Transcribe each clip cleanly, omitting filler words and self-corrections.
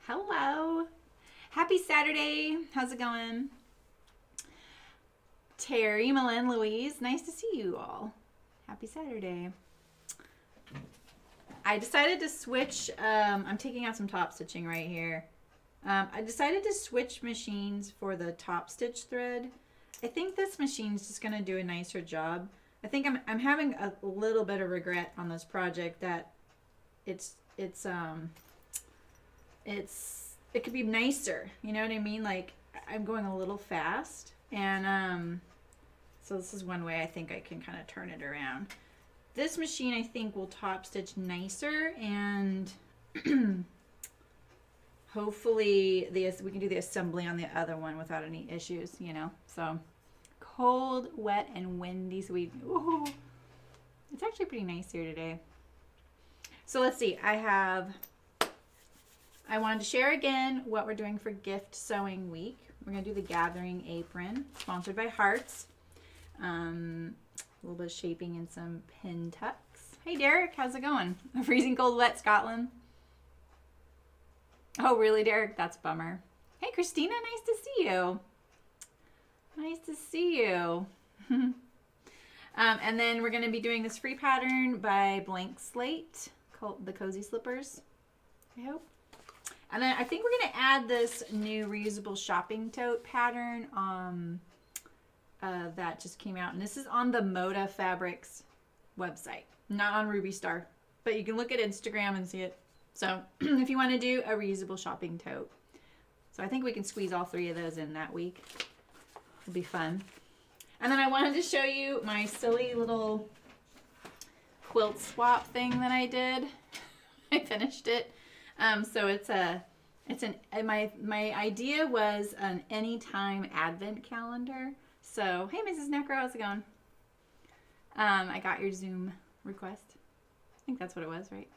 Hello. Happy Saturday. How's it going? Terry, Malin, Louise, nice to see you all. Happy Saturday. I decided to switch, I'm taking out some top stitching right here. I decided to switch machines for the top stitch thread. I think this machine's just going to do a nicer job. I think I'm having a little bit of regret on this project that it could be nicer. You know what I mean? Like, I'm going a little fast, and so this is one way I think I can kind of turn it around. This machine I think will top stitch nicer, and hopefully we can do the assembly on the other one without any issues, you know. So cold, wet, and windy, so ooh, it's actually pretty nice here today. So let's see, I wanted to share again what we're doing for gift sewing week. We're going to do the gathering apron, sponsored by Hearts. A little bit of shaping and some pin tucks. Hey Derek, how's it going? Freezing cold, wet Scotland. Oh really, Derek? That's a bummer. Hey Christina, nice to see you. Nice to see you. And then we're going to be doing this free pattern by Blank Slate called the Cozy Slippers, I hope. And then I think we're going to add this new reusable shopping tote pattern that just came out. And this is on the Moda Fabrics website, not on Ruby Star. But you can look at Instagram and see it. So if you want to do a reusable shopping tote. So I think we can squeeze all three of those in that week. It'll be fun. And then I wanted to show you my silly little quilt swap thing that I did. I finished it. So my idea was an anytime advent calendar. So, hey Mrs. Necro, how's it going? I got your Zoom request. I think that's what it was, right?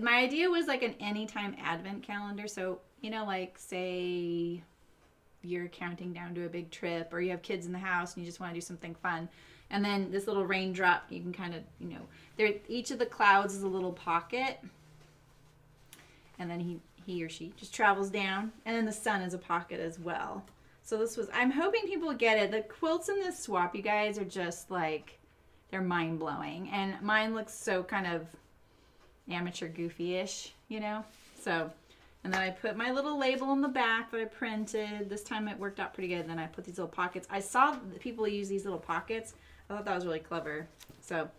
My idea was like an anytime advent calendar. So, you know, like say you're counting down to a big trip, or you have kids in the house and you just want to do something fun. And then this little raindrop, you can kind of, you know, each of the clouds is a little pocket. And then he or she just travels down. And then the sun is a pocket as well. So I'm hoping people get it. The quilts in this swap, you guys, are just like, they're mind-blowing. And mine looks so kind of amateur goofy-ish, you know? So, and then I put my little label on the back that I printed. This time it worked out pretty good. And then I put these little pockets. I saw people use these little pockets. I thought that was really clever. So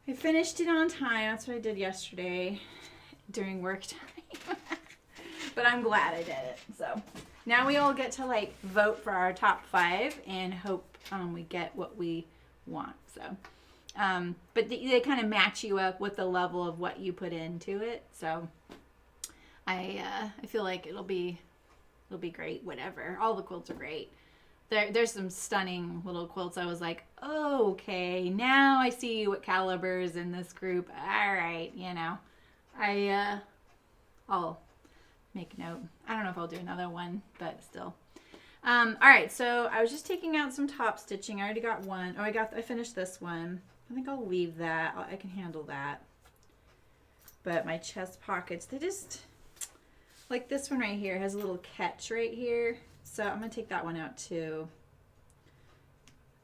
I finished it on time. That's what I did yesterday during work time. But I'm glad I did it. So now we all get to like vote for our top 5 and hope we get what we want. So, but they kind of match you up with the level of what you put into it. So I feel like it'll be great. Whatever. All the quilts are great. There's some stunning little quilts. I was like, oh, okay, now I see what calibers in this group. All right, you know, I'll make note. I don't know if I'll do another one, but still. All right, so I was just taking out some top stitching. I already got one. Oh, I finished this one. I think I'll leave that. I can handle that. But my chest pockets, they just, like this one right here has a little catch right here. So I'm going to take that one out too.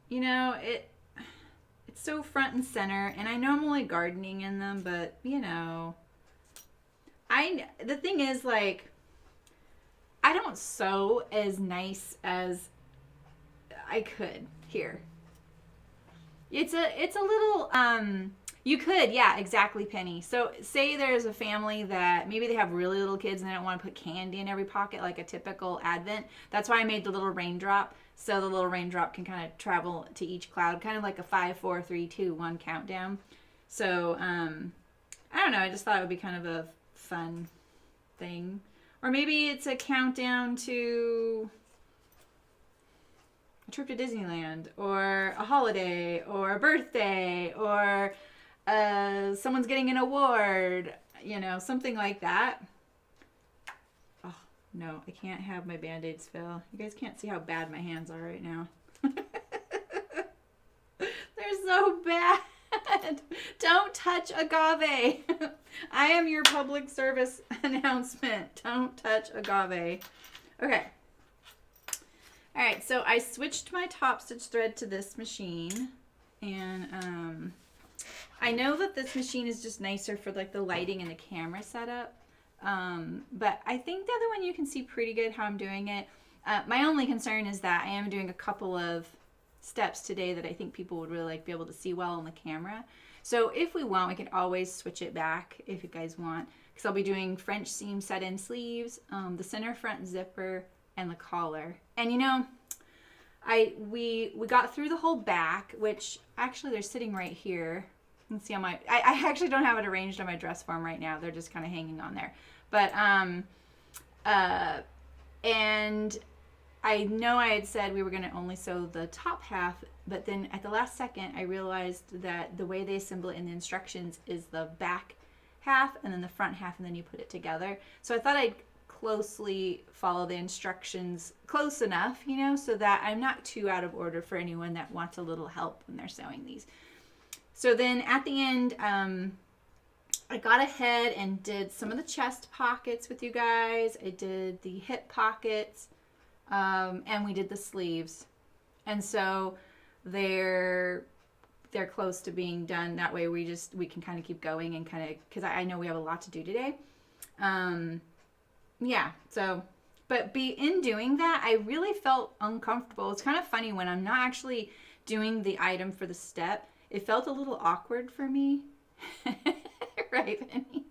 You know, it's so front and center, and I know I'm only gardening in them, but you know, the thing is, like, I don't sew as nice as I could here. It's a little, you could, yeah, exactly, Penny. So say there's a family that maybe they have really little kids and they don't want to put candy in every pocket like a typical advent. That's why I made the little raindrop. So the little raindrop can kind of travel to each cloud, kind of like a 5, 4, 3, 2, 1 countdown. So, I don't know. I just thought it would be kind of a fun thing. Or maybe it's a countdown to a trip to Disneyland, or a holiday, or a birthday, or someone's getting an award, you know, something like that. Oh, no, I can't have my Band-Aids fill. You guys can't see how bad my hands are right now. They're so bad. Don't touch agave. I am your public service announcement. Don't touch agave. Okay. All right, so I switched my top stitch thread to this machine, and I know that this machine is just nicer for like the lighting and the camera setup, but I think the other one you can see pretty good how I'm doing it. My only concern is that I am doing a couple of steps today that I think people would really like be able to see well on the camera. So if we want, we can always switch it back if you guys want, because I'll be doing French seam set-in sleeves, the center front zipper, and the collar. And you know, we got through the whole back, which actually they're sitting right here. You can see on my, I actually don't have it arranged on my dress form right now. They're just kind of hanging on there. But, and I know I had said we were going to only sew the top half, but then at the last second, I realized that the way they assemble it in the instructions is the back half and then the front half, and then you put it together. So I thought I'd closely follow the instructions close enough, you know, so that I'm not too out of order for anyone that wants a little help when they're sewing these. So then at the end, I got ahead and did some of the chest pockets with you guys. I did the hip pockets, and we did the sleeves. And so they're close to being done. That way we can kind of keep going and kind of, because I know we have a lot to do today. Yeah, so, but in doing that, I really felt uncomfortable. It's kind of funny when I'm not actually doing the item for the step. It felt a little awkward for me. Right, Penny?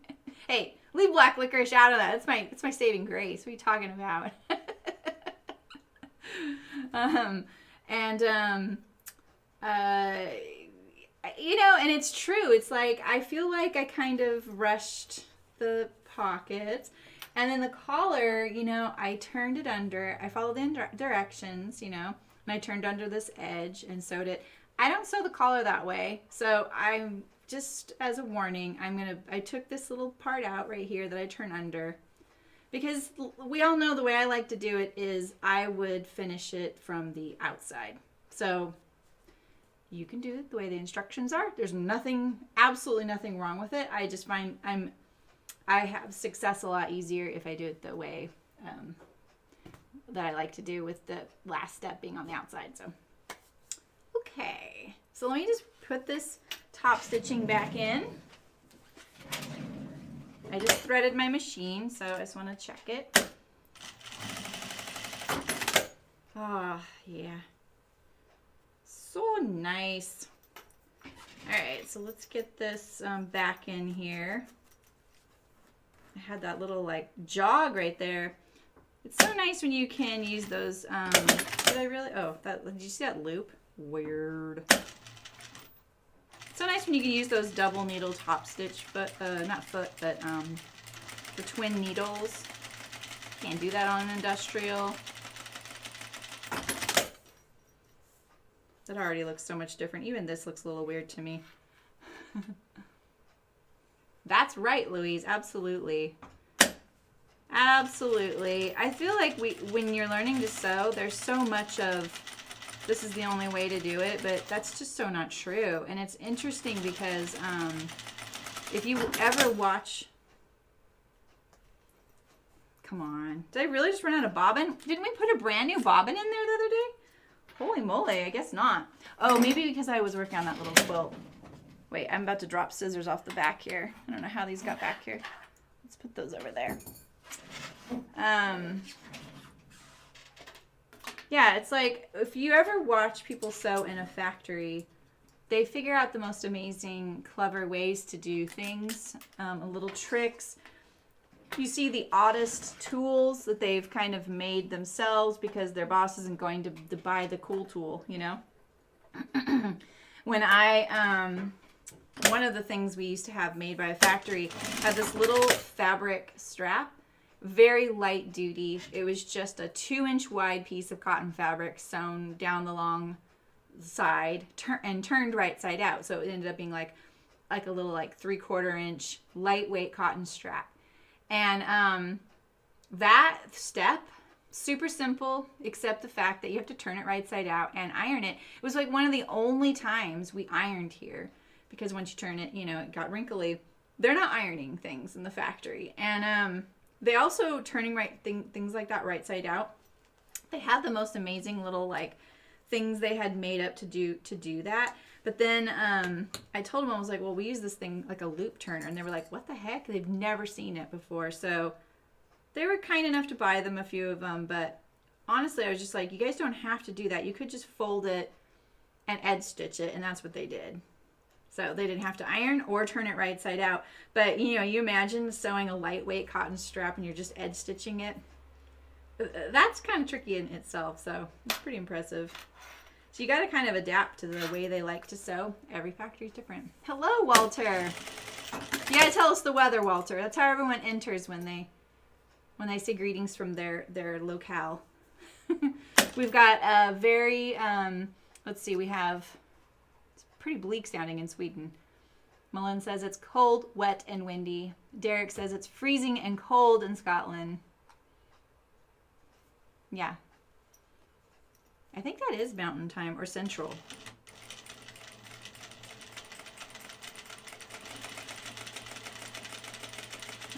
Hey, leave black licorice out of that. It's my saving grace. What are you talking about? You know, and it's true. It's like, I feel like I kind of rushed the pockets. And then the collar, you know, I turned it under. I followed the directions, you know, and I turned under this edge and sewed it. I don't sew the collar that way. So I'm just, as a warning, I took this little part out right here that I turn under, because we all know the way I like to do it is I would finish it from the outside. So you can do it the way the instructions are. There's absolutely nothing wrong with it. I just find I have success a lot easier if I do it the way that I like to do, with the last step being on the outside. So, okay. So let me just put this top stitching back in. I just threaded my machine, so I just want to check it. Oh, yeah. So nice. All right, so let's get this back in here. I had that little like jog right there. It's so nice when you can use those. Did you see that loop? Weird. So nice when you can use those double needle top stitch, but the twin needles. Can't do that on an industrial. That already looks so much different. Even this looks a little weird to me. That's right, Louise. Absolutely. Absolutely. I feel like when you're learning to sew, there's so much of this is the only way to do it, but that's just so not true. And it's interesting because if you ever watch... Come on. Did I really just run out of bobbin? Didn't we put a brand new bobbin in there the other day? Holy moly, I guess not. Oh, maybe because I was working on that little quilt. Wait, I'm about to drop scissors off the back here. I don't know how these got back here. Let's put those over there. Yeah, it's like if you ever watch people sew in a factory, they figure out the most amazing, clever ways to do things, little tricks. You see the oddest tools that they've kind of made themselves because their boss isn't going to buy the cool tool, you know? When one of the things we used to have made by a factory had this little fabric strap, very light duty. It was just a 2-inch wide piece of cotton fabric sewn down the long side and turned right side out. So it ended up being like a little 3/4 inch lightweight cotton strap. And that step, super simple, except the fact that you have to turn it right side out and iron it. It was like one of the only times we ironed here because once you turn it, you know, it got wrinkly. They're not ironing things in the factory. And they also turning things like that right side out. They had the most amazing little like things they had made up to do that. But then I told them, I was like, well, we use this thing like a loop turner. And they were like, what the heck? They've never seen it before. So they were kind enough to buy them, a few of them. But honestly, I was just like, you guys don't have to do that. You could just fold it and edge stitch it. And that's what they did. So they didn't have to iron or turn it right side out. But, you know, you imagine sewing a lightweight cotton strap and you're just edge stitching it. That's kind of tricky in itself. So it's pretty impressive. So you got to kind of adapt to the way they like to sew. Every factory is different. Hello, Walter. You got to tell us the weather, Walter. That's how everyone enters when they say greetings from their locale. We've got a very, let's see, we have, it's pretty bleak sounding in Sweden. Mullen says it's cold, wet, and windy. Derek says it's freezing and cold in Scotland. Yeah. I think that is mountain time or central.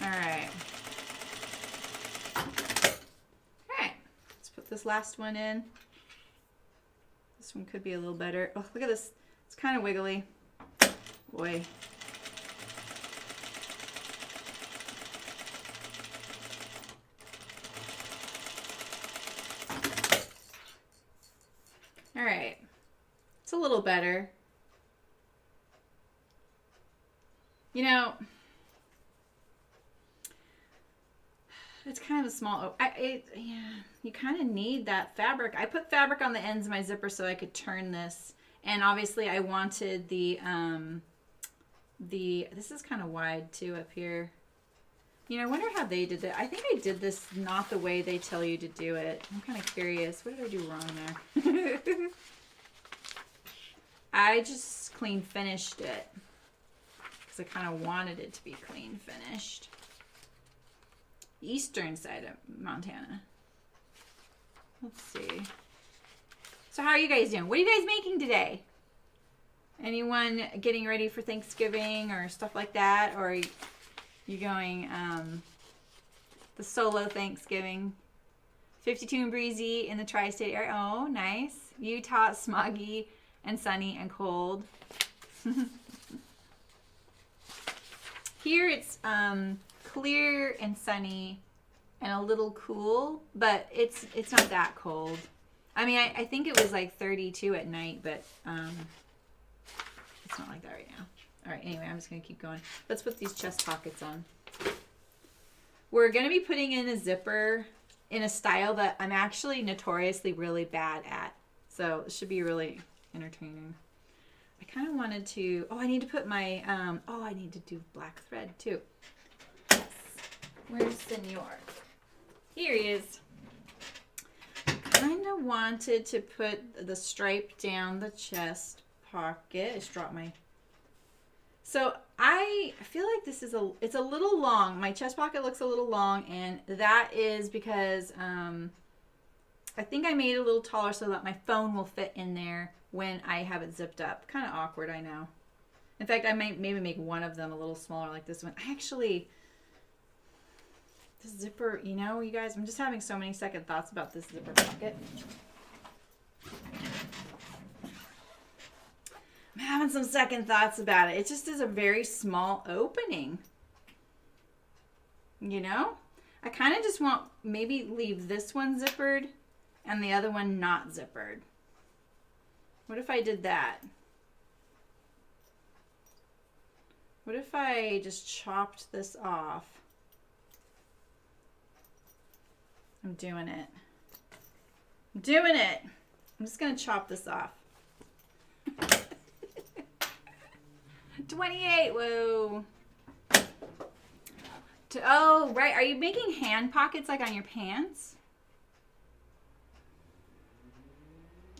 All right. Let's put this last one in. This one could be a little better. Oh, look at this. It's kind of wiggly. Boy. All right. It's a little better. You know, it's kind of a small, yeah, you kind of need that fabric. I put fabric on the ends of my zipper so I could turn this. And obviously I wanted this is kind of wide too up here. You know, I wonder how they did that. I think I did this not the way they tell you to do it. I'm kind of curious. What did I do wrong there? I just clean finished it because I kind of wanted it to be clean finished. Eastern side of Montana. Let's see. So how are you guys doing? What are you guys making today? Anyone getting ready for Thanksgiving or stuff like that? Or are you going the solo Thanksgiving? 52 and breezy in the tri-state area. Oh, nice. Utah, smoggy and sunny and cold. Here it's clear and sunny and a little cool, but it's not that cold. I mean, I think it was like 32 at night, but it's not like that right now. All right, anyway, I'm just going to keep going. Let's put these chest pockets on. We're going to be putting in a zipper in a style that I'm actually notoriously really bad at. So it should be really entertaining. I kind of wanted to, I need to put my, I need to do black thread too. Yes. Where's Senor? Here he is. Kind of wanted to put the stripe down the chest pocket. I just dropped my... So I feel like this is it's a little long. My chest pocket looks a little long, and that is because I think I made it a little taller so that my phone will fit in there when I have it zipped up. Kind of awkward, I know. In fact, I might maybe make one of them a little smaller like this one. I actually... This zipper, you know, you guys, I'm just having so many second thoughts about this zipper pocket. I'm having some second thoughts about it. It just is a very small opening. You know? I kind of just want, maybe leave this one zippered and the other one not zippered. What if I did that? What if I just chopped this off? I'm doing it. I'm doing it. I'm just going to chop this off. 28. Whoa. Oh, right. Are you making hand pockets like on your pants?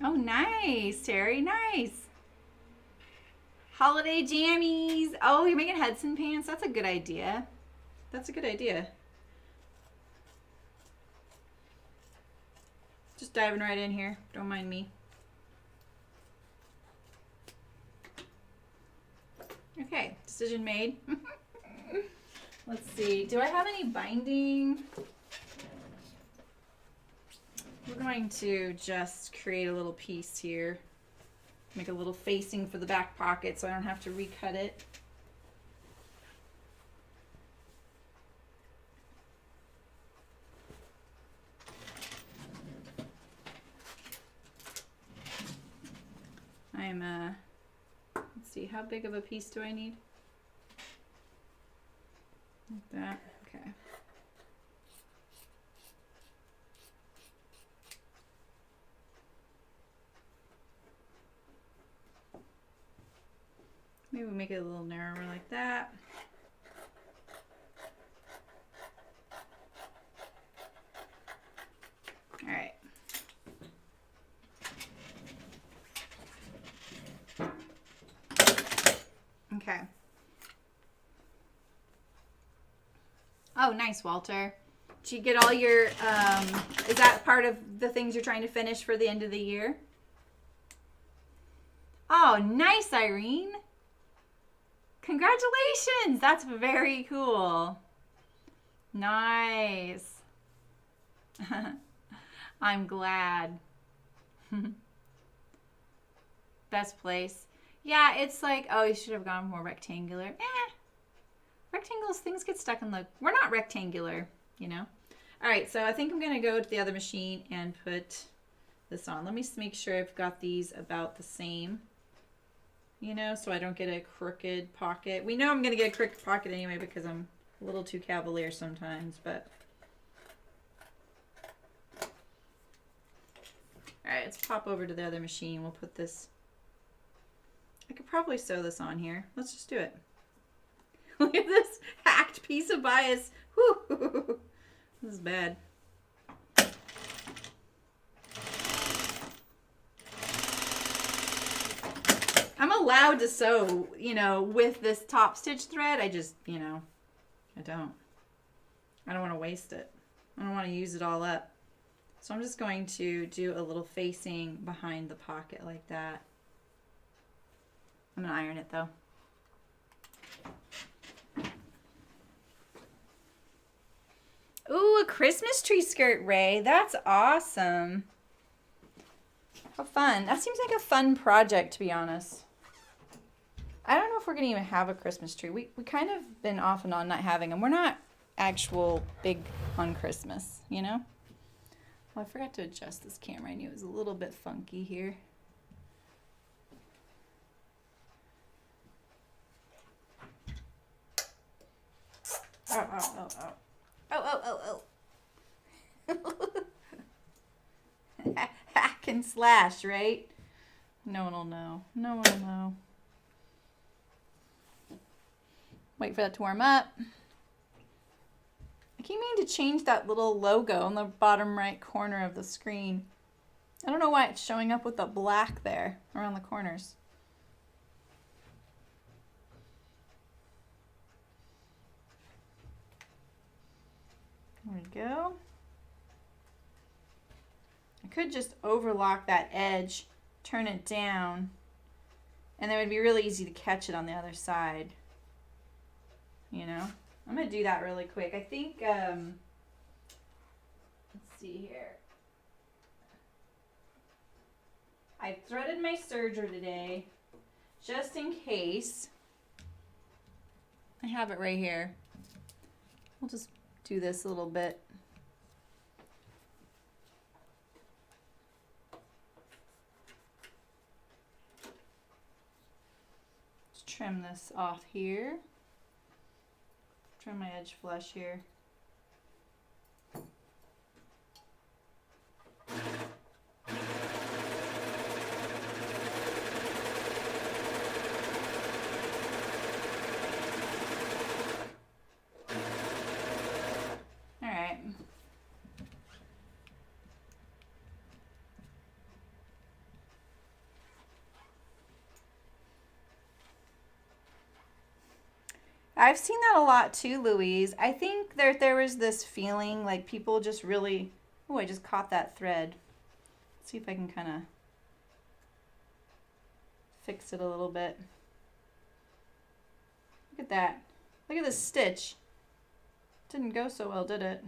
Oh, nice, Terry. Nice. Holiday jammies. Oh, you're making Hudson pants? That's a good idea. That's a good idea. Just diving right in here. Don't mind me. Decision made. Let's see. Do I have any binding? We're going to just create a little piece here. Make a little facing for the back pocket so I don't have to recut it. Let's see, how big of a piece do I need? Like that, okay. Maybe we'll make it a little narrower like that. All right. Okay. Oh, nice, Walter. Did you get all your, is that part of the things you're trying to finish for the end of the year? Oh, nice, Irene. Congratulations. That's very cool. Nice. I'm glad. Best place. Yeah, it's like, oh, you should have gone more rectangular. Rectangles, things get stuck in the, we're not rectangular, you know. All right, so I think I'm gonna go to the other machine and put this on. Let me make sure I've got these about the same, you know, so I don't get a crooked pocket. We know I'm gonna get a crooked pocket anyway because I'm a little too cavalier sometimes, but. All right, let's pop over to the other machine. We'll put this, I could probably sew this on here. Let's just do it. Look at this hacked piece of bias. Whew. This is bad. I'm allowed to sew, you know, with this top stitch thread. I just, you know, I don't want to waste it. I don't want to use it all up. So I'm just going to do a little facing behind the pocket like that. I'm going to iron it though. Ooh, a Christmas tree skirt, Ray. That's awesome. How fun. That seems like a fun project, to be honest. I don't know if we're going to even have a Christmas tree. We kind of been off and on not having them. We're not actual big on Christmas, you know? Well, I forgot to adjust this camera. I knew it was a little bit funky here. Oh, oh, oh, oh. Oh, oh, oh, oh. Hack and slash, right? No one will know. No one will know. Wait for that to warm up. I keep meaning to change that little logo on the bottom right corner of the screen. I don't know why it's showing up with the black there around the corners. There we go. I could just overlock that edge, turn it down, and then it would be really easy to catch it on the other side. You know? I'm going to do that really quick. I think, let's see here. I threaded my serger today, just in case. I have it right here. We'll just do this a little bit. Just trim this off here. Trim my edge flush here. All right. I've seen that a lot too, Louise. I think there was this feeling like people just really, oh, I just caught that thread. Let's see if I can kind of fix it a little bit. Look at that. Look at this stitch. Didn't go so well, did it?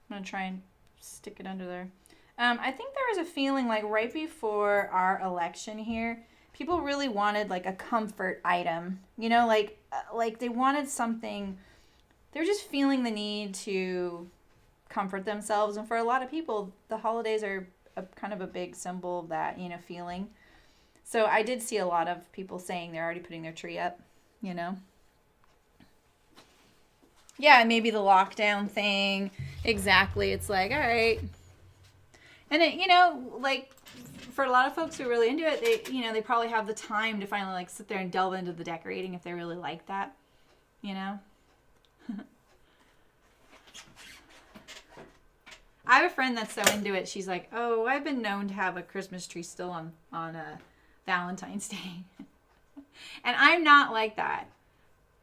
I'm gonna try and stick it under there. I think there was a feeling like right before our election here, people really wanted like a comfort item, you know, like they wanted something. They're just feeling the need to comfort themselves, and for a lot of people, the holidays are kind of a big symbol of that, you know, feeling. So I did see a lot of people saying they're already putting their tree up, you know. Yeah, maybe the lockdown thing. Exactly. It's like, all right. And it, you know, like for a lot of folks who are really into it, they, you know, they probably have the time to finally like sit there and delve into the decorating if they really like that, you know. I have a friend that's so into it. She's like, "Oh, I've been known to have a Christmas tree still on Valentine's Day," and I'm not like that.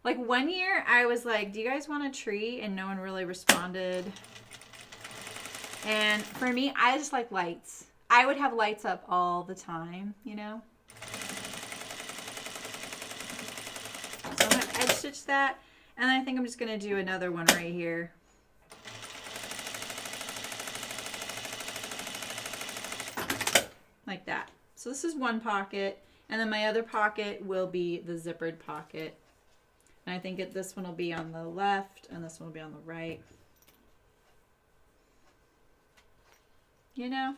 Like one year, I was like, "Do you guys want a tree?" And no one really responded. And for me, I just like lights. I would have lights up all the time, you know. So I'm gonna edge stitch that, and I think I'm just gonna do another one right here. Like that. So this is one pocket, and then my other pocket will be the zippered pocket. And I think this one will be on the left, and this one will be on the right. You know?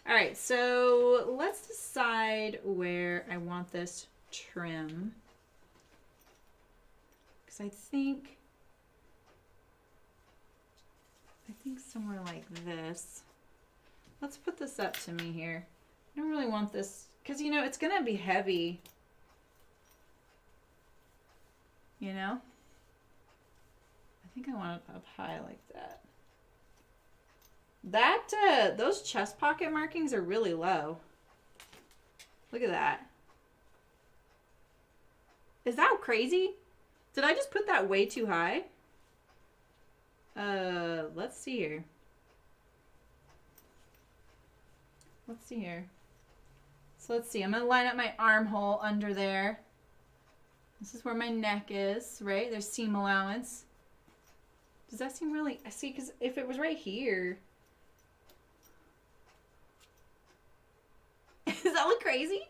All right, so let's decide where I want this trim. Because I think somewhere like this. Let's put this up to me here. I don't really want this, because, you know, it's going to be heavy. You know? I think I want it up high like that. Those chest pocket markings are really low. Look at that. Is that crazy? Did I just put that way too high? Let's see here. Let's see here. So let's see. I'm going to line up my armhole under there. This is where my neck is, right? There's seam allowance. Does that seem really... I see, because if it was right here... Does that look crazy?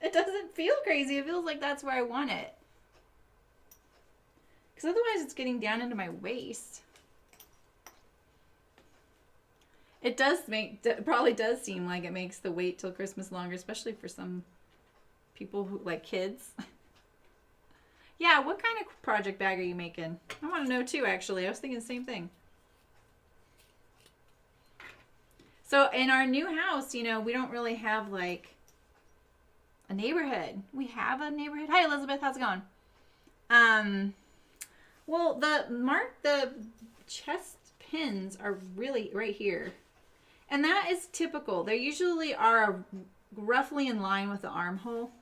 It doesn't feel crazy. It feels like that's where I want it. Because otherwise it's getting down into my waist. It probably does seem like it makes the wait till Christmas longer, especially for some people who like kids. Yeah, what kind of project bag are you making? I want to know too, actually. I was thinking the same thing. So in our new house, you know, we don't really have like a neighborhood. We have a neighborhood. Hi, Elizabeth. How's it going? Well, the chest pins are really right here. And that is typical. They usually are roughly in line with the armhole.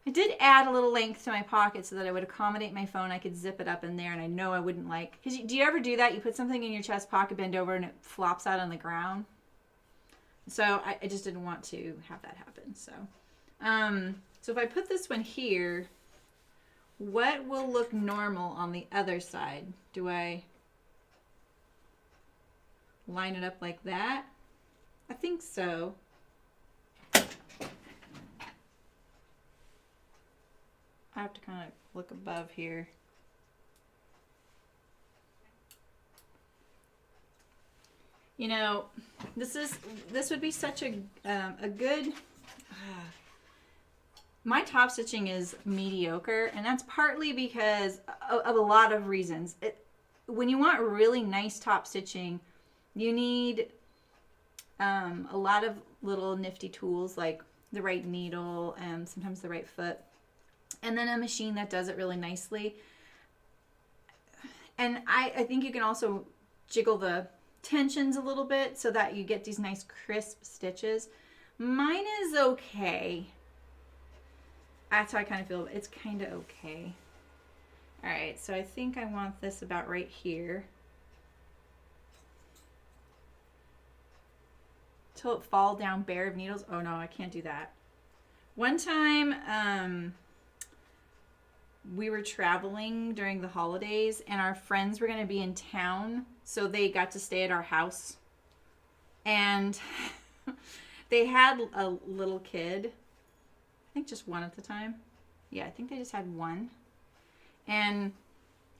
I did add a little length to my pocket so that I would accommodate my phone. I could zip it up in there, and I know I wouldn't like... Because do you ever do that? You put something in your chest pocket, bend over, and it flops out on the ground? So I just didn't want to have that happen. So, so if I put this one here, what will look normal on the other side? Do I line it up like that? I think so. I have to kind of look above here. You know, this would be such a good... my top stitching is mediocre, and that's partly because of a lot of reasons. When you want really nice top stitching, you need a lot of little nifty tools, like the right needle and sometimes the right foot, and then a machine that does it really nicely. And I think you can also jiggle the tensions a little bit so that you get these nice crisp stitches. Mine is okay. That's how I kind of feel. It's kind of okay. All right, so I think I want this about right here. Till it fall down bare of needles. Oh no, I can't do that. One time, we were traveling during the holidays, and our friends were going to be in town, so they got to stay at our house. And they had a little kid. I think just one at the time. Yeah, I think they just had one. And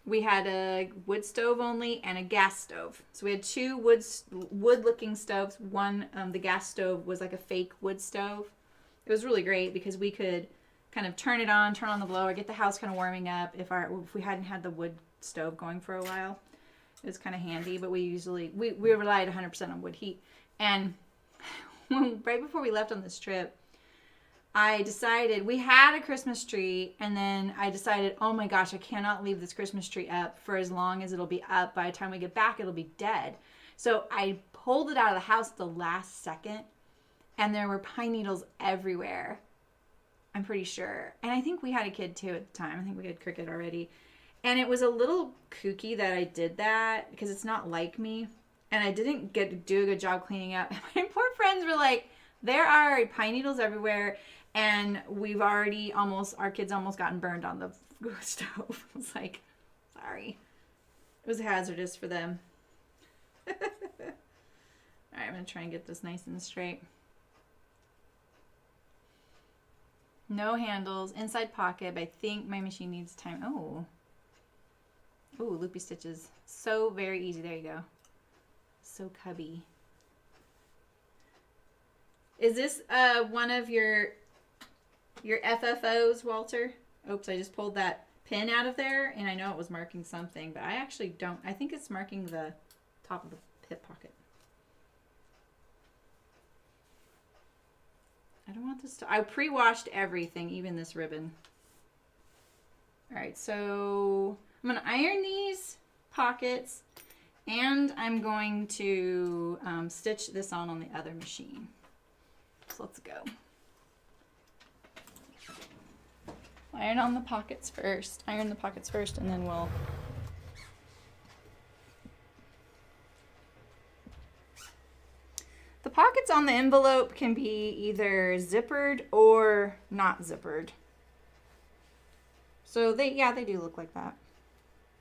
we had a wood stove only and a gas stove. So we had two wood-looking stoves. One, the gas stove was like a fake wood stove. It was really great because we could kind of turn on the blower, get the house kind of warming up if we hadn't had the wood stove going for a while. It was kind of handy, but we relied 100% on wood heat. And right before we left on this trip, I decided, we had a Christmas tree, and then I decided, oh my gosh, I cannot leave this Christmas tree up for as long as it'll be up. By the time we get back, it'll be dead. So I pulled it out of the house at the last second, and there were pine needles everywhere. I'm pretty sure. And I think we had a kid too at the time. I think we had Cricket already. And it was a little kooky that I did that because it's not like me. And I didn't get to do a good job cleaning up. My poor friends were like, there are pine needles everywhere. And our kids almost gotten burned on the stove. I was like, sorry. It was hazardous for them. All right, I'm going to try and get this nice and straight. No handles, inside pocket, but I think my machine needs time. Oh, loopy stitches. So very easy. There you go. So cubby. Is this one of your FFOs, Walter? Oops, I just pulled that pin out of there, and I know it was marking something, but I actually don't. I think it's marking the top of the hip pocket. I don't want this to... I pre-washed everything, even this ribbon. All right, so I'm going to iron these pockets, and I'm going to stitch this on the other machine. So let's go. Iron the pockets first, and then we'll... The pockets on the envelope can be either zippered or not zippered. So they do look like that.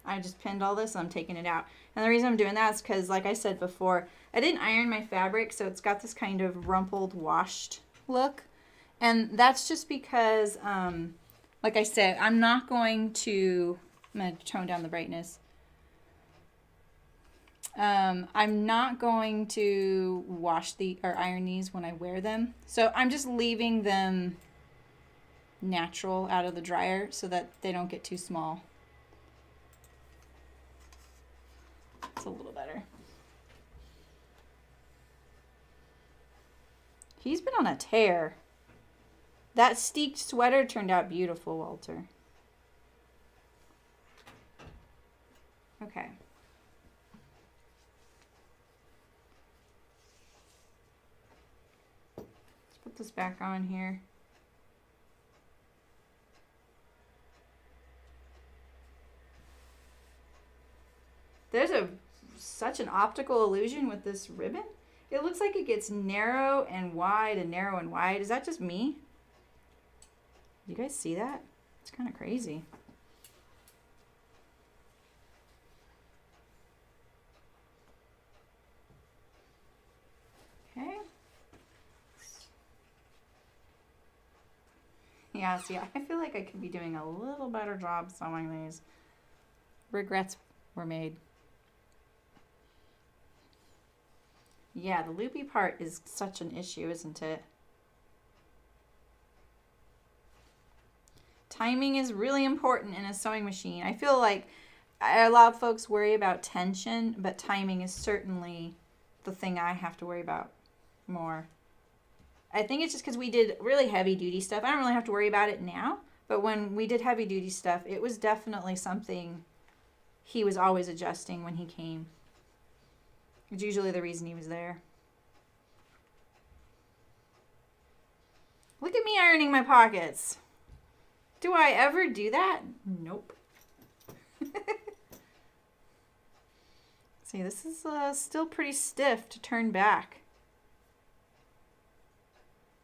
I just pinned all this, I'm taking it out. And the reason I'm doing that is because, like I said before, I didn't iron my fabric, so it's got this kind of rumpled, washed look. And that's just because, like I said, I'm going to tone down the brightness. I'm not going to wash or iron these when I wear them. So I'm just leaving them natural out of the dryer so that they don't get too small. It's a little better. He's been on a tear. That steeked sweater turned out beautiful, Walter. Okay. Let's put this back on here. There's such an optical illusion with this ribbon. It looks like it gets narrow and wide and narrow and wide. Is that just me? You guys see that? It's kind of crazy. Okay. Yeah, see, I feel like I could be doing a little better job sewing these. Regrets were made. Yeah, the loopy part is such an issue, isn't it? Timing is really important in a sewing machine. I feel like a lot of folks worry about tension, but timing is certainly the thing I have to worry about more. I think it's just because we did really heavy duty stuff. I don't really have to worry about it now, but when we did heavy duty stuff, it was definitely something he was always adjusting when he came. It's usually the reason he was there. Look at me ironing my pockets. Do I ever do that? Nope. See, this is still pretty stiff to turn back.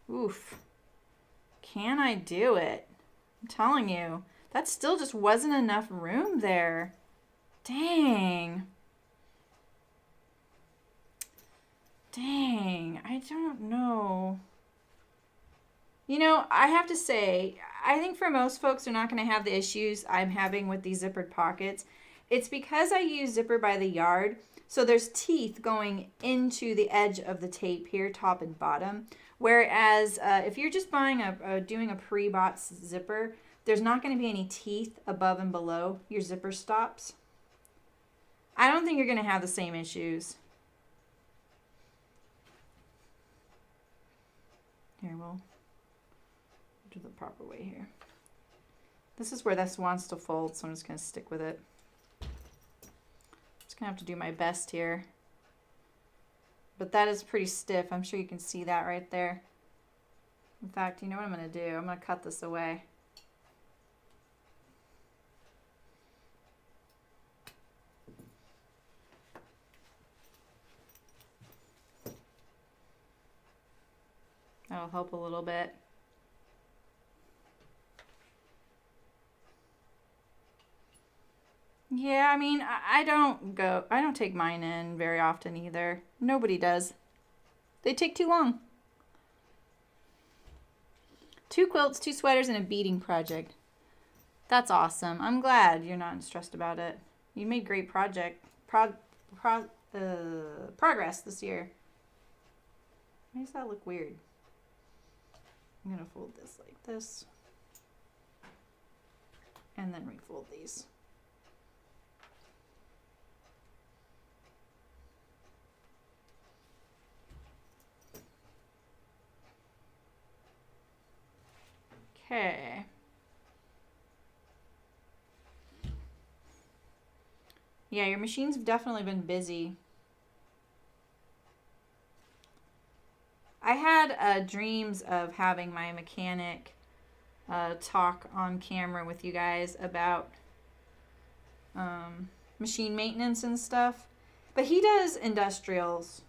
Oof. can I do it? I'm telling you, that still just wasn't enough room there. Dang. Dang, I don't know. You know, I have to say, I think for most folks, they're not going to have the issues I'm having with these zippered pockets. It's because I use zipper by the yard, so there's teeth going into the edge of the tape here, top and bottom. Whereas if you're just buying doing a pre-bought zipper, there's not going to be any teeth above and below your zipper stops. I don't think you're going to have the same issues. Here, we'll do the proper way here. This is where this wants to fold, so I'm just going to stick with it. Just going to have to do my best here. But that is pretty stiff. I'm sure you can see that right there. In fact, you know what I'm going to do? I'm going to cut this away. That'll help a little bit. Yeah, I mean, I don't take mine in very often either. Nobody does. They take too long. 2 quilts, 2 sweaters, and a beading project. That's awesome. I'm glad you're not stressed about it. You made great progress this year. Why does that look weird? I'm going to fold this like this. And then refold these. Okay. Yeah, your machines have definitely been busy. I had dreams of having my mechanic talk on camera with you guys about machine maintenance and stuff. But he does industrials.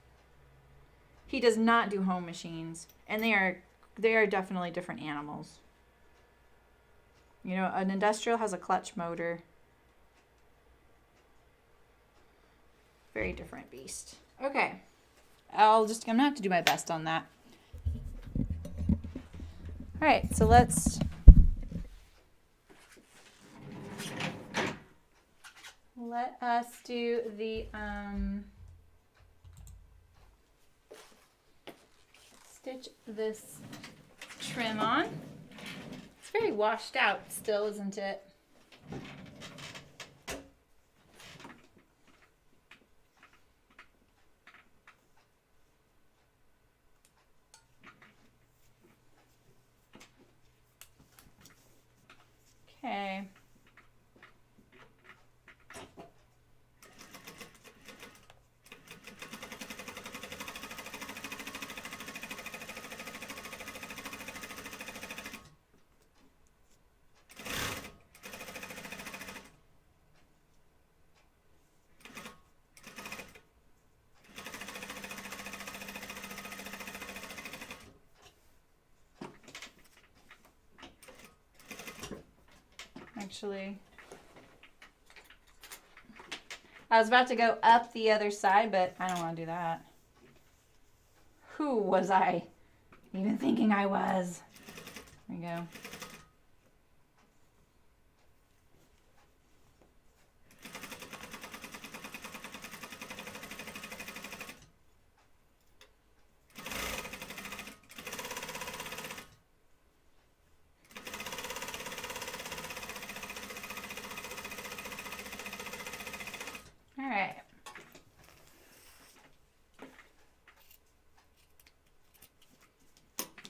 He does not do home machines. And they are definitely different animals. You know, an industrial has a clutch motor. Very different beast. Okay. I'm gonna have to do my best on that. All right, so let us do the stitch this trim on. It's very washed out still, isn't it? Okay. Actually, I was about to go up the other side, but I don't want to do that. Who was I even thinking I was? There we go.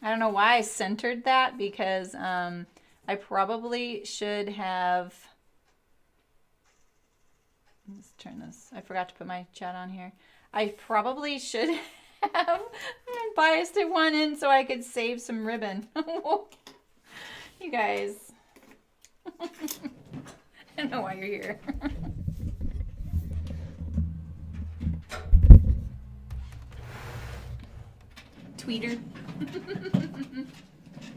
I don't know why I centered that, because I probably should have, let's turn this, I forgot to put my chat on here. I probably should have biased it one in so I could save some ribbon. You guys, I don't know why you're here. Tweeter.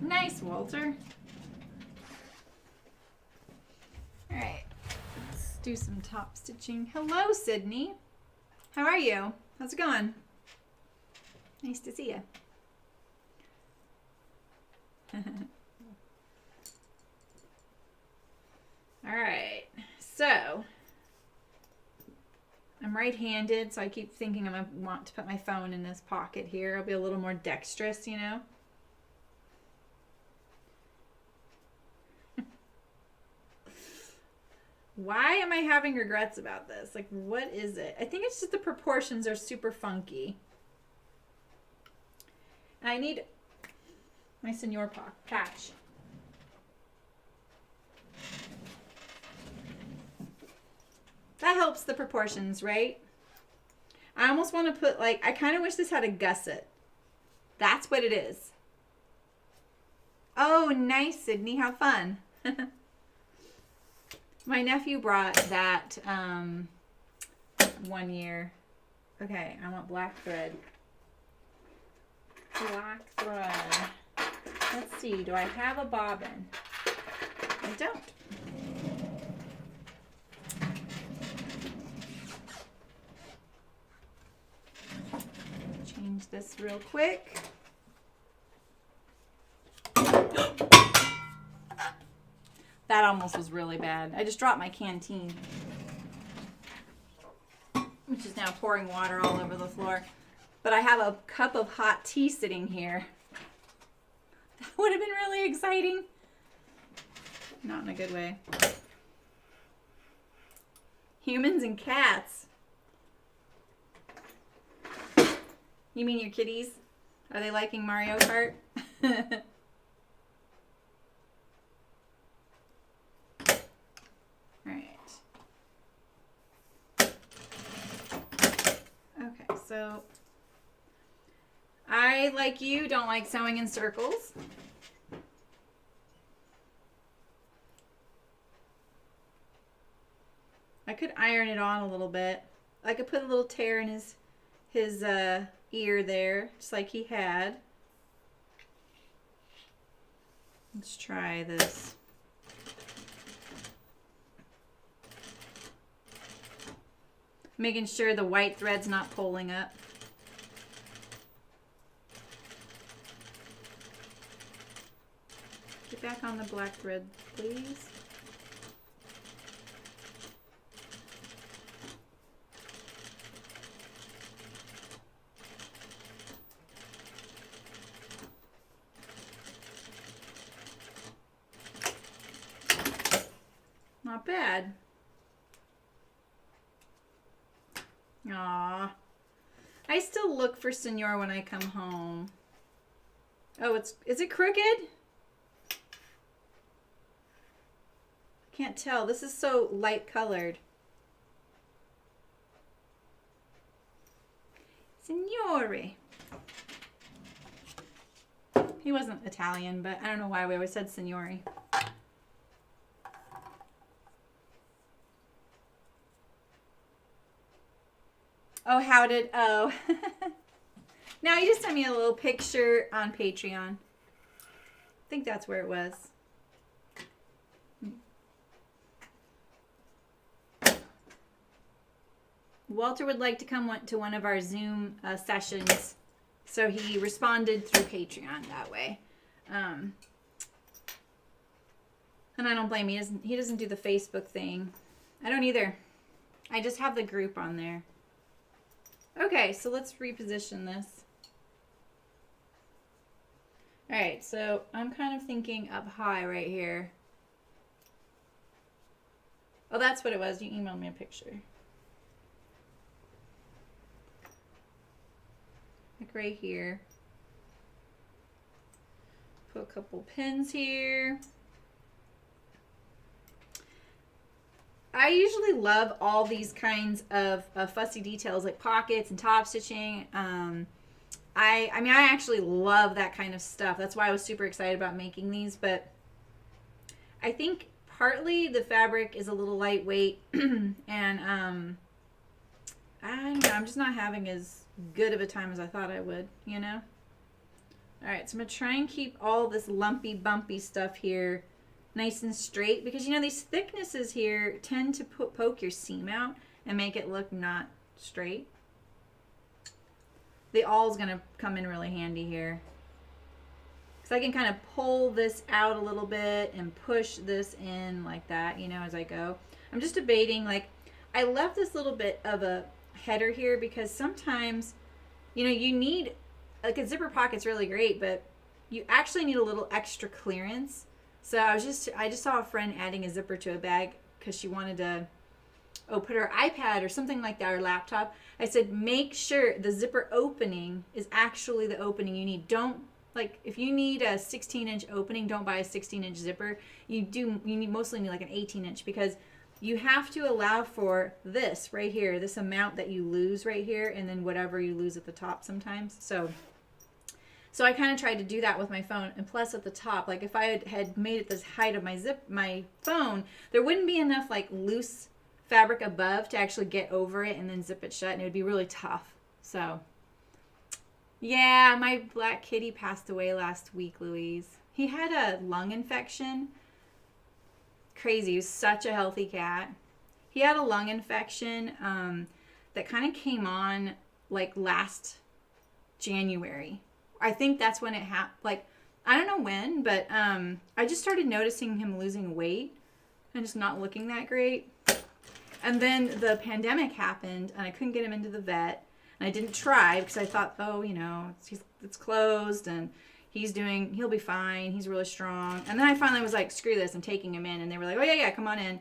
Nice, Walter. All right, let's do some top stitching. Hello, Sydney. How are you? How's it going? Nice to see you. All right, so I'm right-handed, so I keep thinking I'm gonna want to put my phone in this pocket here. I'll be a little more dexterous, you know. Why am I having regrets about this? Like, what is it? I think it's just the proportions are super funky. And I need my Senor patch. That helps the proportions, right? I almost want to put, like, I kind of wish this had a gusset. That's what it is. Oh, nice, Sydney. Have fun. My nephew brought that 1 year. Okay, I want black thread. Black thread. Let's see. Do I have a bobbin? I don't. Change this real quick. That almost was really bad. I just dropped my canteen, which is now pouring water all over the floor. But I have a cup of hot tea sitting here. That would have been really exciting. Not in a good way. Humans and cats. You mean your kitties? Are they liking Mario Kart? Okay, so I, like you, don't like sewing in circles. I could iron it on a little bit. I could put a little tear in his ear there, just like he had. Let's try this. Making sure the white thread's not pulling up. Get back on the black thread, please. Not bad. Aw. I still look for Senor when I come home. Oh, is it crooked? Can't tell. This is so light colored. Signore. He wasn't Italian, but I don't know why we always said Signore. Oh, how did, oh. Now you just sent me a little picture on Patreon. I think that's where it was. Walter would like to come to one of our Zoom sessions, so he responded through Patreon that way. And I don't blame him. He doesn't do the Facebook thing. I don't either. I just have the group on there. Okay, so let's reposition this. All right, so I'm kind of thinking up high right here. Oh, that's what it was. You emailed me a picture. Like right here. Put a couple pins here. I usually love all these kinds of fussy details like pockets and top stitching. I mean, I actually love that kind of stuff. That's why I was super excited about making these. But I think partly the fabric is a little lightweight, and I don't know, I'm just not having as good of a time as I thought I would, you know? All right, so I'm going to try and keep all this lumpy, bumpy stuff here nice and straight because, you know, these thicknesses here tend to poke your seam out and make it look not straight. The awl is going to come in really handy here. So I can kind of pull this out a little bit and push this in like that, you know, as I go. I'm just debating, like, I left this little bit of a header here because sometimes, you know, you need, like, a zipper pocket's really great, but you actually need a little extra clearance. So I just saw a friend adding a zipper to a bag because she wanted to, put her iPad or something like that, or laptop. I said, make sure the zipper opening is actually the opening you need. Don't, like, if you need a 16-inch opening, don't buy a 16-inch zipper. You mostly need like an 18-inch because you have to allow for this right here, this amount that you lose right here, and then whatever you lose at the top sometimes. So I kind of tried to do that with my phone, and plus at the top, like if I had made it this height of my phone, there wouldn't be enough like loose fabric above to actually get over it and then zip it shut, and it would be really tough. So yeah, my black kitty passed away last week, Louise. He had a lung infection. Crazy. He was such a healthy cat. He had a lung infection that kind of came on like last January. I think that's when it happened. Like, I don't know when, but I just started noticing him losing weight and just not looking that great. And then the pandemic happened and I couldn't get him into the vet. And I didn't try because I thought, oh, you know, it's closed and he'll be fine. He's really strong. And then I finally was like, screw this, I'm taking him in. And they were like, oh, yeah, come on in.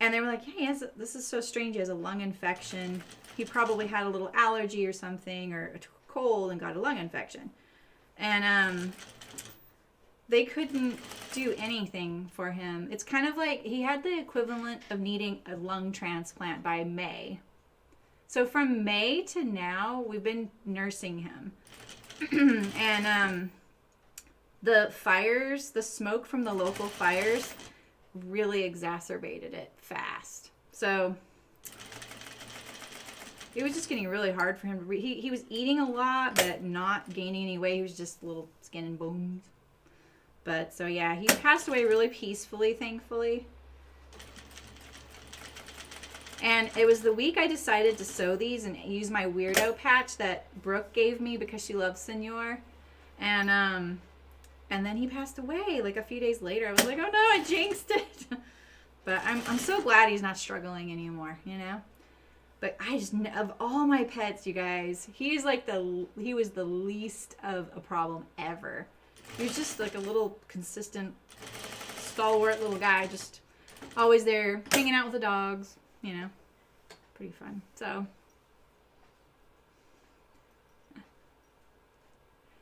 And they were like, hey, this is so strange. He has a lung infection. He probably had a little allergy or something or a cold and got a lung infection. And they couldn't do anything for him. It's kind of like he had the equivalent of needing a lung transplant by May. So from May to now, we've been nursing him. And the fires, the smoke from the local fires really exacerbated it fast. So it was just getting really hard for him to he was eating a lot, but not gaining any weight. He was just little skin and bones. But so yeah, he passed away really peacefully, thankfully. And it was the week I decided to sew these and use my weirdo patch that Brooke gave me because she loves Senor. And then he passed away like a few days later. I was like, oh no, I jinxed it. But I'm so glad he's not struggling anymore, you know? But I just, of all my pets, you guys, he was the least of a problem ever. He was just like a little consistent, stalwart little guy, just always there, hanging out with the dogs, you know, pretty fun. So,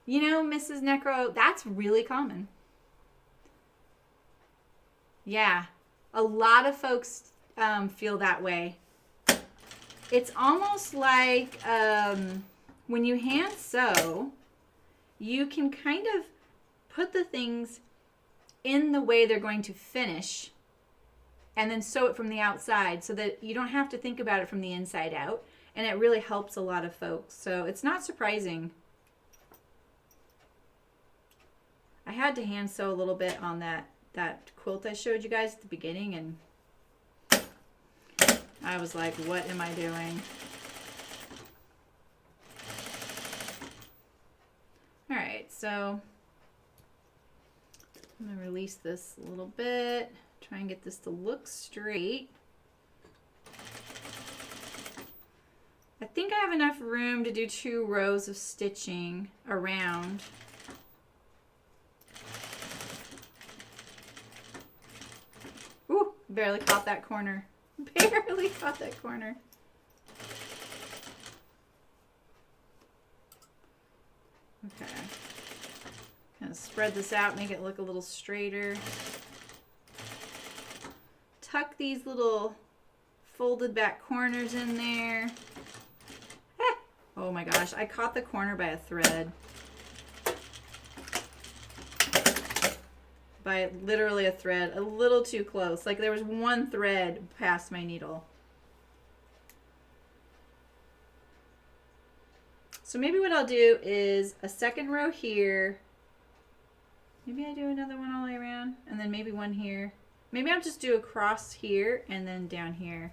you know, Mrs. Necro, that's really common. Yeah, a lot of folks feel that way. It's almost like when you hand sew, you can kind of put the things in the way they're going to finish and then sew it from the outside so that you don't have to think about it from the inside out. And it really helps a lot of folks. So it's not surprising. I had to hand sew a little bit on that quilt I showed you guys at the beginning, and I was like, what am I doing? All right, so I'm gonna release this a little bit, try and get this to look straight. I think I have enough room to do 2 rows of stitching around. Ooh, barely caught that corner. Barely caught that corner. Okay. Gonna spread this out, make it look a little straighter. Tuck these little folded back corners in there. Ah! Oh my gosh, I caught the corner by a thread. By literally a thread, a little too close. Like there was one thread past my needle. So maybe what I'll do is a second row here. Maybe I do another one all the way around, and then maybe one here. Maybe I'll just do across here and then down here.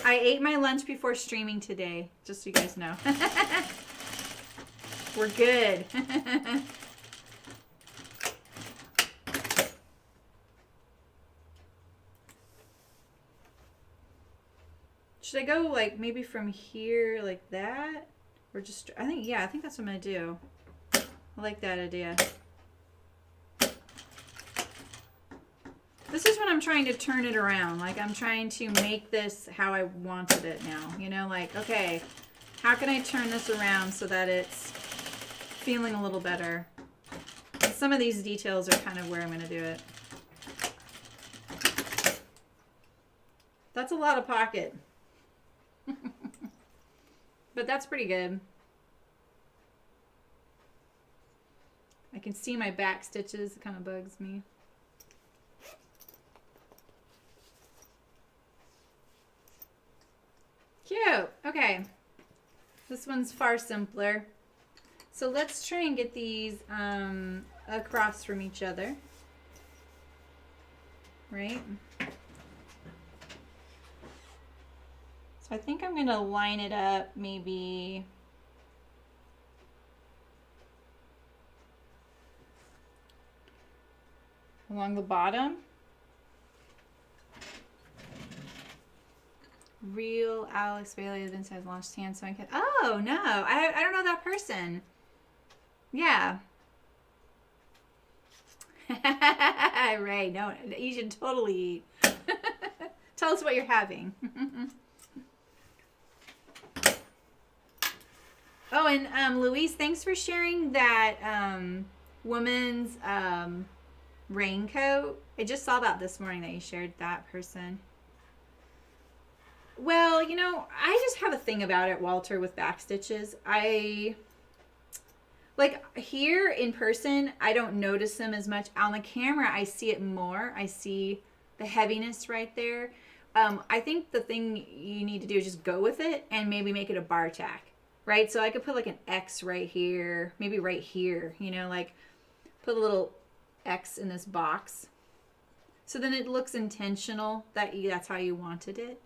I ate my lunch before streaming today, just so you guys know. We're good. Should I go like maybe from here like that? Or just, I think that's what I'm gonna do. I like that idea. This is when I'm trying to turn it around. Like I'm trying to make this how I wanted it now. You know, like, okay, how can I turn this around so that it's feeling a little better? And some of these details are kind of where I'm going to do it. That's a lot of pocket. But that's pretty good. I can see my back stitches. It kind of bugs me. Cute. Okay. This one's far simpler. So let's try and get these across from each other. Right? So I think I'm going to line it up maybe along the bottom. Real Alex Bailey Evans has launched hand sewing kit. Oh no, I don't know that person. Yeah. Right. No, you should totally eat. Tell us what you're having. Oh, and Louise, thanks for sharing that woman's raincoat. I just saw that this morning that you shared that person. Well, you know, I just have a thing about it, Walter, with back stitches. Like here in person, I don't notice them as much. On the camera, I see it more. I see the heaviness right there. I think the thing you need to do is just go with it and maybe make it a bar tack, right? So I could put like an X right here, maybe right here, you know, like put a little X in this box. So then it looks intentional that that's how you wanted it.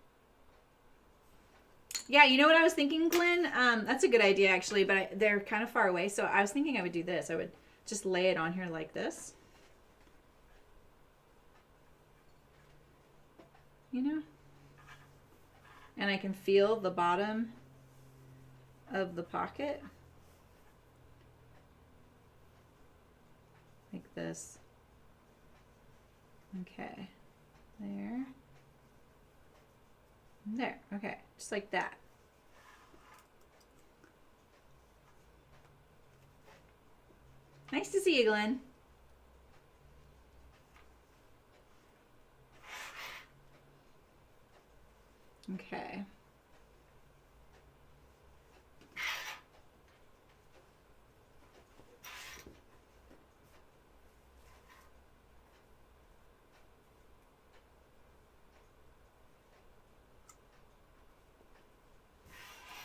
Yeah, you know what I was thinking, Glenn? That's a good idea, actually, but they're kind of far away. So I was thinking I would do this. I would just lay it on here like this. You know? And I can feel the bottom of the pocket. Like this. Okay. There. There. Okay. Just like that. Nice to see you, Glenn. Okay.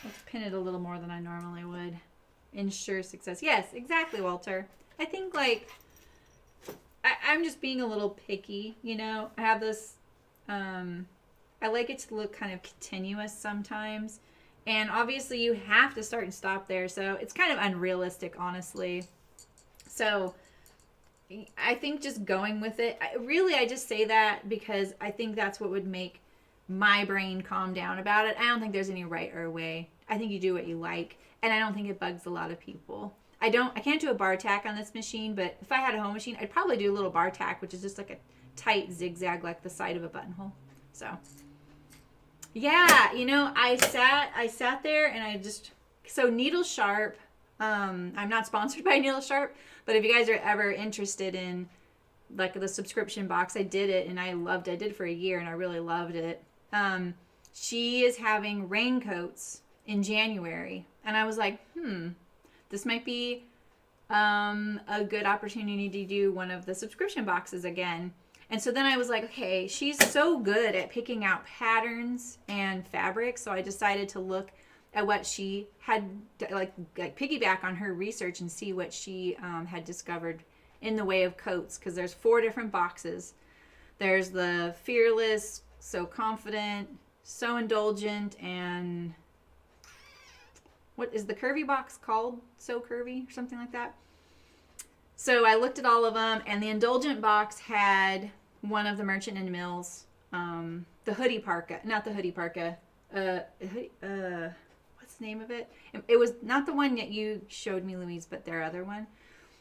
Let's pin it a little more than I normally would. Ensure success. Yes, exactly, Walter. I think like I'm just being a little picky, you know. I have this I like it to look kind of continuous sometimes. And obviously you have to start and stop there. So it's kind of unrealistic, honestly. So I think just going with it. I just say that because I think that's what would make my brain calm down about it. I don't think there's any right or way. I think you do what you like. And I don't think it bugs a lot of people. I can't do a bar tack on this machine, but if I had a home machine, I'd probably do a little bar tack, which is just like a tight zigzag like the side of a buttonhole. So yeah, you know, I sat there and so Needle Sharp, I'm not sponsored by Needle Sharp, but if you guys are ever interested in like the subscription box. I did it and I loved it. I did it for a year and I really loved it. She is having raincoats in January. And I was like, this might be a good opportunity to do one of the subscription boxes again. And so then I was like, okay, she's so good at picking out patterns and fabric. So I decided to look at what she had, like piggyback on her research and see what she had discovered in the way of coats. Because there's 4 different boxes. There's the Fearless, So Confident, So Indulgent, and what is the curvy box called? So Curvy or something like that. So I looked at all of them, and the Indulgent box had one of the Merchant and Mills, the hoodie parka, not the hoodie parka, what's the name of it? It was not the one that you showed me, Louise, but their other one.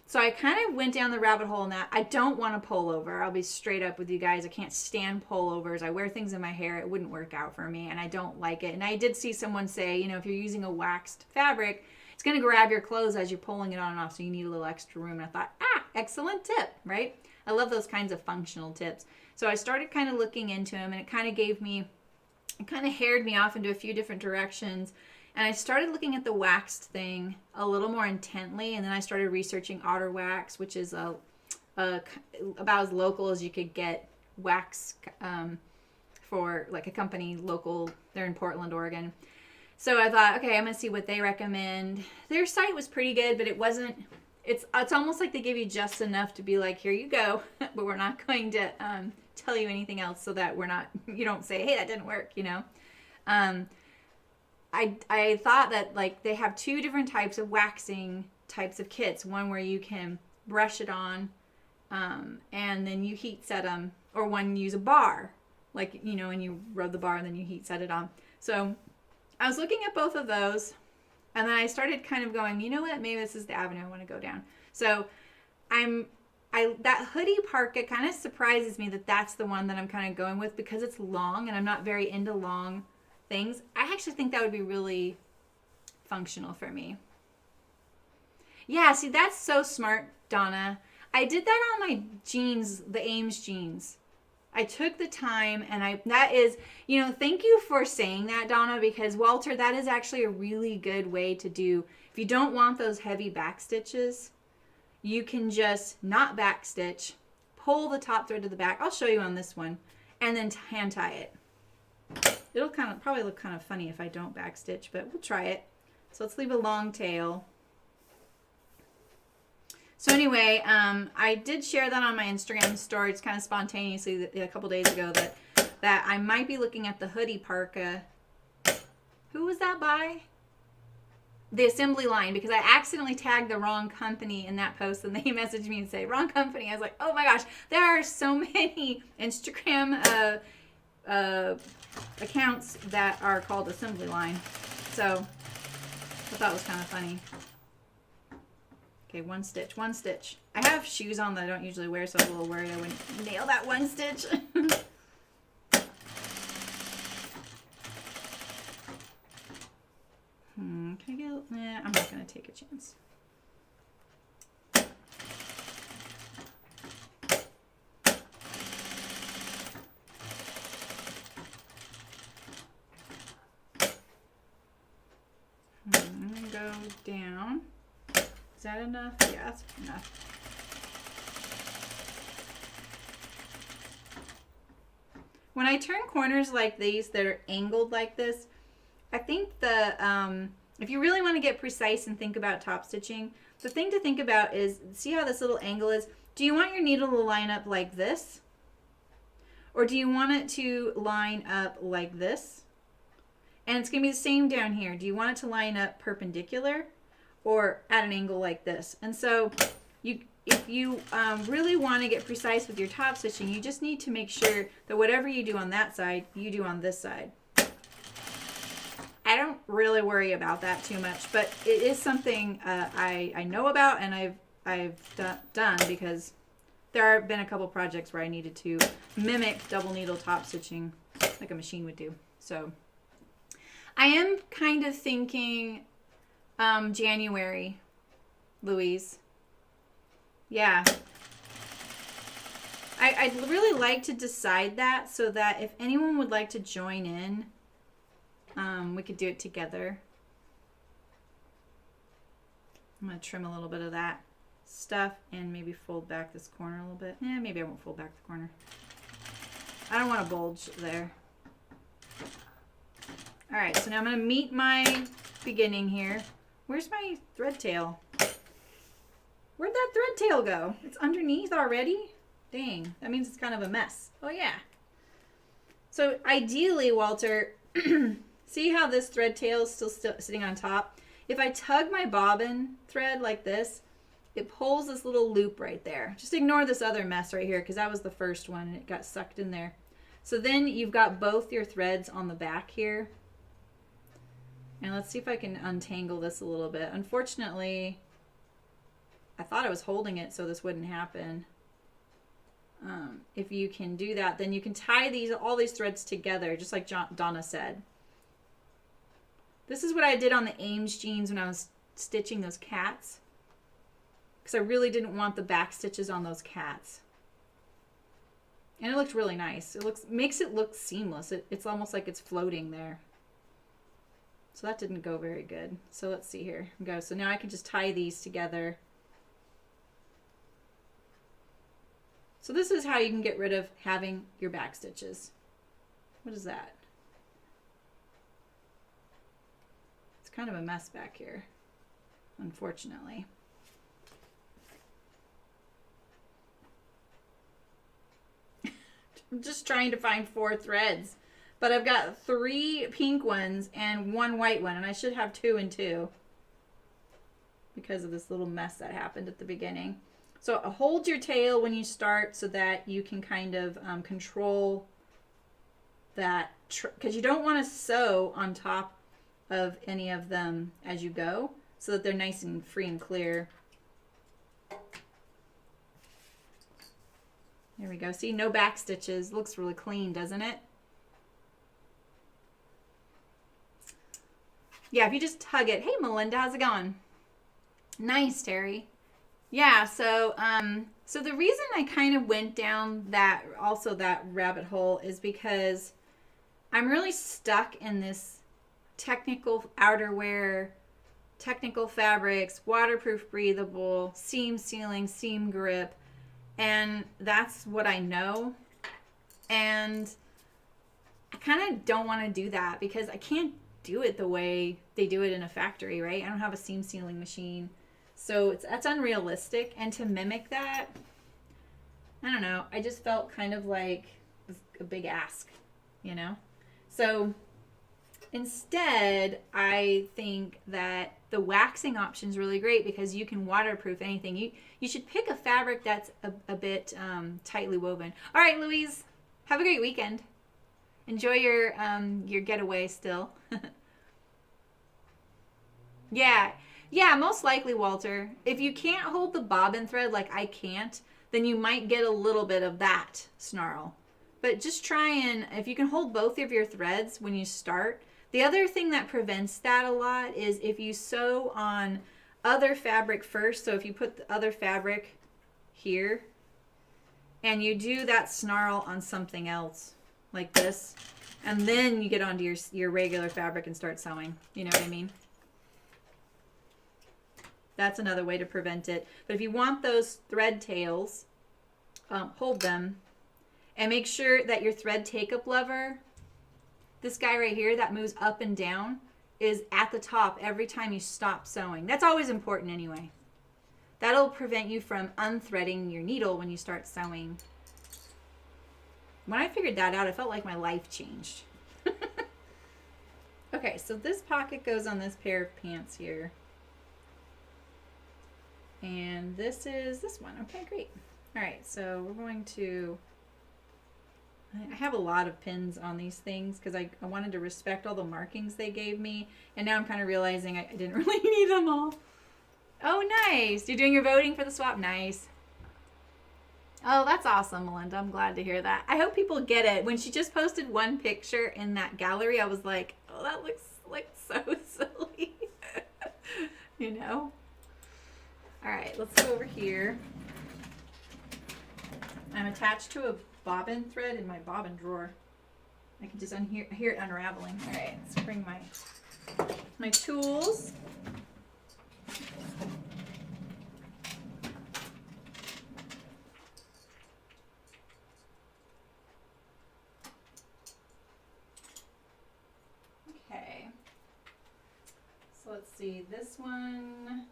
So I kind of went down the rabbit hole in that. I don't want a pullover. I'll be straight up with you guys. I can't stand pullovers. I wear things in my hair. It wouldn't work out for me, and I don't like it. And I did see someone say, you know, if you're using a waxed fabric, it's going to grab your clothes as you're pulling it on and off, so you need a little extra room. And I thought, excellent tip, right? I love those kinds of functional tips. So I started kind of looking into them, and it kind of haired me off into a few different directions. And I started looking at the waxed thing a little more intently, and then I started researching Otter Wax, which is about as local as you could get wax for like a company local. They're in Portland, Oregon. So I thought, okay, I'm going to see what they recommend. Their site was pretty good, but it wasn't, it's almost like they give you just enough to be like, here you go, but we're not going to tell you anything else so that you don't say, hey, that didn't work, you know. I thought that like they have 2 different types of waxing types of kits. One where you can brush it on and then you heat set them, or one use a bar, like, you know, and you rub the bar and then you heat set it on. So I was looking at both of those, and then I started kind of going, you know what, maybe this is the avenue I want to go down. So that hoodie parka kind of surprises me that that's the one that I'm kind of going with, because it's long and I'm not very into long things. I actually think that would be really functional for me. Yeah, see, that's so smart, Donna. I did that on my jeans, the Ames jeans. I took the time, and that is, you know, thank you for saying that, Donna, because Walter, that is actually a really good way to do. If you don't want those heavy back stitches, you can just not back stitch, pull the top thread to the back. I'll show you on this one, and then hand tie it. It'll probably look kind of funny if I don't back stitch, but we'll try it. So let's leave a long tail. So anyway, I did share that on my Instagram story. It's kind of spontaneously a couple days ago that I might be looking at the hoodie parka. Who was that by? The Assembly Line, because I accidentally tagged the wrong company in that post, and they messaged me and say, wrong company. I was like, oh my gosh, there are so many Instagram accounts that are called Assembly Line. So I thought it was kind of funny. Okay, one stitch. I have shoes on that I don't usually wear, so I was a little worried I wouldn't nail that one stitch. Can I get, nah, I'm not going to take a chance. I'm going to go down. Is that enough? Yeah, that's enough. When I turn corners like these that are angled like this, I think if you really want to get precise and think about top stitching, the thing to think about is, see how this little angle is? Do you want your needle to line up like this? Or do you want it to line up like this? And it's going to be the same down here. Do you want it to line up perpendicular or at an angle like this? And so if you really want to get precise with your top stitching, you just need to make sure that whatever you do on that side, you do on this side. I don't really worry about that too much, but it is something I know about, and I've done because there have been a couple projects where I needed to mimic double needle top stitching like a machine would do. So I am kind of thinking January, Louise. Yeah. I'd really like to decide that so that if anyone would like to join in, we could do it together. I'm going to trim a little bit of that stuff and maybe fold back this corner a little bit. Yeah, maybe I won't fold back the corner. I don't want to bulge there. All right, so now I'm going to meet my beginning here. Where's my thread tail? Where'd that thread tail go? It's underneath already? Dang, that means it's kind of a mess. Oh yeah. So ideally, Walter, see how this thread tail is still sitting on top? If I tug my bobbin thread like this, it pulls this little loop right there. Just ignore this other mess right here because that was the first one and it got sucked in there. So then you've got both your threads on the back here. And let's see if I can untangle this a little bit. Unfortunately, I thought I was holding it so this wouldn't happen. If you can do that, then you can tie all these threads together, just like Donna said. This is what I did on the Ames jeans when I was stitching those cats, because I really didn't want the back stitches on those cats. And it looked really nice. It makes it look seamless. It's almost like it's floating there. So that didn't go very good. So let's see here. Go. So now I can just tie these together. So this is how you can get rid of having your back stitches. What is that? It's kind of a mess back here, unfortunately. I'm just trying to find 4 threads, but I've got 3 pink ones and 1 white one, and I should have 2 and 2 because of this little mess that happened at the beginning. So hold your tail when you start so that you can kind of control that, because you don't want to sew on top of any of them as you go so that they're nice and free and clear. There we go. See, no back stitches. Looks really clean, doesn't it? Yeah, if you just tug it. Hey, Melinda, how's it going? Nice, Terry. Yeah, so so the reason I kind of went down that rabbit hole is because I'm really stuck in this technical outerwear, technical fabrics, waterproof, breathable, seam sealing, seam grip, and that's what I know. And I kind of don't want to do that because I can't do it the way they do it in a factory, right? I don't have a seam sealing machine. So that's unrealistic, and to mimic that, I don't know, I just felt kind of like a big ask, you know? So instead, I think that the waxing option is really great because you can waterproof anything. You should pick a fabric that's a bit tightly woven. All right, Louise, have a great weekend. Enjoy your getaway still. Yeah, most likely, Walter. If you can't hold the bobbin thread like I can't, then you might get a little bit of that snarl. But just try and, if you can hold both of your threads when you start. The other thing that prevents that a lot is if you sew on other fabric first. So if you put the other fabric here and you do that snarl on something else like this, and then you get onto your regular fabric and start sewing. You know what I mean? That's another way to prevent it. But if you want those thread tails, hold them. And make sure that your thread take-up lever, this guy right here that moves up and down, is at the top every time you stop sewing. That's always important anyway. That'll prevent you from unthreading your needle when you start sewing. When I figured that out, I felt like my life changed. Okay, so this pocket goes on this pair of pants here. And this is this one. Okay, great. All right, so we're going to, I have a lot of pins on these things because I wanted to respect all the markings they gave me. And now I'm kind of realizing I didn't really need them all. Oh, nice. You're doing your voting for the swap. Nice. Oh, that's awesome, Melinda. I'm glad to hear that. I hope people get it. When she just posted one picture in that gallery, I was like, oh, that looks like so silly. You know? All right, let's go over here. I'm attached to a bobbin thread in my bobbin drawer. I can just hear it unraveling. All right, let's bring my tools. Okay. So let's see. This one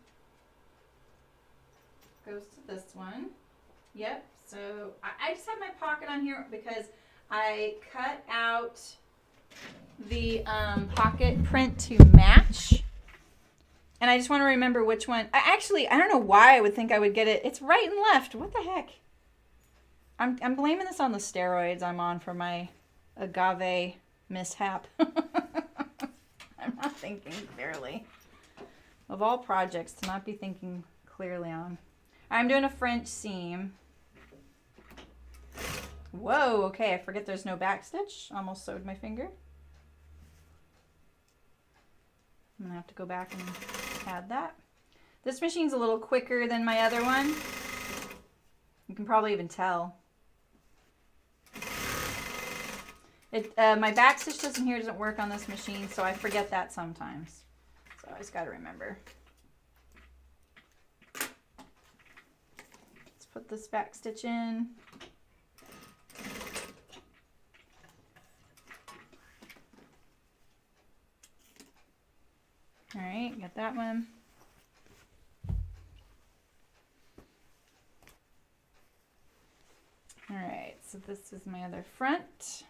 goes to this one. Yep. So I just have my pocket on here because I cut out the pocket print to match. And I just want to remember which one. I don't know why I would think I would get it. It's right and left. What the heck? I'm blaming this on the steroids I'm on for my agave mishap. I'm not thinking clearly. Of all projects to not be thinking clearly on. I'm doing a French seam. Whoa, okay, I forget there's no back stitch. Almost sewed my finger. I'm gonna have to go back and add that. This machine's a little quicker than my other one. You can probably even tell. My back stitch doesn't work on this machine, so I forget that sometimes. So I just gotta remember. Let's put this back stitch in. All right, got that one. All right, so this is my other front.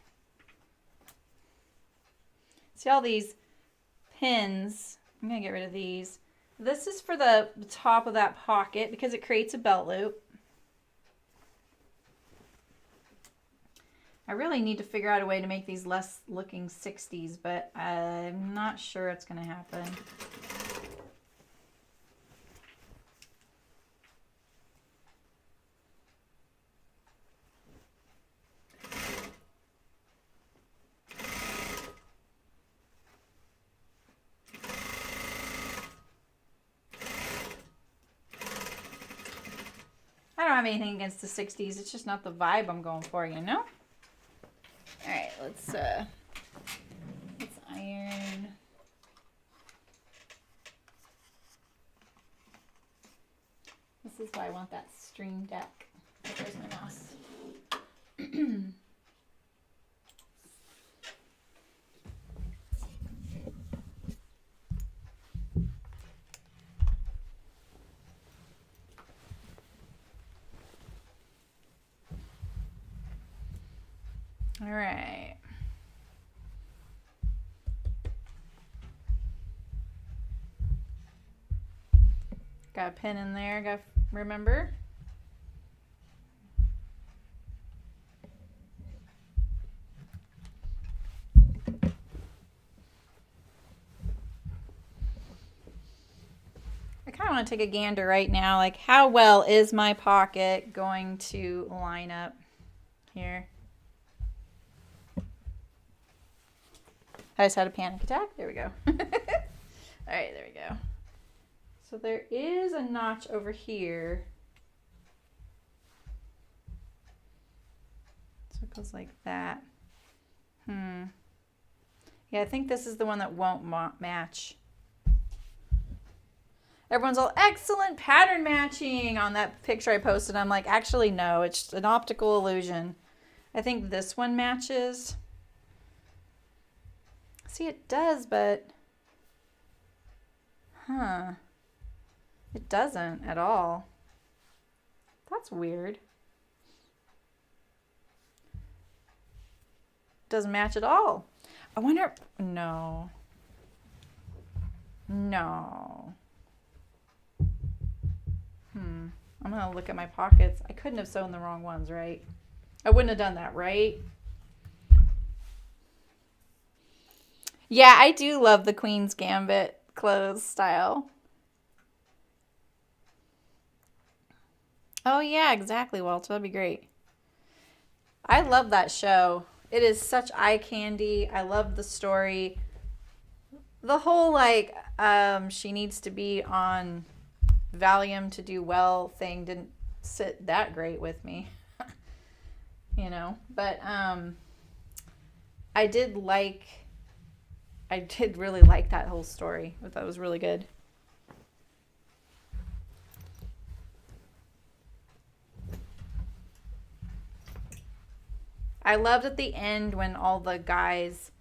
See all these pins? I'm gonna get rid of these. This is for the top of that pocket because it creates a belt loop. I really need to figure out a way to make these less looking 60s, but I'm not sure it's going to happen. I don't have anything against the 60s. It's just not the vibe I'm going for, you know? All right, let's iron. This is why I want that stream deck. There's my mouse. All right. Got a pin in there, got to remember. I kind of want to take a gander right now, like how well is my pocket going to line up here? I just had a panic attack. There we go. All right, there we go. So there is a notch over here. So it goes like that. Yeah, I think this is the one that won't match. Everyone's all, excellent pattern matching on that picture I posted. I'm like, actually, no, it's an optical illusion. I think this one matches. See, it does, but, it doesn't at all. That's weird. Doesn't match at all. I wonder, no. I'm gonna look at my pockets. I couldn't have sewn the wrong ones, right? I wouldn't have done that, right? Yeah, I do love the Queen's Gambit clothes style. Oh, yeah, exactly, Walter. That'd be great. I love that show. It is such eye candy. I love the story. The whole, like, she needs to be on Valium to do well thing didn't sit that great with me. you know, but I did really like that whole story. I thought it was really good. I loved at the end when all the guys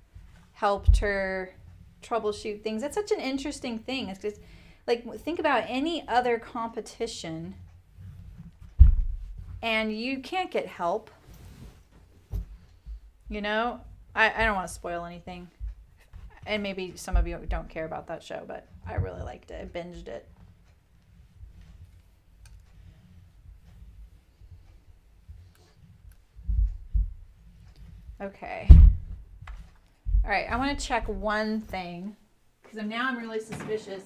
helped her troubleshoot things. That's such an interesting thing. It's just like, think about any other competition and you can't get help. You know, I don't want to spoil anything. And maybe some of you don't care about that show, but I really liked it. I binged it. Okay. All right, I want to check one thing because now I'm really suspicious.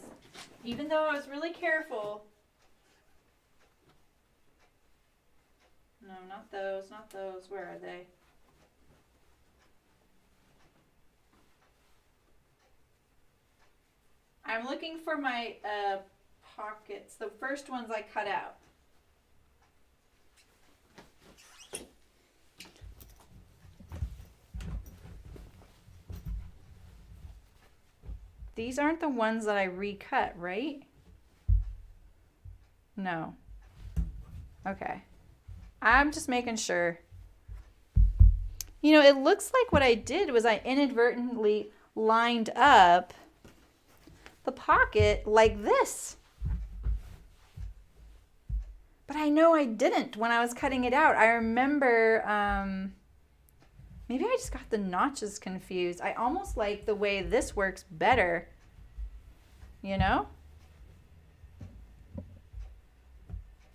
Even though I was really careful. No, not those, not those. Where are they? I'm looking for my pockets. The first ones I cut out. These aren't the ones that I recut, right? No. Okay. I'm just making sure. You know, it looks like what I did was I inadvertently lined up the pocket like this. But I know I didn't when I was cutting it out. I remember, maybe I just got the notches confused. I almost like the way this works better, you know?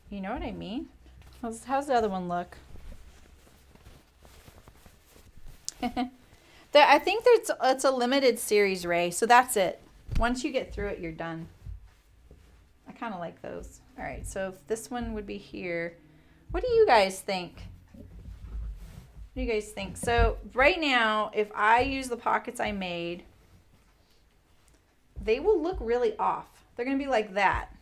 You know what I mean? How's the other one look? I think it's a limited series, Ray, so that's it. Once you get through it, you're done. I kind of like those. All right, so if this one would be here. What do you guys think? What do you guys think? So right now, if I use the pockets I made, they will look really off. They're going to be like that.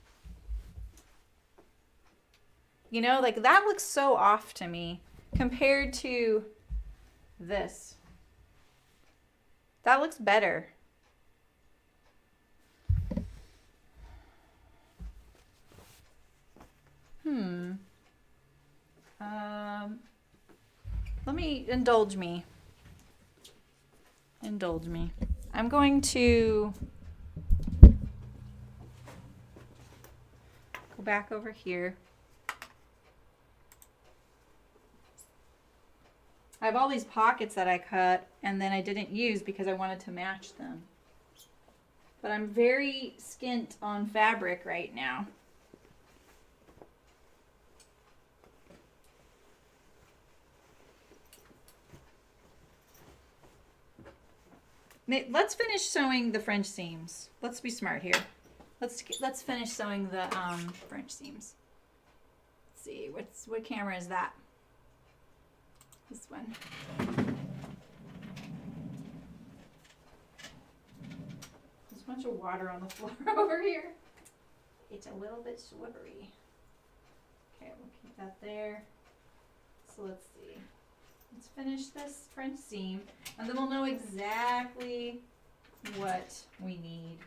You know, like that looks so off to me compared to this. That looks better. Let me indulge me. Indulge me. I'm going to go back over here. I have all these pockets that I cut and then I didn't use because I wanted to match them. But I'm very skint on fabric right now. Let's finish sewing the French seams. Let's be smart here. Let's finish sewing the French seams. Let's see, what camera is that? This one. There's a bunch of water on the floor over here. It's a little bit slippery. Okay, we'll keep that there. So let's see. Let's finish this French seam, and then we'll know exactly what we need.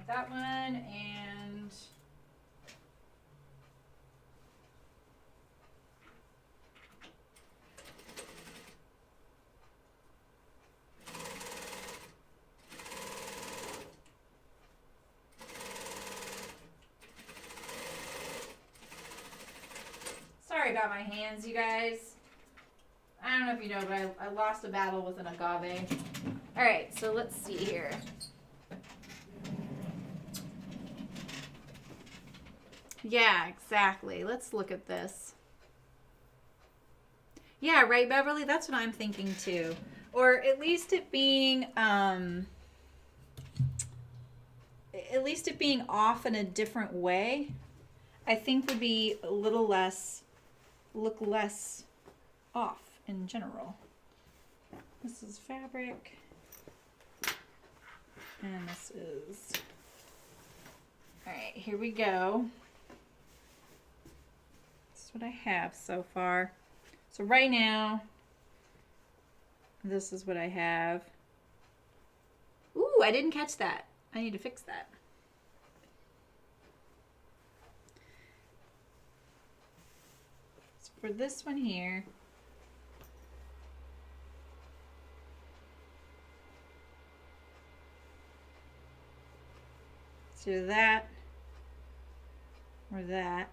That one, and sorry about my hands, you guys. I don't know if you know, but I lost a battle with an agave. All right, so let's see here. Yeah, exactly. Let's look at this. Yeah, right, Beverly? That's what I'm thinking too. or at least it being off in a different way, I think would be a little less, look less off in general. This is fabric, and this is, all right, here we go. This is what I have so far. So right now, this is what I have. Ooh, I didn't catch that. I need to fix that. So for this one here, so that or that.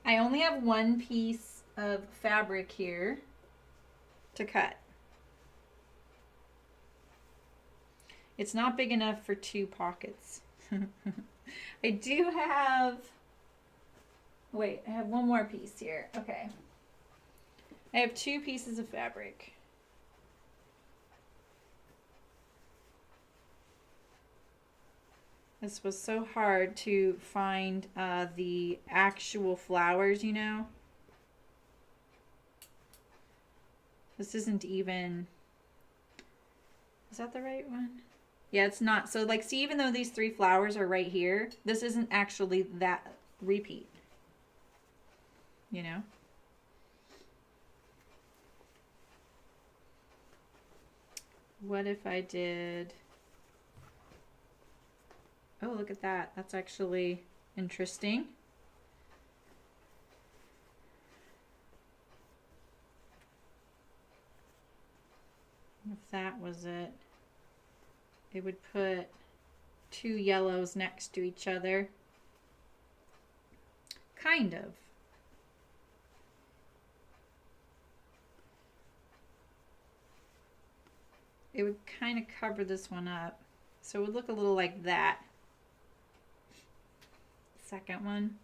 I only have one piece of fabric here to cut. It's not big enough for 2 pockets. I do have, wait, I have one more piece here. Okay. I have 2 pieces of fabric. This was so hard to find the actual flowers, you know. This isn't even, is that the right one? Yeah, it's not. So like, see, even though these 3 flowers are right here, this isn't actually that repeat, you know. What if I did, oh, look at that. That's actually interesting. If that was it, it would put 2 yellows next to each other. Kind of. It would kind of cover this one up. So it would look a little like that. Second one.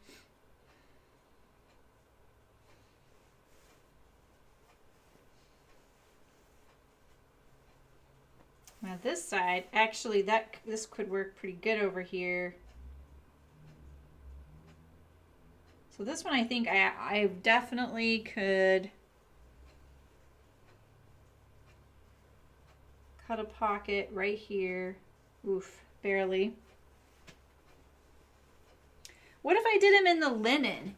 Now this side, actually this could work pretty good over here. So this one I think I definitely could cut a pocket right here. Oof, barely. What if I did them in the linen?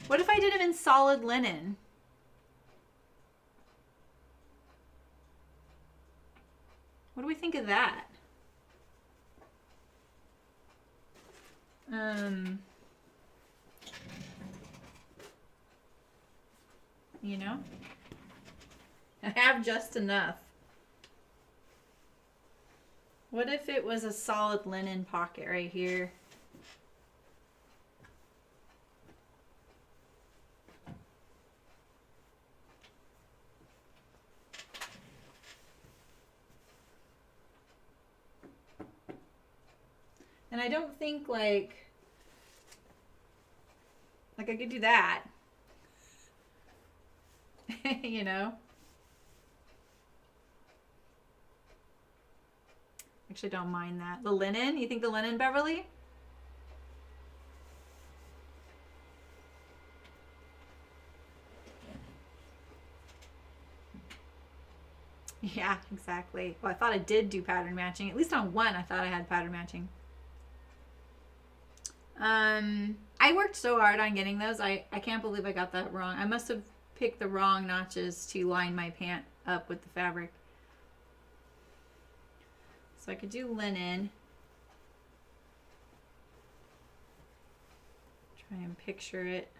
What if I did them in solid linen? What do we think of that? You know, I have just enough. What if it was a solid linen pocket right here? And I don't think like I could do that. You know? Actually don't mind that. The linen? You think the linen, Beverly? Yeah, exactly. Well, I thought I did do pattern matching. At least on one, I thought I had pattern matching. I worked so hard on getting those. I can't believe I got that wrong. I must have picked the wrong notches to line my pant up with the fabric. So I could do linen. Try and picture it.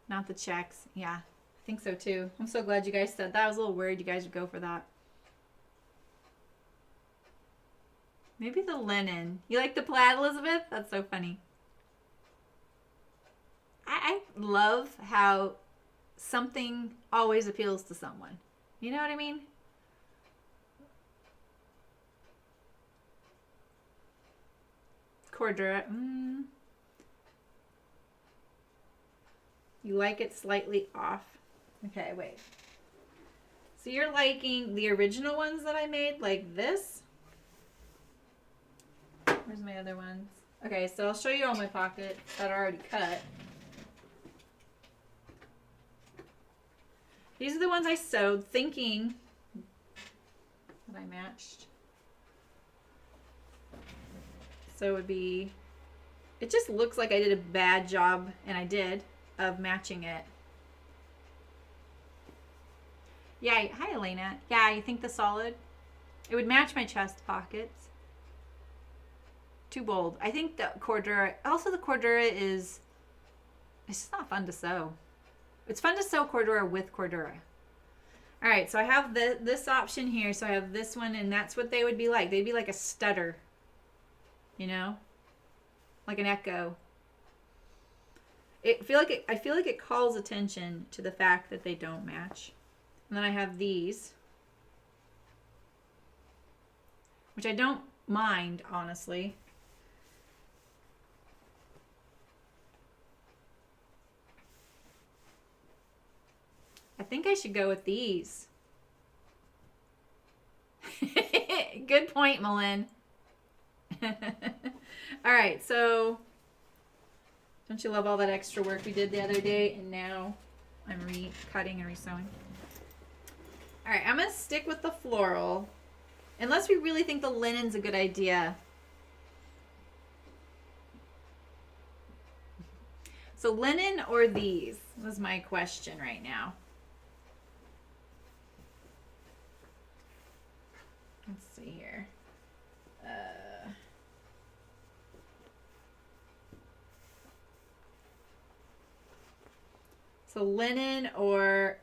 Not the checks. Yeah, I think so too. I'm so glad you guys said that. I was a little worried you guys would go for that. Maybe the linen. You like the plaid, Elizabeth? That's so funny. I love how something always appeals to someone. You know what I mean? Cordura. You like it slightly off. Okay, wait. So you're liking the original ones that I made, like this? Where's my other ones? Okay, so I'll show you all my pockets that are already cut. These are the ones I sewed thinking that I matched. So it would be, it just looks like I did a bad job, and I did, of matching it. Yeah, hi Elena. Yeah, you think the solid? It would match my chest pockets. Too bold. I think the Cordura, also the Cordura is, it's just not fun to sew. It's fun to sew Cordura with Cordura. All right, so I have this option here. So I have this one, and that's what they would be like. They'd be like a stutter, you know, like an echo. I feel like it calls attention to the fact that they don't match. And then I have these, which I don't mind, honestly. I think I should go with these. Good point, Malin. All right, so don't you love all that extra work we did the other day? And now I'm cutting and resewing. All right, I'm going to stick with the floral. Unless we really think the linen's a good idea. So linen or these was my question right now. Let's see here. So linen or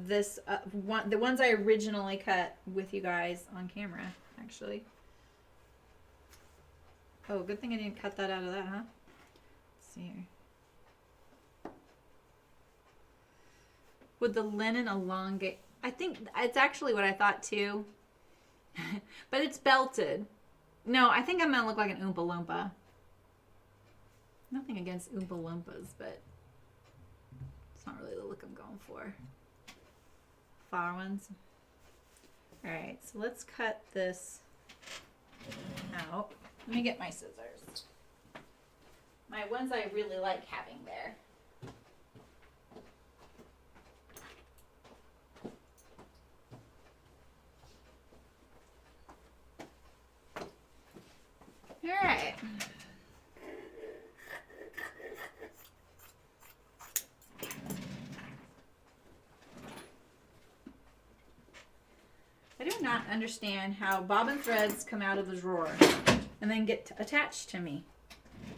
this one, the ones I originally cut with you guys on camera, actually. Oh, good thing I didn't cut that out of that, huh? Let's see here. Would the linen elongate? I think it's actually what I thought too. But it's belted. No, I think I'm gonna look like an Oompa Loompa. Nothing against Oompa Loompas, but it's not really the look I'm going for. Flower ones. All right, so let's cut this out. Let me get my scissors. My ones I really like having there. All right. I do not understand how bobbin threads come out of the drawer and then get attached to me.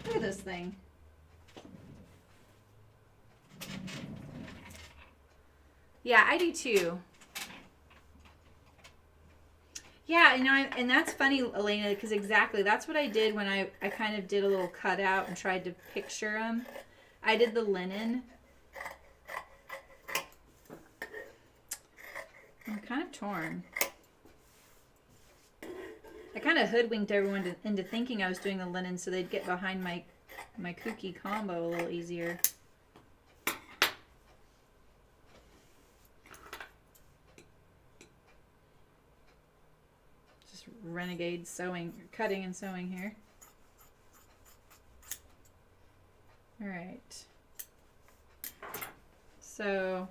Look at this thing. Yeah, I do too. Yeah, and that's funny, Elena, because exactly that's what I did when I kind of did a little cutout and tried to picture them. I did the linen. I'm kind of torn. I kind of hoodwinked everyone into thinking I was doing the linen so they'd get behind my kooky combo a little easier. Just renegade sewing, cutting and sewing here. All right. So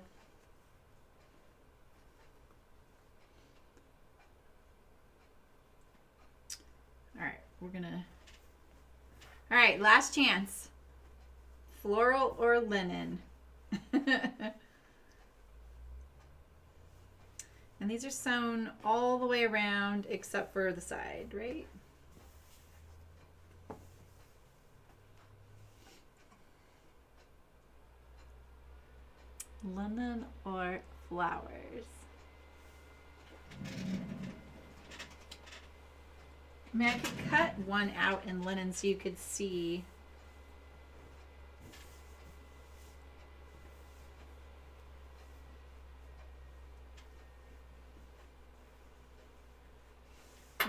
we're gonna, all right, last chance. Floral or linen? And these are sewn all the way around except for the side, right? Linen or flowers? I mean, I could cut one out in linen so you could see.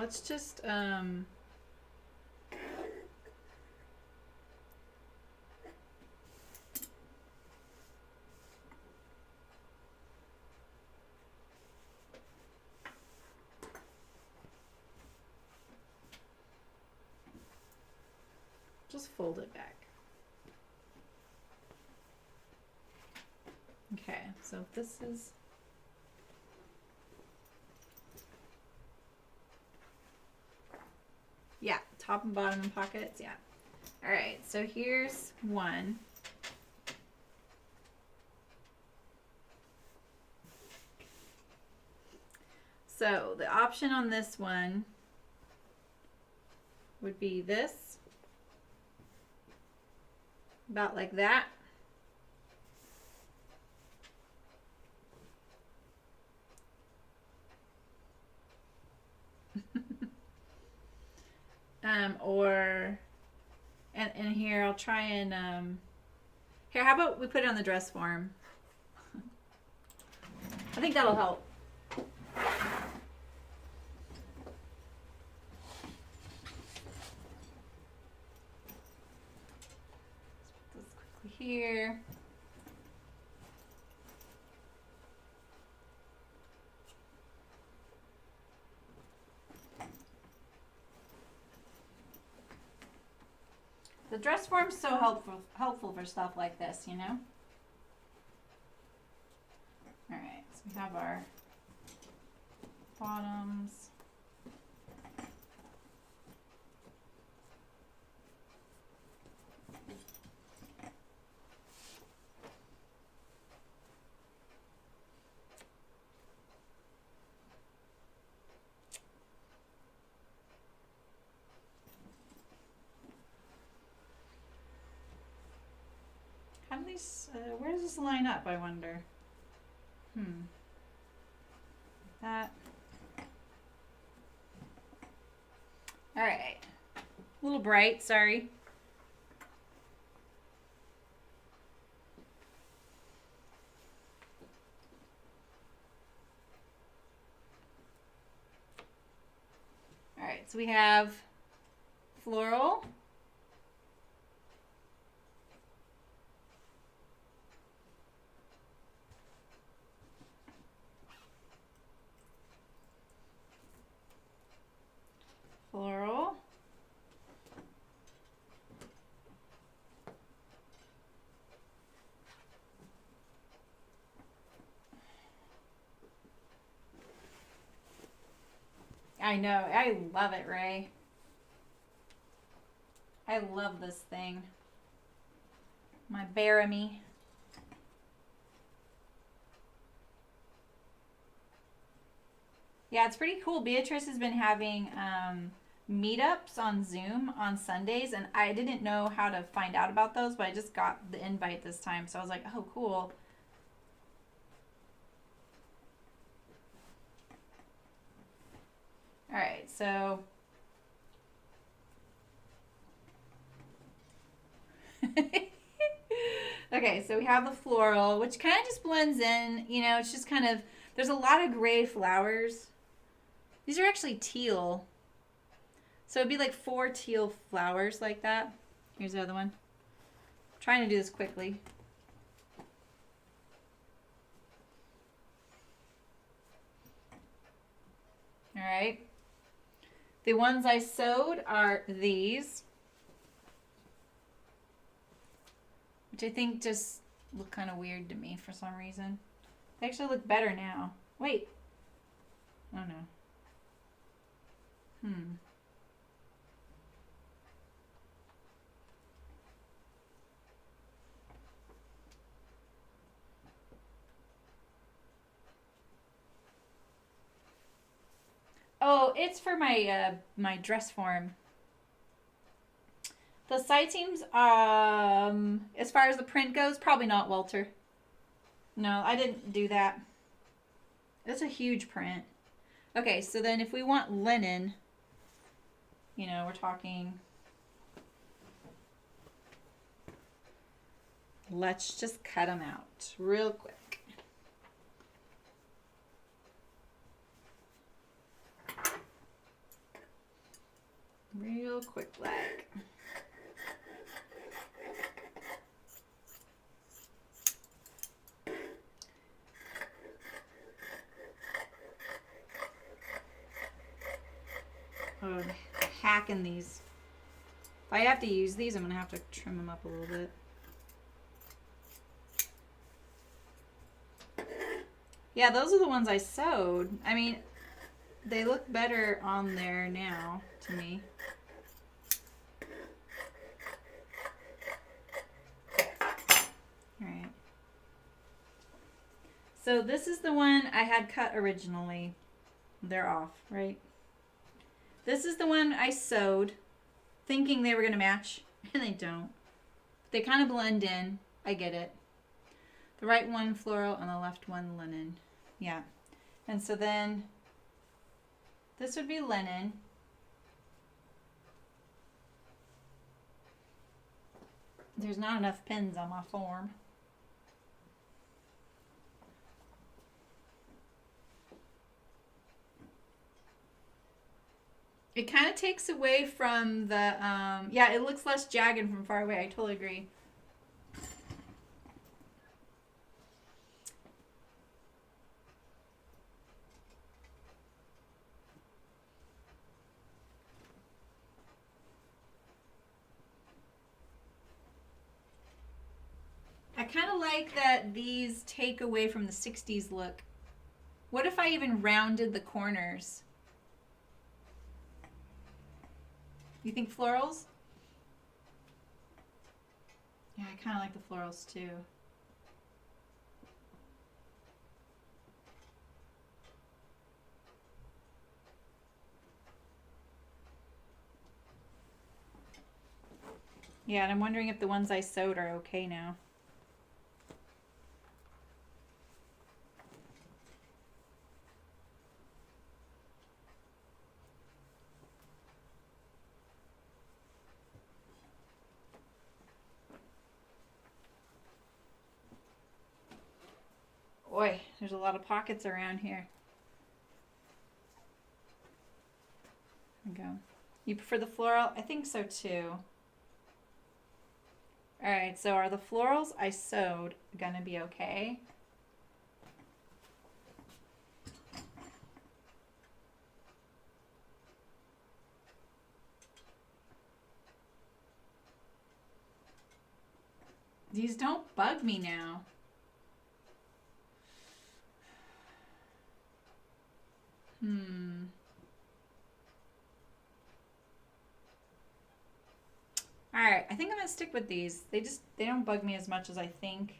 let's just just fold it back. Okay, so this is yeah, top and bottom and pockets, yeah. All right, so here's one. So the option on this one would be this, about like that. Or, and here I'll try and, here, how about we put it on the dress form? I think that'll help. Let's put this quickly here. The dress form's so helpful for stuff like this, you know? All right, so we have our bottoms. How do these, where does this line up, I wonder? That. All right. A little bright, sorry. All right, so we have floral. Floral. I know, I love it, Ray. I love this thing. My Baramy. Yeah, it's pretty cool. Beatrice has been having meetups on Zoom on Sundays, and I didn't know how to find out about those, but I just got the invite this time, so I was like, oh, cool. All right, so okay, so we have the floral, which kind of just blends in, you know, it's just kind of, there's a lot of gray flowers. These are actually teal. So it'd be like 4 teal flowers like that. Here's the other one. I'm trying to do this quickly. All right. The ones I sewed are these, which I think just look kind of weird to me for some reason. They actually look better now. Wait. Oh no. Oh, it's for my my dress form. The side seams, as far as the print goes, probably not, Walter. No, I didn't do that. That's a huge print. Okay, so then if we want linen, you know, we're talking, let's just cut them out real quick. quick like. Oh, hacking these. If I have to use these, I'm going to have to trim them up a little bit. Yeah, those are the ones I sewed. I mean, they look better on there now to me. All right. So this is the one I had cut originally. They're off, right? This is the one I sewed, thinking they were going to match, and they don't. They kind of blend in. I get it. The right one floral and the left one linen. Yeah. And so then this would be linen. There's not enough pins on my form. It kind of takes away from the, yeah, it looks less jagged from far away. I totally agree. I kind of like that these take away from the 60s look. What if I even rounded the corners? You think florals? Yeah, I kind of like the florals too. Yeah, and I'm wondering if the ones I sewed are okay now. Boy, there's a lot of pockets around here. There we go. You prefer the floral? I think so too. Alright, so are the florals I sewed gonna be okay? These don't bug me now. Alright, I think I'm gonna stick with these. They don't bug me as much as I think.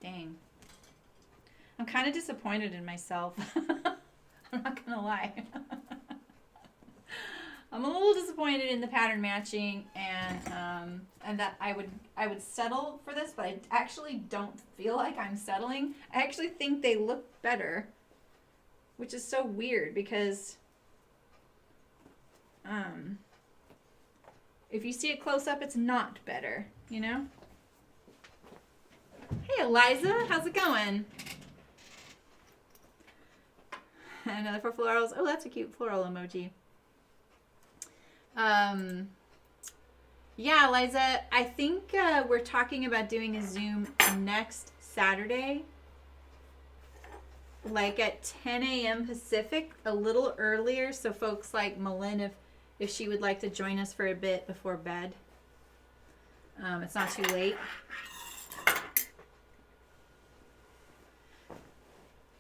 Dang. I'm kind of disappointed in myself. I'm not gonna lie. I'm a little disappointed in the pattern matching and that I would settle for this, but I actually don't feel like I'm settling. I actually think they look better, which is so weird because if you see it close up, it's not better, you know? Hey, Eliza, how's it going? Another for florals. Oh, that's a cute floral emoji. Yeah, Eliza, I think we're talking about doing a Zoom next Saturday, like at 10 a.m. Pacific, a little earlier, so folks like Malin, if she would like to join us for a bit before bed. It's not too late.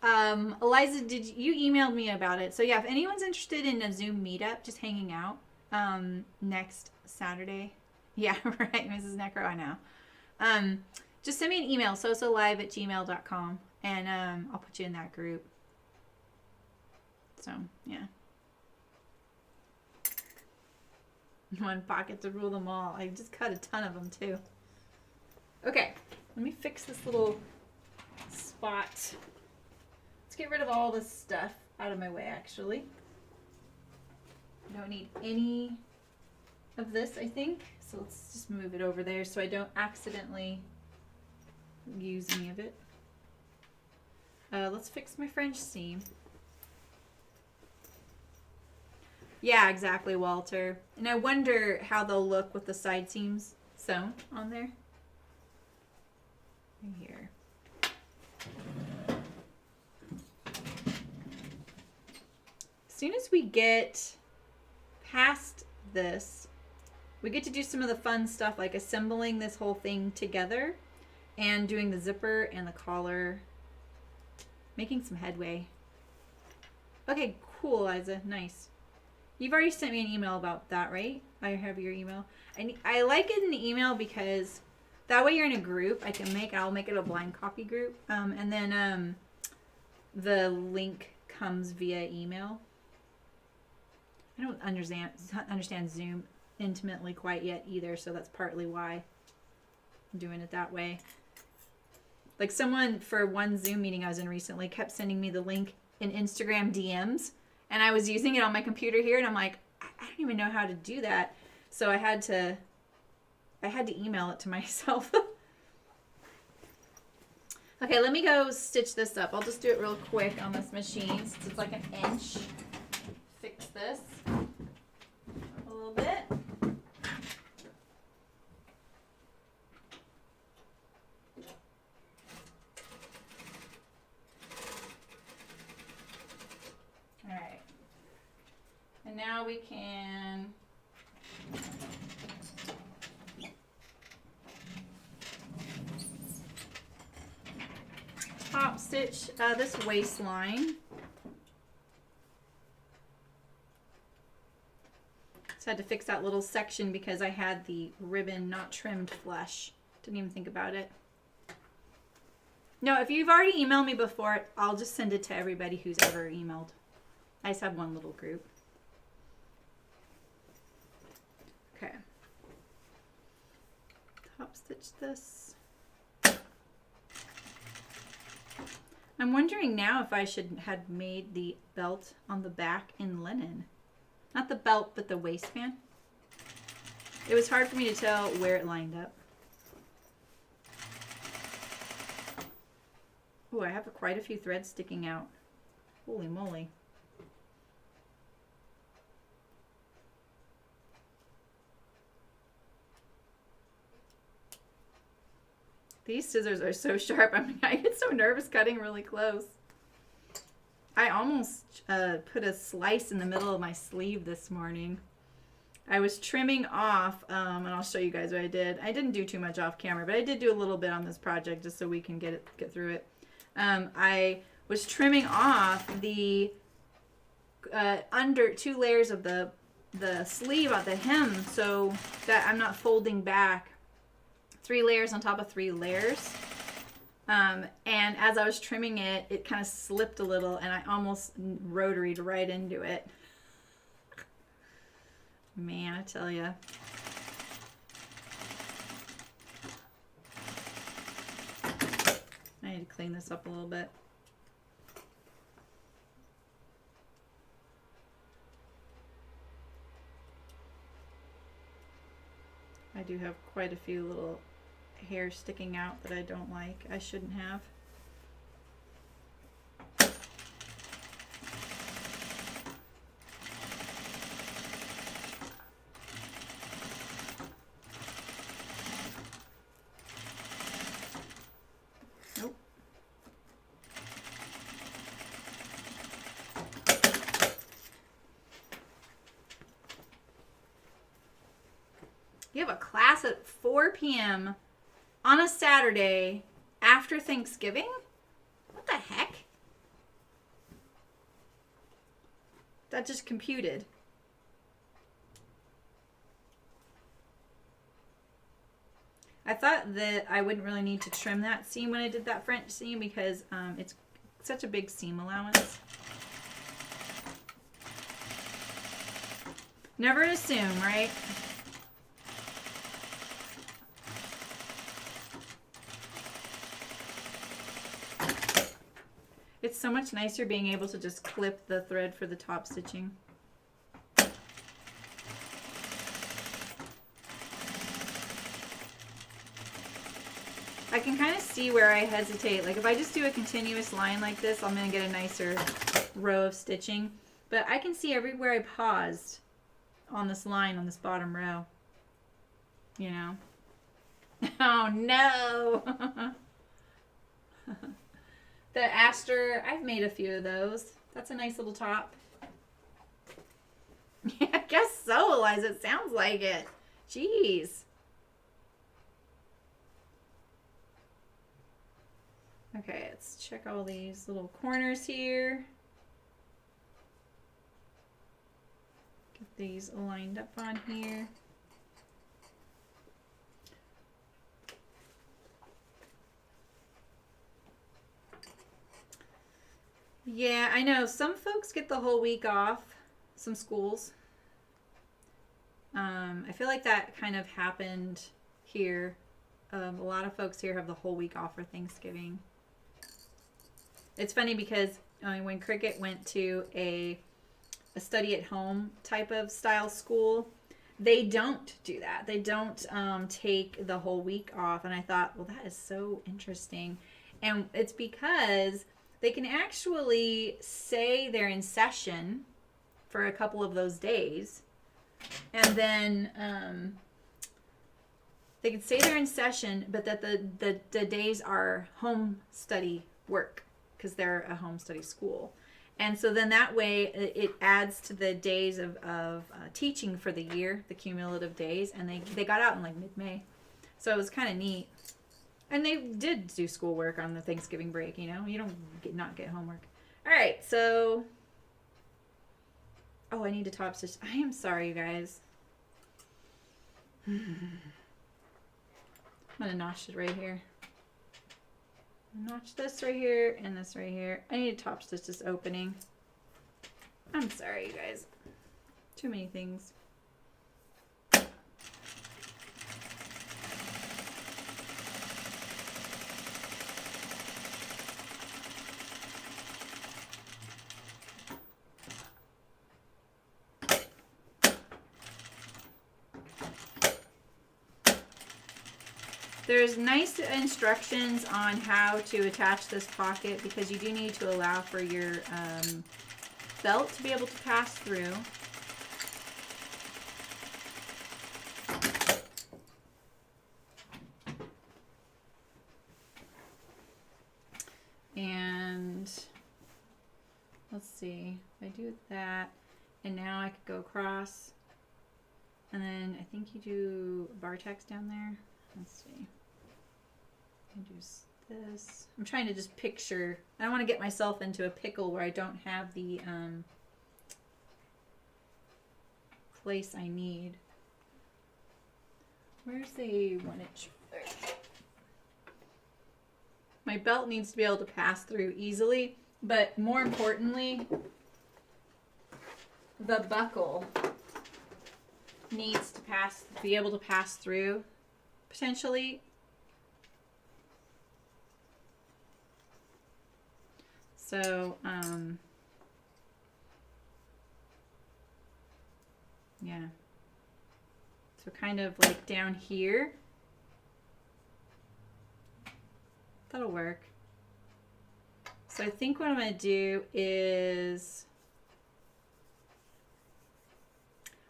Eliza, you emailed me about it. So yeah, if anyone's interested in a Zoom meetup, just hanging out, next Saturday. Yeah, right, Mrs. Necro, I know. Just send me an email, sosolive@gmail.com, and I'll put you in that group. So, yeah. One pocket to rule them all. I just cut a ton of them, too. Okay, let me fix this little spot. Let's get rid of all this stuff out of my way, actually. I don't need any of this, I think. So let's just move it over there so I don't accidentally use any of it. Let's fix my French seam. Yeah, exactly, Walter. And I wonder how they'll look with the side seams sewn on there. Right here. As soon as we get past this, we get to do some of the fun stuff like assembling this whole thing together and doing the zipper and the collar. Making some headway. Okay, cool, Liza. Nice. You've already sent me an email about that, right? I have your email. I like it in the email because that way you're in a group. I'll make it a blind copy group. And then the link comes via email. I don't understand Zoom intimately quite yet either, so that's partly why I'm doing it that way. Like someone for one Zoom meeting I was in recently kept sending me the link in Instagram DMs, and I was using it on my computer here, and I'm like, I don't even know how to do that. So I had to email it to myself. Okay, let me go stitch this up. I'll just do it real quick on this machine since it's like an inch. Fix this a little bit. All right. And now we can top stitch this waistline. So I had to fix that little section because I had the ribbon not trimmed flush. Didn't even think about it. No, if you've already emailed me before, I'll just send it to everybody who's ever emailed. I just have one little group. Okay. Top stitch this. I'm wondering now if I should have made the belt on the back in linen. Not the belt, but the waistband. It was hard for me to tell where it lined up. Oh, I have quite a few threads sticking out. Holy moly. These scissors are so sharp. I get so nervous cutting really close. I almost put a slice in the middle of my sleeve this morning. I was trimming off, and I'll show you guys what I did. I didn't do too much off camera, but I did do a little bit on this project just so we can get through it. I was trimming off the under 2 layers of the sleeve at the hem so that I'm not folding back 3 layers on top of 3 layers. And as I was trimming it, it kind of slipped a little and I almost rotaried right into it. Man, I tell ya. I need to clean this up a little bit. I do have quite a few little hairs sticking out that I don't like. I shouldn't have. Nope. You have a class at 4 p.m. on a Saturday after Thanksgiving? What the heck? That just computed. I thought that I wouldn't really need to trim that seam when I did that French seam because it's such a big seam allowance. Never assume, right? It's so much nicer being able to just clip the thread for the top stitching. I can kind of see where I hesitate. Like if I just do a continuous line like this, I'm going to get a nicer row of stitching. But I can see everywhere I paused on this line on this bottom row. You know? Oh no! The Aster, I've made a few of those. That's a nice little top. Yeah, I guess so, Eliza. It sounds like it. Jeez. Okay, let's check all these little corners here. Get these lined up on here. Yeah, I know. Some folks get the whole week off. Some schools. I feel like that kind of happened here. A lot of folks here have the whole week off for Thanksgiving. It's funny because when Cricket went to a study at home type of style school, they don't do that. They don't take the whole week off. And I thought, well, that is so interesting. And it's because they can actually say they're in session for a couple of those days. And then they can say they're in session, but that the days are home study work because they're a home study school. And so then that way it adds to the days of teaching for the year, the cumulative days. And they got out in like mid-May. So it was kind of neat. And they did do schoolwork on the Thanksgiving break, you know. You don't not get homework. All right, so... Oh, I need to top stitch. I am sorry, you guys. I'm going to notch it right here. Notch this right here and this right here. I need to top stitch this opening. I'm sorry, you guys. Too many things. There's nice instructions on how to attach this pocket because you do need to allow for your belt to be able to pass through. And let's see, if I do that, and now I could go across, and then I think you do bar text down there. Let's see. I do this. I'm trying to just picture. I don't want to get myself into a pickle where I don't have the place I need. Where's the 1-inch? There. My belt needs to be able to pass through easily, but more importantly, the buckle needs to be able to pass through potentially. So, yeah. So kind of like down here. That'll work. So I think what I'm going to do is,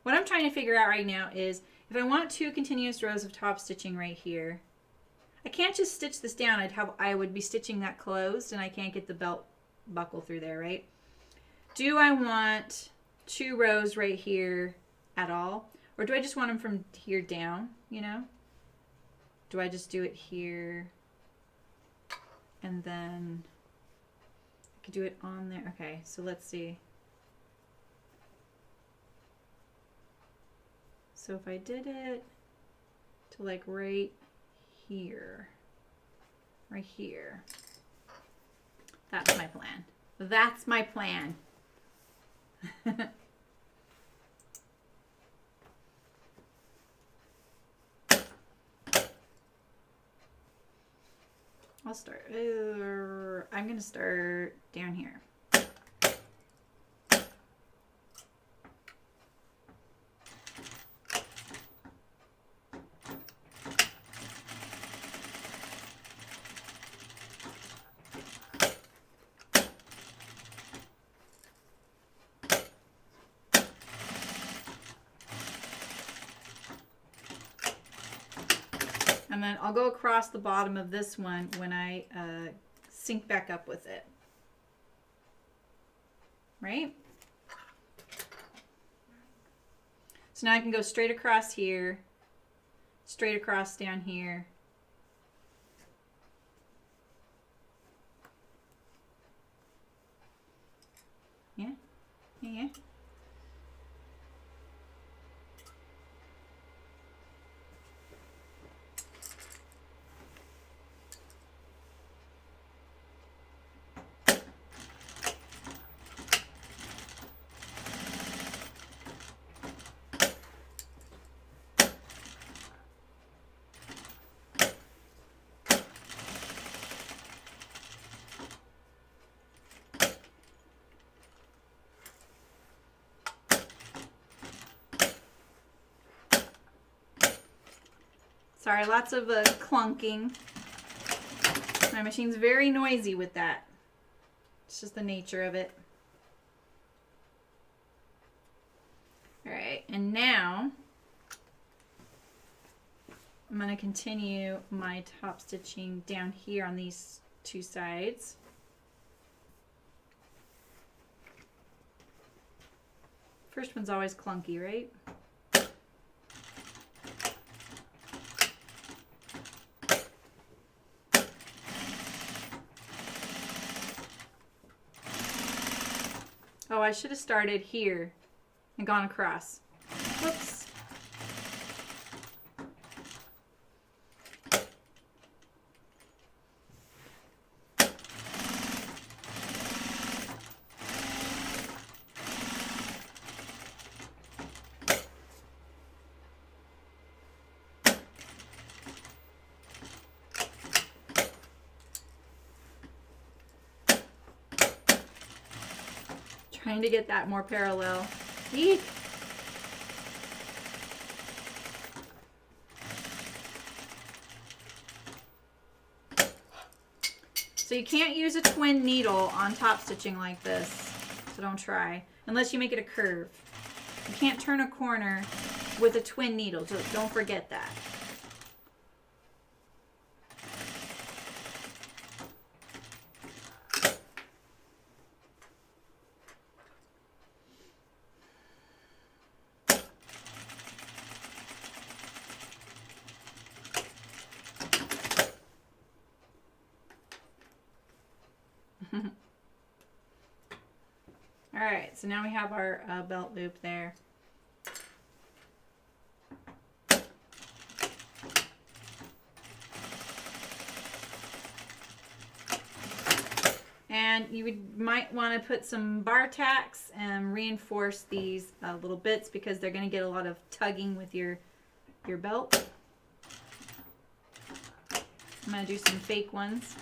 what I'm trying to figure out right now is if I want 2 continuous rows of top stitching right here, I can't just stitch this down. I would be stitching that closed and I can't get the belt buckle through there, right? Do I want 2 rows right here at all? Or do I just want them from here down, you know? Do I just do it here and then I could do it on there? Okay, so let's see. So if I did it to like right here, that's my plan. That's my plan. I'll start. I'm going to start down here. And then I'll go across the bottom of this one when I sync back up with it. Right? So now I can go straight across here, straight across down here. Yeah, yeah, yeah. Sorry, lots of clunking. My machine's very noisy with that. It's just the nature of it. All right, and now I'm going to continue my top stitching down here on these two sides. First one's always clunky, right? Oh, I should have started here and gone across. Whoops. Trying to get that more parallel. Eek. So you can't use a twin needle on top stitching like this, so don't try, unless you make it a curve. You can't turn a corner with a twin needle, so don't forget that. All right, so now we have our belt loop there. And you might want to put some bar tacks and reinforce these little bits because they're going to get a lot of tugging with your belt. I'm going to do some fake ones.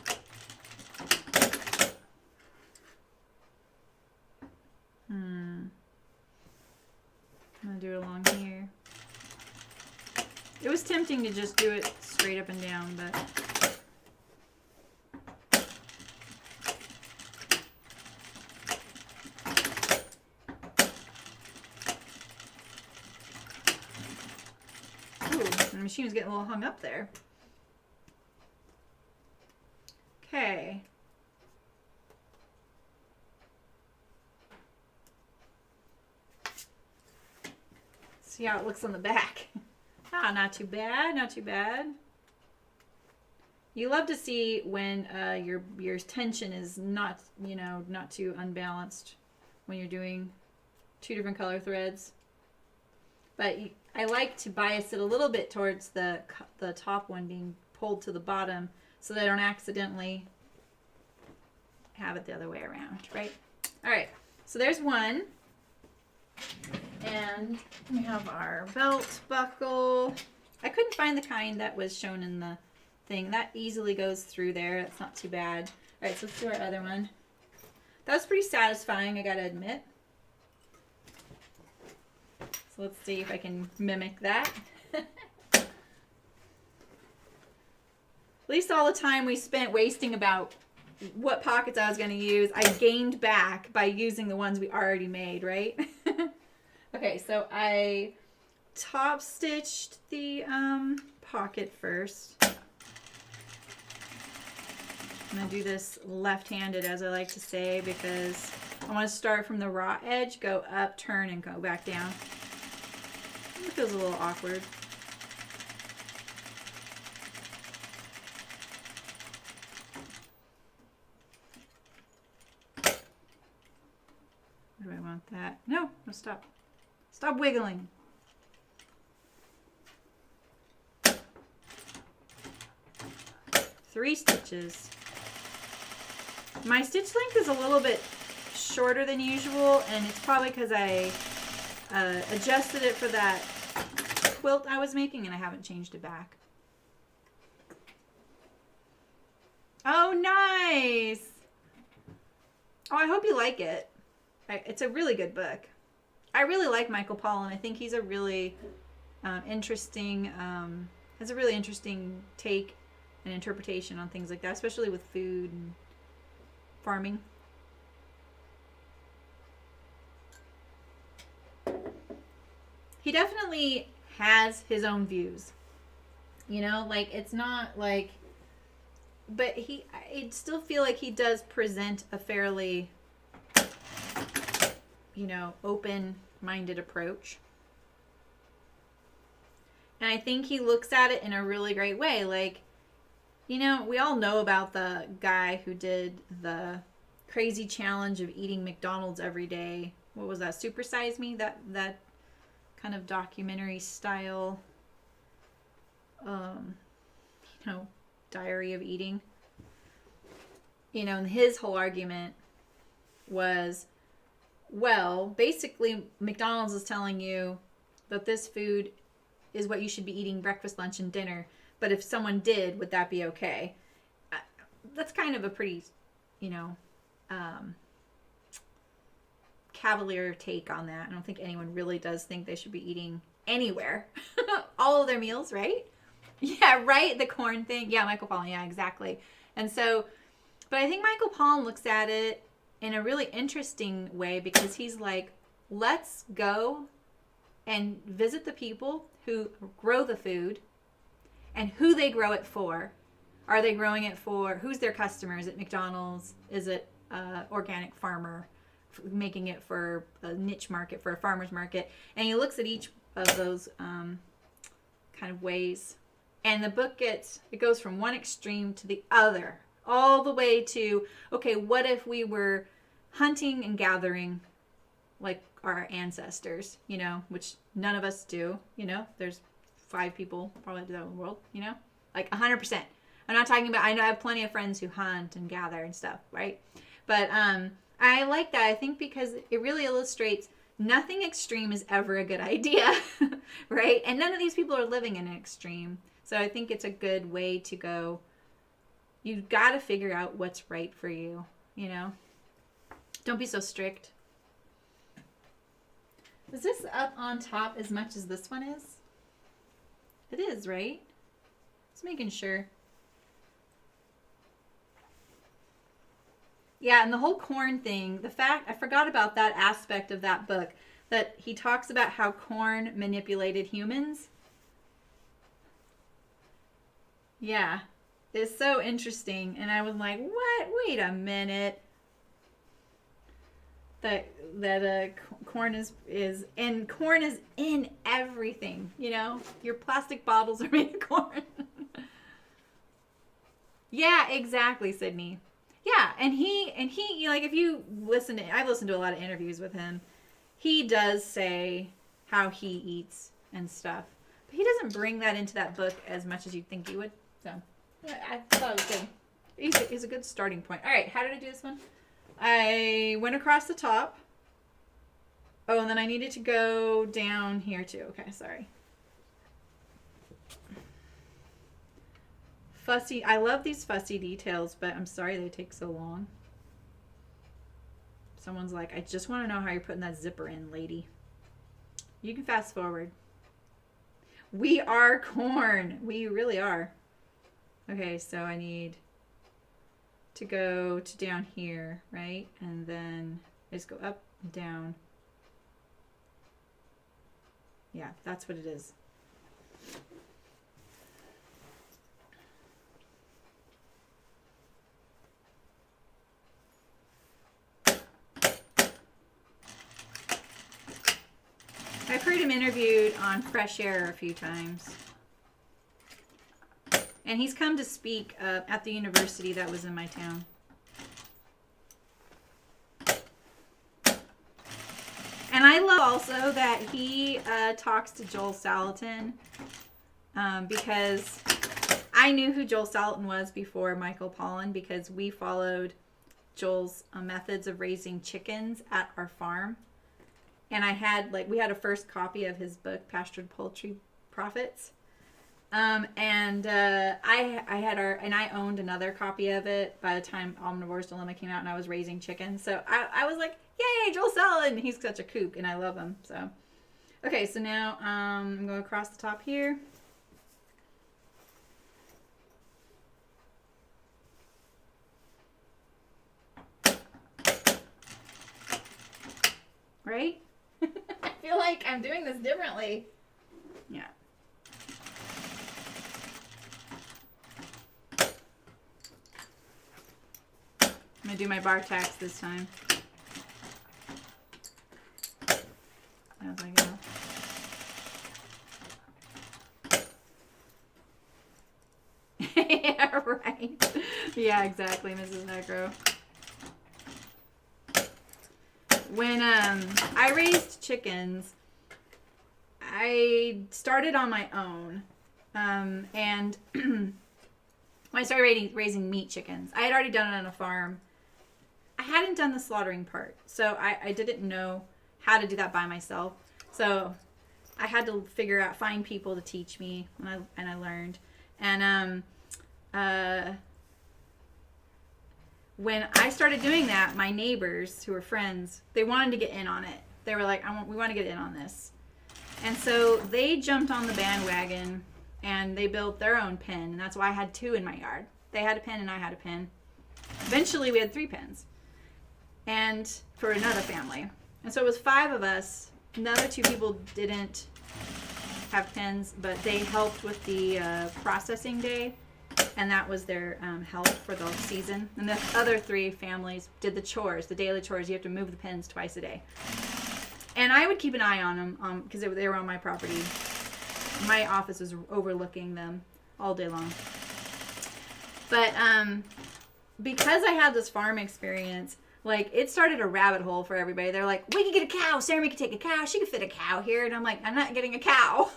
I'm going to do it along here. It was tempting to just do it straight up and down, but ooh, the machine was getting a little hung up there. Okay. See how it looks on the back. Ah, not too bad, not too bad. You love to see when your tension is not, you know, not too unbalanced when you're doing two different color threads. But I like to bias it a little bit towards the top one being pulled to the bottom so that I don't accidentally have it the other way around, right? All right, so there's one. And we have our belt buckle. I couldn't find the kind that was shown in the thing. That easily goes through there. That's not too bad. All right, so let's do our other one. That was pretty satisfying, I gotta admit. So let's see if I can mimic that. At least all the time we spent wasting about what pockets I was going to use, I gained back by using the ones we already made, right? Okay, so I top stitched the pocket first. I'm going to do this left-handed, as I like to say, because I want to start from the raw edge, go up, turn, and go back down. It feels a little awkward. Where do I want that? No, stop. Stop wiggling. Three stitches. My stitch length is a little bit shorter than usual, and it's probably because I adjusted it for that quilt I was making, and I haven't changed it back. Oh, nice! Oh, I hope you like it. It's a really good book. I really like Michael Pollan. I think he's a really interesting, has a really interesting take and interpretation on things like that, especially with food and farming. He definitely has his own views. You know, like, it's not like, but I still feel like he does present a fairly, you know, open-minded approach. And I think he looks at it in a really great way. Like, you know, we all know about the guy who did the crazy challenge of eating McDonald's every day. What was that? Super Size Me? That kind of documentary style, you know, diary of eating. You know, and his whole argument was, well, basically McDonald's is telling you that this food is what you should be eating breakfast, lunch, and dinner. But if someone did, would that be okay? That's kind of a pretty, you know, cavalier take on that. I don't think anyone really does think they should be eating anywhere all of their meals, right? Yeah, right? The corn thing. Yeah, Michael Pollan. Yeah, exactly. And so, but I think Michael Pollan looks at it in a really interesting way, because he's like, let's go and visit the people who grow the food and who they grow it for. Are they growing it for, who's their customer? Is it McDonald's? Is it organic farmer making it for a niche market, for a farmer's market? And he looks at each of those kind of ways. And the book it goes from one extreme to the other, all the way to, okay, what if we were hunting and gathering like our ancestors, you know, which none of us do, you know, there's 5 people probably do that in the world, you know, like 100%. I'm not talking about, I know I have plenty of friends who hunt and gather and stuff, right? But I like that, I think, because it really illustrates nothing extreme is ever a good idea, right? And none of these people are living in an extreme. So I think it's a good way to go. You've got to figure out what's right for you, you know? Don't be so strict. Is this up on top as much as this one is? It is, right? Just making sure. Yeah, and the whole corn thing, the fact, I forgot about that aspect of that book, that he talks about how corn manipulated humans. Yeah, it's so interesting. And I was like, what? Wait a minute. That corn is in everything, you know? Your plastic bottles are made of corn. Yeah, exactly, Sydney. Yeah, and he you know, like, if you listen to, I've listened to a lot of interviews with him, he does say how he eats and stuff. But he doesn't bring that into that book as much as you'd think he would. So, yeah, I thought it was good. He's a good starting point. All right, how did I do this one? I went across the top. Oh, and then I needed to go down here too. Okay, sorry. Fussy. I love these fussy details, but I'm sorry they take so long. Someone's like, I just want to know how you're putting that zipper in, lady. You can fast forward. We are corn. We really are. Okay, so I need to go to down here, right? And then I just go up and down. Yeah, that's what it is. I've heard him interviewed on Fresh Air a few times. And he's come to speak at the university that was in my town. And I love also that he talks to Joel Salatin because I knew who Joel Salatin was before Michael Pollan because we followed Joel's methods of raising chickens at our farm. And I had, we had a first copy of his book, Pastured Poultry Profits. I owned another copy of it by the time Omnivore's Dilemma came out and I was raising chickens. So I was like, yay, Joel Salatin! He's such a kook and I love him. So, okay, so now I'm going across the top here. Right? I feel like I'm doing this differently. Yeah. I'm going to do my bar tacks this time. As I go. Yeah, right. Yeah, exactly, Mrs. Necro. When I raised chickens, I started on my own. And when I started raising meat chickens, I had already done it on a farm. I hadn't done the slaughtering part, so I didn't know how to do that by myself. So I had to find people to teach me, and I learned. And when I started doing that, my neighbors who were friends, they wanted to get in on it. They were like, we want to get in on this. And so they jumped on the bandwagon and they built their own pen. And that's why I had 2 in my yard. They had a pen and I had a pen. Eventually we had 3 pens. And for another family. And so it was 5 of us. Another 2 people didn't have pens, but they helped with the processing day. And that was their help for the season. And the other 3 families did the chores, the daily chores. You have to move the pens twice a day. And I would keep an eye on them because they were on my property. My office was overlooking them all day long. But because I had this farm experience, it started a rabbit hole for everybody. They're like, we could get a cow. Sarah could take a cow. She could fit a cow here. And I'm like, I'm not getting a cow.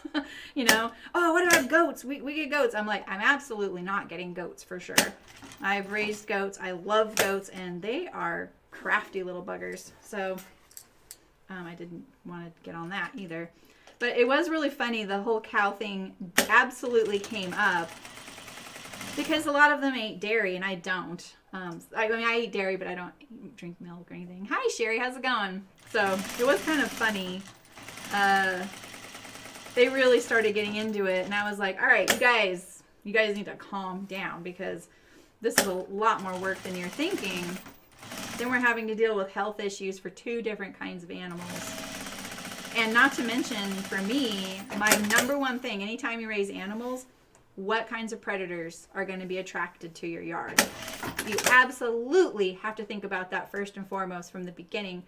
Oh, what about goats? We get goats. I'm like, I'm absolutely not getting goats for sure. I've raised goats. I love goats. And they are crafty little buggers. So I didn't want to get on that either. But it was really funny. The whole cow thing absolutely came up. Because a lot of them ate dairy and I don't. I eat dairy, but I don't drink milk or anything. Hi, Sherry. How's it going? So it was kind of funny. They really started getting into it. And I was like, all right, you guys need to calm down because this is a lot more work than you're thinking. Then we're having to deal with health issues for 2 different kinds of animals. And not to mention, for me, my number one thing, anytime you raise animals, what kinds of predators are going to be attracted to your yard. You absolutely have to think about that first and foremost from the beginning.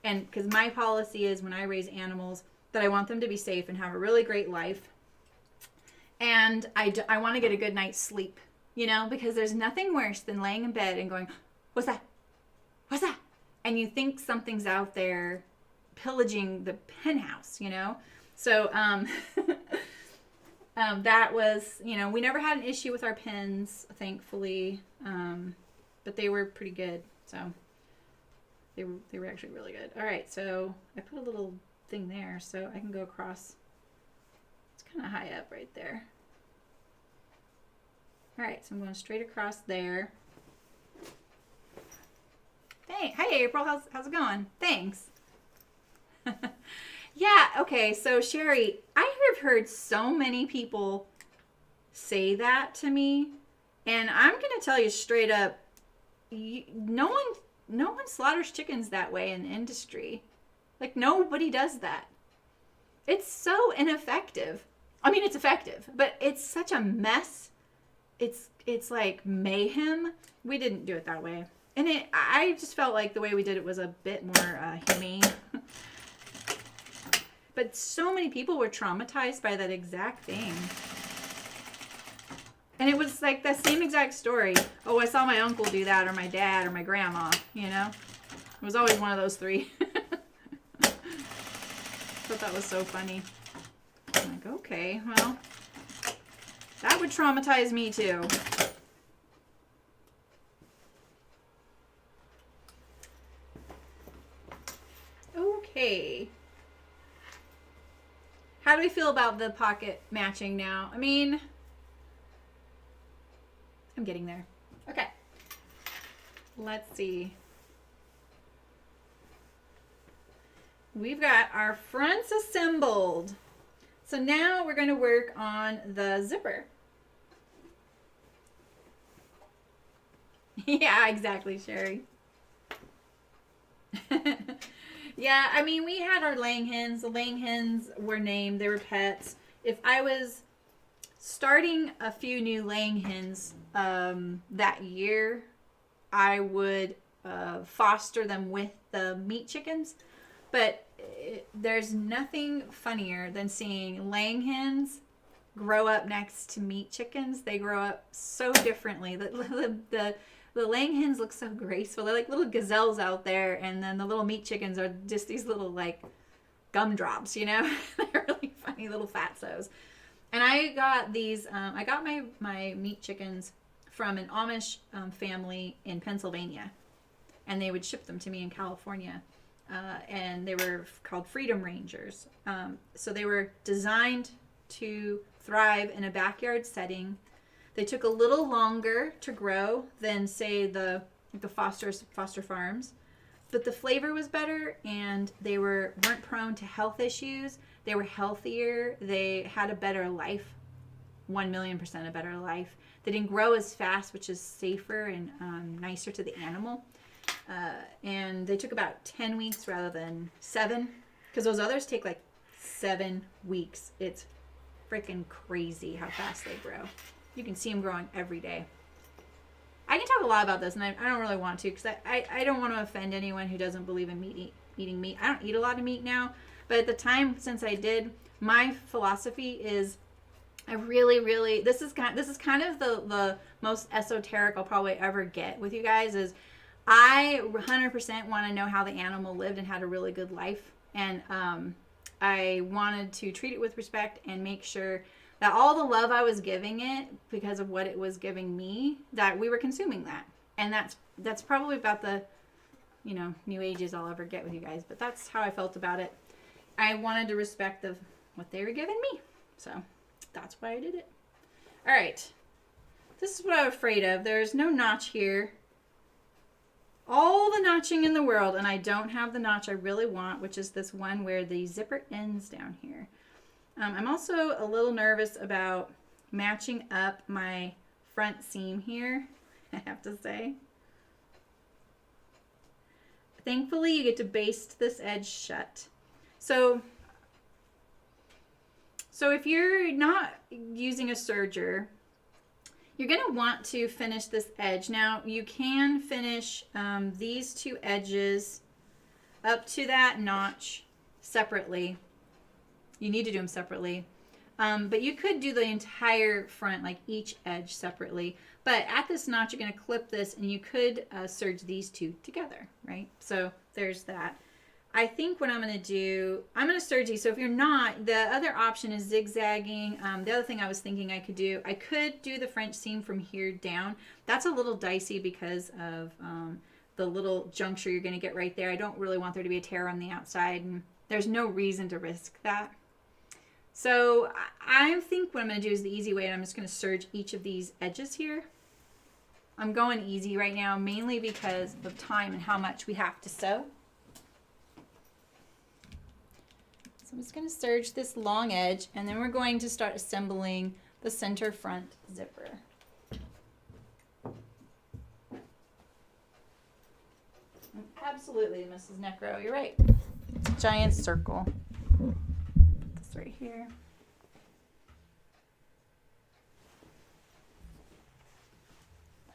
And because my policy is when I raise animals that I want them to be safe and have a really great life. And I want to get a good night's sleep, because there's nothing worse than laying in bed and going, what's that? What's that? And you think something's out there pillaging the pen house, So, that was, we never had an issue with our pens, thankfully, but they were pretty good. So they were actually really good. All right, so I put a little thing there so I can go across. It's kind of high up right there. All right, so I'm going straight across there. Hey, April, how's it going? Thanks. Yeah, okay, so Sherry, I have heard so many people say that to me, and I'm going to tell you straight up, no one slaughters chickens that way in the industry. Nobody does that. It's so ineffective. I mean, it's effective, but it's such a mess. It's like mayhem. We didn't do it that way. And I just felt like the way we did it was a bit more humane. But so many people were traumatized by that exact thing. And it was like the same exact story. Oh, I saw my uncle do that, or my dad, or my grandma, you know? It was always one of those three. Thought that was so funny. I'm like, okay, well, that would traumatize me too. Okay. How do we feel about the pocket matching now? I mean, I'm getting there. Okay. Let's see. We've got our fronts assembled. So now we're going to work on the zipper. Yeah, exactly, Sherry. Yeah, I mean, we had our laying hens. The laying hens were named. They were pets. If I was starting a few new laying hens that year, I would foster them with the meat chickens. But there's nothing funnier than seeing laying hens grow up next to meat chickens. They grow up so differently. The laying hens look so graceful. They're like little gazelles out there, and then the little meat chickens are just these little like gumdrops, you know? They're really funny little fatsos. And I got these, I got my meat chickens from an Amish family in Pennsylvania, and they would ship them to me in California. And they were called Freedom Rangers. So they were designed to thrive in a backyard setting. They took a little longer to grow than, say, the foster farms, but the flavor was better, and they weren't prone to health issues. They were healthier. They had a better life, 1,000,000% a better life. They didn't grow as fast, which is safer and nicer to the animal. And they took about 10 weeks rather than 7, because those others take like 7 weeks. It's freaking crazy how fast they grow. You can see them growing every day. I can talk a lot about this, and I don't really want to, because I don't want to offend anyone who doesn't believe in eating meat. I don't eat a lot of meat now, but at the time since I did, my philosophy is I really this is kind of the most esoteric I'll probably ever get with you guys is I 100% want to know how the animal lived and had a really good life, and I wanted to treat it with respect and make sure that all the love I was giving it because of what it was giving me, that we were consuming that. And that's probably about the, new ages I'll ever get with you guys, but that's how I felt about it. I wanted to respect what they were giving me, so that's why I did it. All right, this is what I'm afraid of. There's no notch here. All the notching in the world, and I don't have the notch I really want, which is this one where the zipper ends down here. I'm also a little nervous about matching up my front seam here, I have to say. Thankfully, you get to baste this edge shut. So if you're not using a serger, you're going to want to finish this edge. Now, you can finish these 2 edges up to that notch separately. You need to do them separately. But you could do the entire front, like each edge separately. But at this notch, you're going to clip this, and you could serge these 2 together, right? So there's that. I think what I'm going to do, I'm going to serge these. So if you're not, the other option is zigzagging. The other thing I was thinking I could do the French seam from here down. That's a little dicey because of the little juncture you're going to get right there. I don't really want there to be a tear on the outside, and there's no reason to risk that. So I think what I'm going to do is the easy way, and I'm just going to serge each of these edges here. I'm going easy right now, mainly because of time and how much we have to sew. So I'm just going to serge this long edge, and then we're going to start assembling the center front zipper. Absolutely, Mrs. Necro, you're right. It's a giant circle. Put this right here.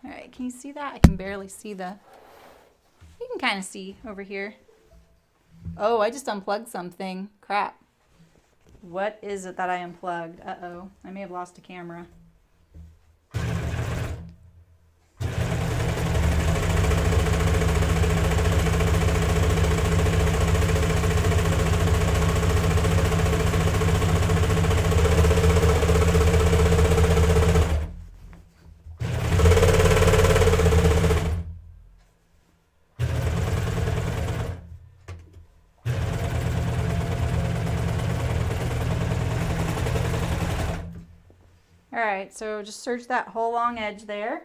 All right, can you see that? I can barely see you can kind of see over here. Oh, I just unplugged something. Crap. What is it that I unplugged? Uh-oh, I may have lost a camera. Alright, so just search that whole long edge there.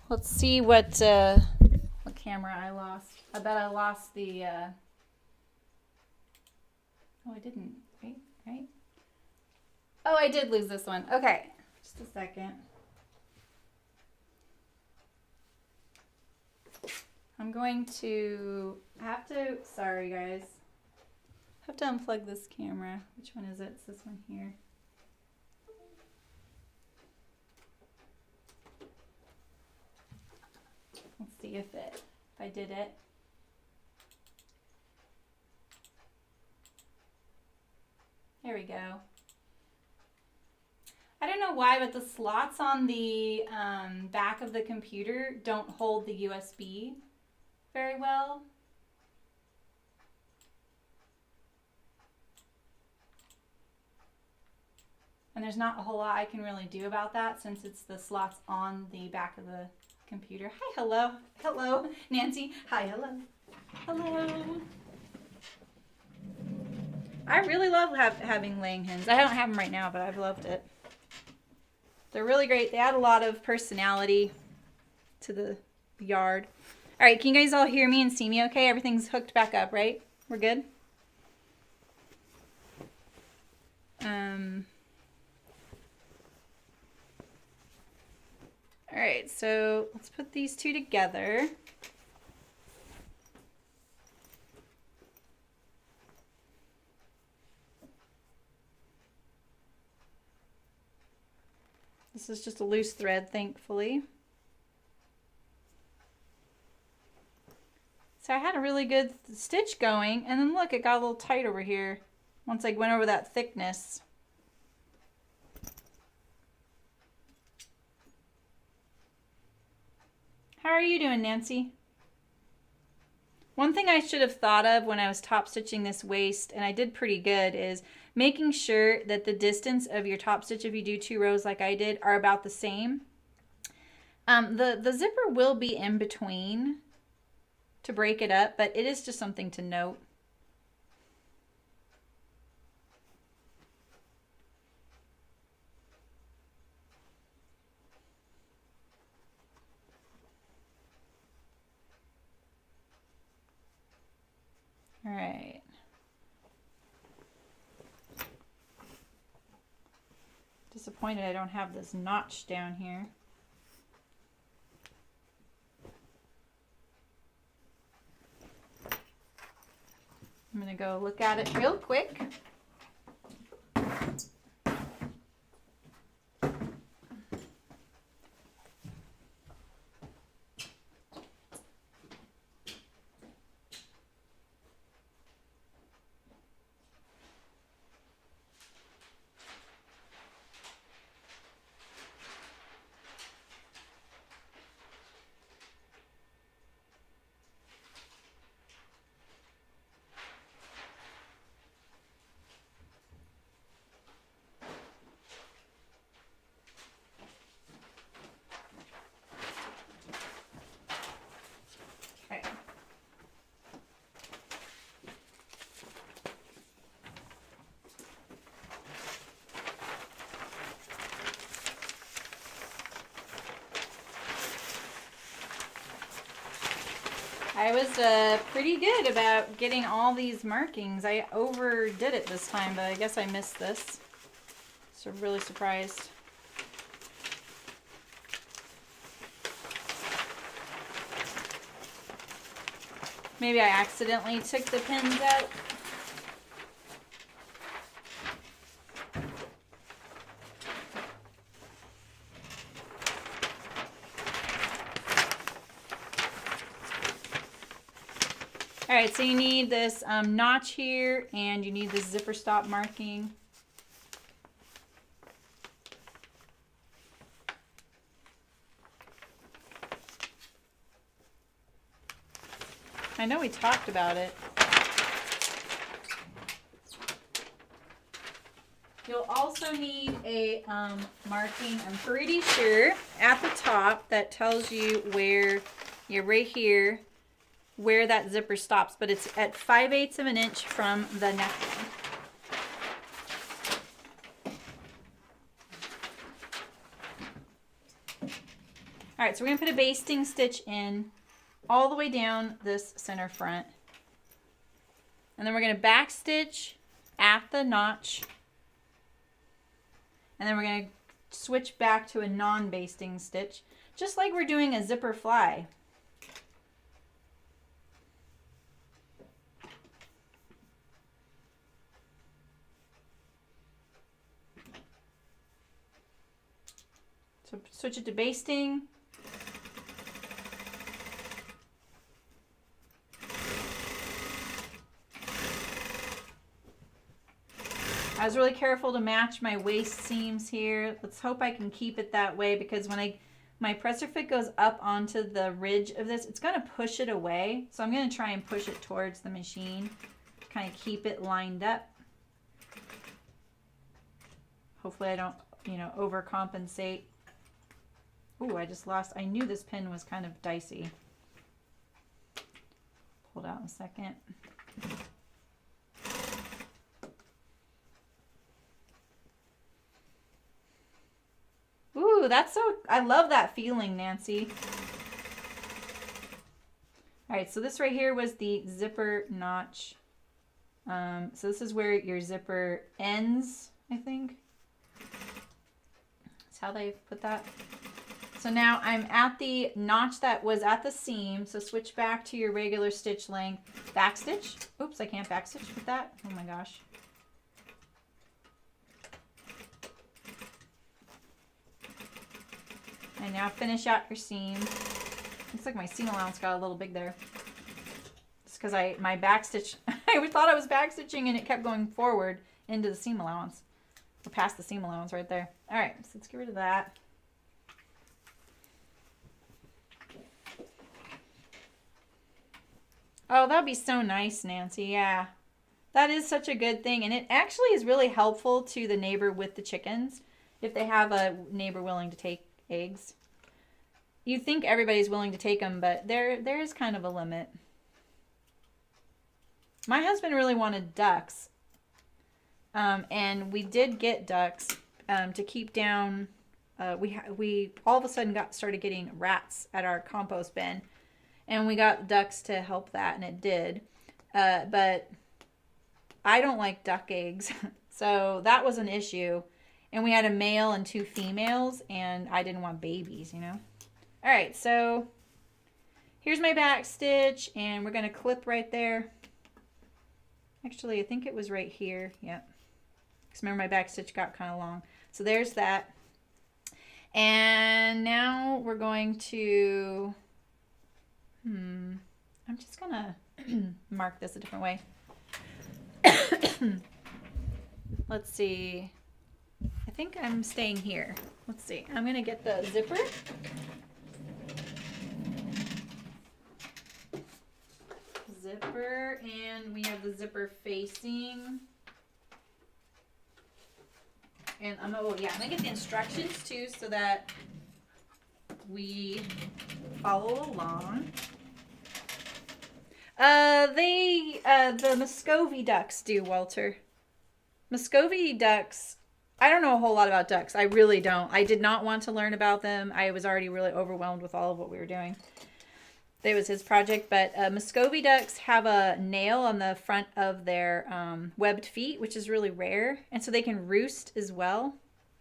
Let's see what camera I lost. I bet I lost the, oh, I didn't, right? Oh, I did lose this one. Okay, just a second. I'm going to have to, sorry guys, have to unplug this camera. Which one is it? It's this one here. Let's see if I did it. There we go. I don't know why, but the slots on the back of the computer don't hold the USB very well. And there's not a whole lot I can really do about that since it's the slots on the back of the computer. Hi, hello. Hello, Nancy. Hi, hello. Hello. I really love having laying hens. I don't have them right now, but I've loved it. They're really great. They add a lot of personality to the yard. All right, can you guys all hear me and see me okay? Everything's hooked back up, right? We're good? All right, so let's put these two together. This is just a loose thread, thankfully. So I had a really good stitch going, and then look, it got a little tight over here once I went over that thickness. How are you doing, Nancy? One thing I should have thought of when I was top stitching this waist, and I did pretty good, is making sure that the distance of your top stitch, if you do 2 rows like I did, are about the same. The zipper will be in between to break it up, but it is just something to note. All right. Disappointed I don't have this notch down here. I'm going to go look at it real quick. I was pretty good about getting all these markings. I overdid it this time, but I guess I missed this. So really surprised. Maybe I accidentally took the pins out. All right, so you need this notch here, and you need this zipper stop marking. I know we talked about it. You'll also need a marking, I'm pretty sure, at the top that tells you where, yeah, right here, where that zipper stops, but it's at 5/8 of an inch from the neckline. All right, so we're gonna put a basting stitch in all the way down this center front. And then we're gonna back stitch at the notch. And then we're gonna switch back to a non-basting stitch, just like we're doing a zipper fly. So switch it to basting. I was really careful to match my waist seams here. Let's hope I can keep it that way, because when my presser fit goes up onto the ridge of this, it's gonna push it away. So I'm gonna try and push it towards the machine, kind of keep it lined up. Hopefully I don't, you know, overcompensate. Ooh, I just lost, I knew this pin was kind of dicey. Hold out in a second. Ooh, that's so, I love that feeling, Nancy. All right, so this right here was the zipper notch. So this is where your zipper ends, I think. That's how they put that. So now I'm at the notch that was at the seam. So switch back to your regular stitch length. Back stitch. Oops, I can't back stitch with that. Oh my gosh. And now finish out your seam. Looks like my seam allowance got a little big there. It's because my back stitch, I thought I was back stitching and it kept going forward into the seam allowance. Or past the seam allowance right there. All right, so let's get rid of that. Oh, that'd be so nice, Nancy. Yeah, that is such a good thing. And it actually is really helpful to the neighbor with the chickens if they have a neighbor willing to take eggs. You think everybody's willing to take them, but there is kind of a limit. My husband really wanted ducks. And we did get ducks to keep down. We all of a sudden started getting rats at our compost bin. And we got ducks to help that, and it did. But I don't like duck eggs, so that was an issue. And we had a male and 2 females, and I didn't want babies, you know. All right, so here's my back stitch, and we're going to clip right there. Actually, I think it was right here. Yep. Because remember, my back stitch got kind of long. So there's that. And now we're going to... I'm just gonna mark this a different way. Let's see. I think I'm staying here. Let's see. I'm gonna get the zipper. Zipper, and we have the zipper facing. And I'm gonna get the instructions too, so that we follow along. The Muscovy ducks do, Walter. Muscovy ducks, I don't know a whole lot about ducks. I really don't. I did not want to learn about them. I was already really overwhelmed with all of what we were doing. It was his project, but Muscovy ducks have a nail on the front of their webbed feet, which is really rare. And so they can roost as well.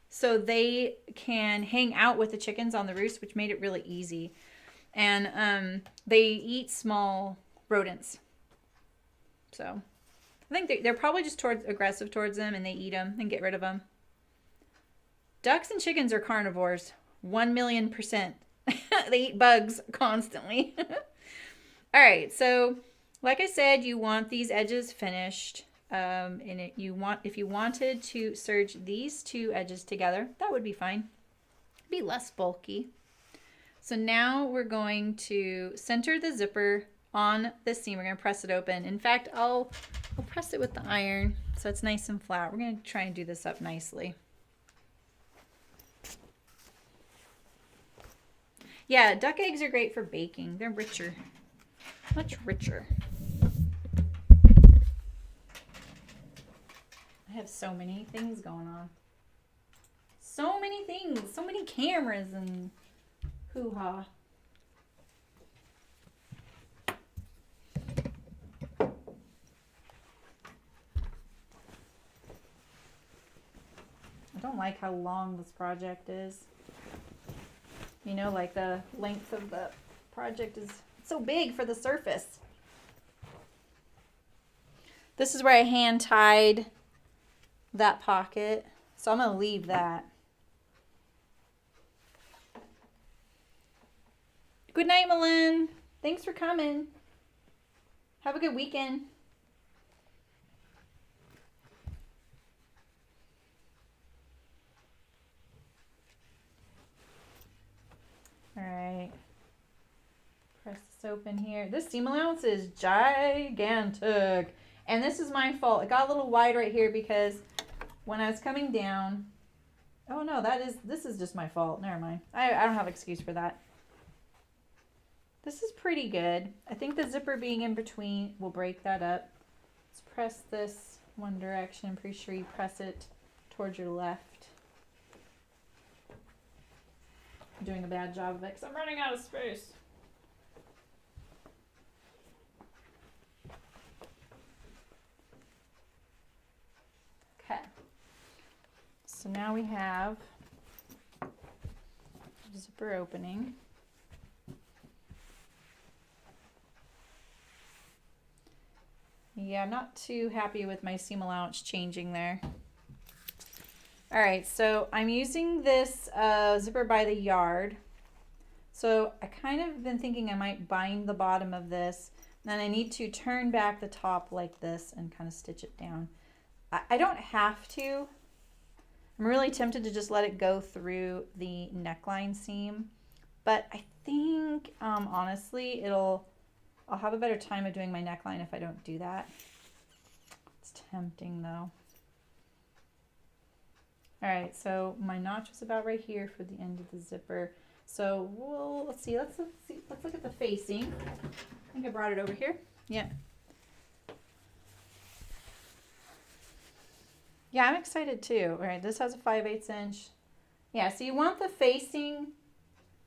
So they can hang out with the chickens on the roost, which made it really easy. And they eat small rodents. So I think they're probably just aggressive towards them, and they eat them and get rid of them. Ducks and chickens are carnivores, 1,000,000%. They eat bugs constantly. All right, so like I said, you want these edges finished. If you wanted to serge these two edges together, that would be fine. It'd be less bulky. So now we're going to center the zipper on this seam. We're going to press it open. In fact, I'll press it with the iron so it's nice and flat. We're going to try and do this up nicely. Yeah, duck eggs are great for baking. They're richer, much richer. I have so many things going on. So many things, so many cameras and hoo-ha. I don't like how long this project is. You know, like the length of the project is so big for the surface. This is where I hand tied that pocket. So I'm going to leave that. Good night, Malin. Thanks for coming. Have a good weekend. All right. Press this open here. This seam allowance is gigantic. And this is my fault. It got a little wide right here because when I was coming down, oh no, this is just my fault. Never mind. I don't have an excuse for that. This is pretty good. I think the zipper being in between will break that up. Let's press this one direction. I'm pretty sure you press it towards your left. I'm doing a bad job of it because I'm running out of space. Okay. So now we have the zipper opening. Yeah, I'm not too happy with my seam allowance changing there. All right, so I'm using this zipper by the yard. So I kind of been thinking I might bind the bottom of this. Then I need to turn back the top like this and kind of stitch it down. I don't have to. I'm really tempted to just let it go through the neckline seam. But I think, honestly, I'll have a better time of doing my neckline if I don't do that. It's tempting though. All right, so my notch was about right here for the end of the zipper. So let's see, let's look at the facing. I think I brought it over here. Yeah. Yeah, I'm excited too. All right, this has a 5/8 inch. Yeah, so you want the facing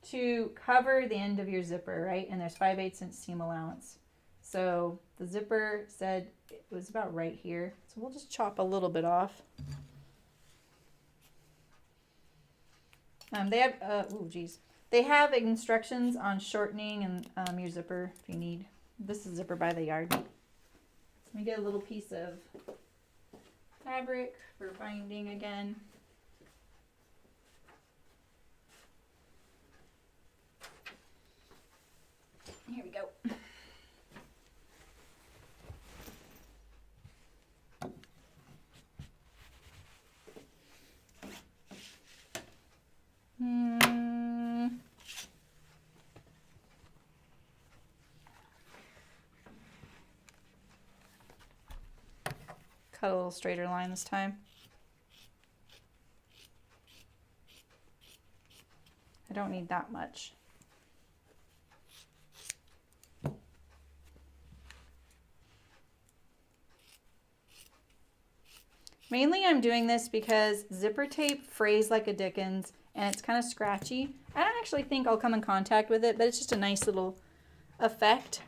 to cover the end of your zipper, right? And there's 5/8 inch seam allowance. So the zipper said it was about right here. So we'll just chop a little bit off. They have, they have instructions on shortening and your zipper if you need. This is zipper by the yard. Let me get a little piece of fabric for binding again. Here we go. Cut a little straighter line this time. I don't need that much. Mainly I'm doing this because zipper tape frays like a dickens and it's kind of scratchy. I don't actually think I'll come in contact with it, but it's just a nice little effect.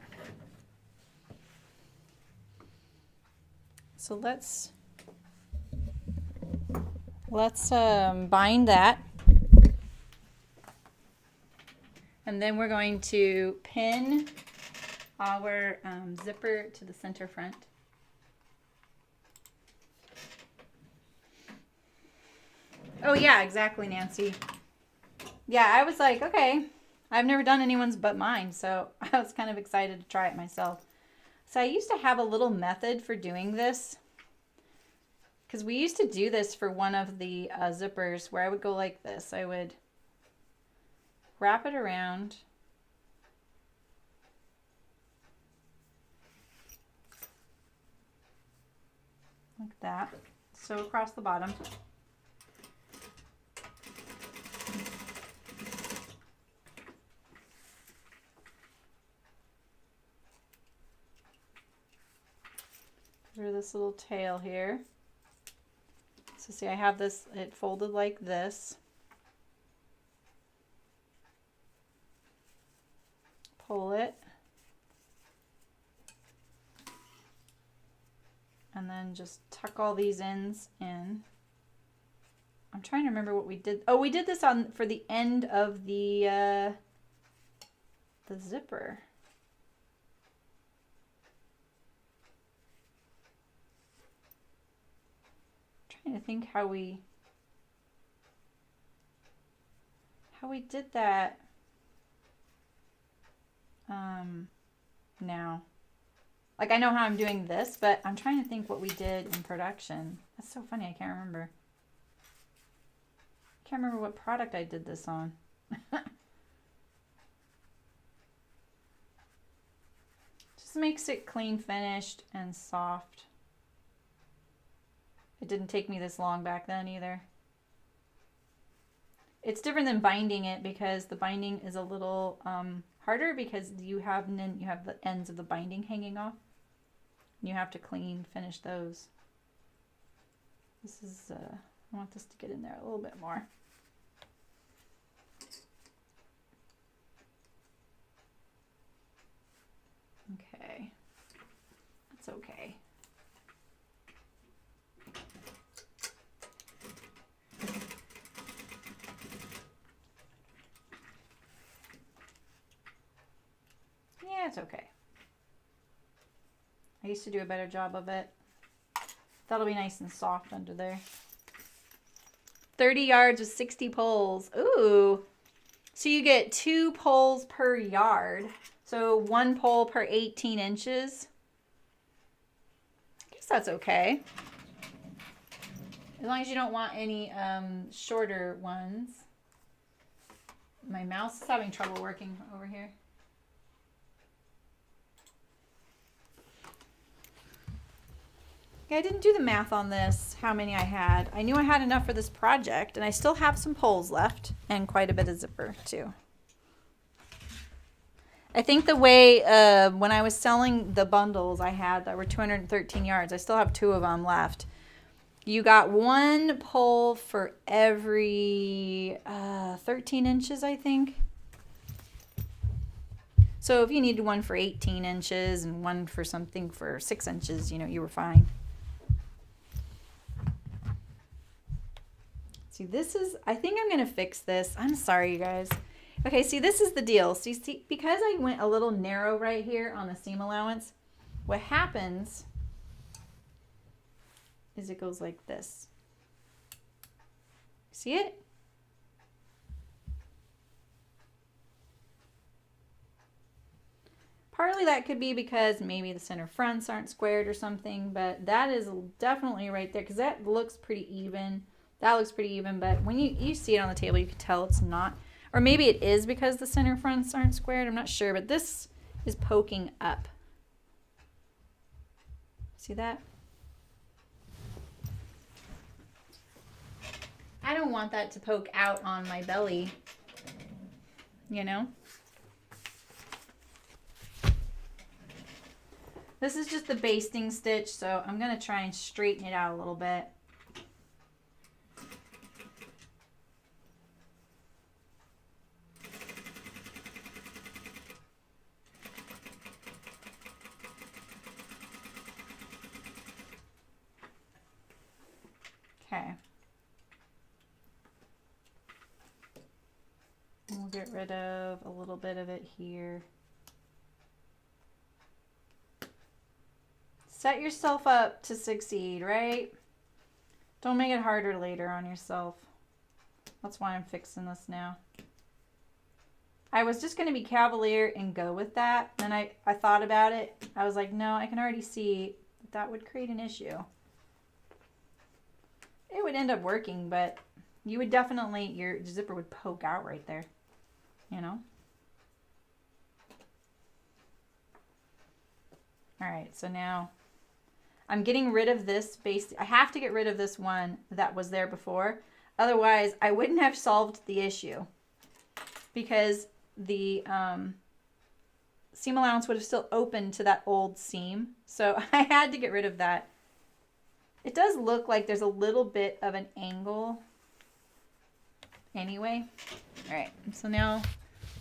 So let's bind that. And then we're going to pin our zipper to the center front. Oh yeah, exactly, Nancy. Yeah, I was like, okay, I've never done anyone's but mine, so I was kind of excited to try it myself. So I used to have a little method for doing this, because we used to do this for one of the zippers where I would go like this. I would wrap it around. Like that. So across the bottom. Through this little tail here. So see, I have this, it folded like this. Pull it. And then just tuck all these ends in. I'm trying to remember what we did. Oh, we did this on for the end of the zipper. I'm trying to think how we did that now. Like, I know how I'm doing this, but I'm trying to think what we did in production. That's so funny, I can't remember. I can't remember what product I did this on. Just makes it clean finished and soft. It didn't take me this long back then either. It's different than binding it because the binding is a little harder because you have the ends of the binding hanging off. You have to clean finish those. This is I want this to get in there a little bit more. Okay, that's okay. Yeah, it's okay. I used to do a better job of it. That'll be nice and soft under there. 30 yards with 60 poles. Ooh. So you get 2 poles per yard. So 1 pole per 18 inches. I guess that's okay. As long as you don't want any shorter ones. My mouse is having trouble working over here. I didn't do the math on this, how many I had. I knew I had enough for this project, and I still have some poles left, and quite a bit of zipper, too. I think the way, when I was selling the bundles I had that were 213 yards, I still have 2 of them left. You got 1 pole for every 13 inches, I think. So if you needed one for 18 inches and one for something for 6 inches, you know, you were fine. See, this is, I think I'm going to fix this. I'm sorry, you guys. Okay, see, this is the deal. See, because I went a little narrow right here on the seam allowance, what happens is it goes like this. See it? Partly that could be because maybe the center fronts aren't squared or something, but that is definitely right there because that looks pretty even. That looks pretty even, but when you see it on the table, you can tell it's not. Or maybe it is because the center fronts aren't squared. I'm not sure, but this is poking up. See that? I don't want that to poke out on my belly, you know? This is just the basting stitch, so I'm going to try and straighten it out a little bit. Okay. We'll get rid of a little bit of it here. Set yourself up to succeed, right? Don't make it harder later on yourself. That's why I'm fixing this now. I was just going to be cavalier and go with that. And I thought about it. I was like, no, I can already see that would create an issue. It would end up working, but you would definitely, your zipper would poke out right there, you know? All right, so now I'm getting rid of this base. I have to get rid of this one that was there before. Otherwise, I wouldn't have solved the issue because the seam allowance would have still opened to that old seam. So I had to get rid of that. It does look like there's a little bit of an angle anyway. All right, so now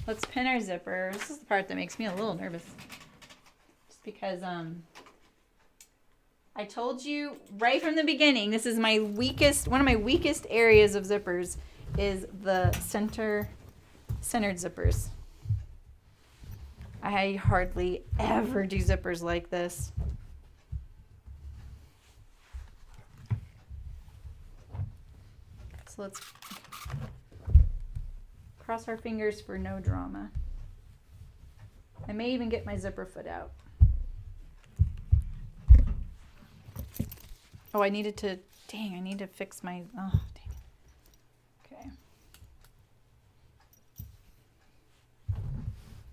let's pin our zipper. This is the part that makes me a little nervous. Just because I told you right from the beginning, this is my weakest, one of my weakest areas of zippers is the centered zippers. I hardly ever do zippers like this. So let's cross our fingers for no drama. I may even get my zipper foot out. Oh, I need to fix my, oh, dang. Okay.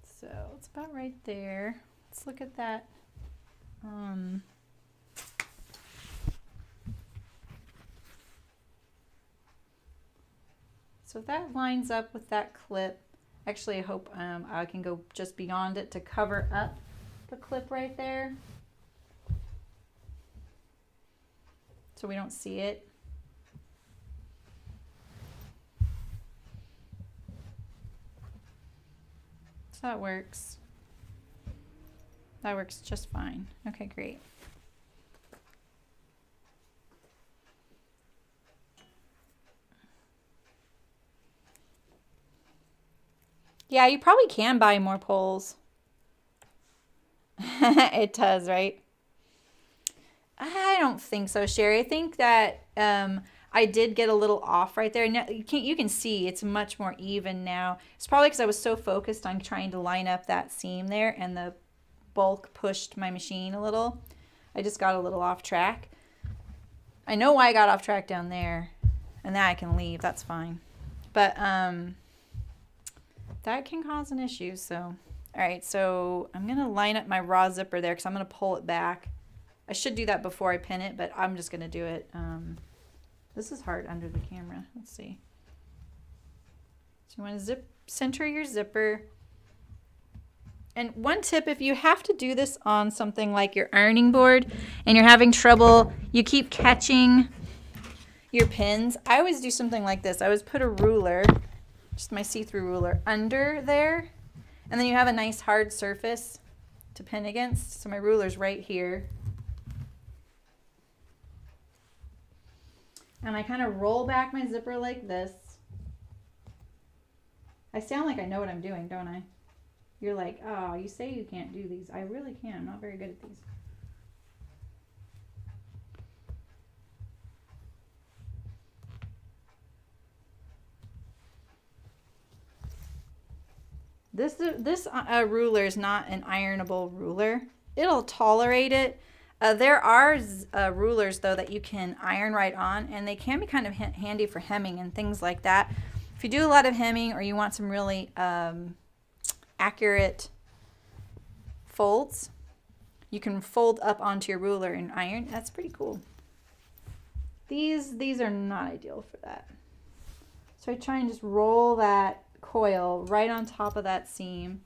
So it's about right there. Let's look at that. So if that lines up with that clip, actually I hope I can go just beyond it to cover up the clip right there, so we don't see it. So that works. That works just fine. Okay, great. Yeah, you probably can buy more poles. It does, right? I don't think so, Sherry. I think that I did get a little off right there. Now, you can see it's much more even now. It's probably because I was so focused on trying to line up that seam there and the bulk pushed my machine a little. I just got a little off track. I know why I got off track down there, and that I can leave. That's fine. But that can cause an issue. So, all right, so I'm going to line up my raw zipper there because I'm going to pull it back. I should do that before I pin it, but I'm just going to do it. This is hard under the camera. Let's see. So you want to center your zipper. And one tip, if you have to do this on something like your ironing board and you're having trouble, you keep catching your pins, I always do something like this. I always put a ruler, just my see-through ruler, under there, and then you have a nice hard surface to pin against. So my ruler's right here. And I kind of roll back my zipper like this. I sound like I know what I'm doing, don't I? You're like, oh, you say you can't do these. I really can. I'm not very good at these. This ruler is not an ironable ruler. It'll tolerate it. There are rulers, though, that you can iron right on, and they can be kind of handy for hemming and things like that. If you do a lot of hemming or you want some really accurate folds, you can fold up onto your ruler and iron. That's pretty cool. These are not ideal for that. So I try and just roll that coil right on top of that seam.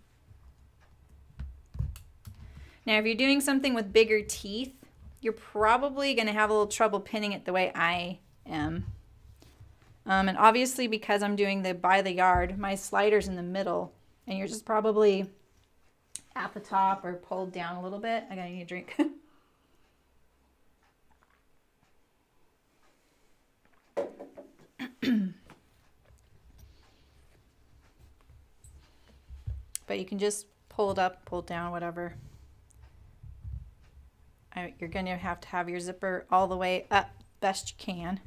Now, if you're doing something with bigger teeth, you're probably going to have a little trouble pinning it the way I am. And obviously, because I'm doing the by the yard, my slider's in the middle, and you're just probably at the top or pulled down a little bit. I gotta need a drink. but you can just pull it up, pull it down, whatever. You're going to have your zipper all the way up best you can.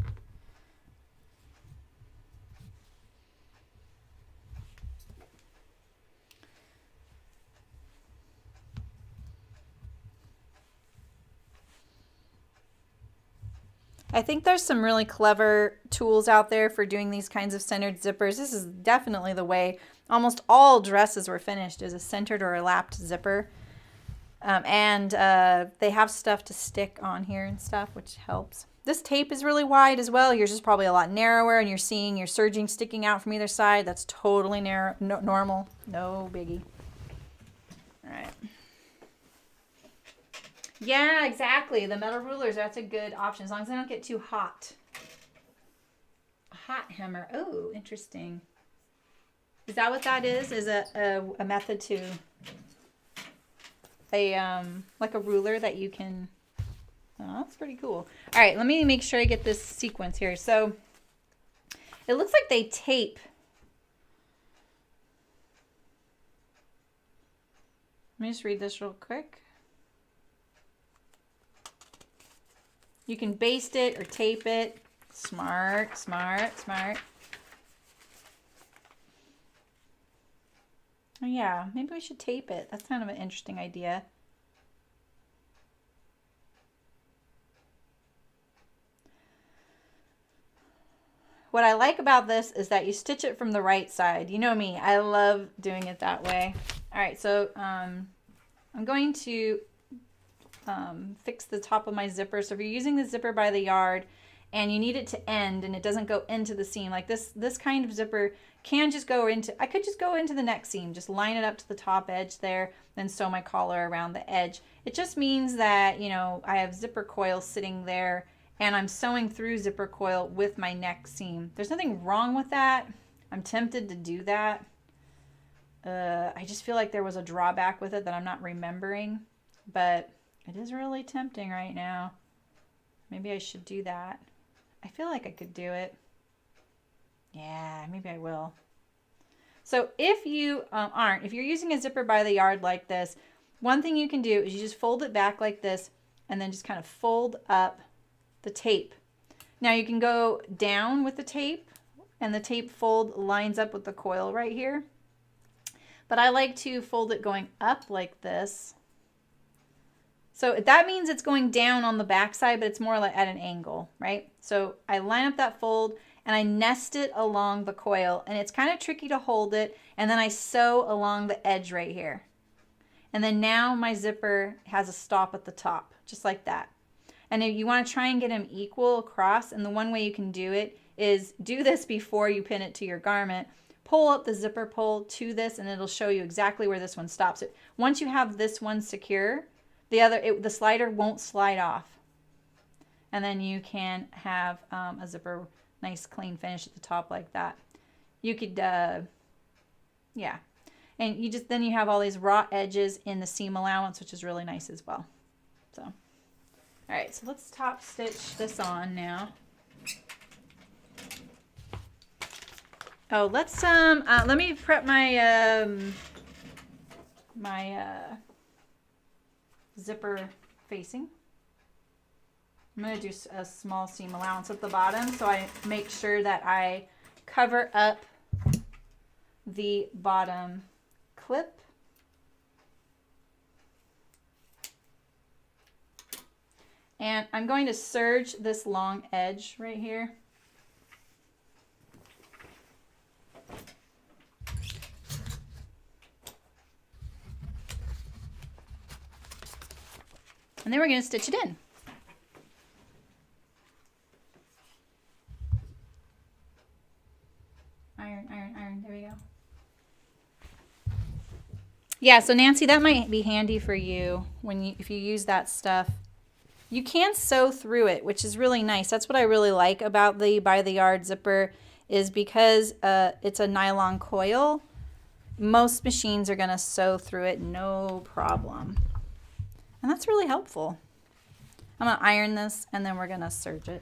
I think there's some really clever tools out there for doing these kinds of centered zippers. This is definitely the way almost all dresses were finished, is a centered or a lapped zipper. They have stuff to stick on here and stuff, which helps. This tape is really wide as well. Yours is probably a lot narrower, and you're seeing your serging sticking out from either side. That's totally narrow, normal, no biggie. All right. Yeah, exactly. The metal rulers, that's a good option, as long as they don't get too hot. A hot hammer. Oh, interesting. Is that what that is? Is a method to like a ruler that you can... Oh, that's pretty cool. All right, let me make sure I get this sequence here. So it looks like they tape. Let me just read this real quick. You can baste it or tape it. Smart, smart, smart. Oh yeah, maybe we should tape it. That's kind of an interesting idea. What I like about this is that you stitch it from the right side. You know me, I love doing it that way. All right, so I'm going to fix the top of my zipper. So if you're using the zipper by the yard and you need it to end and it doesn't go into the seam, like this kind of zipper can just go into, I could just go into the neck seam, just line it up to the top edge there, then sew my collar around the edge. It just means that, you know, I have zipper coil sitting there and I'm sewing through zipper coil with my neck seam. There's nothing wrong with that. I'm tempted to do that. I just feel like there was a drawback with it that I'm not remembering, but it is really tempting right now. Maybe I should do that. I feel like I could do it. Yeah, maybe I will. So if you if you're using a zipper by the yard like this, one thing you can do is you just fold it back like this and then just kind of fold up the tape. Now you can go down with the tape and the tape fold lines up with the coil right here. But I like to fold it going up like this. So that means it's going down on the back side, but it's more like at an angle, right? So I line up that fold and I nest it along the coil, and it's kind of tricky to hold it, and then I sew along the edge right here. And then now my zipper has a stop at the top, just like that. And if you want to try and get them equal across, and the one way you can do it is do this before you pin it to your garment. Pull up the zipper pull to this, and it'll show you exactly where this one stops. Once you have this one secure, the slider won't slide off. And then you can have a zipper, nice clean finish at the top like that. You could, yeah. And then you have all these raw edges in the seam allowance, which is really nice as well. So, all right, so let's top stitch this on now. Oh, let's, let me prep my, zipper facing. I'm going to do a small seam allowance at the bottom, so I make sure that I cover up the bottom clip. And I'm going to serge this long edge right here. And then we're going to stitch it in. Iron, iron, iron. There we go. Yeah, so Nancy, that might be handy for you if you use that stuff. You can sew through it, which is really nice. That's what I really like about the by the yard zipper, is because it's a nylon coil. Most machines are going to sew through it no problem. And that's really helpful. I'm going to iron this, and then we're going to serge it.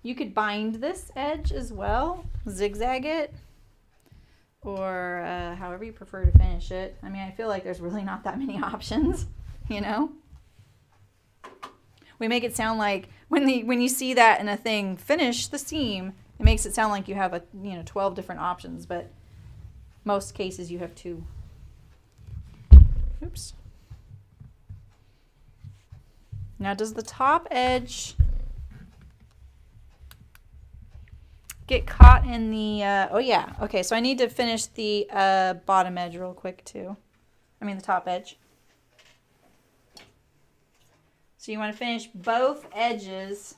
You could bind this edge as well, zigzag it. or however you prefer to finish it. I mean, I feel like there's really not that many options, you know? We make it sound like when you see that in a thing, finish the seam, it makes it sound like you have 12 different options, but most cases you have 2. Oops. Now does the top edge get caught in the, oh yeah, okay, so I need to finish the bottom edge real quick too. I mean the top edge. So you want to finish both edges.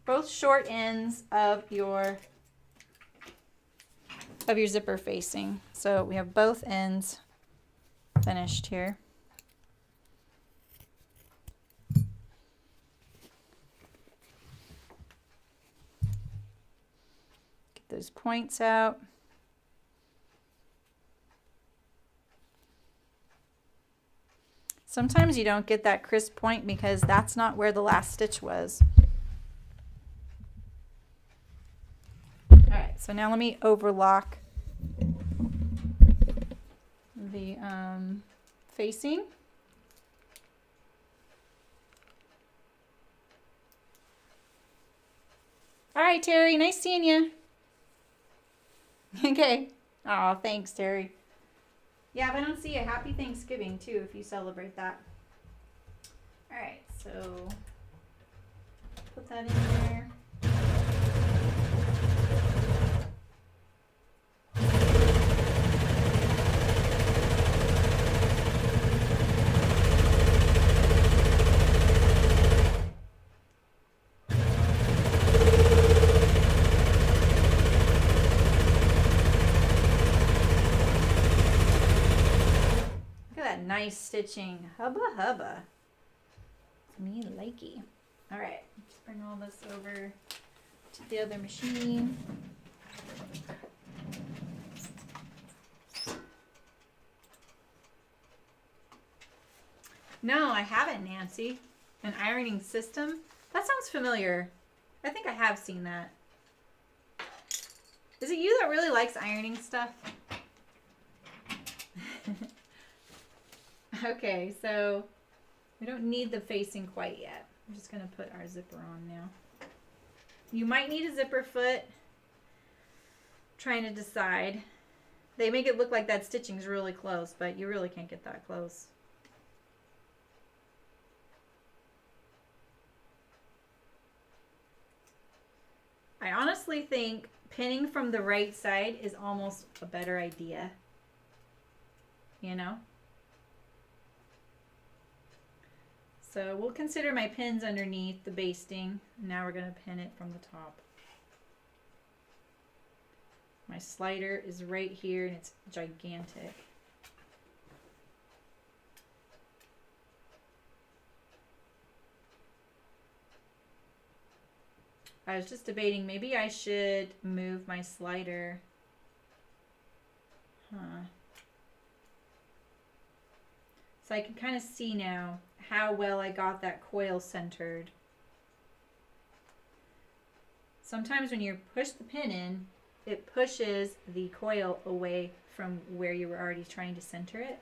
Both short ends of your zipper facing. So we have both ends finished here. Get those points out. Sometimes you don't get that crisp point because that's not where the last stitch was. Alright, so now let me overlock the facing. Alright, Terry, nice seeing you. Okay. Oh, thanks, Terry. Yeah, if I don't see you, happy Thanksgiving too if you celebrate that. Alright, so put that in there. Nice stitching. Hubba hubba. Me likey. Alright, let's bring all this over to the other machine. No, I haven't, Nancy. An ironing system? That sounds familiar. I think I have seen that. Is it you that really likes ironing stuff? Okay, so we don't need the facing quite yet. I'm just going to put our zipper on now. You might need a zipper foot. Trying to decide. They make it look like that stitching's really close, but you really can't get that close. I honestly think pinning from the right side is almost a better idea. You know? So we'll consider my pins underneath the basting. Now we're going to pin it from the top. My slider is right here and it's gigantic. I was just debating maybe I should move my slider. So I can kind of see now how well I got that coil centered. Sometimes when you push the pin in, it pushes the coil away from where you were already trying to center it.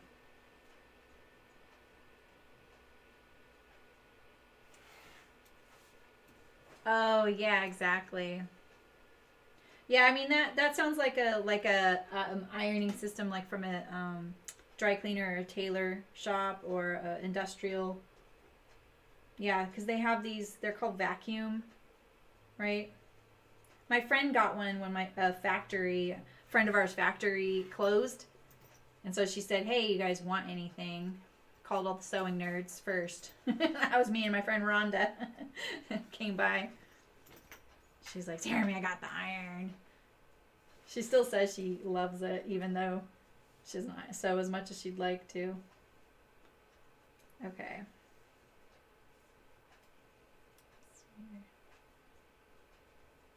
Oh yeah, exactly. Yeah, I mean that sounds like a ironing system like from a dry cleaner or a tailor shop or industrial. Yeah, because they have these, they're called vacuum, right? My friend got one when my friend of ours factory closed. And so she said, hey, you guys want anything? Called all the sewing nerds first. That was me and my friend Rhonda came by. She's like, Jeremy, I got the iron. She still says she loves it, even though she doesn't sew as much as she'd like to. Okay.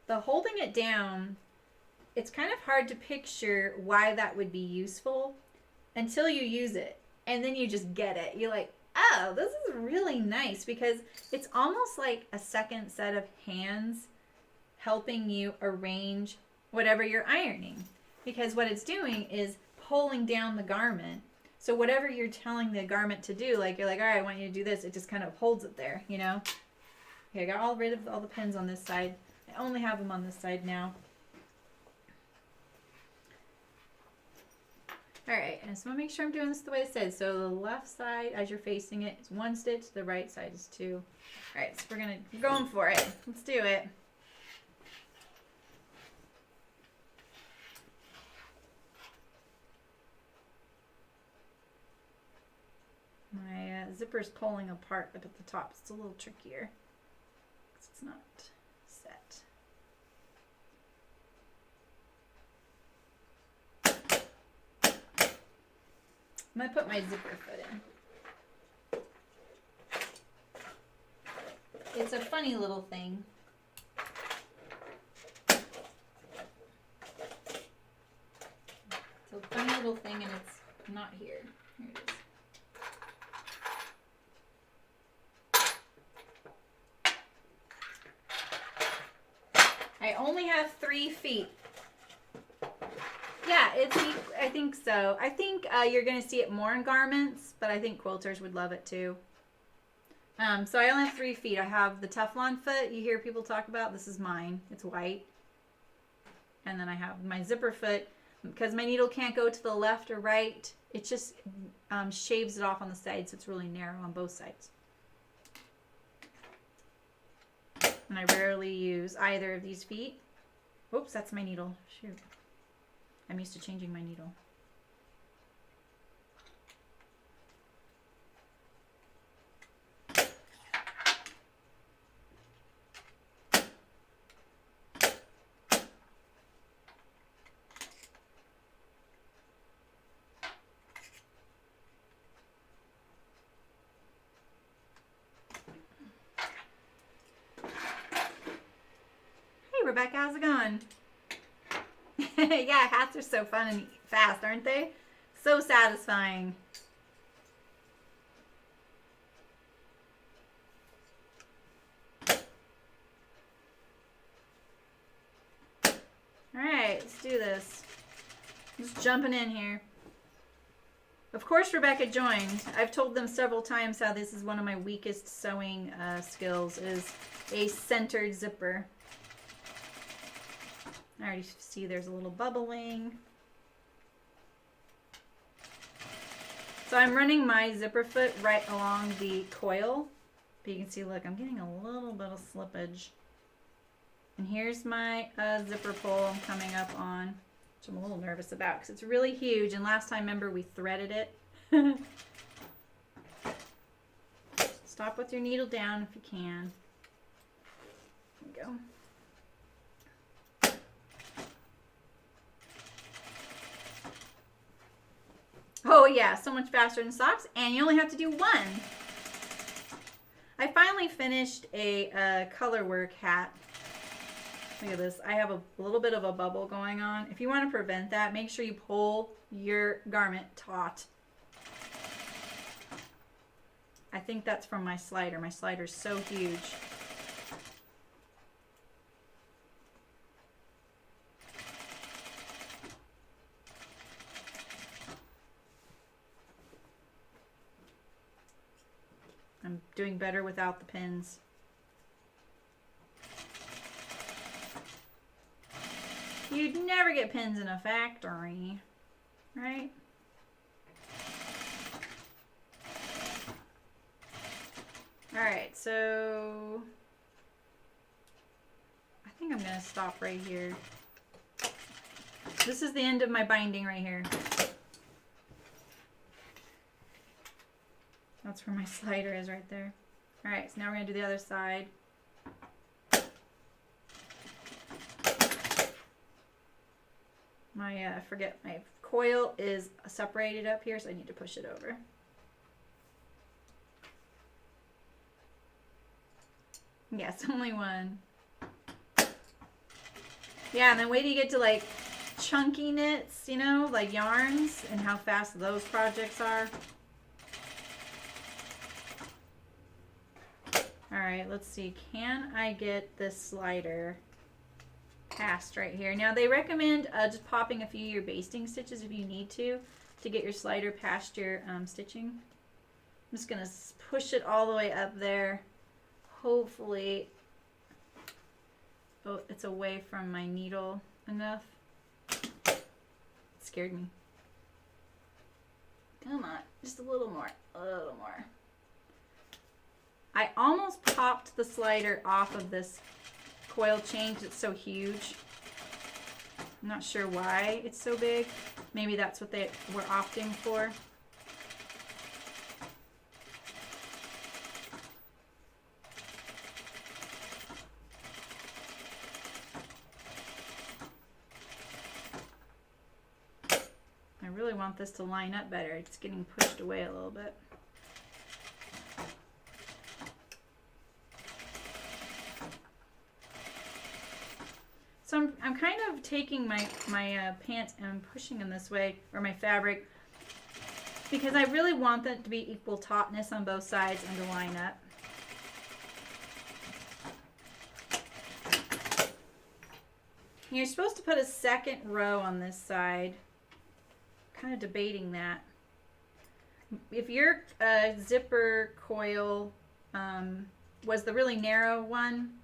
The holding it down, it's kind of hard to picture why that would be useful until you use it. And then you just get it. You're like, oh, this is really nice because it's almost like a second set of hands helping you arrange whatever you're ironing. Because what it's doing is pulling down the garment. So whatever you're telling the garment to do, like you're like, all right, I want you to do this. It just kind of holds it there, you know? Okay, I got all rid of all the pins on this side. I only have them on this side now. All right, and I just want to make sure I'm doing this the way it says. So the left side, as you're facing it, is 1 stitch. The right side is 2. All right, so we're going for it. Let's do it. My zipper's pulling apart up at the top. It's a little trickier. It's not set. I'm going to put my zipper foot in. It's a funny little thing. It's a funny little thing and it's not here. Here it is. I only have 3 feet. Yeah, I think so. I think you're going to see it more in garments, but I think quilters would love it too. So I only have 3 feet. I have the Teflon foot you hear people talk about. This is mine. It's white. And then I have my zipper foot. Because my needle can't go to the left or right, it just shaves it off on the sides, so it's really narrow on both sides. And I rarely use either of these feet. Oops, that's my needle. Shoot. I'm used to changing my needle. Rebecca, how's it going? Yeah, hats are so fun and fast, aren't they? So satisfying. All right, let's do this. Just jumping in here. Of course, Rebecca joined. I've told them several times how this is one of my weakest sewing skills, is a centered zipper. I already see there's a little bubbling. So I'm running my zipper foot right along the coil. But you can see, look, I'm getting a little bit of slippage. And here's my zipper pull I'm coming up on, which I'm a little nervous about because it's really huge. And last time, remember, we threaded it. Stop with your needle down if you can. There we go. Oh yeah, so much faster than socks, and you only have to do 1. I finally finished a color work hat. Look at this. I have a little bit of a bubble going on. If you want to prevent that, make sure you pull your garment taut. I think that's from my slider. My slider's so huge. I'm doing better without the pins. You'd never get pins in a factory, right? All right, so I think I'm gonna stop right here. This is the end of my binding right here. That's where my slider is right there. All right, so now we're gonna do the other side. My, I forget, my coil is separated up here, so I need to push it over. Yes, only 1. Yeah, and then wait till you get to like chunky knits, you know, like yarns, and how fast those projects are. right, let's see. Can I get this slider past right here? Now they recommend just popping a few of your basting stitches if you need to get your slider past your stitching. I'm just going to push it all the way up there. Hopefully, oh, it's away from my needle enough. It scared me. Come on, just a little more, a little more. I almost popped the slider off of this coil chain because it's so huge. I'm not sure why it's so big. Maybe that's what they were opting for. I really want this to line up better. It's getting pushed away a little bit. So I'm kind of taking my pant and pushing them this way, or my fabric, because I really want that to be equal tautness on both sides and to line up. You're supposed to put a second row on this side. Kind of debating that. If your zipper coil was the really narrow one,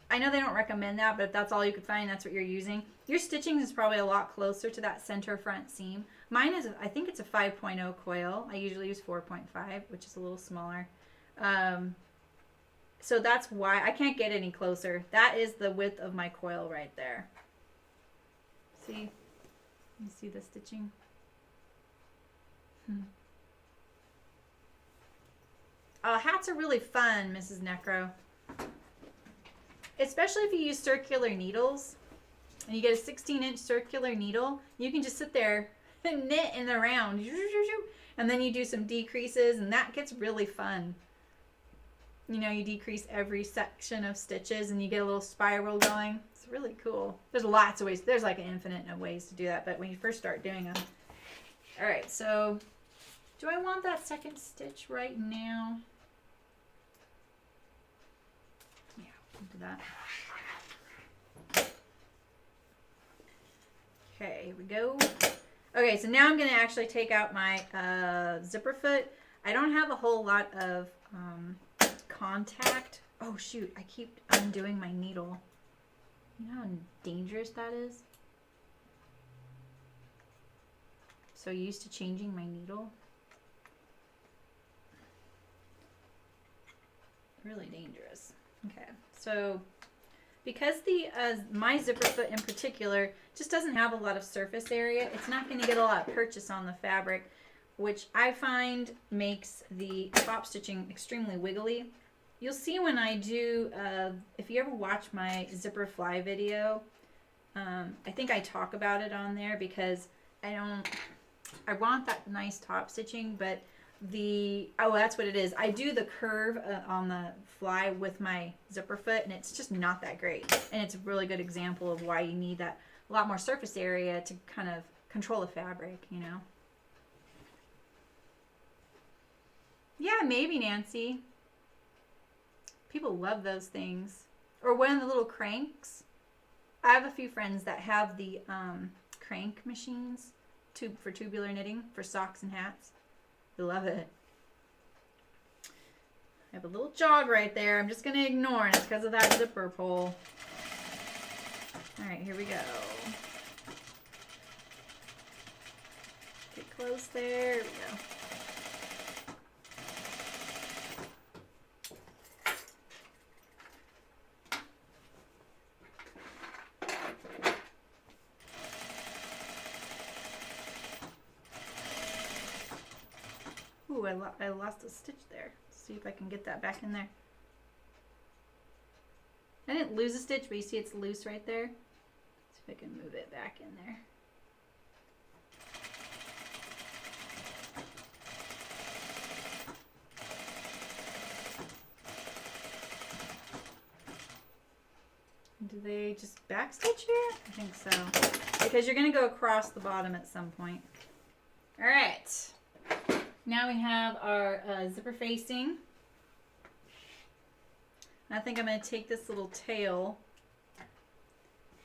I know they don't recommend that, but if that's all you could find, that's what you're using. Your stitching is probably a lot closer to that center front seam. Mine is, I think it's a 5.0 coil. I usually use 4.5, which is a little smaller. So that's why I can't get any closer. That is the width of my coil right there. See? You see the stitching? Hats are really fun, Mrs. Necro. Especially if you use circular needles and you get a 16-inch circular needle, you can just sit there and knit in the round. And then you do some decreases and that gets really fun. You know, you decrease every section of stitches and you get a little spiral going. It's really cool. There's lots of ways. There's like an infinite of ways to do that, but when you first start doing them. All right, so do I want that second stitch right now? Yeah, we'll do that. Okay, here we go. Okay, so now I'm going to actually take out my zipper foot. I don't have a whole lot of contact. Oh shoot, I keep undoing my needle. You know how dangerous that is? So used to changing my needle. Really dangerous. Okay, so because the my zipper foot in particular just doesn't have a lot of surface area, it's not going to get a lot of purchase on the fabric, which I find makes the top stitching extremely wiggly. You'll see when I do, if you ever watch my zipper fly video, I think I talk about it on there because I want that nice top stitching, but that's what it is. I do the curve on the fly with my zipper foot and it's just not that great. And it's a really good example of why you need that a lot more surface area to kind of control the fabric, you know? Yeah, maybe, Nancy. People love those things. Or one of the little cranks. I have a few friends that have the crank machines for tubular knitting for socks and hats. They love it. I have a little jog right there. I'm just going to ignore it. It's because of that zipper pull. All right, here we go. Get close there. Here we go. Ooh, I lost a stitch there. Let's see if I can get that back in there. I didn't lose a stitch, but you see it's loose right there. Let's see if I can move it back in there. Do they just backstitch here? I think so. Because you're going to go across the bottom at some point. All right. Now we have our zipper facing. I think I'm going to take this little tail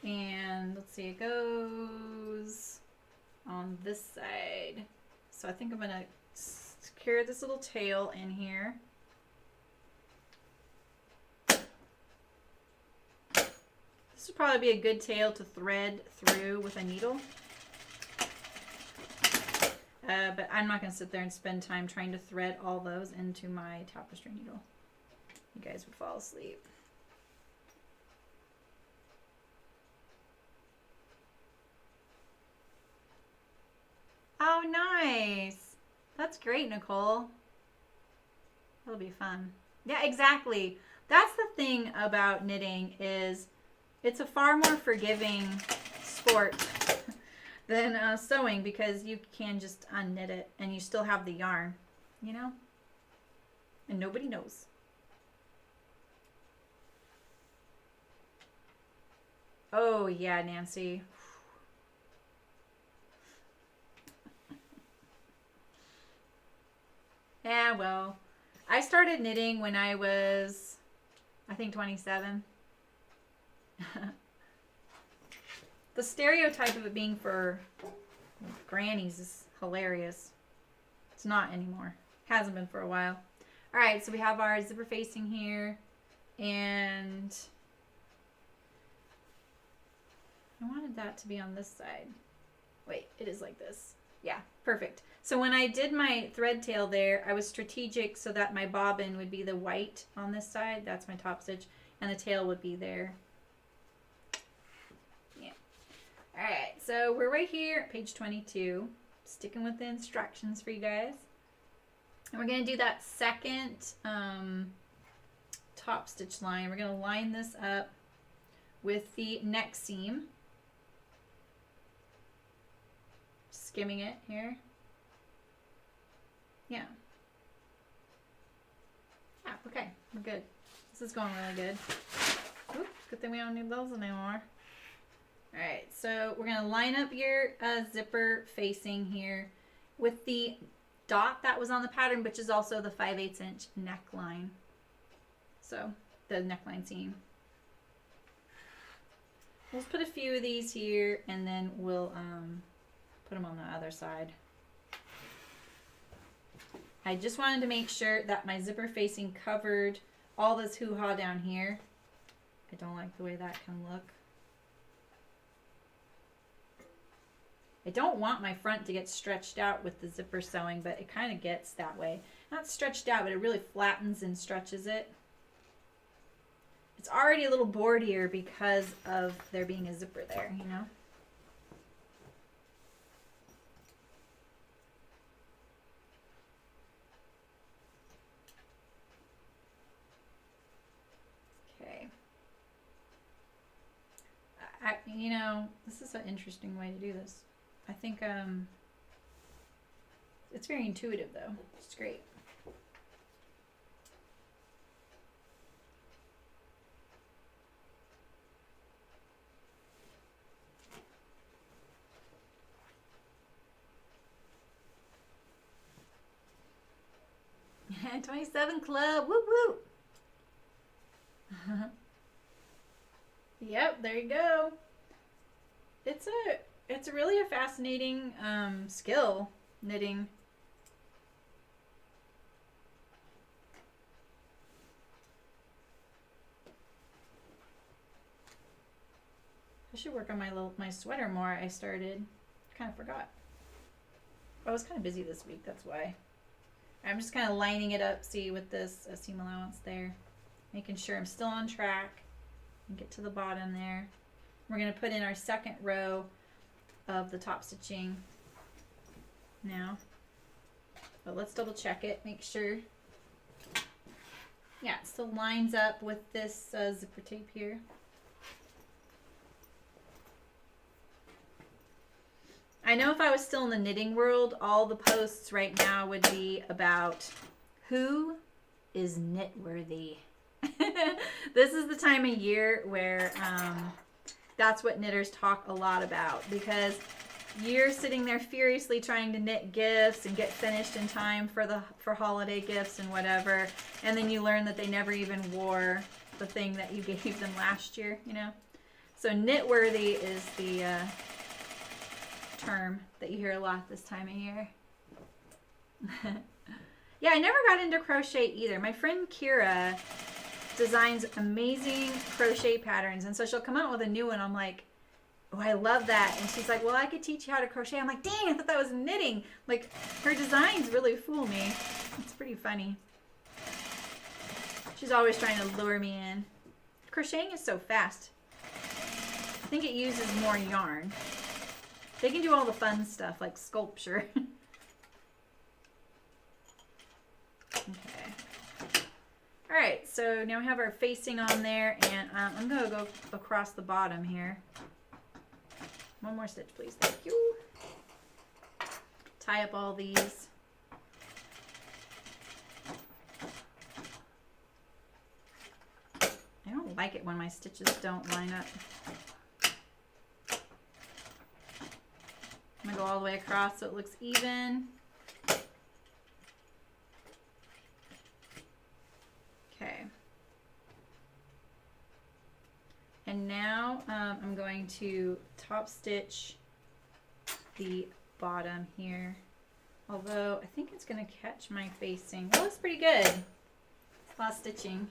and let's see, it goes on this side. So I think I'm going to secure this little tail in here. This would probably be a good tail to thread through with a needle. But I'm not going to sit there and spend time trying to thread all those into my tapestry needle. You guys would fall asleep. Oh, nice. That's great, Nicole. That'll be fun. Yeah, exactly. That's the thing about knitting is it's a far more forgiving sport than sewing because you can just unknit it and you still have the yarn, you know? And nobody knows. Oh, yeah, Nancy. Yeah, well, I started knitting when I was, I think, 27. The stereotype of it being for grannies is hilarious. It's not anymore. Hasn't been for a while. All right, so we have our zipper facing here, and I wanted that to be on this side. Wait, it is like this. Yeah, perfect. So when I did my thread tail there, I was strategic so that my bobbin would be the white on this side. That's my top stitch, and the tail would be there. Yeah. All right, so we're right here at page 22, sticking with the instructions for you guys. And we're going to do that second top stitch line. We're going to line this up with the neck seam. Skimming it here. Yeah. Yeah, okay, we're good. This is going really good. Oops, good thing we don't need those anymore. All right, so we're gonna line up your zipper facing here with the dot that was on the pattern, which is also the 5/8 inch neckline. So the neckline seam. Let's put a few of these here and then we'll put them on the other side. I just wanted to make sure that my zipper facing covered all this hoo-ha down here. I don't like the way that can look. I don't want my front to get stretched out with the zipper sewing, but it kind of gets that way. Not stretched out, but it really flattens and stretches it. It's already a little boardier because of there being a zipper there, you know? You know, this is an interesting way to do this. I think it's very intuitive though. It's great. Yeah, 27 club. Whoop whoop. Yep, there you go. It's really a fascinating skill, knitting. I should work on my sweater more. I started, kind of forgot. I was kind of busy this week, that's why. I'm just kind of lining it up, see, with this seam allowance there, making sure I'm still on track and get to the bottom there. We're going to put in our second row of the top stitching now. But let's double check it, make sure. Yeah, it still lines up with this zipper tape here. I know if I was still in the knitting world, all the posts right now would be about who is knit worthy. This is the time of year where that's what knitters talk a lot about, because you're sitting there furiously trying to knit gifts and get finished in time for holiday gifts and whatever, and then you learn that they never even wore the thing that you gave them last year, you know. So knit-worthy is the term that you hear a lot this time of year. Yeah, I never got into crochet either. My friend Kira designs amazing crochet patterns, and so she'll come out with a new one. I'm like, oh, I love that. And she's like, well, I could teach you how to crochet. I'm like, dang, I thought that was knitting. Like, her designs really fool me. It's pretty funny. She's always trying to lure me in. Crocheting is so fast. I think it uses more yarn. They can do all the fun stuff like sculpture. Okay. All right, so now we have our facing on there, and I'm going to go across the bottom here. One more stitch, please. Thank you. Tie up all these. I don't like it when my stitches don't line up. I'm going to go all the way across so it looks even. Okay. And now I'm going to top stitch the bottom here. Although I think it's going to catch my facing. That looks pretty good. It's a lot of stitching.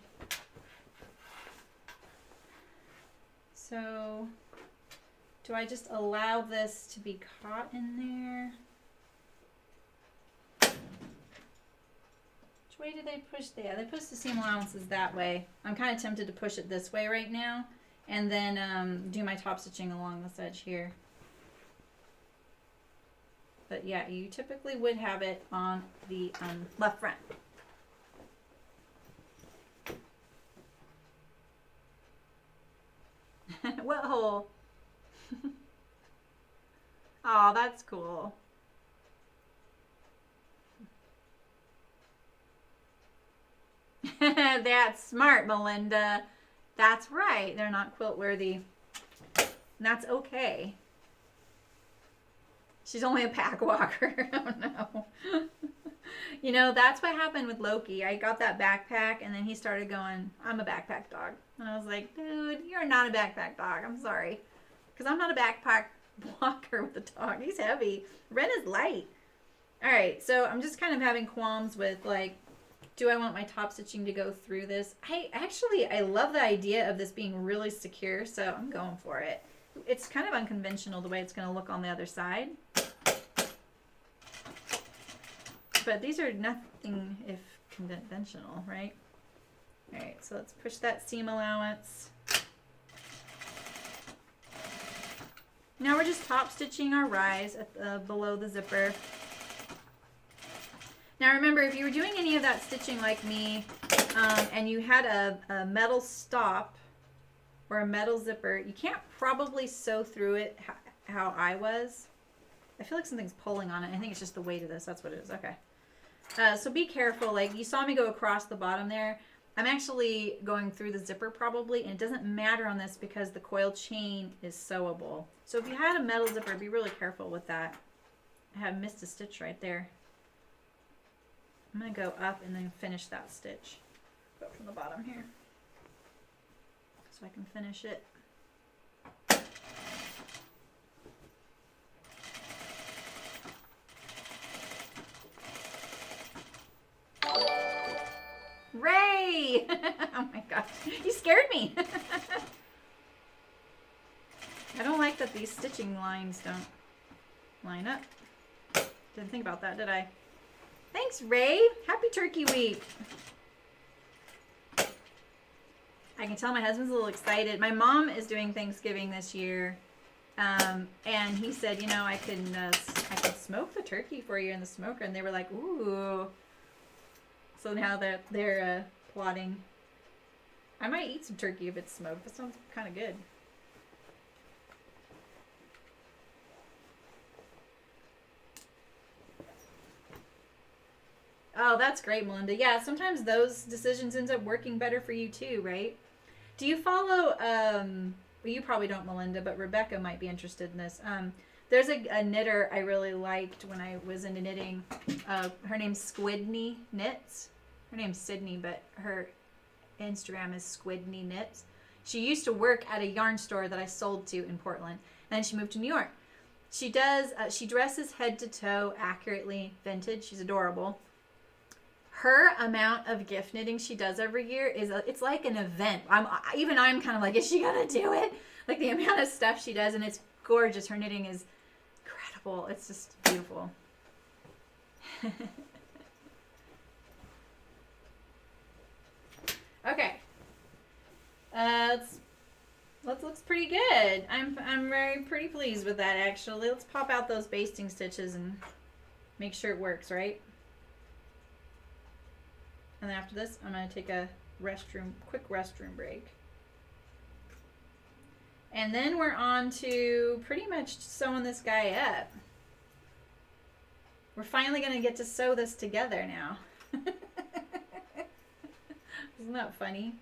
So do I just allow this to be caught in there? Which way do they push? Yeah, they push the seam allowances that way. I'm kind of tempted to push it this way right now, and then do my top stitching along this edge here. But yeah, you typically would have it on the left front. What hole? Oh, that's cool. That's smart, Melinda. That's right. They're not quilt worthy. And that's okay. She's only a pack walker. Oh no. You know, that's what happened with Loki. I got that backpack and then he started going, I'm a backpack dog. And I was like, dude, you're not a backpack dog. I'm sorry. Because I'm not a backpack walker with the dog. He's heavy. Ren is light. All right, so I'm just kind of having qualms with like, do I want my top stitching to go through this? I love the idea of this being really secure, so I'm going for it. It's kind of unconventional the way it's going to look on the other side. But these are nothing if conventional, right? All right, so let's push that seam allowance. Now we're just top stitching our rise at below the zipper. Now remember, if you were doing any of that stitching like me, and you had a metal stop or a metal zipper, you can't probably sew through it how I was. I feel like something's pulling on it. I think it's just the weight of this. That's what it is. Okay. So be careful. Like you saw me go across the bottom there. I'm actually going through the zipper probably, and it doesn't matter on this because the coil chain is sewable. So if you had a metal zipper, be really careful with that. I have missed a stitch right there. I'm going to go up and then finish that stitch. Go from the bottom here so I can finish it. Ray! Oh my gosh, you scared me. I don't like that these stitching lines don't line up. Didn't think about that, did I? Thanks, Ray. Happy Turkey Week. I can tell my husband's a little excited. My mom is doing Thanksgiving this year, and he said, you know, I could smoke the turkey for you in the smoker, and they were like, ooh. So now they're plotting. I might eat some turkey if it's smoked. That sounds kind of good. Oh, that's great, Melinda. Yeah, sometimes those decisions ends up working better for you too, right? Do you follow, well, you probably don't, Melinda, but Rebecca might be interested in this. There's a knitter I really liked when I was into knitting. Her name's Squidney Knits. Her name's Sydney, but her Instagram is Squidney Knits. She used to work at a yarn store that I sold to in Portland, and then she moved to New York. She does. She dresses head to toe accurately vintage. She's adorable. Her amount of gift knitting she does every year it's like an event. I'm kind of like, is she gonna do it? Like the amount of stuff she does, and it's gorgeous. Her knitting is incredible. It's just beautiful. Okay. That looks pretty good. I'm very pretty pleased with that, actually. Let's pop out those basting stitches and make sure it works, right? And then after this, I'm going to take a quick restroom break. And then we're on to pretty much sewing this guy up. We're finally going to get to sew this together now. Isn't that funny?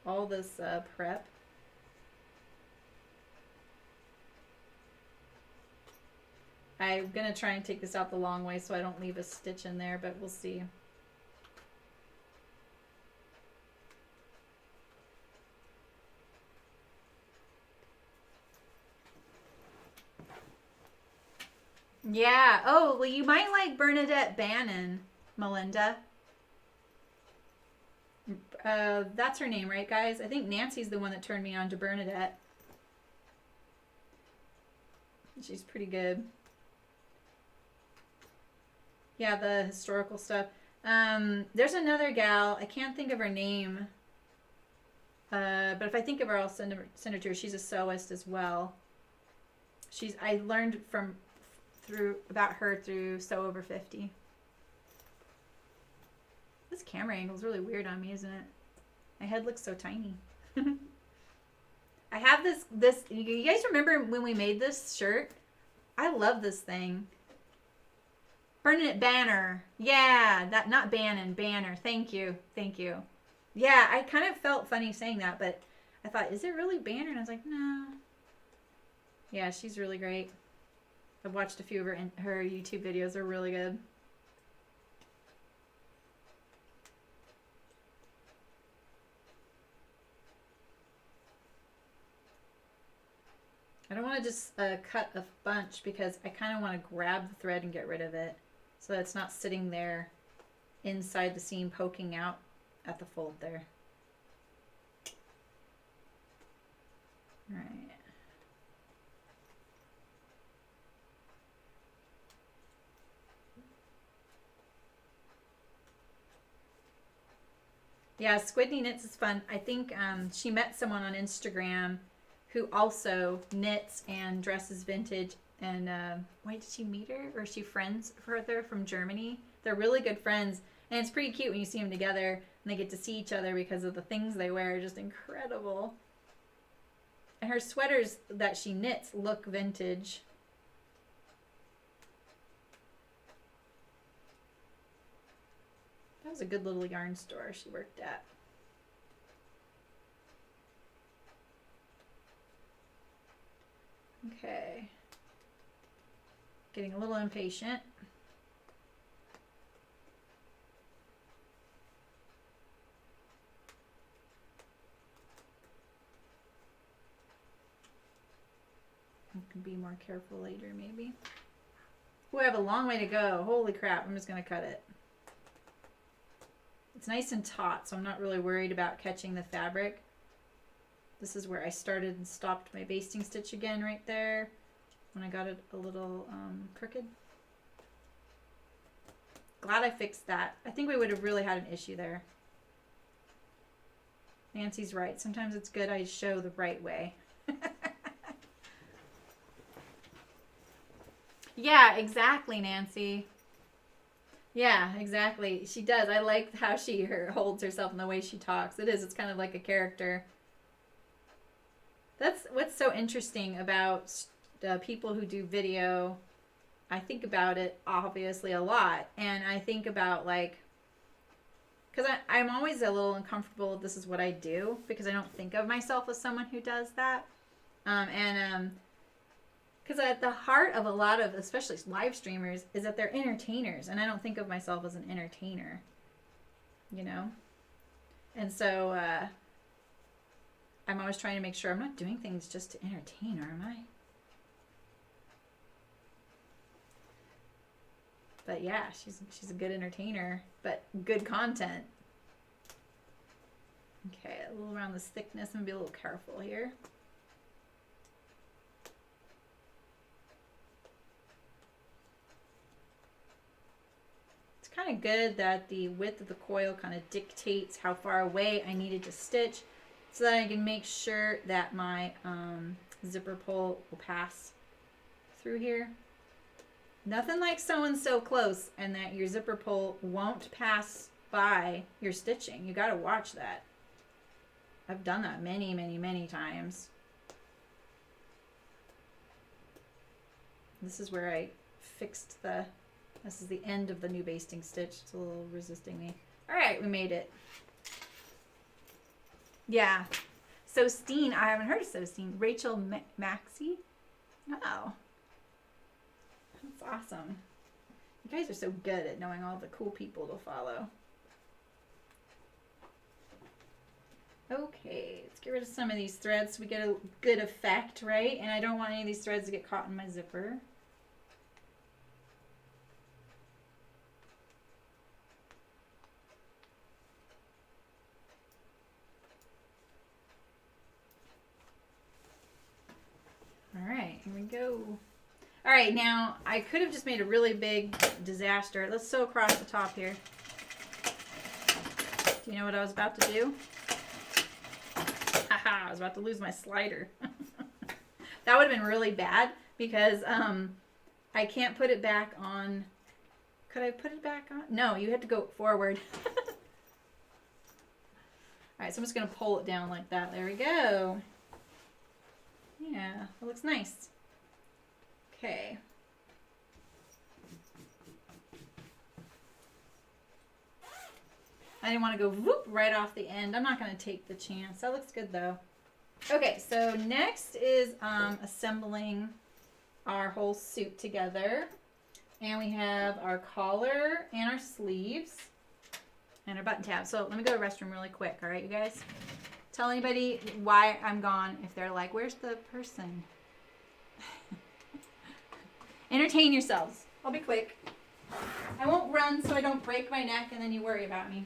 All this prep. I'm going to try and take this out the long way so I don't leave a stitch in there, but we'll see. Yeah. Oh, well, you might like Bernadette Bannon, Melinda. That's her name, right, guys? I think Nancy's the one that turned me on to Bernadette. She's pretty good. Yeah, the historical stuff. There's another gal. I can't think of her name. But if I think of her, I'll send her to her. She's a sewist as well. I learned about her through Sew Over 50. This camera angle is really weird on me, isn't it? My head looks so tiny. I have this. You guys remember when we made this shirt? I love this thing. Bernadette Banner. Yeah, that, not Bannon, Banner. Thank you. Yeah, I kind of felt funny saying that, but I thought, is it really Banner? And I was like, no. Yeah, she's really great. I've watched a few of her YouTube videos. They're really good. I don't want to just cut a bunch because I kind of want to grab the thread and get rid of it so that it's not sitting there inside the seam poking out at the fold there. All right. Yeah, Squidney Knits is fun. I think she met someone on Instagram who also knits and dresses vintage. And why did she meet her? Or is she friends further from Germany? They're really good friends. And it's pretty cute when you see them together and they get to see each other because of the things they wear. Just incredible. And her sweaters that she knits look vintage. That was a good little yarn store she worked at. Okay. Getting a little impatient. I can be more careful later, maybe. Oh, I have a long way to go. Holy crap, I'm just going to cut it. It's nice and taut, so I'm not really worried about catching the fabric. This is where I started and stopped my basting stitch again right there when I got it a little crooked. Glad I fixed that. I think we would have really had an issue there. Nancy's right. Sometimes it's good I show the right way. Yeah, exactly, Nancy. Yeah, exactly. She does. I like how she holds herself and the way she talks. It's kind of like a character. That's what's so interesting about people who do video. I think about it obviously a lot. And I think about because I'm always a little uncomfortable if this is what I do because I don't think of myself as someone who does that. Because at the heart of a lot of, especially live streamers, is that they're entertainers. And I don't think of myself as an entertainer. You know? And so I'm always trying to make sure I'm not doing things just to entertain her, am I? But yeah, she's a good entertainer, but good content. Okay, a little around this thickness. I'm gonna be a little careful here. It's kind of good that the width of the coil kind of dictates how far away I needed to stitch, so that I can make sure that my zipper pull will pass through here. Nothing like sewing so close and that your zipper pull won't pass by your stitching. You got to watch that. I've done that many, many, many times. This is where I fixed this is the end of the new basting stitch. It's a little resisting me. All right, we made it. Yeah. Sosteen, I haven't heard of Sosteen. Rachel Maxey? Oh. That's awesome. You guys are so good at knowing all the cool people to follow. Okay, let's get rid of some of these threads so we get a good effect, right? And I don't want any of these threads to get caught in my zipper. All right, here we go. All right, now I could have just made a really big disaster. Let's sew across the top here. Do you know what I was about to do? Haha, I was about to lose my slider. That would have been really bad because I can't put it back on. Could I put it back on? No, you had to go forward. All right, so I'm just going to pull it down like that. There we go. Yeah, it looks nice. Okay. I didn't want to go whoop right off the end. I'm not going to take the chance. That looks good though. Okay, so next is assembling our whole suit together. And we have our collar and our sleeves and our button tab. So let me go to the restroom really quick. All right, you guys? Tell anybody why I'm gone if they're like, where's the person? Entertain yourselves. I'll be quick. I won't run so I don't break my neck and then you worry about me.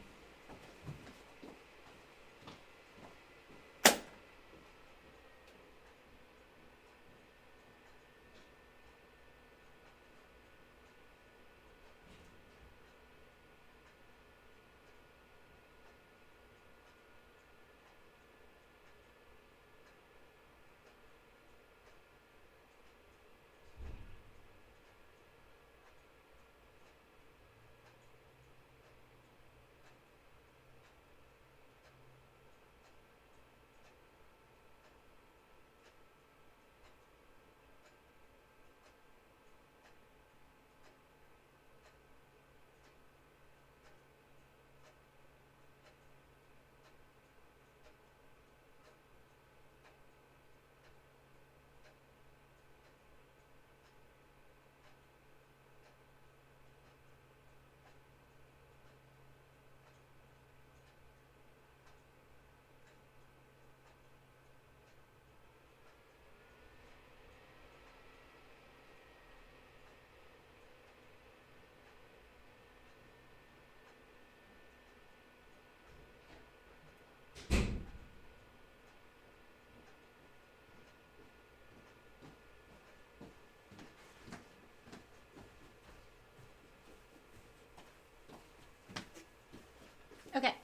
Okay.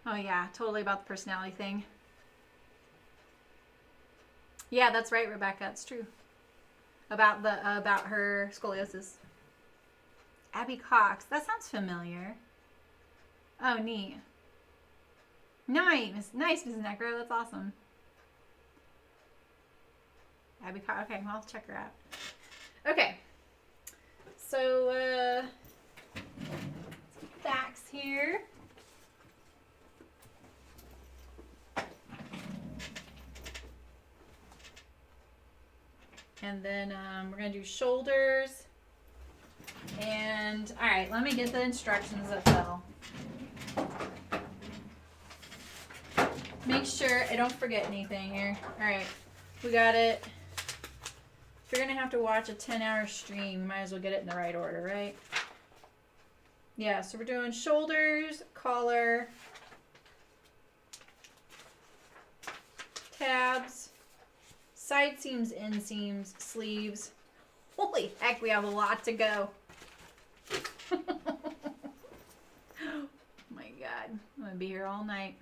Oh yeah, totally about the personality thing. Yeah, that's right, Rebecca. It's true. About the about her scoliosis. Abby Cox. That sounds familiar. Oh, neat. Nice, nice, Mrs. Necro. That's awesome. Abby Cox. Okay, well, I'll check her out. Okay. So, facts here. And then we're going to do shoulders And, all right, let me get the instructions that fell. Make sure I don't forget anything here. All right, we got it. If you're going to have to watch a 10-hour stream, you might as well get it in the right order, right? Yeah, so we're doing shoulders, collar, tabs, side seams, inseams, sleeves. Holy heck, we have a lot to go. Oh my God, I'm going to be here all night.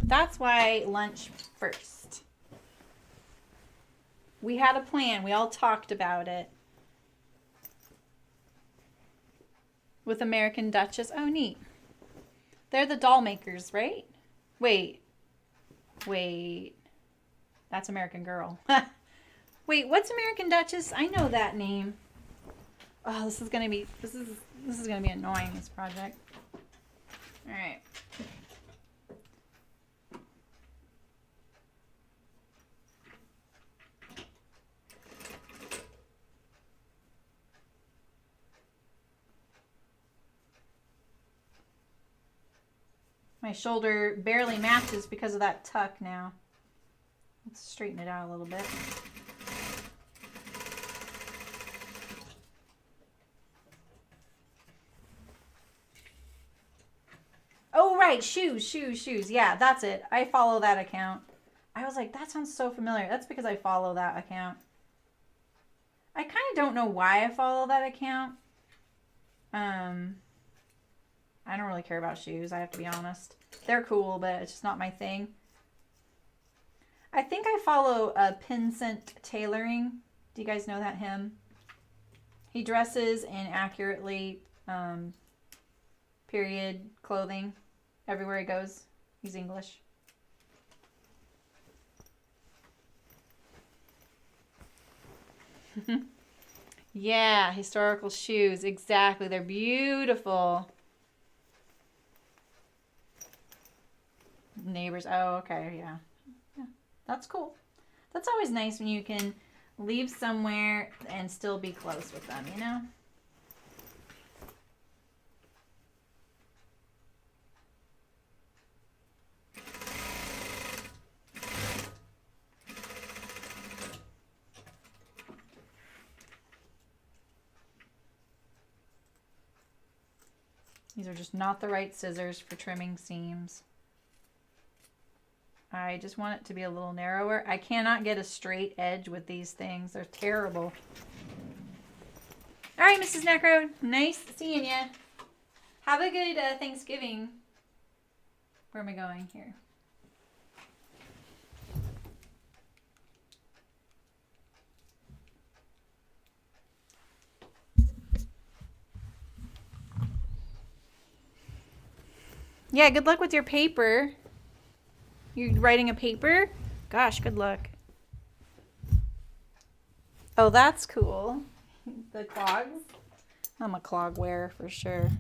That's why lunch first. We had a plan. We all talked about it. With American Duchess. Oh, neat. They're the doll makers, right? Wait. That's American Girl. Wait, what's American Duchess? I know that name. Oh, this is gonna be annoying, this project. All right. My shoulder barely matches because of that tuck now. Let's straighten it out a little bit. Oh, right. Shoes. Yeah, that's it. I follow that account. I was like, that sounds so familiar. That's because I follow that account. I kind of don't know why I follow that account. I don't really care about shoes, I have to be honest. They're cool, but it's just not my thing. I think I follow Pinsent Tailoring. Do you guys know that him? He dresses in accurately period clothing everywhere he goes. He's English. Yeah, historical shoes. Exactly. They're beautiful. Neighbors. Oh, okay. Yeah. That's cool. That's always nice when you can leave somewhere and still be close with them, you know? These are just not the right scissors for trimming seams. I just want it to be a little narrower. I cannot get a straight edge with these things. They're terrible. All right, Mrs. Necro. Nice seeing you. Have a good Thanksgiving. Where am I going here? Yeah, good luck with your paper. You writing a paper? Gosh, good luck. Oh, that's cool. The clogs. I'm a clog wearer for sure.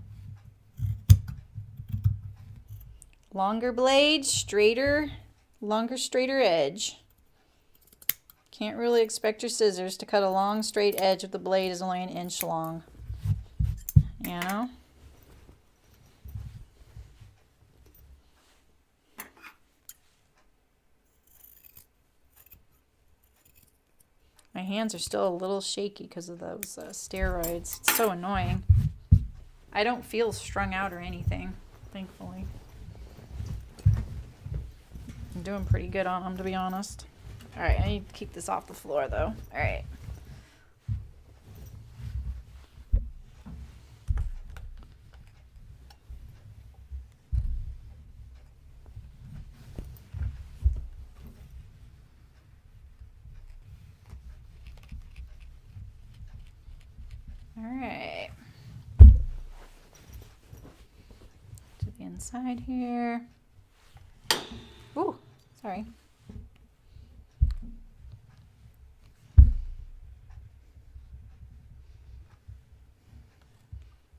Longer blade, longer, straighter edge. Can't really expect your scissors to cut a long, straight edge if the blade is only 1 inch long. You know? My hands are still a little shaky because of those steroids. It's so annoying. I don't feel strung out or anything, thankfully. I'm doing pretty good on them, to be honest. All right, I need to keep this off the floor, though. All right. All right. To the inside here. Ooh, sorry.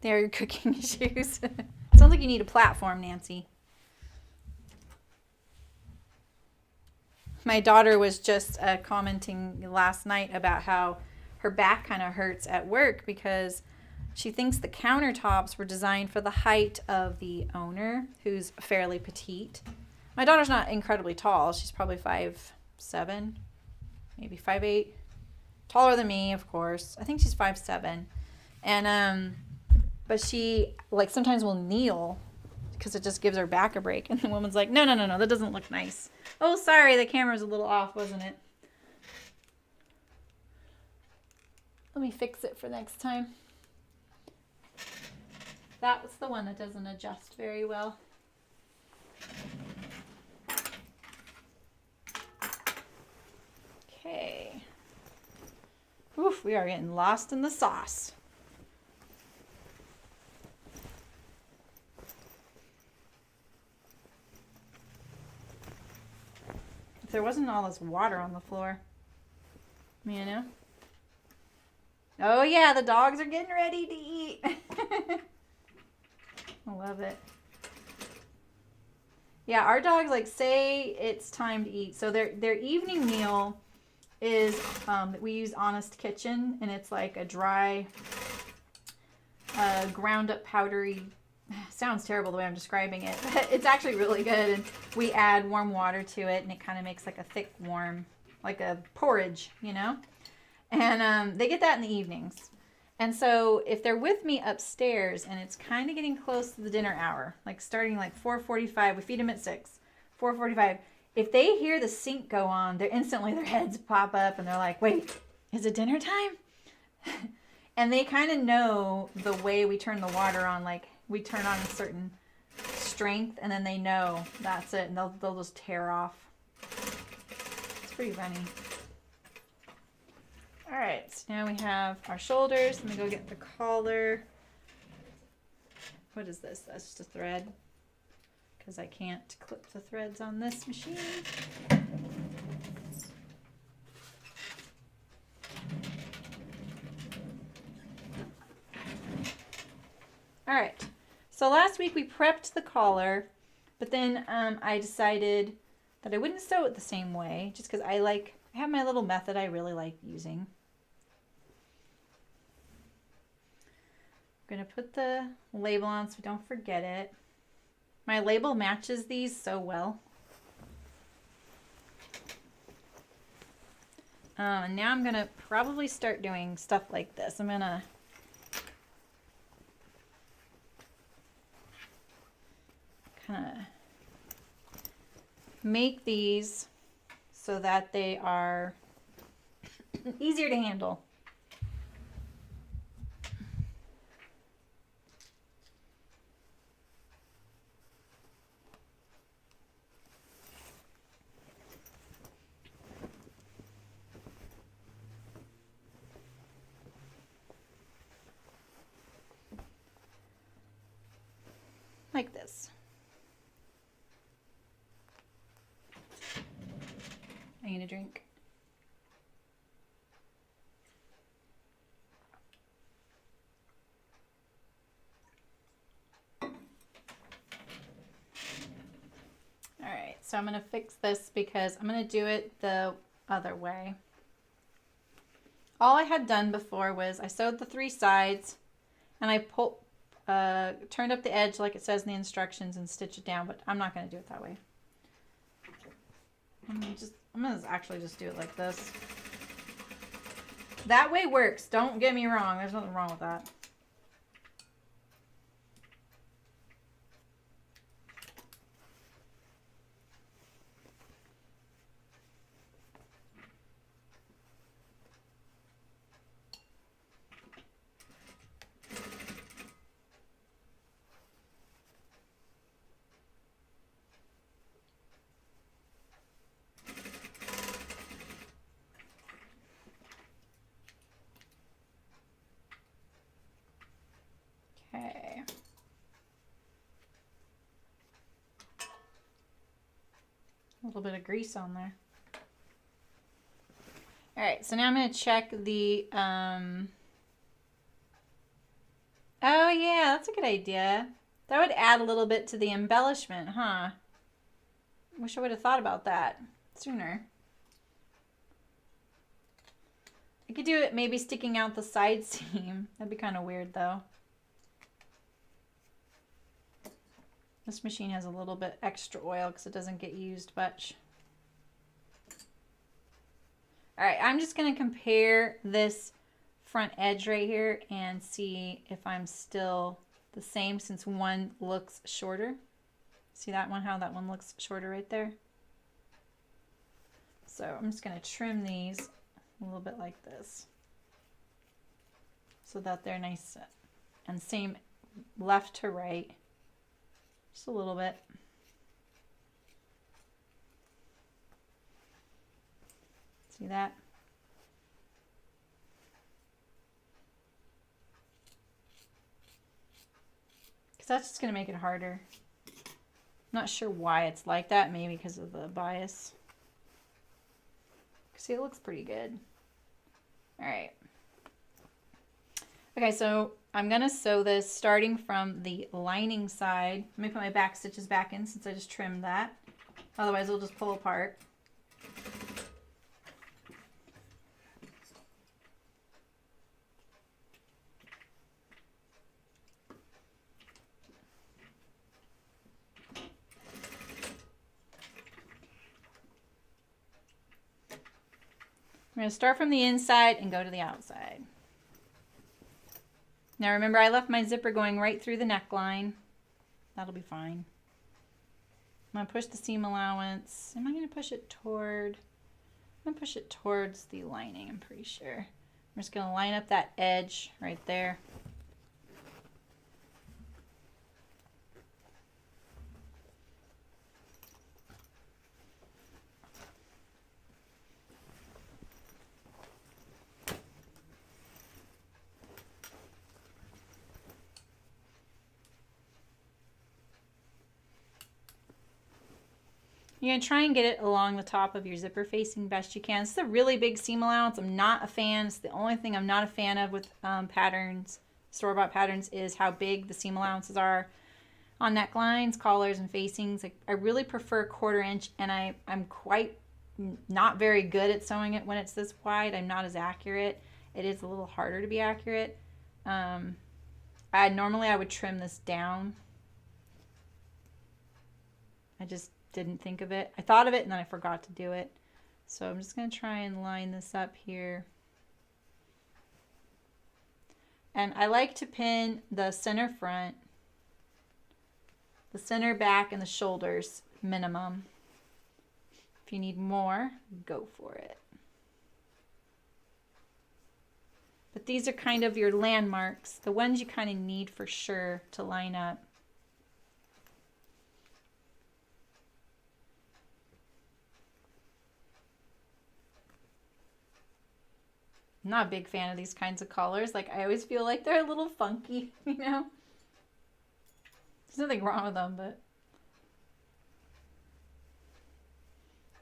They're your cooking shoes. Sounds like you need a platform, Nancy. My daughter was just commenting last night about how her back kind of hurts at work because she thinks the countertops were designed for the height of the owner, who's fairly petite. My daughter's not incredibly tall. She's probably 5'7", maybe 5'8". Taller than me, of course. I think she's 5'7". And but she like sometimes will kneel because it just gives her back a break. And the woman's like, no, that doesn't look nice. Oh, sorry, the camera's a little off, wasn't it? Let me fix it for next time. That was the one that doesn't adjust very well. Okay. Oof, we are getting lost in the sauce. If there wasn't all this water on the floor, you know? Oh yeah, the dogs are getting ready to eat. I love it. Yeah, our dogs like say it's time to eat. So their evening meal is we use Honest Kitchen, and it's like a dry, ground up powdery. Sounds terrible the way I'm describing it, but it's actually really good. And we add warm water to it, and it kind of makes like a thick, warm, like a porridge, you know. And they get that in the evenings. And so if they're with me upstairs and it's kind of getting close to the dinner hour, like starting like 4:45, we feed them at 6, 4:45. If they hear the sink go on, they're instantly, their heads pop up and they're like, wait, is it dinner time? And they kind of know the way we turn the water on, like we turn on a certain strength, and then they know that's it, and they'll just tear off. It's pretty funny. All right, so now we have our shoulders. Let me go get the collar. What is this? That's just a thread, because I can't clip the threads on this machine. All right, so last week we prepped the collar, but then I decided that I wouldn't sew it the same way, just because I have my little method I really like using. I'm going to put the label on so we don't forget it. My label matches these so well. And now I'm going to probably start doing stuff like this. I'm going to kind of make these so that they are easier to handle. Like this. I need a drink. All right, so I'm going to fix this because I'm going to do it the other way. All I had done before was I sewed the 3 sides and I turned up the edge like it says in the instructions and stitched it down, but I'm not going to do it that way. I'm going to actually just do it like this. That way works. Don't get me wrong. There's nothing wrong with that. Okay. A little bit of grease on there. All right, so now I'm going to check the Oh yeah, that's a good idea. That would add a little bit to the embellishment, huh? Wish I would have thought about that sooner. I could do it maybe sticking out the side seam. That'd be kind of weird though. This machine has a little bit extra oil because it doesn't get used much. All right, I'm just going to compare this front edge right here and see if I'm still the same since one looks shorter. See that one, how that one looks shorter right there? So I'm just going to trim these a little bit like this so that they're nice and same left to right. Just a little bit. See that? Because that's just going to make it harder. I'm not sure why it's like that. Maybe because of the bias. See, it looks pretty good. All right. Okay, so I'm going to sew this starting from the lining side. Let me put my back stitches back in since I just trimmed that. Otherwise, it'll just pull apart. I'm going to start from the inside and go to the outside. Now remember, I left my zipper going right through the neckline. That'll be fine. I'm going to push the seam allowance. Am I going to push it toward? I'm going to push it towards the lining, I'm pretty sure. I'm just going to line up that edge right there. You're going to try and get it along the top of your zipper facing best you can. This is a really big seam allowance. I'm not a fan. It's the only thing I'm not a fan of with patterns, store-bought patterns, is how big the seam allowances are on necklines, collars, and facings. I really prefer 1/4 inch, and I'm quite not very good at sewing it when it's this wide. I'm not as accurate. It is a little harder to be accurate. Normally I would trim this down. I just didn't think of it. I thought of it and then I forgot to do it. So I'm just going to try and line this up here. And I like to pin the center front, the center back, and the shoulders minimum. If you need more, go for it. But these are kind of your landmarks, the ones you kind of need for sure to line up. I'm not a big fan of these kinds of collars. Like, I always feel like they're a little funky, you know? There's nothing wrong with them, but...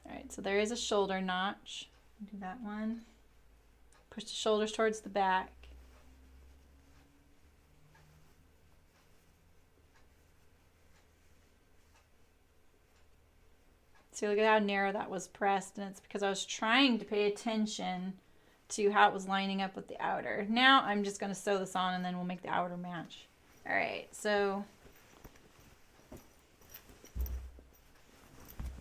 Alright, so there is a shoulder notch. Do that one. Push the shoulders towards the back. See, look at how narrow that was pressed, and it's because I was trying to pay attention to how it was lining up with the outer. Now I'm just going to sew this on and then we'll make the outer match. Alright, so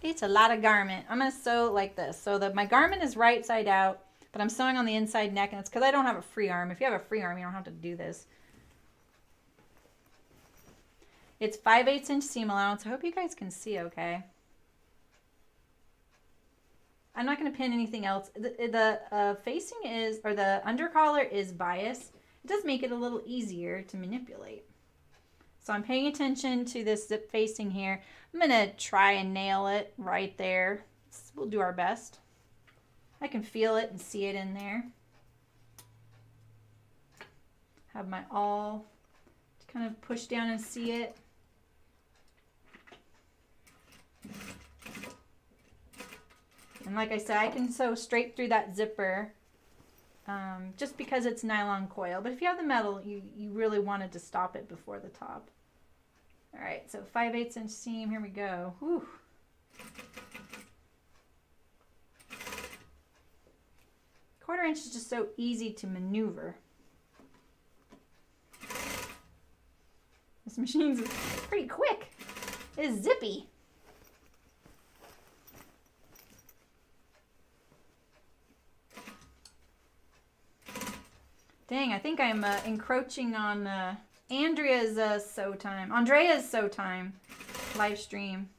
it's a lot of garment. I'm going to sew like this. So that my garment is right side out, but I'm sewing on the inside neck, and it's because I don't have a free arm. If you have a free arm, you don't have to do this. It's 5/8 inch seam allowance. I hope you guys can see okay. I'm not going to pin anything else. The facing is, or the under collar is biased. It does make it a little easier to manipulate. So I'm paying attention to this zip facing here. I'm going to try and nail it right there. We'll do our best. I can feel it and see it in there. Have my awl to kind of push down and see it. And like I said, I can sew straight through that zipper just because it's nylon coil. But if you have the metal, you really wanted to stop it before the top. All right, so 5/8 inch seam, here we go. Whew. Quarter inch is just so easy to maneuver. This machine's pretty quick. It's zippy. Dang, I think I'm encroaching on Andrea's sew time live stream.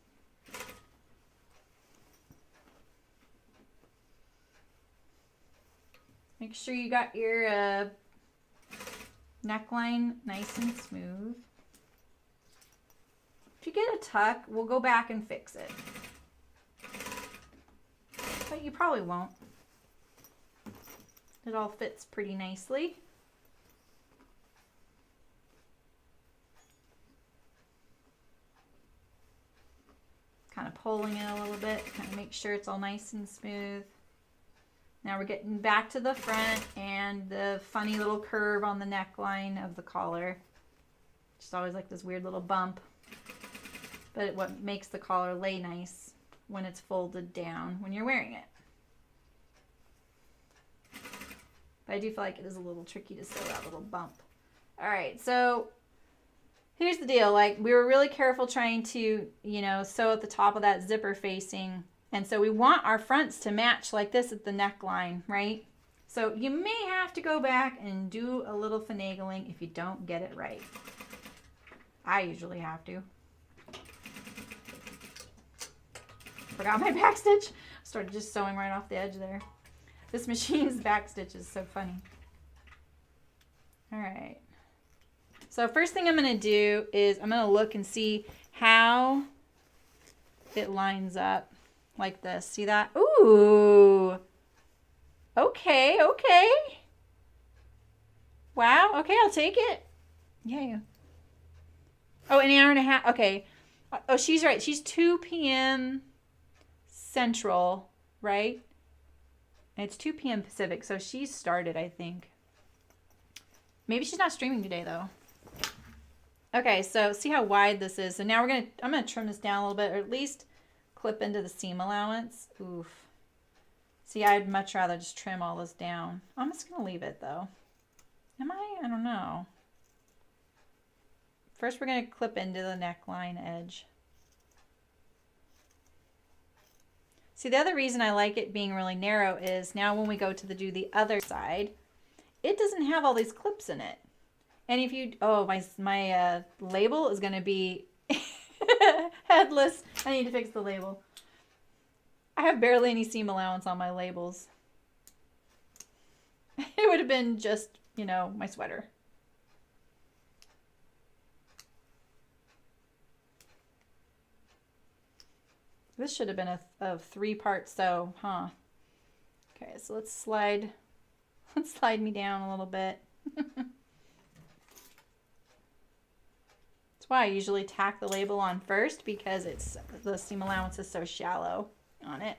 Make sure you got your neckline nice and smooth. If you get a tuck, we'll go back and fix it. But you probably won't. It all fits pretty nicely. Kind of pulling it a little bit, kind of make sure it's all nice and smooth. Now we're getting back to the front and the funny little curve on the neckline of the collar. Just always like this weird little bump. But what makes the collar lay nice when it's folded down when you're wearing it. But I do feel like it is a little tricky to sew that little bump. All right, so here's the deal. Like, we were really careful trying to, you know, sew at the top of that zipper facing. And so we want our fronts to match like this at the neckline, right? So you may have to go back and do a little finagling if you don't get it right. I usually have to. Forgot my back stitch. Started just sewing right off the edge there. This machine's back stitch is so funny. All right. So first thing I'm going to do is I'm going to look and see how it lines up like this. See that? Ooh. Okay, okay. Wow. Okay, I'll take it. Yeah. Oh, an hour and a half. Okay. Oh, she's right. She's 2 p.m. Central, right? And it's 2 p.m. Pacific, so she's started, I think. Maybe she's not streaming today, though. Okay, so see how wide this is. So now I'm gonna trim this down a little bit, or at least clip into the seam allowance. Oof. See, I'd much rather just trim all this down. I'm just gonna leave it, though. Am I? I don't know. First, we're gonna clip into the neckline edge. See, the other reason I like it being really narrow is now when we go to do the other side, it doesn't have all these clips in it. And if you, oh, my label is going to be headless. I need to fix the label. I have barely any seam allowance on my labels. It would have been just, you know, my sweater. This should have been a 3-part sew, huh? Okay, so let's slide me down a little bit. That's why I usually tack the label on first, because the seam allowance is so shallow on it.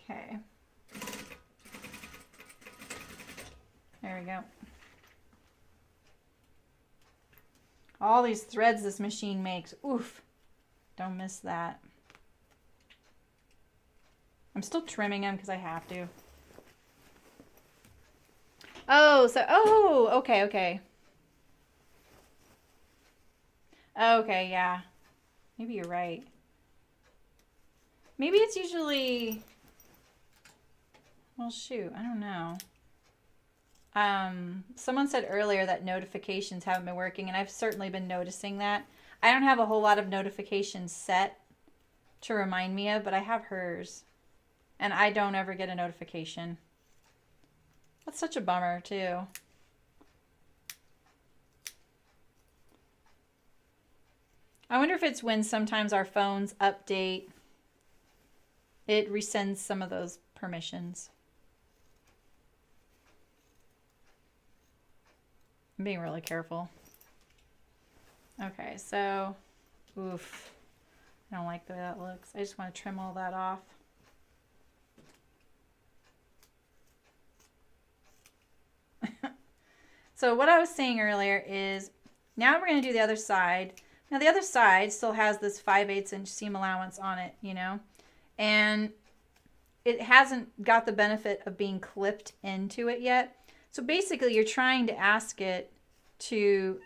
Okay. There we go. All these threads this machine makes. Oof. Don't miss that. I'm still trimming them because I have to. Oh, okay, okay. Okay, yeah. Maybe you're right. Maybe it's usually... Well, shoot, I don't know. Someone said earlier that notifications haven't been working, and I've certainly been noticing that. I don't have a whole lot of notifications set to remind me of, but I have hers. And I don't ever get a notification. That's such a bummer, too. I wonder if it's when sometimes our phones update, it resends some of those permissions. I'm being really careful. Okay, so, oof. I don't like the way that looks. I just want to trim all that off. So what I was saying earlier is now we're going to do the other side. Now the other side still has this 5/8 inch seam allowance on it, you know, and it hasn't got the benefit of being clipped into it yet. So basically you're trying to ask it to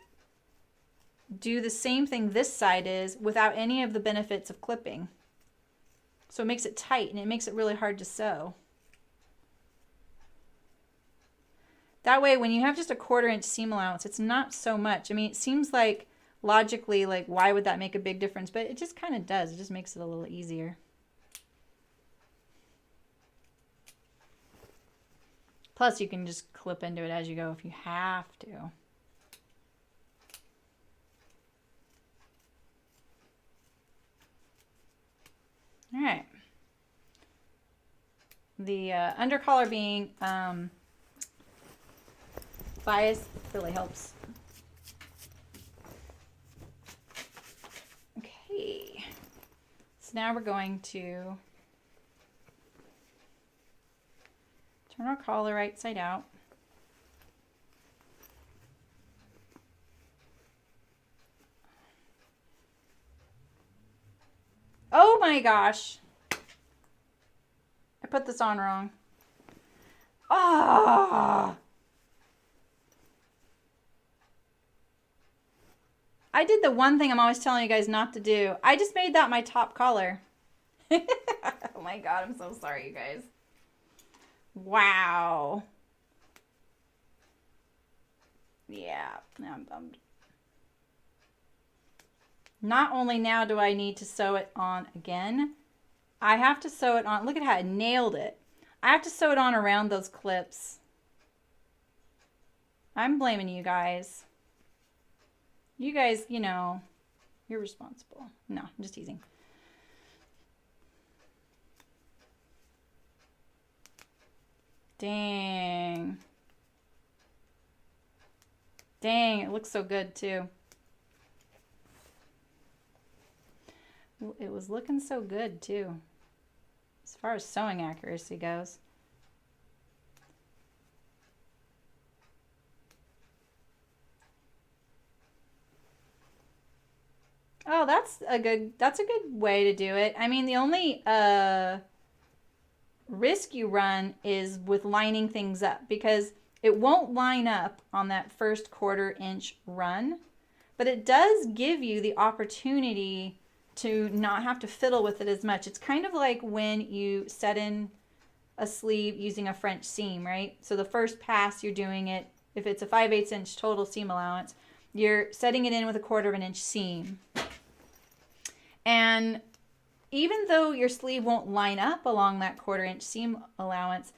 do the same thing this side is without any of the benefits of clipping. So it makes it tight and it makes it really hard to sew. That way, when you have just a 1/4 inch seam allowance, it's not so much. I mean, it seems like logically, like, why would that make a big difference? But it just kind of does. It just makes it a little easier. Plus, you can just clip into it as you go if you have to. All right. The undercollar being bias really helps. Okay, so now we're going to turn our collar right side out. Oh my gosh, I put this on wrong. Ah! I did the one thing I'm always telling you guys not to do. I just made that my top collar. Oh my god, I'm so sorry, you guys. Wow. Yeah, I'm bummed. Not only now do I need to sew it on again, I have to sew it on. Look at how I nailed it. I have to sew it on around those clips. I'm blaming you guys. You guys, you know, you're responsible. No, I'm just teasing. Dang. Dang, it looks so good too. It was looking so good too, as far as sewing accuracy goes. Oh, that's a good way to do it. I mean, the only risk you run is with lining things up, because it won't line up on that first 1/4 inch run, but it does give you the opportunity to not have to fiddle with it as much. It's kind of like when you set in a sleeve using a French seam, right? So the first pass you're doing it, if it's a 5/8 inch total seam allowance, you're setting it in with a 1/4 inch seam. And even though your sleeve won't line up along that 1/4 inch seam allowance,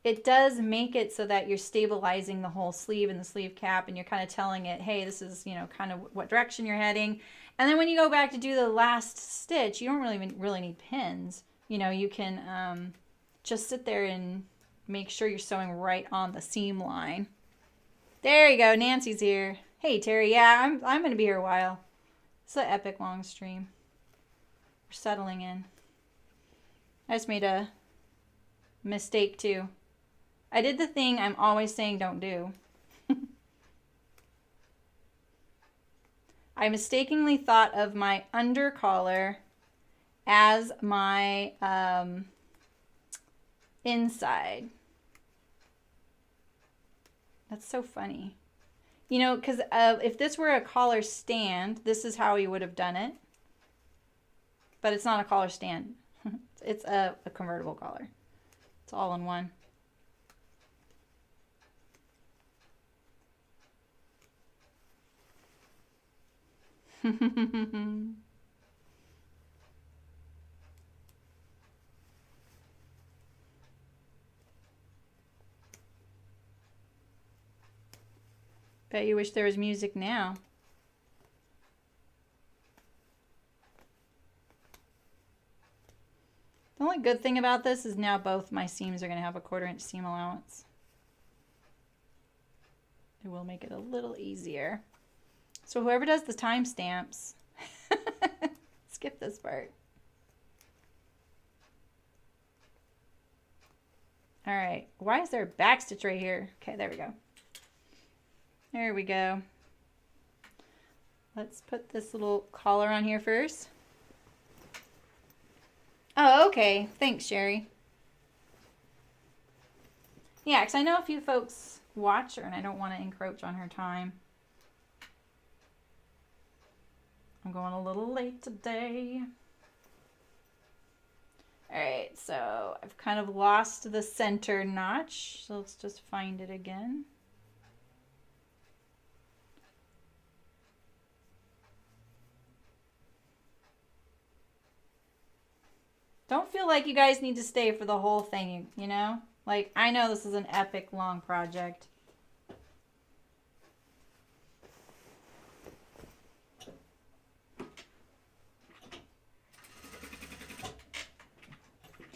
it does make it so that you're stabilizing the whole sleeve and the sleeve cap, and you're kind of telling it, hey, this is, you know, kind of what direction you're heading. And then when you go back to do the last stitch, you don't really need pins. You know, you can just sit there and make sure you're sewing right on the seam line. There you go. Nancy's here. Hey, Terry. Yeah, I'm going to be here a while. It's an epic long stream. We're settling in. I just made a mistake too. I did the thing I'm always saying don't do. I mistakenly thought of my under collar as my inside. That's so funny. You know, because if this were a collar stand, this is how we would have done it. But it's not a collar stand. It's a convertible collar. It's all in one. Bet you wish there was music now. only good thing about this is now both my seams are going to have a 1/4 inch seam allowance. It will make it a little easier. So whoever does the timestamps, skip this part. All right, why is there a back stitch right here? Okay, there we go. There we go. Let's put this little collar on here first. Oh, okay. Thanks, Sherry. Yeah, because I know a few folks watch her and I don't want to encroach on her time. I'm going a little late today. All right, so I've kind of lost the center notch. So let's just find it again. Don't feel like you guys need to stay for the whole thing, you know? Like, I know this is an epic long project.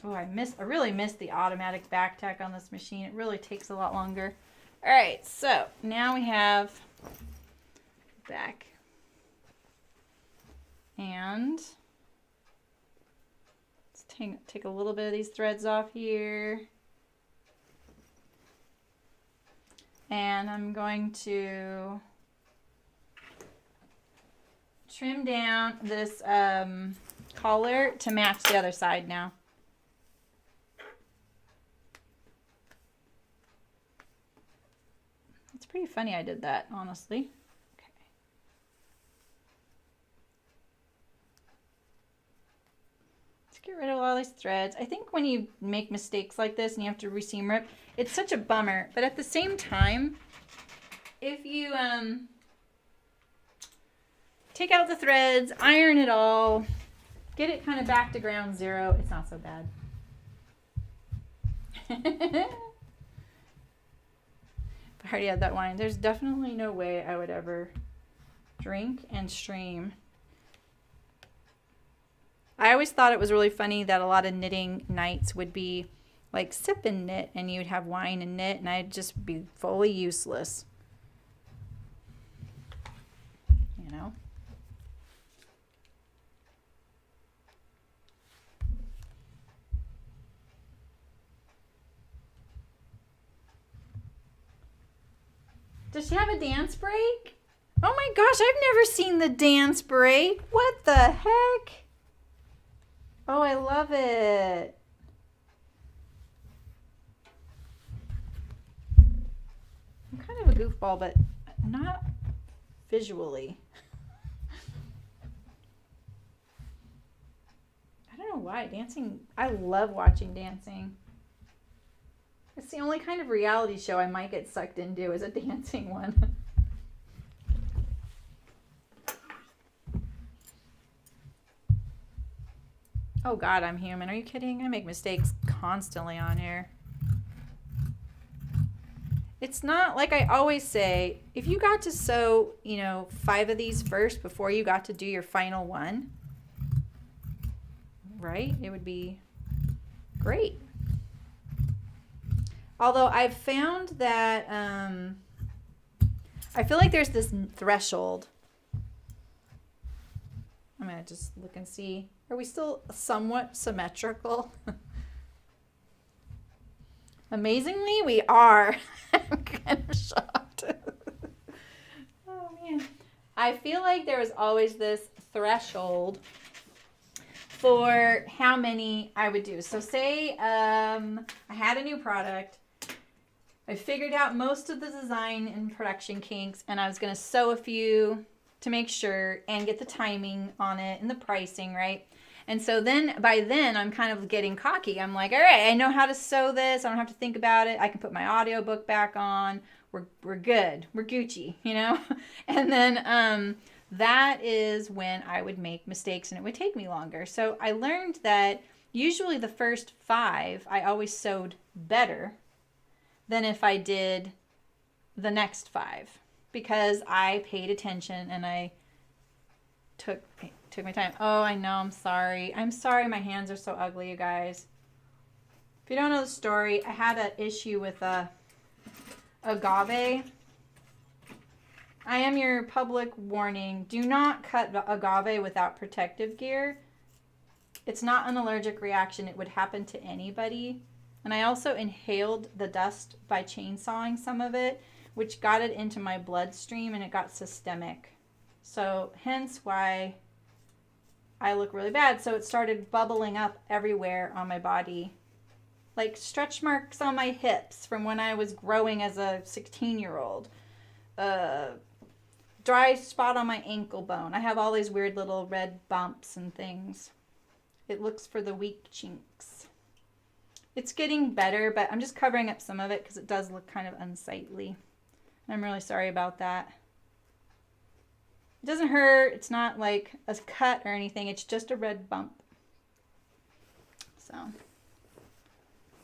Oh, I really missed the automatic back tack on this machine. It really takes a lot longer. All right, so now we have back. And take a little bit of these threads off here. And I'm going to trim down this collar to match the other side now. It's pretty funny I did that, honestly. Get rid of all these threads. I think when you make mistakes like this and you have to reseam rip, it's such a bummer. But at the same time, if you take out the threads, iron it all, get it kind of back to ground zero, it's not so bad. I already had that wine. There's definitely no way I would ever drink and stream. I always thought it was really funny that a lot of knitting nights would be like sip and knit, and you'd have wine and knit, and I'd just be fully useless. You know? Does she have a dance break? Oh my gosh, I've never seen the dance break. What the heck? Oh, I love it. I'm kind of a goofball, but not visually. I don't know why. Dancing, I love watching dancing. It's the only kind of reality show I might get sucked into is a dancing one. Oh God, I'm human. Are you kidding? I make mistakes constantly on here. It's not like I always say, if you got to sew, 5 of these first before you got to do your final one, right? It would be great. Although I've found that I feel like there's this threshold. I'm going to just look and see. Are we still somewhat symmetrical? Amazingly, we are. I'm kind of shocked. Oh, man. I feel like there was always this threshold for how many I would do. So say I had a new product. I figured out most of the design and production kinks, and I was going to sew a few to make sure and get the timing on it and the pricing, right? And so then by then I'm kind of getting cocky. I'm like, all right, I know how to sew this. I don't have to think about it. I can put my audiobook back on. We're good. We're Gucci, And then that is when I would make mistakes and it would take me longer. So I learned that usually the first 5 I always sewed better than if I did the next 5 because I paid attention and I took my time. Oh, I know. I'm sorry. I'm sorry. My hands are so ugly, you guys. If you don't know the story, I had an issue with agave. I am your public warning. Do not cut agave without protective gear. It's not an allergic reaction. It would happen to anybody. And I also inhaled the dust by chainsawing some of it, which got it into my bloodstream and it got systemic. So hence why I look really bad. So it started bubbling up everywhere on my body. Like stretch marks on my hips from when I was growing as a 16-year-old. Dry spot on my ankle bone. I have all these weird little red bumps and things. It looks for the weak chinks. It's getting better, but I'm just covering up some of it because it does look kind of unsightly. I'm really sorry about that. It doesn't hurt. It's not like a cut or anything. It's just a red bump. So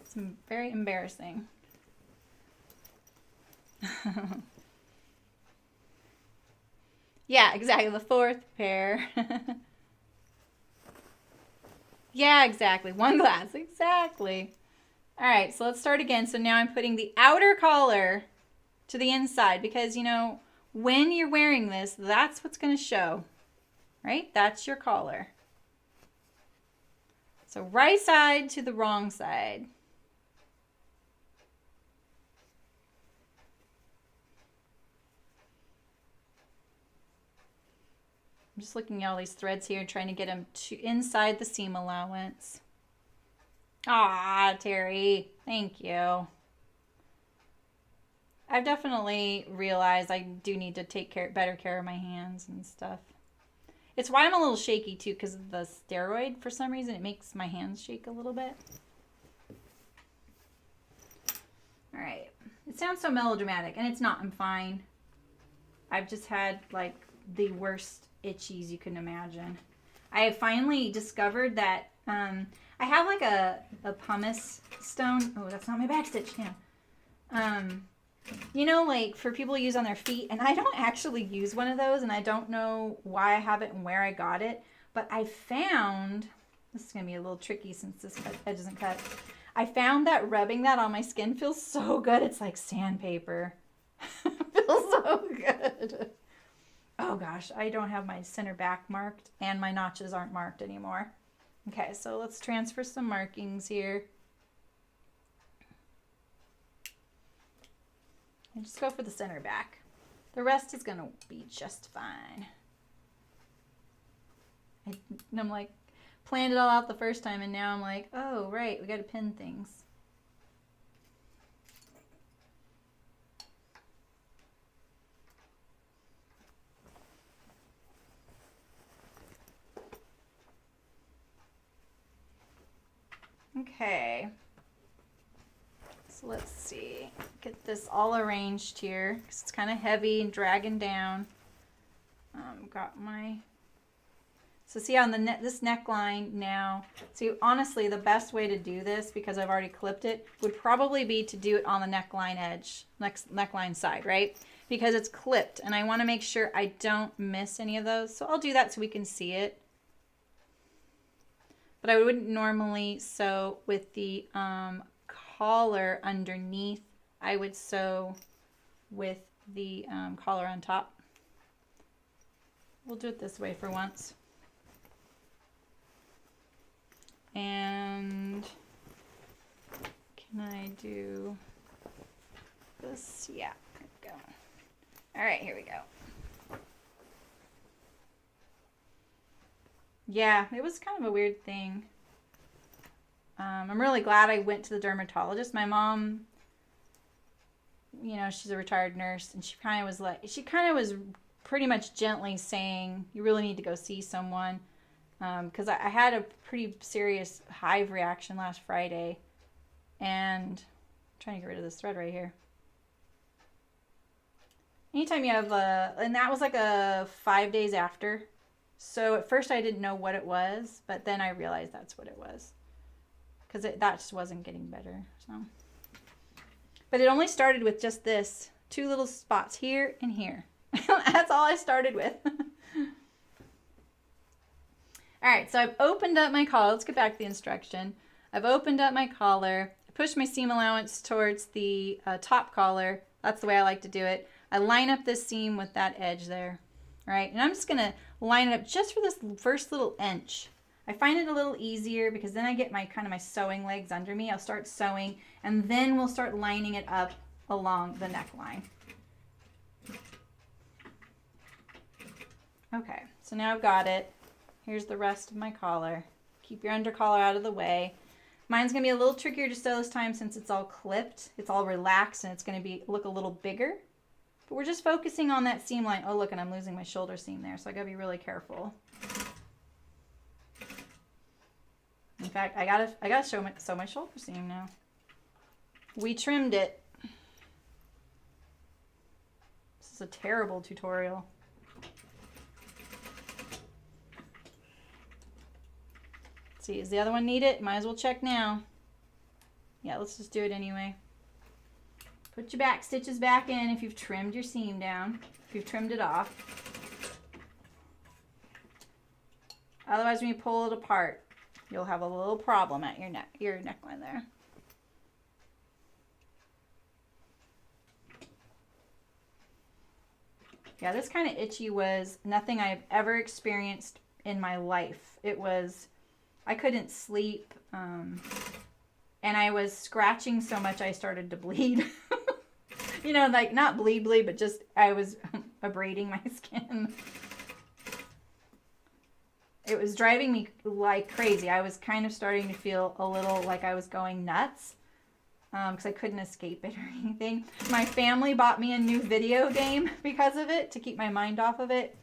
it's very embarrassing. Yeah, exactly. The fourth pair. Yeah, exactly. One glass. Exactly. All right, so let's start again. So now I'm putting the outer collar to the inside because, you know, when you're wearing this, that's what's going to show, right? That's your collar. So right side to the wrong side. I'm just looking at all these threads here and trying to get them to inside the seam allowance. Ah, Terry, thank you. I've definitely realized I do need to take better care of my hands and stuff. It's why I'm a little shaky too, because of the steroid. For some reason, it makes my hands shake a little bit. All right. It sounds so melodramatic, and it's not. I'm fine. I've just had like the worst itchies you can imagine. I have finally discovered that I have like a pumice stone. Oh, that's not my backstitch. Yeah. You know, like for people to use on their feet, and I don't actually use one of those, and I don't know why I have it and where I got it, but I found, this is going to be a little tricky since this edge doesn't cut. I found that rubbing that on my skin feels so good. It's like sandpaper. Feels so good. Oh gosh, I don't have my center back marked and my notches aren't marked anymore. Okay, so let's transfer some markings here. And just go for the center back. The rest is gonna be just fine. I'm like, planned it all out the first time and now I'm like, oh right, we gotta pin things. Okay, so let's see, get this all arranged here because it's kind of heavy and dragging down. Got my, so see on the this neckline now, see honestly the best way to do this, because I've already clipped it, would probably be to do it on the neckline edge, neckline side, right? Because it's clipped and I want to make sure I don't miss any of those. So I'll do that so we can see it. But I wouldn't normally sew with the collar underneath. I would sew with the collar on top. We'll do it this way for once. And can I do this? Yeah, there we go. All right, here we go. Yeah, it was kind of a weird thing. I'm really glad I went to the dermatologist. My mom, you know, she's a retired nurse, and she kind of was pretty much gently saying, you really need to go see someone. Because I had a pretty serious hive reaction last Friday. And I'm trying to get rid of this thread right here. Anytime you have and that was like 5 days after. So at first I didn't know what it was, but then I realized that's what it was. Because that just wasn't getting better. So, but it only started with just this. 2 little spots here and here. That's all I started with. All right, so I've opened up my collar. Let's get back to the instruction. I've opened up my collar. I push my seam allowance towards the top collar. That's the way I like to do it. I line up this seam with that edge there, right? And I'm just gonna line it up just for this first little inch. I find it a little easier because then I get my kind of my sewing legs under me. I'll start sewing and then we'll start lining it up along the neckline. Okay, so now I've got it. Here's the rest of my collar. Keep your under collar out of the way. Mine's gonna be a little trickier to sew this time since it's all clipped. It's all relaxed and it's gonna look a little bigger. But we're just focusing on that seam line. Oh, look, and I'm losing my shoulder seam there, so I gotta be really careful. In fact, I gotta sew my shoulder seam now. We trimmed it. This is a terrible tutorial. Let's see, does the other one need it? Might as well check now. Yeah, let's just do it anyway. Put your back stitches back in if you've trimmed your seam down, if you've trimmed it off. Otherwise, when you pull it apart, you'll have a little problem at your neckline there. Yeah, this kind of itchy was nothing I've ever experienced in my life. It was, I couldn't sleep, and I was scratching so much I started to bleed. You know, like not bleed, but just I was abrading my skin. It was driving me like crazy. I was kind of starting to feel a little like I was going nuts because I couldn't escape it or anything. My family bought me a new video game because of it to keep my mind off of it.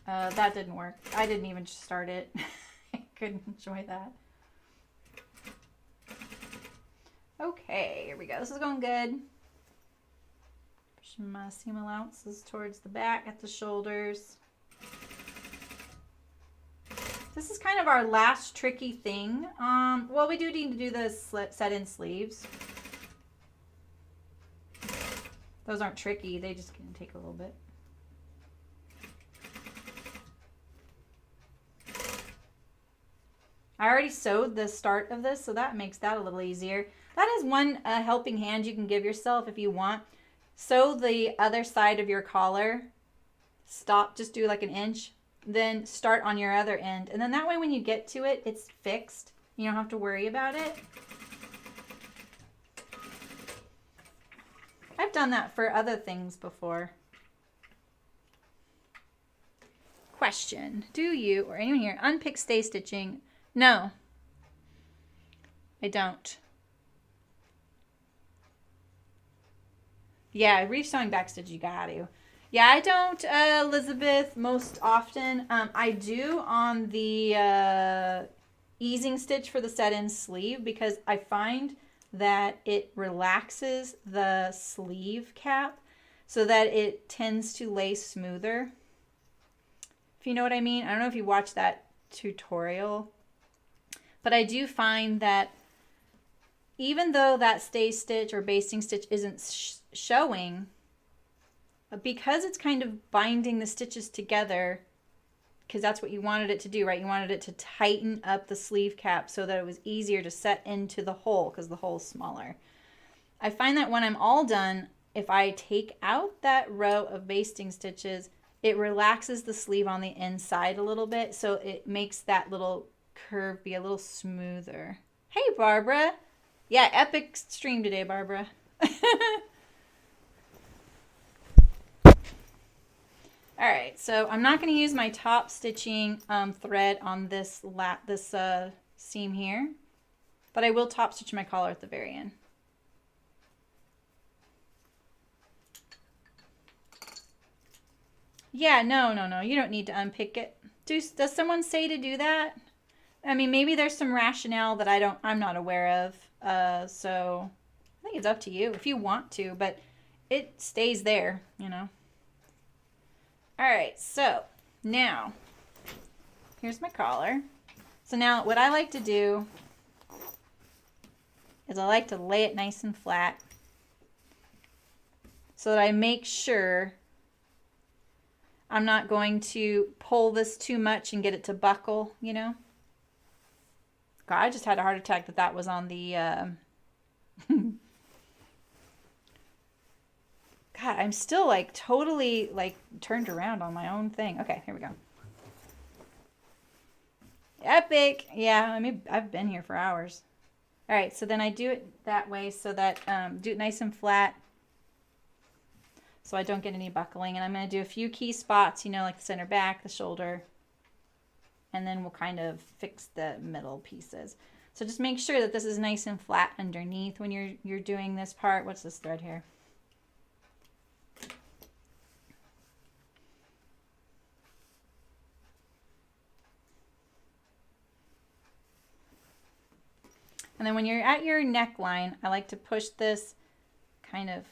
That didn't work. I didn't even start it. I couldn't enjoy that. Okay, here we go. This is going good. Push my seam allowances towards the back at the shoulders. This is kind of our last tricky thing. Well, we do need to do the set-in sleeves. Those aren't tricky. They just can take a little bit. I already sewed the start of this, so that makes that a little easier. That is one helping hand you can give yourself if you want. Sew the other side of your collar. Stop, just do like an inch. Then start on your other end. And then that way when you get to it, it's fixed. You don't have to worry about it. I've done that for other things before. Question. Do you, or anyone here, unpick stay stitching? No. I don't. Yeah, reef sewing backstitch, you got to. Yeah, I don't, Elizabeth, most often. I do on the easing stitch for the set-in sleeve because I find that it relaxes the sleeve cap so that it tends to lay smoother. If you know what I mean. I don't know if you watched that tutorial, but I do find that even though that stay stitch or basting stitch isn't showing, because it's kind of binding the stitches together, because that's what you wanted it to do, right? You wanted it to tighten up the sleeve cap so that it was easier to set into the hole because the hole's smaller. I find that when I'm all done, if I take out that row of basting stitches, it relaxes the sleeve on the inside a little bit, so it makes that little curve be a little smoother. Hey, Barbara. Yeah, epic stream today, Barbara. All right, so I'm not going to use my top stitching thread on this seam here, but I will top stitch my collar at the very end. Yeah, no, you don't need to unpick it. Does someone say to do that? I mean, maybe there's some rationale that I'm not aware of. So I think it's up to you if you want to, but it stays there, you know. All right, so now here's my collar. So now what I like to do is I like to lay it nice and flat so that I make sure I'm not going to pull this too much and get it to buckle, you know. God, I just had a heart attack that was on the God, I'm still like totally like turned around on my own thing. Okay, here we go. Epic. Yeah, I mean, I've been here for hours. All right, so then I do it that way so that, do it nice and flat so I don't get any buckling. And I'm going to do a few key spots, you know, like the center back, the shoulder, and then we'll kind of fix the middle pieces. So just make sure that this is nice and flat underneath when you're doing this part. What's this thread here? And then when you're at your neckline, I like to push this kind of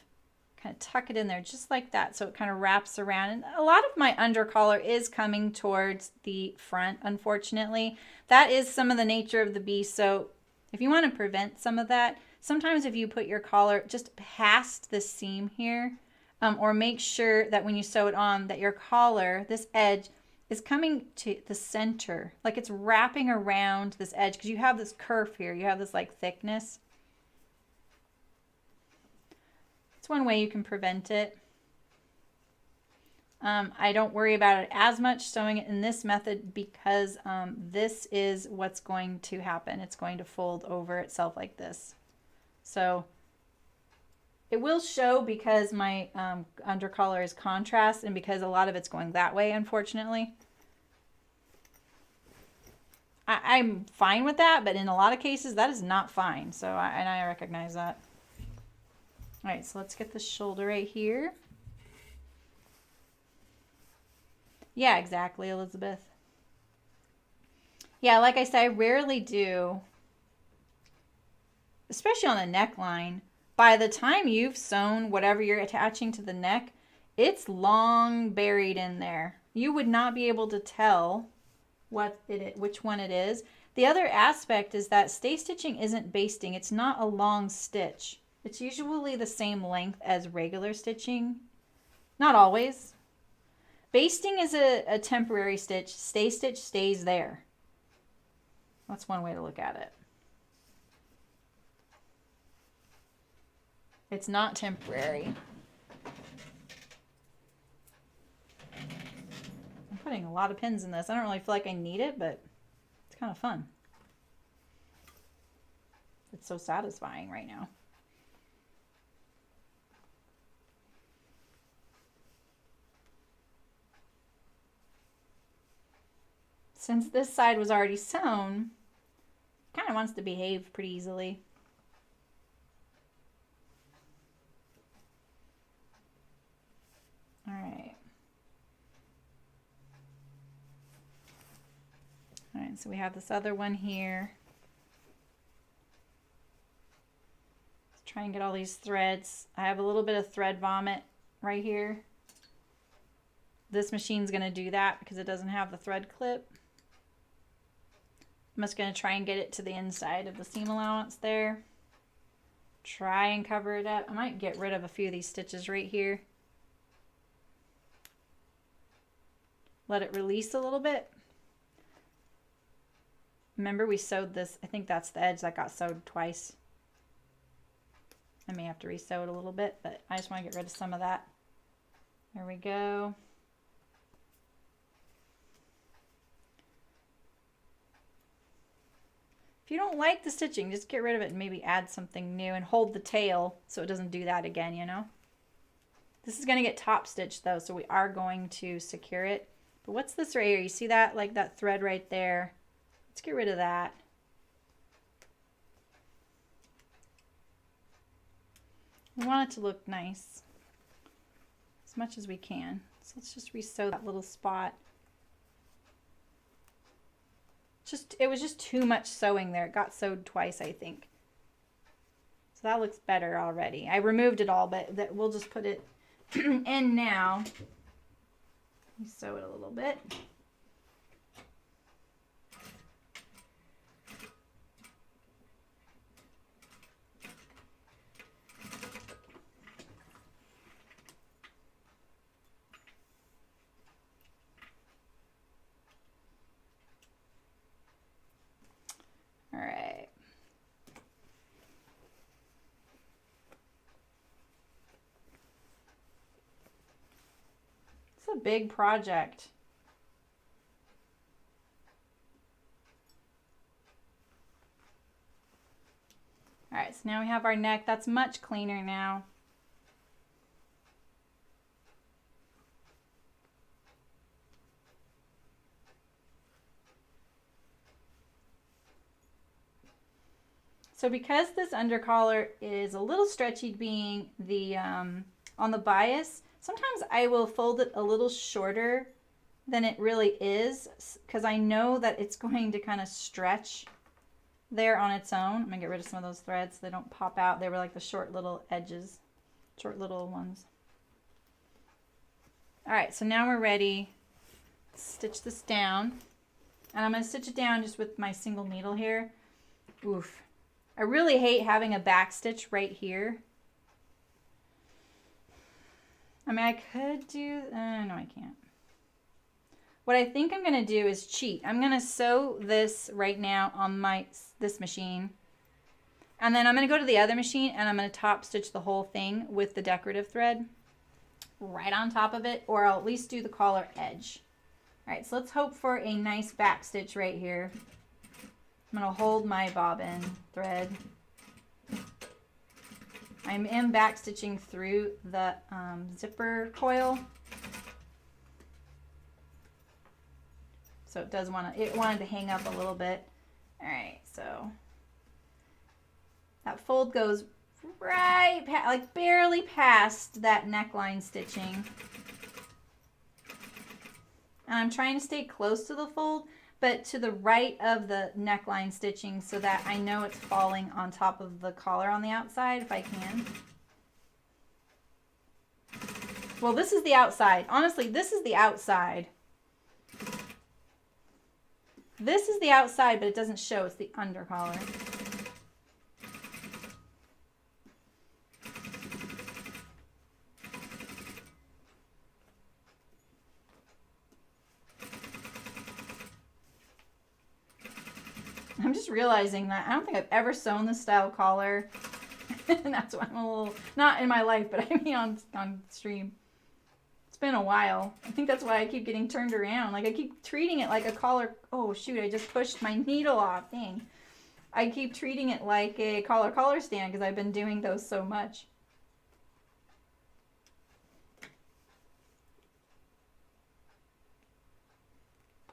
tuck it in there just like that so it kind of wraps around. And a lot of my undercollar is coming towards the front, unfortunately. That is some of the nature of the beast. So if you want to prevent some of that, sometimes if you put your collar just past the seam here, or make sure that when you sew it on that your collar, this edge, is coming to the center, like it's wrapping around this edge, because you have this curve here, you have this like thickness. It's one way you can prevent it. I don't worry about it as much sewing it in this method because this is what's going to happen. It's going to fold over itself like this. So it will show because my undercollar is contrast and because a lot of it's going that way, unfortunately. I'm fine with that, but in a lot of cases that is not fine. So I recognize that. All right, so let's get the shoulder right here. Yeah, exactly, Elizabeth. Yeah, like I said, I rarely do, especially on the neckline. By the time you've sewn whatever you're attaching to the neck, it's long buried in there. You would not be able to tell which one it is. The other aspect is that stay stitching isn't basting. It's not a long stitch. It's usually the same length as regular stitching. Not always. Basting is a temporary stitch. Stay stitch stays there. That's one way to look at it. It's not temporary. I'm putting a lot of pins in this. I don't really feel like I need it, but it's kind of fun. It's so satisfying right now. Since this side was already sewn, it kind of wants to behave pretty easily. All right. All right, so we have this other one here. Let's try and get all these threads. I have a little bit of thread vomit right here. This machine's going to do that because it doesn't have the thread clip. I'm just going to try and get it to the inside of the seam allowance there. Try and cover it up. I might get rid of a few of these stitches right here. Let it release a little bit. Remember we sewed this, I think that's the edge that got sewed twice. I may have to re-sew it a little bit, but I just want to get rid of some of that. There we go. If you don't like the stitching, just get rid of it and maybe add something new and hold the tail so it doesn't do that again, you know. This is going to get top stitched though, so we are going to secure it. But what's this right here? You see that, like that thread right there? Let's get rid of that. We want it to look nice as much as we can. So let's just re-sew that little spot. It was just too much sewing there. It got sewed twice, I think. So that looks better already. I removed it all, but we'll just put it in now. Sew it a little bit. a big project. All right, so now we have our neck. That's much cleaner now. So because this undercollar is a little stretchy being the on the bias, sometimes I will fold it a little shorter than it really is because I know that it's going to kind of stretch there on its own. I'm gonna get rid of some of those threads so they don't pop out. They were like the short little edges, short little ones. All right, so now we're ready to stitch this down. And I'm gonna stitch it down just with my single needle here. Oof. I really hate having a back stitch right here. I mean, I could do, no I can't. What I think I'm gonna do is cheat. I'm gonna sew this right now on this machine. And then I'm gonna go to the other machine and I'm gonna top stitch the whole thing with the decorative thread right on top of it, or I'll at least do the collar edge. All right, so let's hope for a nice back stitch right here. I'm gonna hold my bobbin thread. I am back stitching through the zipper coil. So it does it wanted to hang up a little bit. All right, so that fold goes right past, like barely past that neckline stitching. And I'm trying to stay close to the fold, but to the right of the neckline stitching so that I know it's falling on top of the collar on the outside if I can. Well, this is the outside. Honestly, this is the outside. This is the outside, but it doesn't show. It's the under collar. I'm just realizing that I don't think I've ever sewn this style collar. And that's why I'm a little, not in my life, but I mean on stream. It's been a while. I think that's why I keep getting turned around. Like I keep treating it like a collar. Oh shoot, I just pushed my needle off. Dang. I keep treating it like a collar stand because I've been doing those so much.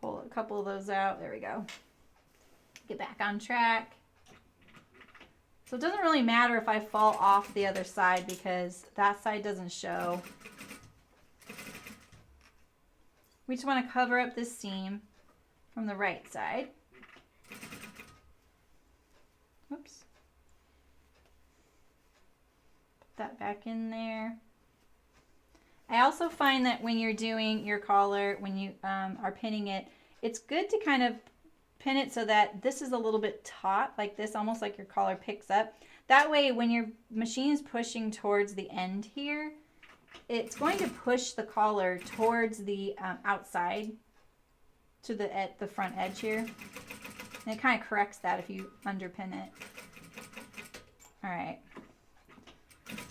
Pull a couple of those out. There we go. Get back on track. So it doesn't really matter if I fall off the other side because that side doesn't show. We just want to cover up this seam from the right side. Oops. Put that back in there. I also find that when you're doing your collar, when you are pinning it, it's good to kind of pin it so that this is a little bit taut, like this, almost like your collar picks up. That way, when your machine is pushing towards the end here, it's going to push the collar towards the outside to the front edge here. And it kind of corrects that if you underpin it. All right.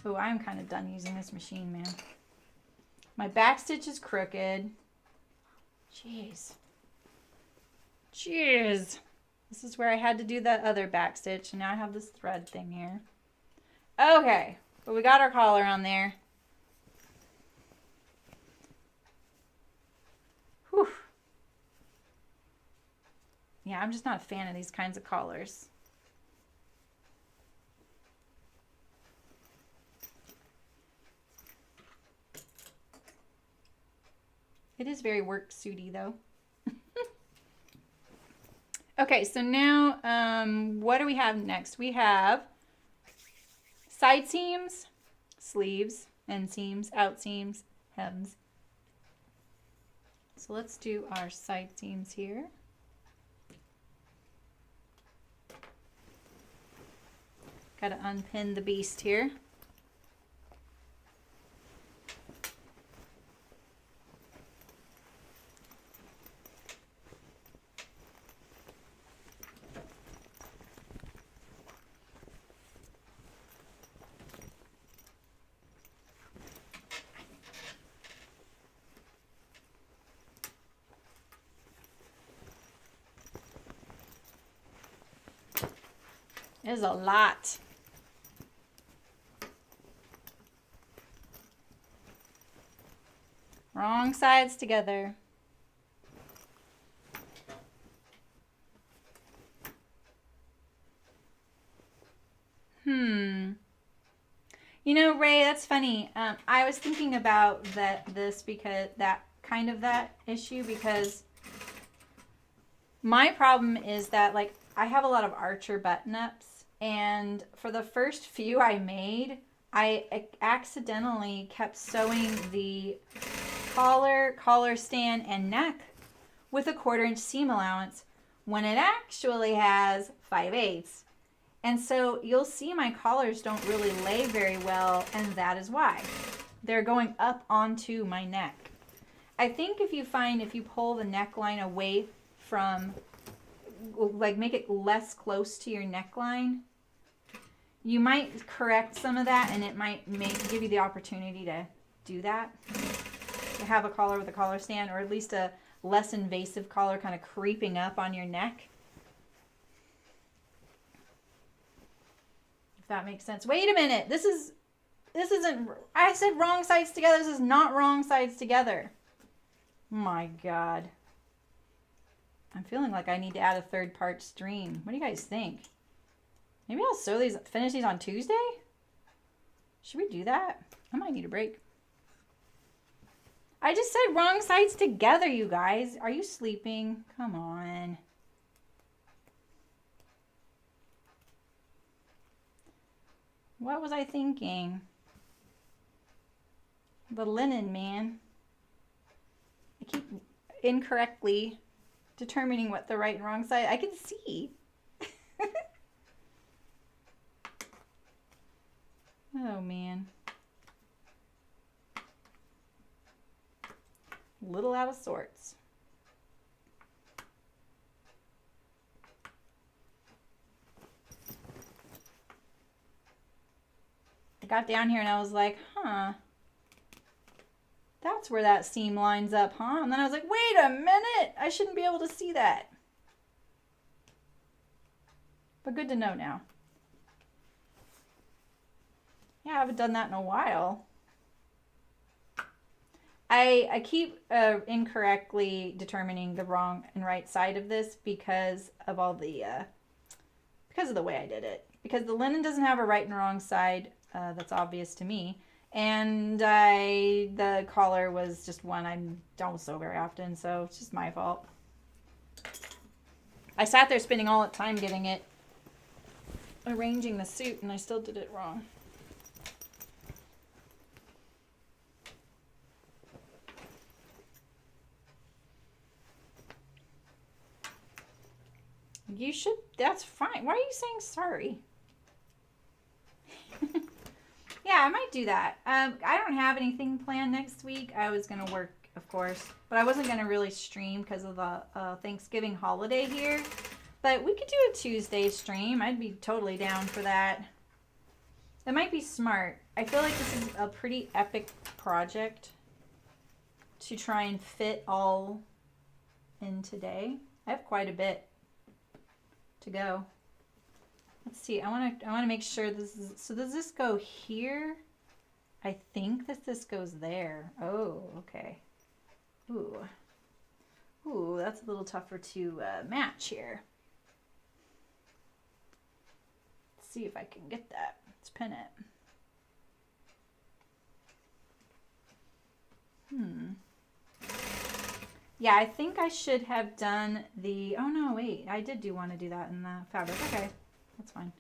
Oh, I'm kind of done using this machine, man. My back stitch is crooked. Jeez. Jeez. This is where I had to do that other back stitch, and now I have this thread thing here. Okay, but we got our collar on there. Whew. Yeah, I'm just not a fan of these kinds of collars. It is very work suity though. Okay, so now what do we have next? We have side seams, sleeves, end seams, out seams, hems. So let's do our side seams here. Got to unpin the beast here. There's a lot. Wrong sides together. You know, Ray, that's funny. I was thinking about that issue because my problem is that, like, I have a lot of Archer button-ups, and for the first few I made, I accidentally kept sewing the collar stand, and neck with a 1/4 inch seam allowance when it actually has 5/8. And so you'll see my collars don't really lay very well, and that is why. They're going up onto my neck. I think if you pull the neckline away from, like, make it less close to your neckline, you might correct some of that, and it might give you the opportunity to do that. To have a collar with a collar stand, or at least a less invasive collar kind of creeping up on your neck. That makes sense. Wait a minute. This isn't, I said wrong sides together. This is not wrong sides together. My God. I'm feeling like I need to add a 3rd part stream. What do you guys think? Maybe I'll finish these on Tuesday? Should we do that? I might need a break. I just said wrong sides together, you guys. Are you sleeping? Come on. What was I thinking? The linen, man. I keep incorrectly determining what the right and wrong side. I can see. Oh, man. A little out of sorts. Got down here and I was like, huh, that's where that seam lines up, huh? And then I was like, wait a minute, I shouldn't be able to see that. But good to know now. Yeah, I haven't done that in a while. I keep incorrectly determining the wrong and right side of this because of all the because of the way I did it. Because the linen doesn't have a right and wrong side. That's obvious to me. And the collar was just one I don't sew very often, so it's just my fault. I sat there spending all the time getting it, arranging the suit, and I still did it wrong. You should, that's fine. Why are you saying sorry? Yeah, I might do that. I don't have anything planned next week. I was going to work, of course, but I wasn't going to really stream because of the Thanksgiving holiday here. But we could do a Tuesday stream. I'd be totally down for that. It might be smart. I feel like this is a pretty epic project to try and fit all in today. I have quite a bit to go. Let's see. I want to make sure this is, so does this go here? I think that this goes there. Oh, okay. Ooh. Ooh, that's a little tougher to match here. Let's see if I can get that. Let's pin it. Yeah, I think I should have done the, oh no, wait. I did want to do that in the fabric. Okay. That's fine.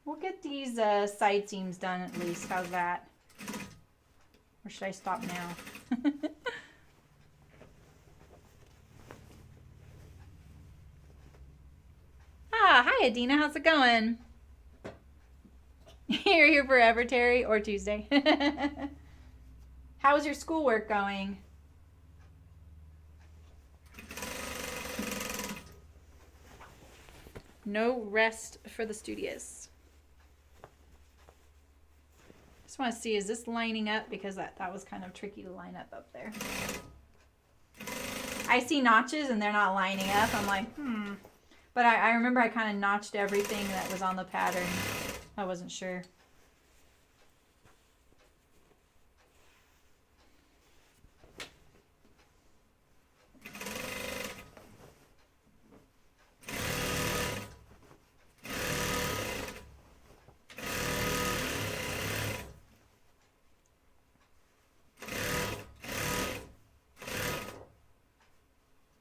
We'll get these side seams done at least. How's that? Or should I stop now? Ah, hi Adina, how's it going? You're here forever, Terry, or Tuesday. How's your schoolwork going? No rest for the studious. Just want to see, is this lining up? Because that was kind of tricky to line up there. I see notches and they're not lining up. I'm like, But I remember I kind of notched everything that was on the pattern. I wasn't sure.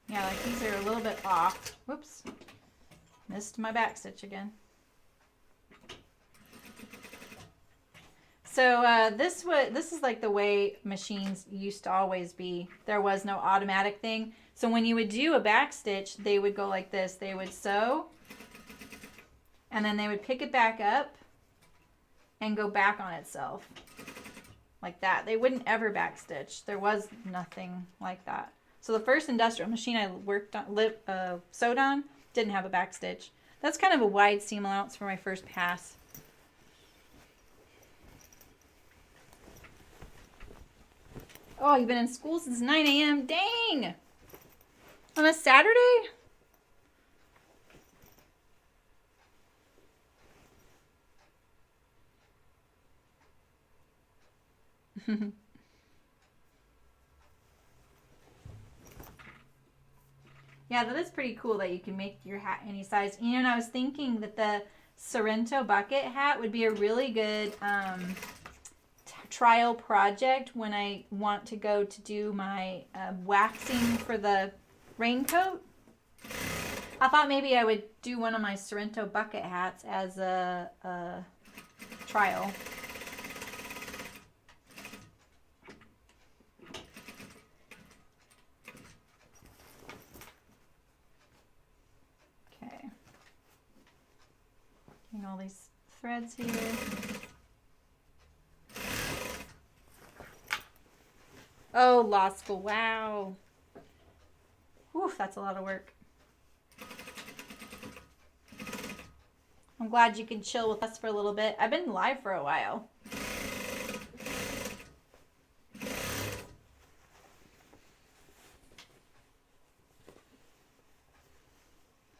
Yeah, like these are a little bit off. Whoops. Missed my back stitch again. So this is like the way machines used to always be. There was no automatic thing. So when you would do a back stitch, they would go like this. They would sew, and then they would pick it back up and go back on itself. Like that. They wouldn't ever back stitch. There was nothing like that. So the first industrial machine I worked on, sewed on, didn't have a back stitch. That's kind of a wide seam allowance for my first pass. Oh, you've been in school since 9 a.m. Dang! On a Saturday? Yeah, that is pretty cool that you can make your hat any size. You know, and I was thinking that the Sorrento bucket hat would be a really good trial project when I want to go to do my waxing for the raincoat. I thought maybe I would do one of my Sorrento bucket hats as a trial. All these threads here. Oh, law school. Wow. Whew, that's a lot of work. I'm glad you can chill with us for a little bit. I've been live for a while.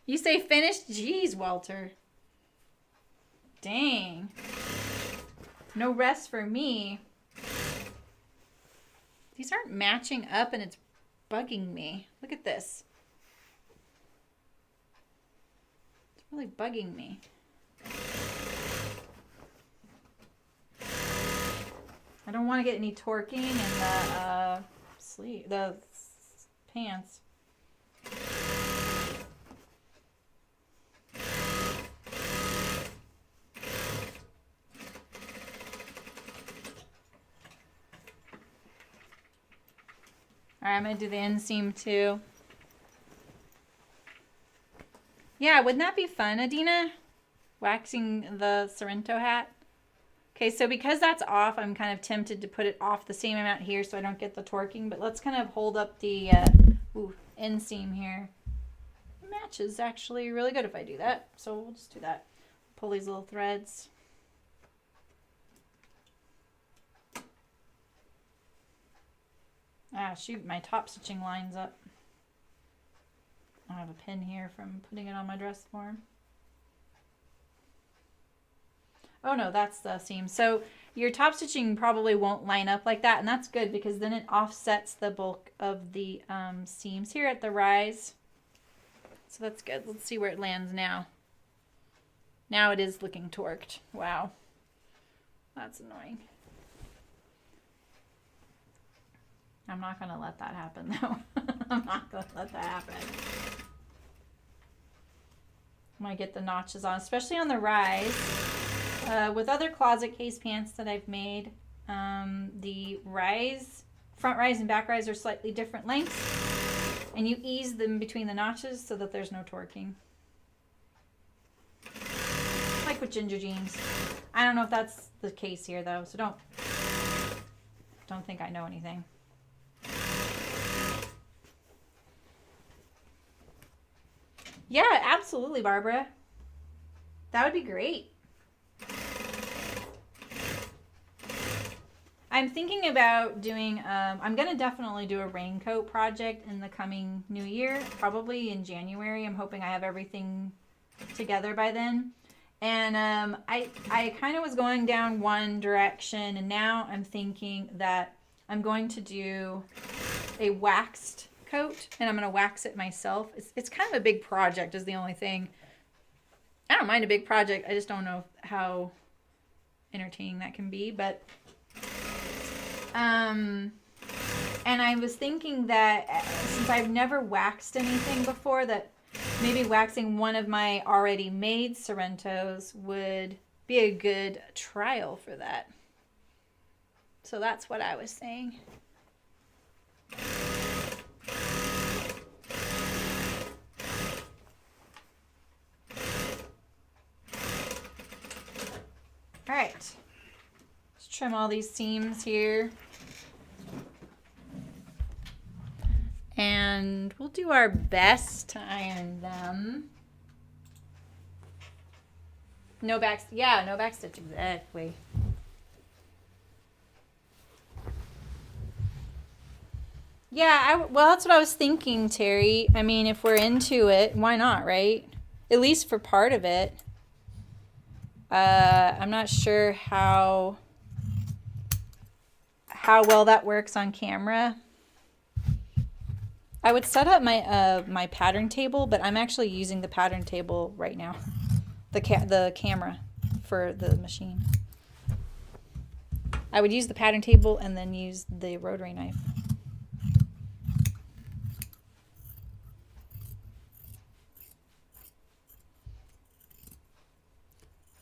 You say finished? Jeez, Walter. Dang. No rest for me. These aren't matching up and it's bugging me. Look at this. It's really bugging me. I don't want to get any torquing in the pants. Alright, I'm going to do the inseam too. Yeah, wouldn't that be fun, Adina? Waxing the Sorrento hat. Okay, so because that's off, I'm kind of tempted to put it off the same amount here so I don't get the torquing. But let's kind of hold up the inseam here. It matches actually really good if I do that. So we'll just do that. Pull these little threads. Ah, shoot, my top stitching lines up. I have a pin here from putting it on my dress form. Oh no, that's the seam. So your top stitching probably won't line up like that, and that's good because then it offsets the bulk of the seams here at the rise. So that's good. Let's see where it lands now. Now it is looking torqued. Wow. That's annoying. I'm not going to let that happen, though. I'm not going to let that happen. I'm going to get the notches on, especially on the rise. With other closet case pants that I've made, the rise, front rise and back rise are slightly different lengths. And you ease them between the notches so that there's no torquing. Like with ginger jeans. I don't know if that's the case here, though, so don't think I know anything. Yeah, absolutely, Barbara. That would be great. I'm thinking about doing, I'm going to definitely do a raincoat project in the coming new year, probably in January. I'm hoping I have everything together by then. And I kind of was going down one direction, and now I'm thinking that I'm going to do a waxed coat, and I'm going to wax it myself. It's kind of a big project is the only thing. I don't mind a big project. I just don't know how entertaining that can be, but and I was thinking that since I've never waxed anything before, that maybe waxing one of my already made Sorrentos would be a good trial for that. So that's what I was saying. All right. Let's trim all these seams here. And we'll do our best to iron them. No back, yeah, no back stitch, exactly. Yeah, well, that's what I was thinking, Terry. I mean, if we're into it, why not, right? At least for part of it. I'm not sure how well that works on camera. I would set up my my pattern table, but I'm actually using the pattern table right now. The camera for the machine. I would use the pattern table and then use the rotary knife.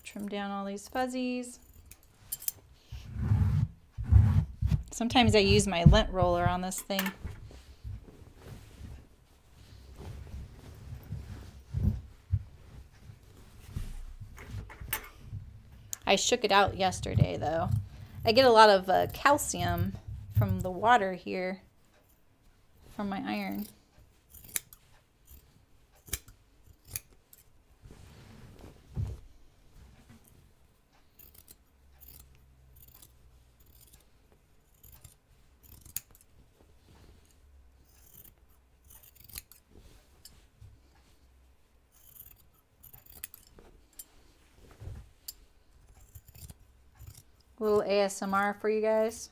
Trim down all these fuzzies. Sometimes I use my lint roller on this thing. I shook it out yesterday though. I get a lot of calcium from the water here from my iron. A little ASMR for you guys.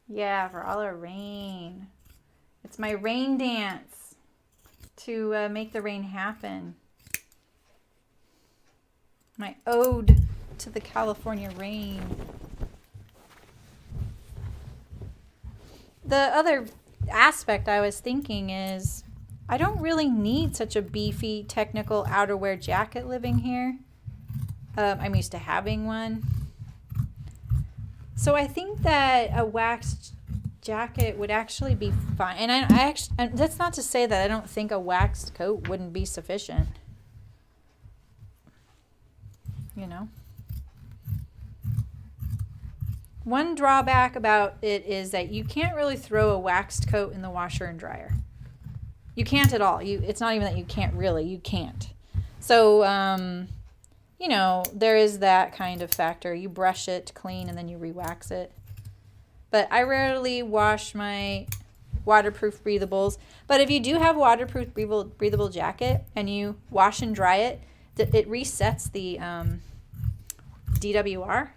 Yeah, for all our rain. It's my rain dance to make the rain happen. My ode to the California rain. The other aspect I was thinking is I don't really need such a beefy technical outerwear jacket living here. I'm used to having one. So I think that a waxed jacket would actually be fine. And I actually, and that's not to say that I don't think a waxed coat wouldn't be sufficient. You know, one drawback about it is that you can't really throw a waxed coat in the washer and dryer. You can't at all. It's not even that you can't really, you can't. So, you know, there is that kind of factor. You brush it clean and then you re-wax it. But I rarely wash my waterproof breathables. But if you do have waterproof breathable jacket and you wash and dry it, it resets the DWR.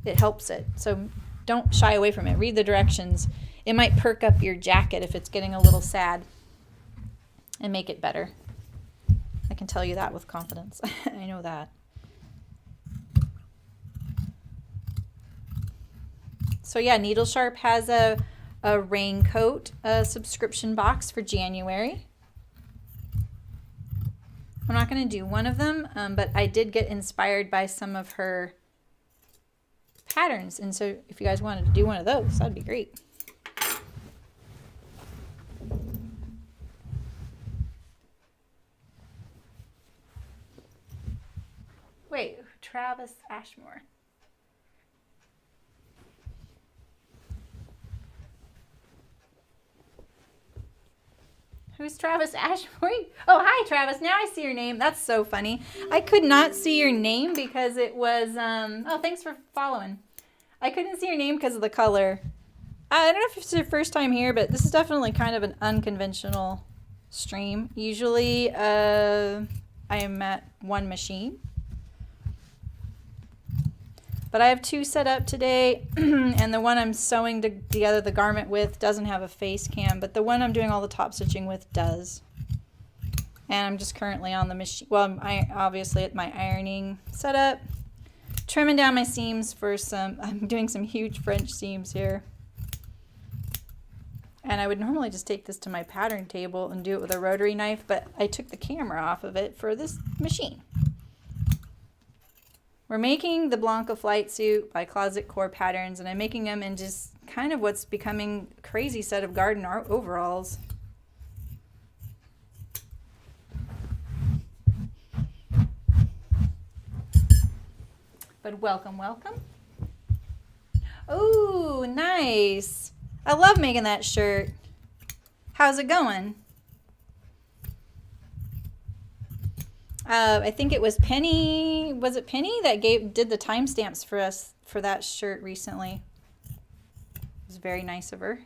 It helps it. So don't shy away from it. Read the directions. It might perk up your jacket if it's getting a little sad and make it better. I can tell you that with confidence. I know that. So yeah, Needle Sharp has a raincoat subscription box for January. I'm not going to do one of them, but I did get inspired by some of her patterns. And so if you guys wanted to do one of those, that'd be great. Travis Ashmore. Who's Travis Ashmore? Oh, hi, Travis. Now I see your name. That's so funny. I could not see your name because it was, oh, thanks for following. I couldn't see your name because of the color. I don't know if it's your first time here, but this is definitely kind of an unconventional stream. Usually, I am at one machine. But I have two set up today, and the one I'm sewing together the garment with doesn't have a face cam, but the one I'm doing all the top stitching with does. And I'm just currently on the machine, well, I'm obviously at my ironing setup, trimming down my seams for I'm doing some huge French seams here. And I would normally just take this to my pattern table and do it with a rotary knife, but I took the camera off of it for this machine. We're making the Blanca flight suit by Closet Core Patterns, and I'm making them in just kind of what's becoming a crazy set of garden overalls. But welcome, welcome. Oh, nice. I love making that shirt. How's it going? I think it was Penny. Was it Penny that did the timestamps for us for that shirt recently? It was very nice of her.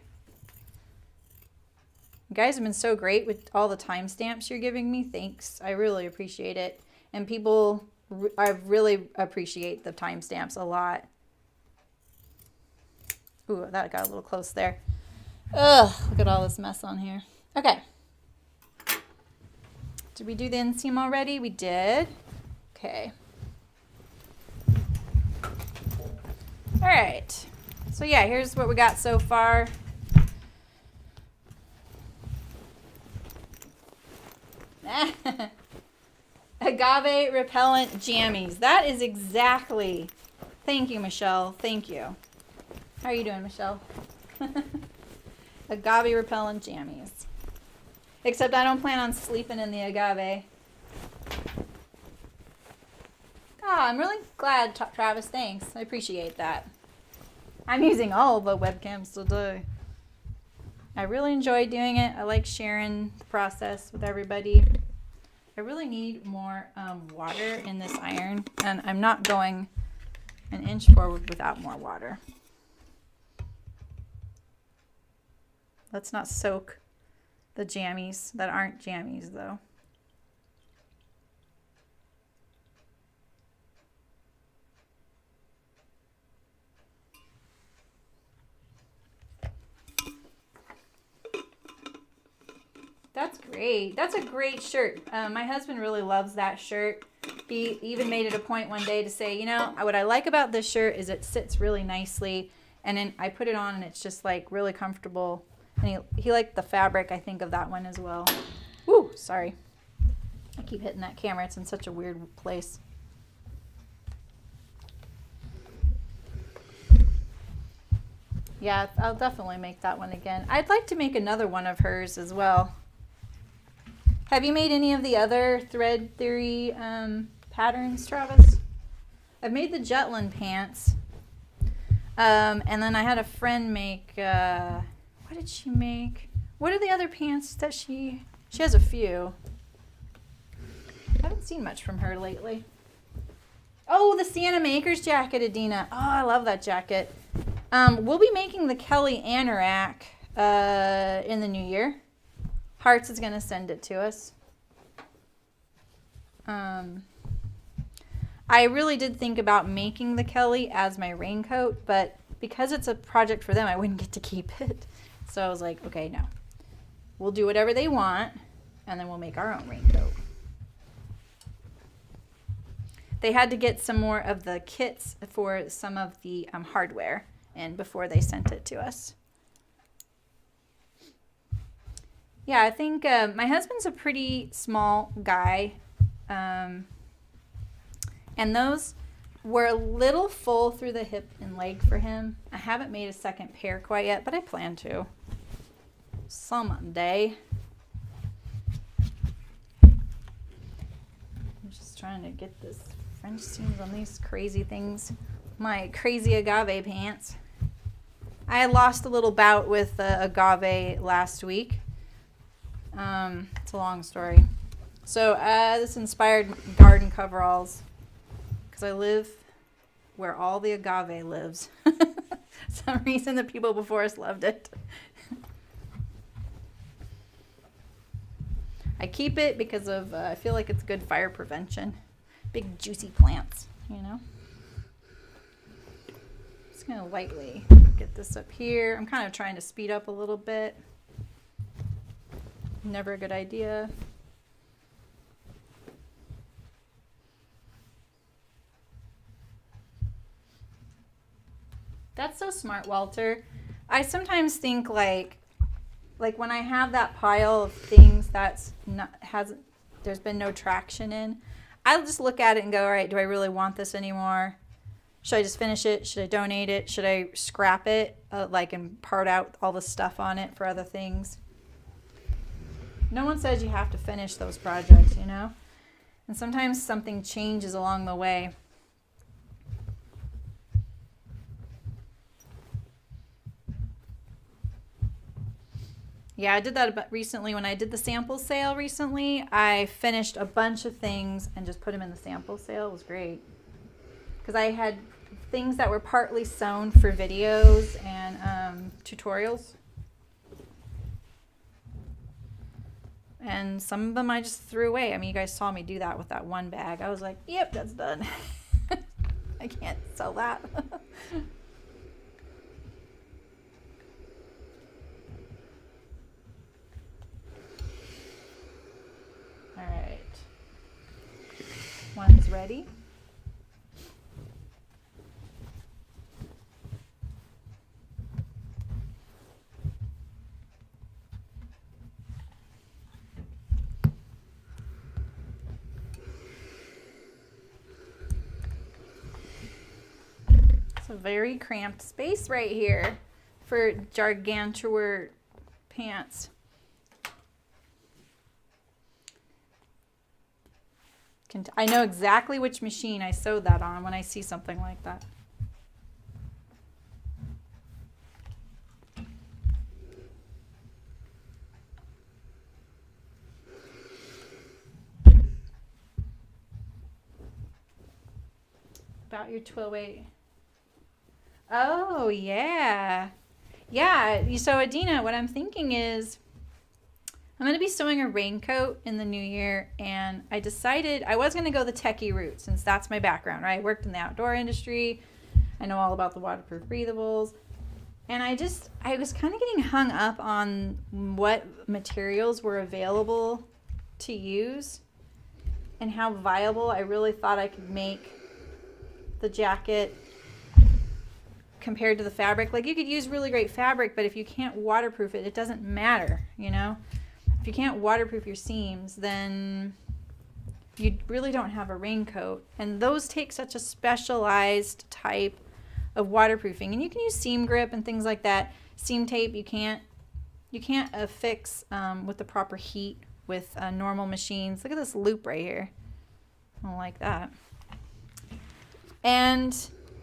You guys have been so great with all the timestamps you're giving me. Thanks. I really appreciate it. And people, I really appreciate the timestamps a lot. Ooh, that got a little close there. Ugh, look at all this mess on here. Okay. Did we do the inseam already? We did. Okay. All right. So yeah, here's what we got so far. Agave repellent jammies. That is exactly. Thank you, Michelle. Thank you. How are you doing, Michelle? Agave repellent jammies. Except I don't plan on sleeping in the agave. Oh, I'm really glad, Travis. Thanks. I appreciate that. I'm using all the webcams today. I really enjoy doing it. I like sharing the process with everybody. I really need more water in this iron, and I'm not going an inch forward without more water. Let's not soak the jammies that aren't jammies, though. That's great. That's a great shirt. My husband really loves that shirt. He even made it a point one day to say, you know, what I like about this shirt is it sits really nicely. And then I put it on and it's just like really comfortable. And he liked the fabric, I think, of that one as well. Woo, sorry. I keep hitting that camera. It's in such a weird place. Yeah, I'll definitely make that one again. I'd like to make another one of hers as well. Have you made any of the other thread theory patterns, Travis? I've made the Jutland pants. And then I had a friend make... what did she make? What are the other pants that she has a few. I haven't seen much from her lately. Oh, the Sienna Makers jacket, Adina. Oh, I love that jacket. We'll be making the Kelly anorak in the new year. Hearts is going to send it to us. I really did think about making the Kelly as my raincoat, but because it's a project for them, I wouldn't get to keep it. So I was like, okay, no. We'll do whatever they want, and then we'll make our own raincoat. They had to get some more of the kits for some of the hardware in before they sent it to us. Yeah, I think my husband's a pretty small guy, and those were a little full through the hip and leg for him. I haven't made a second pair quite yet, but I plan to someday. I'm just trying to get this French seams on these crazy things. My crazy agave pants. I lost a little bout with agave last week. It's a long story. So this inspired garden coveralls because I live where all the agave lives. Some reason the people before us loved it. I keep it because of I feel like it's good fire prevention. Big juicy plants, you know. Just gonna lightly get this up here. I'm kind of trying to speed up a little bit. Never a good idea. That's so smart, Walter. I sometimes think like when I have that pile of things that's not there's been no traction in, I'll just look at it and go, all right, do I really want this anymore? Should I just finish it? Should I donate it? Should I scrap it, and part out all the stuff on it for other things? No one says you have to finish those projects, you know? And sometimes something changes along the way. Yeah, I did that recently. When I did the sample sale recently, I finished a bunch of things and just put them in the sample sale. It was great. Because I had things that were partly sewn for videos and tutorials. And some of them I just threw away. I mean, you guys saw me do that with that one bag. I was like, yep, that's done. I can't sell that. All right. One's ready. It's a very cramped space right here for gargantuar pants. I know exactly which machine I sewed that on when I see something like that. About your twill weight. Oh, yeah. Yeah, so Adina, what I'm thinking is I'm going to be sewing a raincoat in the new year, and I decided I was going to go the techie route since that's my background, right? I worked in the outdoor industry. I know all about the waterproof breathables. And I was kind of getting hung up on what materials were available to use and how viable I really thought I could make the jacket compared to the fabric. Like, you could use really great fabric, but if you can't waterproof it, it doesn't matter, you know? If you can't waterproof your seams, then you really don't have a raincoat. And those take such a specialized type of waterproofing. And you can use seam grip and things like that. Seam tape, you can't affix with the proper heat with normal machines. Look at this loop right here. I don't like that. And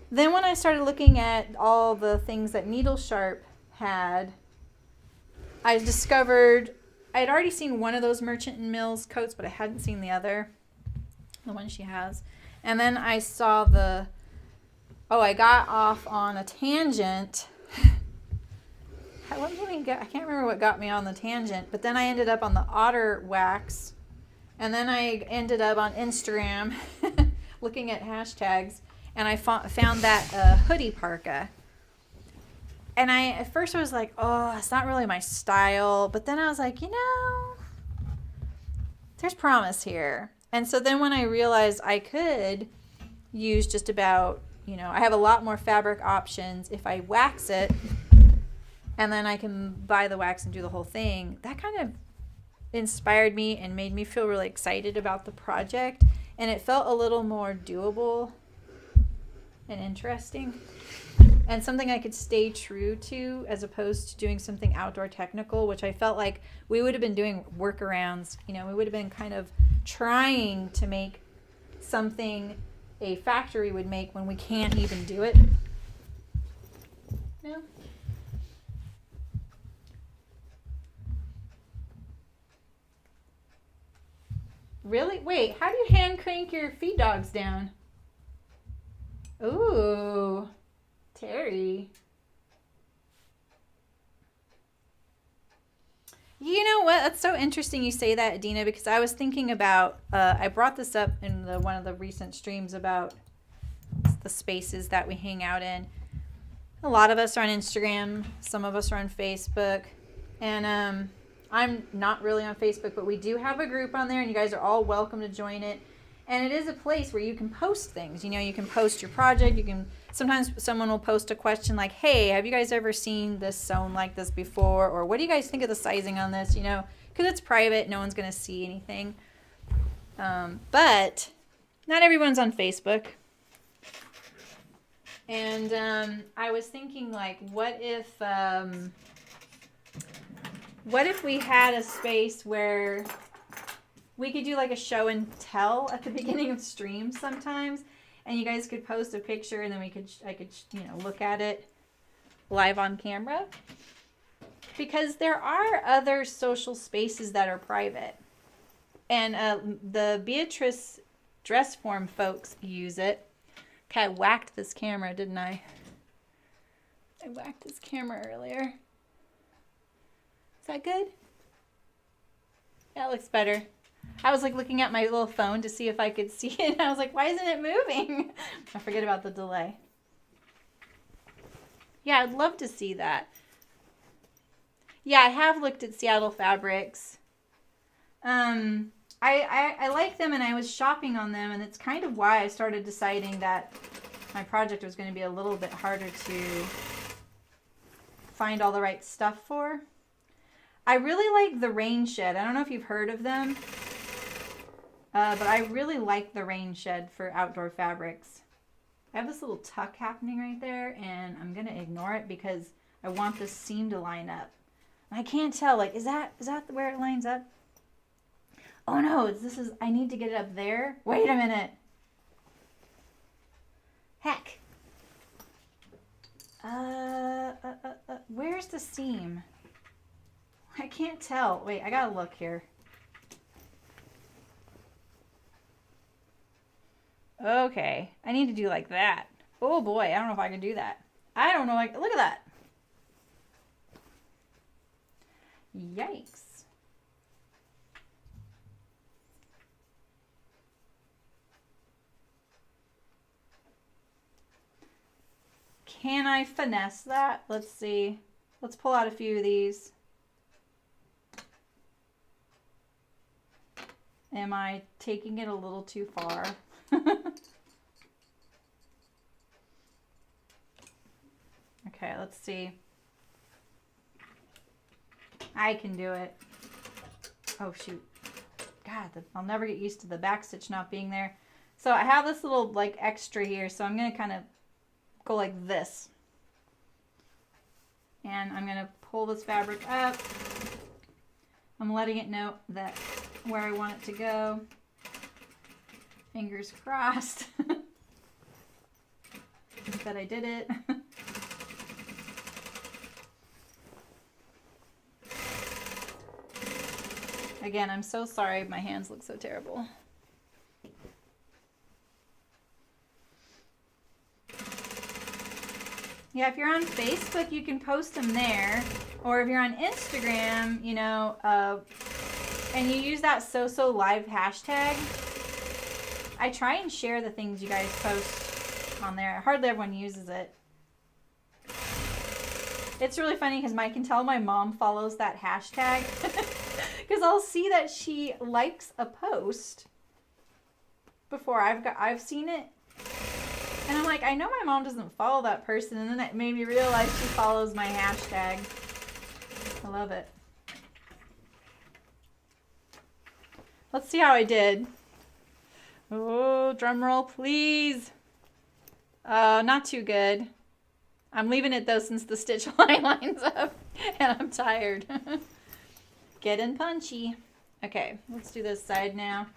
then when I started looking at all the things that Needle Sharp had, I discovered I had already seen one of those Merchant and Mills coats, but I hadn't seen the other, the one she has. And then I saw I got off on a tangent. I can't remember what got me on the tangent, but then I ended up on the otter wax, and then I ended up on Instagram looking at hashtags, and I found that hoodie parka. And at first I was like, oh, it's not really my style. But then I was like, there's promise here. And so then when I realized I could use just about, I have a lot more fabric options if I wax it, and then I can buy the wax and do the whole thing. That kind of inspired me and made me feel really excited about the project. And it felt a little more doable and interesting. And something I could stay true to as opposed to doing something outdoor technical, which I felt like we would have been doing workarounds. We would have been kind of trying to make something a factory would make when we can't even do it. No. Really? Wait, how do you hand crank your feed dogs down? Ooh, Terry. You know what? That's so interesting you say that, Adina, because I was thinking about, I brought this up in one of the recent streams about the spaces that we hang out in. A lot of us are on Instagram. Some of us are on Facebook. And I'm not really on Facebook, but we do have a group on there, and you guys are all welcome to join it. And it is a place where you can post things. You know, you can post your project. You can, sometimes someone will post a question like, hey, have you guys ever seen this sewn like this before? Or what do you guys think of the sizing on this? You know, because it's private. No one's going to see anything. But not everyone's on Facebook. And I was thinking, like, what if we had a space where we could do like a show and tell at the beginning of streams sometimes, and you guys could post a picture, and then I could you know, look at it live on camera, because there are other social spaces that are private, and the Beatrice dress form folks use it. Okay, I whacked this camera, didn't I? I whacked this camera earlier. Is that good? Yeah, it looks better. I was like looking at my little phone to see if I could see it. I was like, why isn't it moving? I forget about the delay. Yeah, I'd love to see that. Yeah, I have looked at Seattle Fabrics. I like them, and I was shopping on them, and it's kind of why I started deciding that my project was going to be a little bit harder to find all the right stuff for. I really like the Rain Shed. I don't know if you've heard of them, but I really like the Rain Shed for outdoor fabrics. I have this little tuck happening right there, and I'm going to ignore it because I want this seam to line up. And I can't tell, like, is that where it lines up? Oh no, I need to get it up there. Wait a minute. Heck. Where's the seam? I can't tell. Wait, I gotta look here. Okay, I need to do like that. Oh boy, I don't know if I can do that. I don't know, like, look at that. Yikes. Can I finesse that? Let's see. Let's pull out a few of these. Am I taking it a little too far? Okay, let's see. I can do it. Oh shoot. God, I'll never get used to the back stitch not being there. So I have this little like extra here, so I'm going to kind of go like this. And I'm going to pull this fabric up. I'm letting it know that where I want it to go. Fingers crossed that I did it. Again, I'm so sorry. My hands look so terrible. Yeah, if you're on Facebook, you can post them there. Or if you're on Instagram, you know, and you use that #SoSoLive hashtag, I try and share the things you guys post on there. Hardly everyone uses it. It's really funny because I can tell my mom follows that hashtag because I'll see that she likes a post before I've seen it. And I'm like, I know my mom doesn't follow that person, and then that made me realize she follows my hashtag. I love it. Let's see how I did. Oh, drum roll, please. Not too good. I'm leaving it though since the stitch line lines up and I'm tired. Getting punchy. Okay, let's do this side now.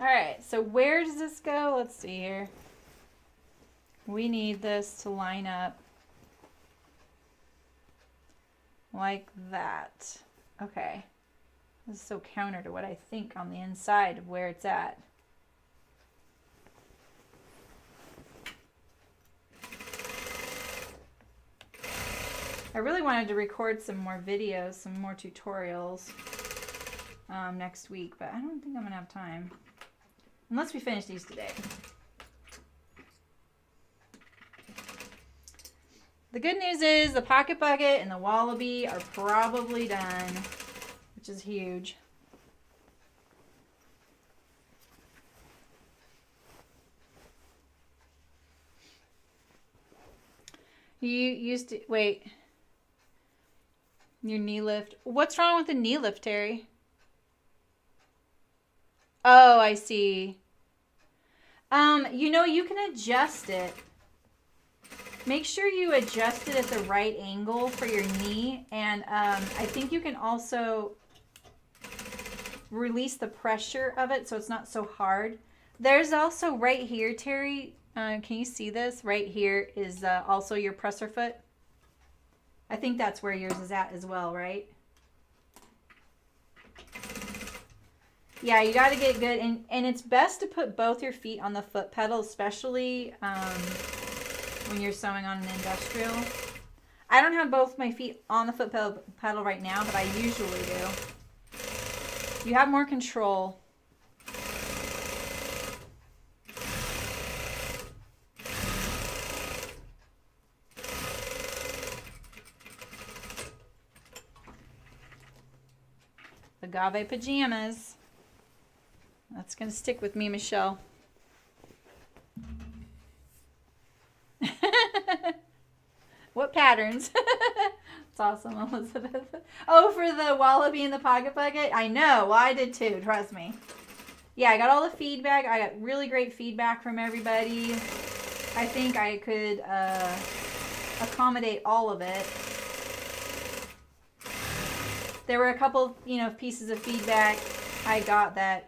All right, so where does this go? Let's see here. We need this to line up like that. Okay. This is so counter to what I think on the inside of where it's at. I really wanted to record some more videos, some more tutorials next week, but I don't think I'm going to have time. Unless we finish these today. The good news is the pocket bucket and the wallaby are probably done, which is huge. You used to, wait. Your knee lift. What's wrong with the knee lift, Terry? Oh, I see. You know, you can adjust it. Make sure you adjust it at the right angle for your knee. And I think you can also release the pressure of it so it's not so hard. There's also right here, Terry, can you see this? Right here is also your presser foot. I think that's where yours is at as well, right? Yeah, you got to get good. And it's best to put both your feet on the foot pedal, especially when you're sewing on an industrial. I don't have both my feet on the foot pedal right now, but I usually do. You have more control. Agave pajamas. That's going to stick with me, Michelle. What patterns? It's awesome, Elizabeth. Oh, for the wallaby and the pocket bucket? I know. Well, I did too. Trust me. Yeah, I got all the feedback. I got really great feedback from everybody. I think I could accommodate all of it. There were a couple, pieces of feedback I got that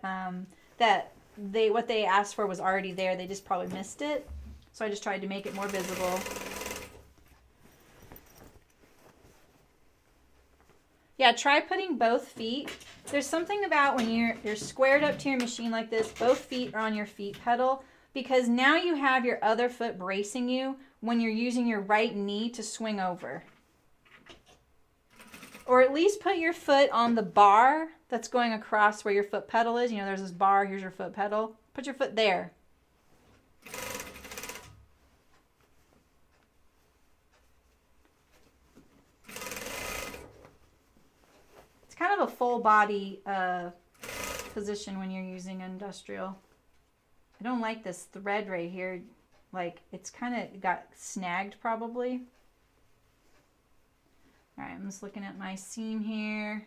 what they asked for was already there. They just probably missed it. So I just tried to make it more visible. Yeah, try putting both feet. There's something about when you're squared up to your machine like this, both feet are on your feet pedal, because now you have your other foot bracing you when you're using your right knee to swing over. Or at least put your foot on the bar that's going across where your foot pedal is. There's this bar, here's your foot pedal. Put your foot there. It's kind of a full body position when you're using industrial. I don't like this thread right here. Like, it's kind of got snagged probably. All right, I'm just looking at my seam here,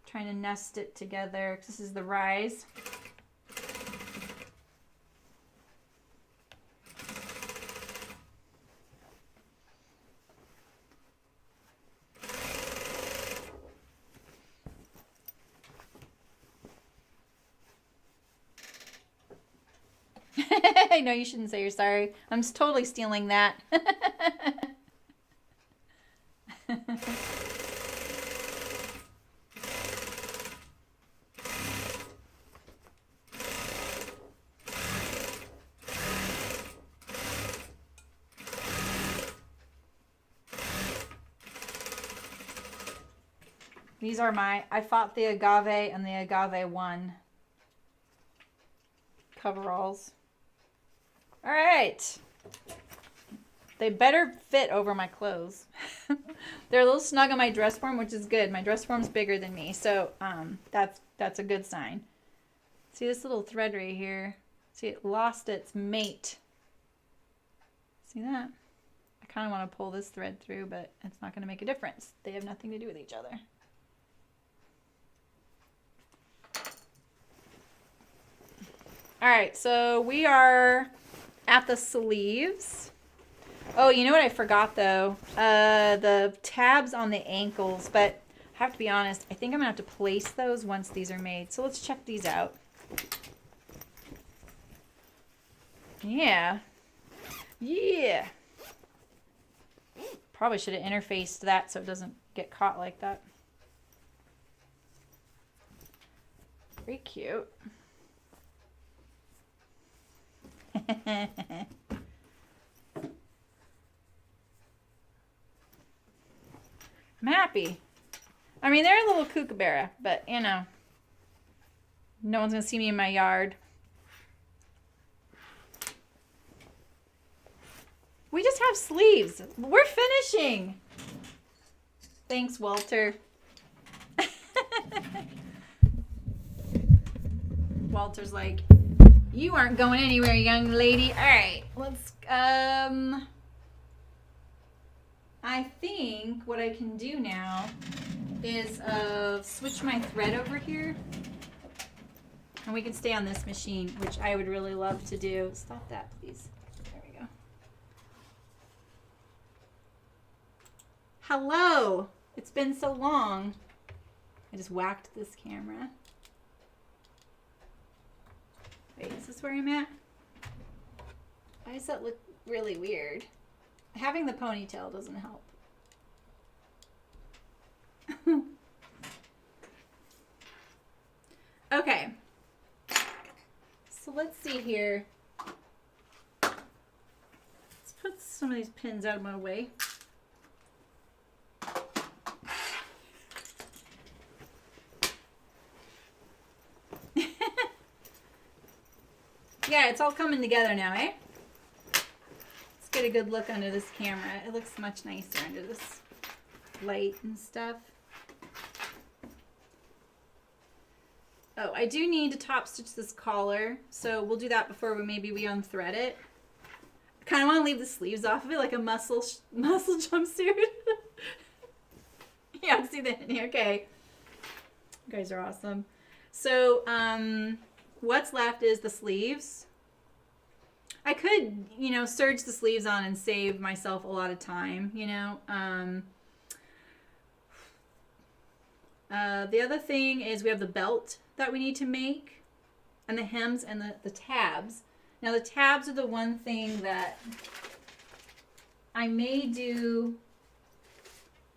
trying to nest it together. This is the rise. I know you shouldn't say you're sorry. I'm totally stealing that. These are I fought the Agave and the Agave 1 coveralls. All right. They better fit over my clothes. They're a little snug on my dress form, which is good. My dress form's bigger than me, so that's a good sign. See this little thread right here? See, it lost its mate. See that? I kind of want to pull this thread through, but it's not going to make a difference. They have nothing to do with each other. All right, so we are at the sleeves. Oh, you know what I forgot though? The tabs on the ankles, but I have to be honest, I think I'm gonna have to place those once these are made. So let's check these out. Yeah. Yeah. Probably should have interfaced that so it doesn't get caught like that. Very cute. I'm happy. I mean, they're a little kookaburra, but you know, no one's gonna see me in my yard. We just have sleeves. We're finishing. Thanks, Walter. Walter's like, you aren't going anywhere, young lady. All right, let's, I think what I can do now is switch my thread over here. And we can stay on this machine, which I would really love to do. Stop that, please. There we go. Hello. It's been so long. I just whacked this camera. Wait, is this where I'm at? Why does that look really weird? Having the ponytail doesn't help. Okay. So let's see here. Let's put some of these pins out of my way. Yeah, it's all coming together now, eh? Let's get a good look under this camera. It looks much nicer under this light and stuff. Oh, I do need to top stitch this collar, so we'll do that before we unthread it. I kind of want to leave the sleeves off of it like a muscle jumpsuit. Yeah, see that? Okay. You guys are awesome. So, what's left is the sleeves. I could, you know, serge the sleeves on and save myself a lot of time, you know. The other thing is we have the belt that we need to make, and the hems and the tabs. Now the tabs are the one thing that I may do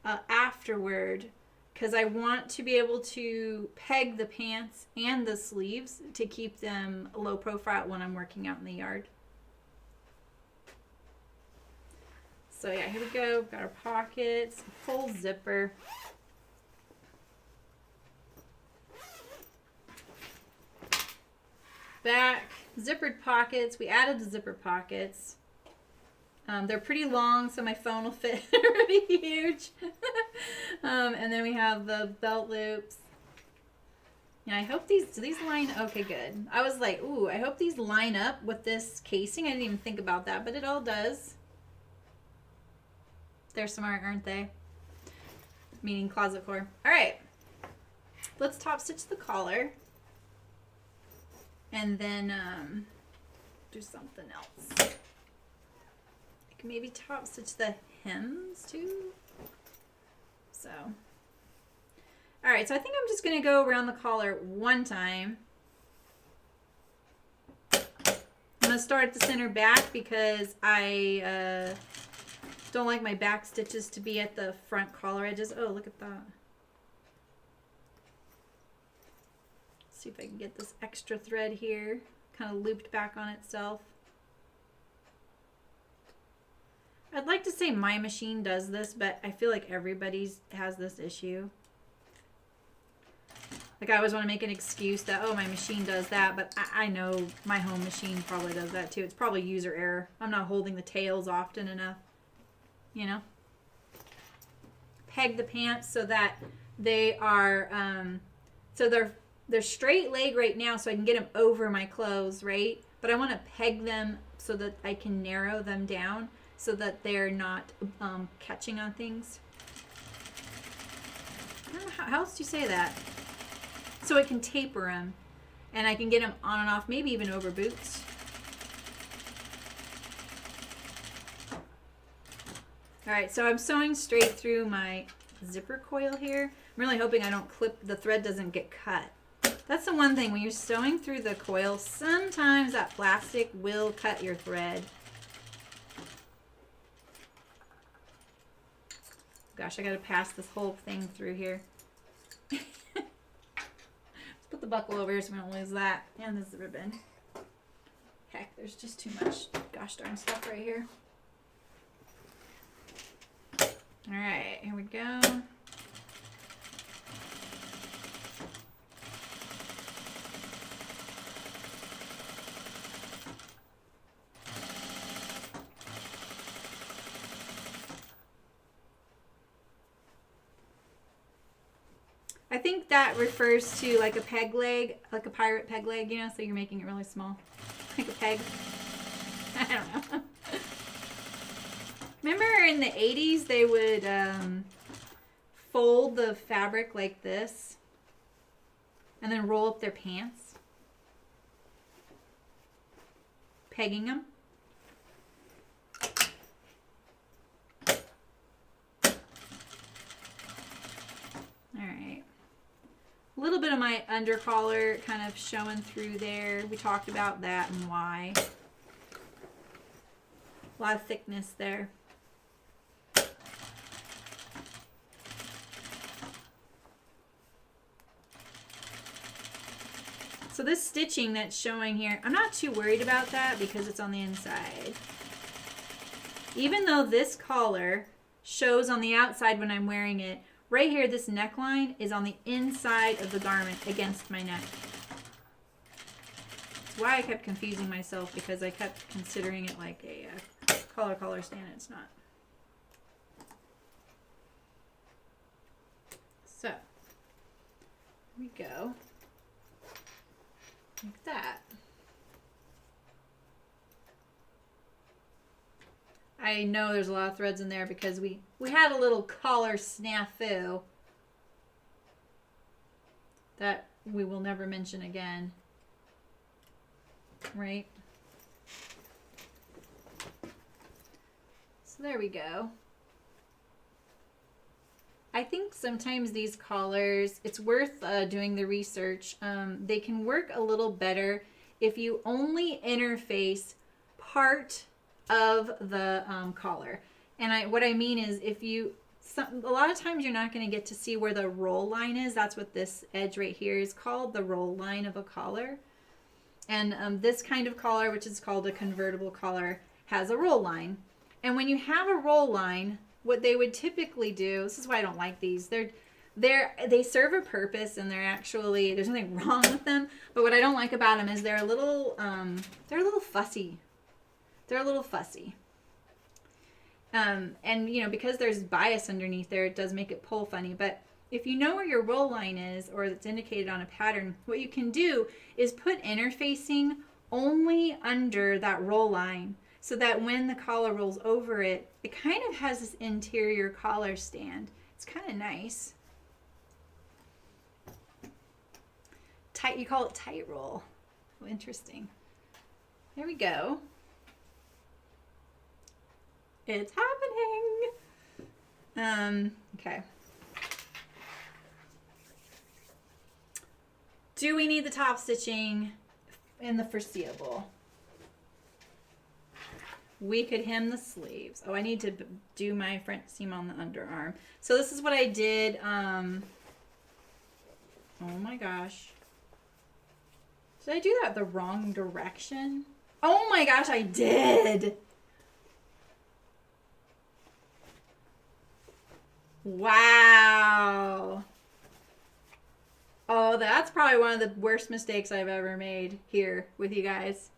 afterward, because I want to be able to peg the pants and the sleeves to keep them low profile when I'm working out in the yard. So yeah, here we go. Got our pockets, full zipper. Back, zippered pockets. We added the zipper pockets. They're pretty long, so my phone will fit pretty huge. And then we have the belt loops. Yeah, I hope do these line, okay, good. I was like, ooh, I hope these line up with this casing. I didn't even think about that, but it all does. They're smart, aren't they? Meaning closet core. All right, let's top stitch the collar. And then do something else. I can maybe top stitch the hems too. So, all right, so I think I'm just gonna go around the collar one time. I'm gonna start at the center back because I don't like my back stitches to be at the front collar edges. Oh, look at that. See if I can get this extra thread here kind of looped back on itself. I'd like to say my machine does this, but I feel like everybody's has this issue. Like I always want to make an excuse that, oh, my machine does that, but I know my home machine probably does that too. It's probably user error. I'm not holding the tails often enough, you know? Peg the pants so that they are, they're straight leg right now, so I can get them over my clothes, right? But I want to peg them so that I can narrow them down so that they're not catching on things. I don't know, how else do you say that? So I can taper them, and I can get them on and off, maybe even over boots. All right, so I'm sewing straight through my zipper coil here. I'm really hoping I don't clip, the thread doesn't get cut. That's the one thing when you're sewing through the coil, sometimes that plastic will cut your thread. Gosh, I gotta pass this whole thing through here. Let's put the buckle over here so we don't lose that. And this ribbon. Heck, there's just too much gosh darn stuff right here. Alright, here we go. I think that refers to like a peg leg, like a pirate peg leg, you know, so you're making it really small. Like a peg. I don't know. Remember in the 80s they would fold the fabric like this and then roll up their pants? Pegging them. Alright. A little bit of my under collar kind of showing through there. We talked about that and why. A lot of thickness there. So this stitching that's showing here, I'm not too worried about that because it's on the inside. Even though this collar shows on the outside when I'm wearing it, right here, this neckline is on the inside of the garment against my neck. That's why I kept confusing myself, because I kept considering it like a collar stand. It's not. So, here we go. Like that. I know there's a lot of threads in there because we had a little collar snafu that we will never mention again. Right? So there we go. I think sometimes these collars, it's worth doing the research. They can work a little better if you only interface part of the collar. And what I mean is, if you, a lot of times you're not going to get to see where the roll line is. That's what this edge right here is called, the roll line of a collar. And this kind of collar, which is called a convertible collar, has a roll line. And when you have a roll line, what they would typically do, this is why I don't like these, they serve a purpose, and they're actually, there's nothing wrong with them, but what I don't like about them is they're a little fussy. They're a little fussy. And you know, because there's bias underneath there, it does make it pull funny. But if you know where your roll line is, or it's indicated on a pattern, what you can do is put interfacing only under that roll line, so that when the collar rolls over it, it kind of has this interior collar stand. It's kind of nice. Tight, you call it tight roll. Oh, interesting. There we go. It's happening. Okay. Do we need the top stitching in the foreseeable? We could hem the sleeves. Oh, I need to do my front seam on the underarm. So this is what I did. Oh my gosh. Did I do that the wrong direction? Oh my gosh, I did. Wow. Oh, that's probably one of the worst mistakes I've ever made here with you guys.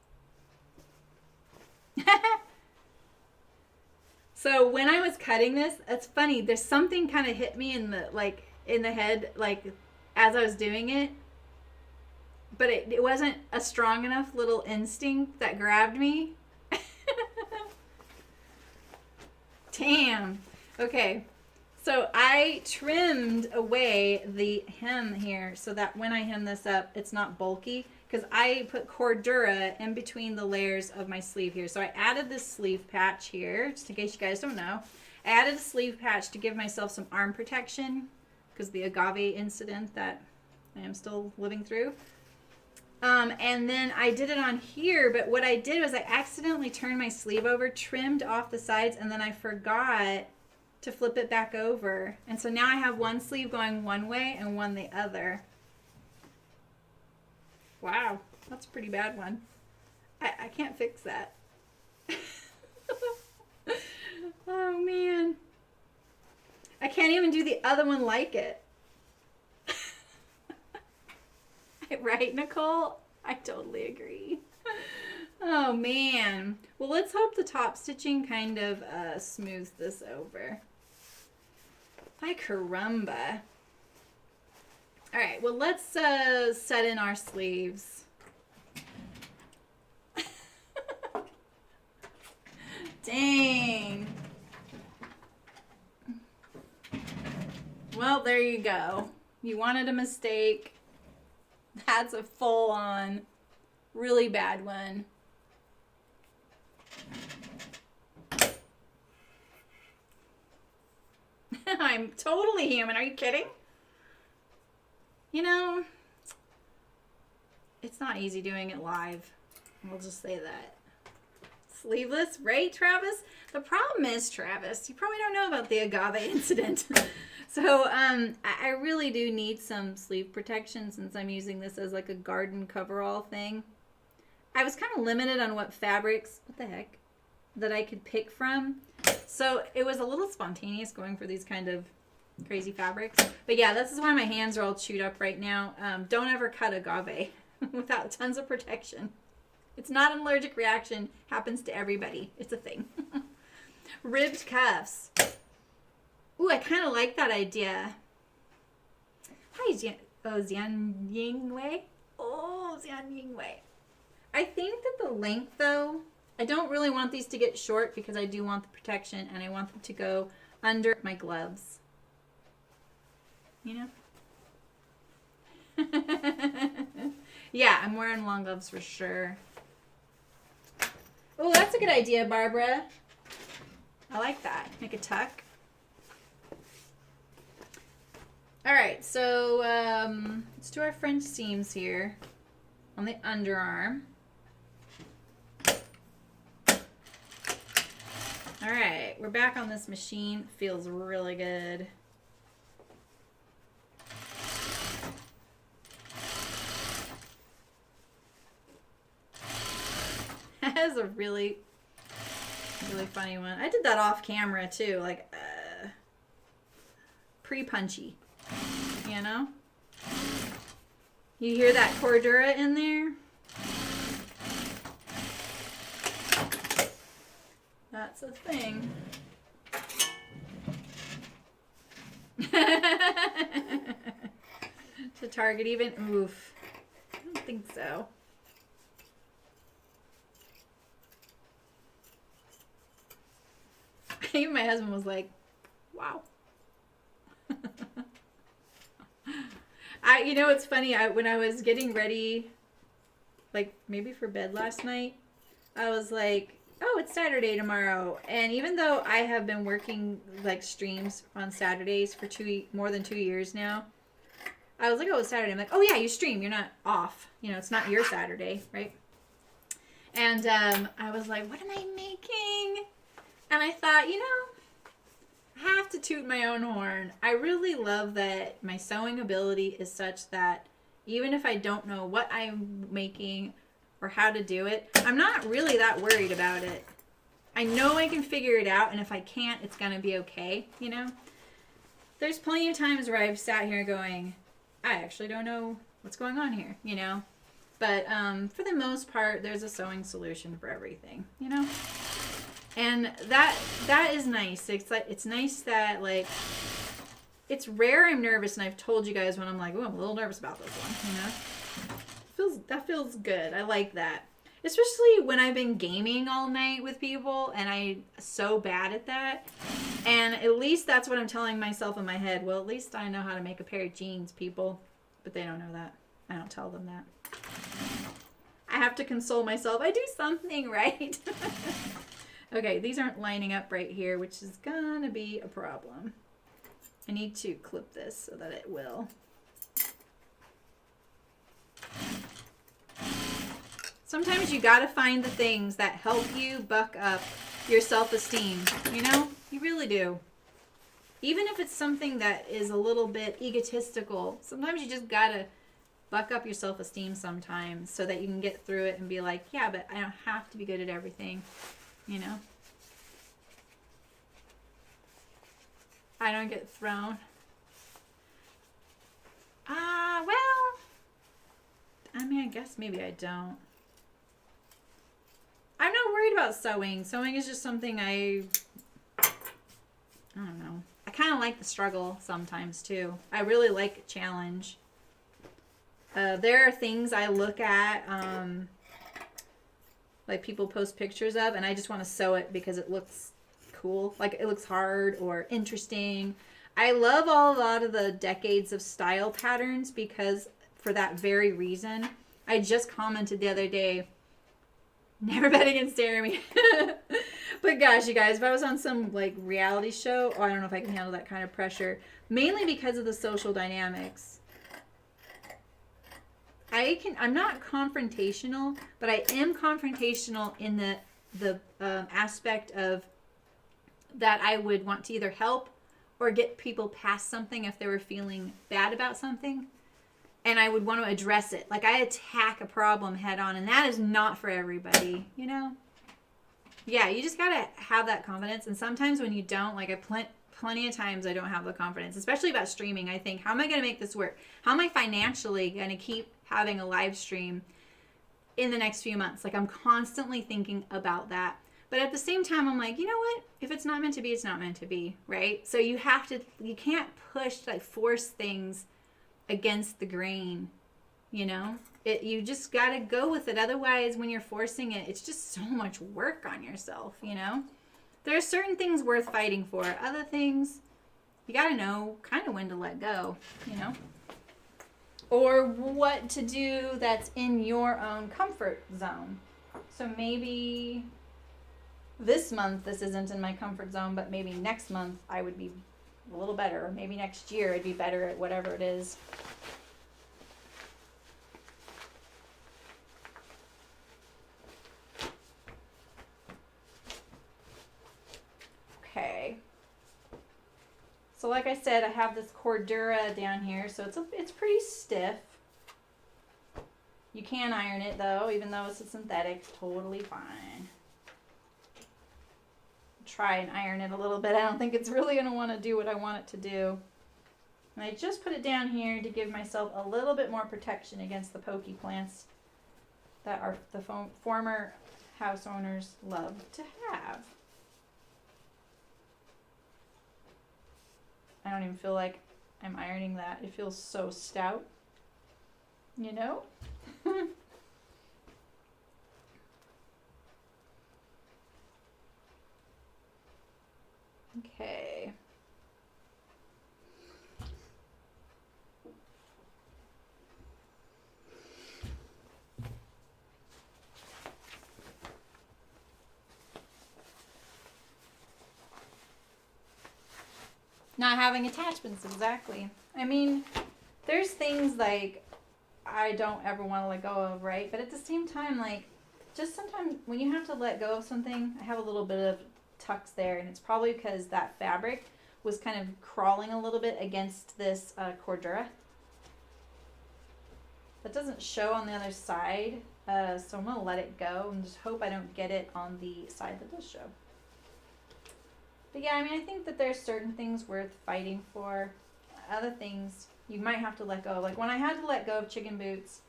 So when I was cutting this, it's funny, there's something kind of hit me in the head, like as I was doing it, but it wasn't a strong enough little instinct that grabbed me. Damn. Okay. So I trimmed away the hem here so that when I hem this up, it's not bulky, because I put Cordura in between the layers of my sleeve here. So I added this sleeve patch here, just in case you guys don't know. I added a sleeve patch to give myself some arm protection because the agave incident that I am still living through. And then I did it on here, but what I did was I accidentally turned my sleeve over, trimmed off the sides, and then I forgot to flip it back over. And so now I have one sleeve going one way and one the other. Wow, that's a pretty bad one. I can't fix that. Oh, man. I can't even do the other one like it. Right, Nicole? I totally agree. Oh, man. Well, let's hope the top stitching kind of smooths this over. Ay, caramba. All right, well, let's set in our sleeves. Dang. Well, there you go. You wanted a mistake. That's a full-on, really bad one. I'm totally human. Are you kidding? You know, it's not easy doing it live. We'll just say that. Sleeveless, right, Travis? The problem is, Travis, you probably don't know about the agave incident. So I really do need some sleeve protection since I'm using this as like a garden coverall thing. I was kind of limited on what fabrics, what the heck, that I could pick from. So it was a little spontaneous going for these kind of crazy fabrics. But yeah, this is why my hands are all chewed up right now. Don't ever cut agave without tons of protection. It's not an allergic reaction. Happens to everybody. It's a thing. Ribbed cuffs. Ooh, I kind of like that idea. Hi, Xian Yingwei. Oh, Xian Yingwei. I think that the length, though, I don't really want these to get short because I do want the protection and I want them to go under my gloves. You know? Yeah, I'm wearing long gloves for sure. Oh, that's a good idea, Barbara. I like that. Make a tuck. All right, so let's do our French seams here on the underarm. All right, we're back on this machine. Feels really good. That is a really funny one. I did that off camera too, like pre-punchy, you know? You hear that cordura in there? That's a thing. To target even? Oof. I don't think so. Even my husband was like, wow. You know, it's funny. When I was getting ready, like maybe for bed last night, I was like, oh, it's Saturday tomorrow. And even though I have been working like streams on Saturdays for more than 2 years now, I was like, oh, it's Saturday. I'm like, oh yeah, you stream. You're not off. You know, it's not your Saturday, right? And I was like, what am I making? And I thought, you know, I have to toot my own horn. I really love that my sewing ability is such that even if I don't know what I'm making or how to do it, I'm not really that worried about it. I know I can figure it out, and if I can't, it's going to be okay, you know? There's plenty of times where I've sat here going, I actually don't know what's going on here, you know? But for the most part, there's a sewing solution for everything, you know? And that is nice. It's nice that, like, it's rare I'm nervous, and I've told you guys when I'm like, oh, I'm a little nervous about this one, you know? That feels good. I like that. Especially when I've been gaming all night with people, and I'm so bad at that. And at least that's what I'm telling myself in my head. Well, at least I know how to make a pair of jeans, people. But they don't know that. I don't tell them that. I have to console myself. I do something right. Okay, these aren't lining up right here, which is gonna be a problem. I need to clip this so that it will. Sometimes you gotta find the things that help you buck up your self-esteem. You know, you really do. Even if it's something that is a little bit egotistical, sometimes you just gotta buck up your self-esteem sometimes so that you can get through it and be like, yeah, but I don't have to be good at everything, you know? I don't get thrown. Well, I mean, I guess maybe I don't. I'm not worried about sewing. Sewing is just something I don't know. I kind of like the struggle sometimes too. I really like a challenge. There are things I look at, like people post pictures of, and I just want to sew it because it looks cool. Like it looks hard or interesting. I love a lot of the decades of style patterns because for that very reason. I just commented the other day, never bet against Jeremy. But gosh, you guys, if I was on some like reality show, I don't know if I can handle that kind of pressure. Mainly because of the social dynamics. I'm not confrontational, but I am confrontational in the aspect of that I would want to either help or get people past something if they were feeling bad about something. And I would want to address it. Like I attack a problem head on, and that is not for everybody, you know? Yeah, you just gotta have that confidence. And sometimes when you don't, like plenty of times I don't have the confidence, especially about streaming. I think, how am I gonna make this work? How am I financially gonna keep having a live stream in the next few months? Like I'm constantly thinking about that. But at the same time, I'm like, you know what? If it's not meant to be, it's not meant to be, right? So you can't push, like force things against the grain, you know? You just got to go with it. Otherwise, when you're forcing it, it's just so much work on yourself, you know? There are certain things worth fighting for. Other things, you got to know kind of when to let go, you know? Or what to do that's in your own comfort zone. So maybe this month this isn't in my comfort zone, but maybe next month I would be a little better. Or maybe next year I'd be better at whatever it is. Okay. So like I said, I have this Cordura down here, so it's pretty stiff. You can iron it though, even though it's a synthetic, it's totally fine. Try and iron it a little bit. I don't think it's really going to want to do what I want it to do. And I just put it down here to give myself a little bit more protection against the pokey plants that the former house owners loved to have. I don't even feel like I'm ironing that. It feels so stout, you know? Okay. Not having attachments, exactly. I mean, there's things like I don't ever want to let go of, right? But at the same time, like, just sometimes when you have to let go of something, I have a little bit of tucks there, and it's probably because that fabric was kind of crawling a little bit against this Cordura. That doesn't show on the other side, so I'm going to let it go and just hope I don't get it on the side that does show. But yeah, I mean, I think that there's certain things worth fighting for. Other things you might have to let go. Like when I had to let go of chicken boots,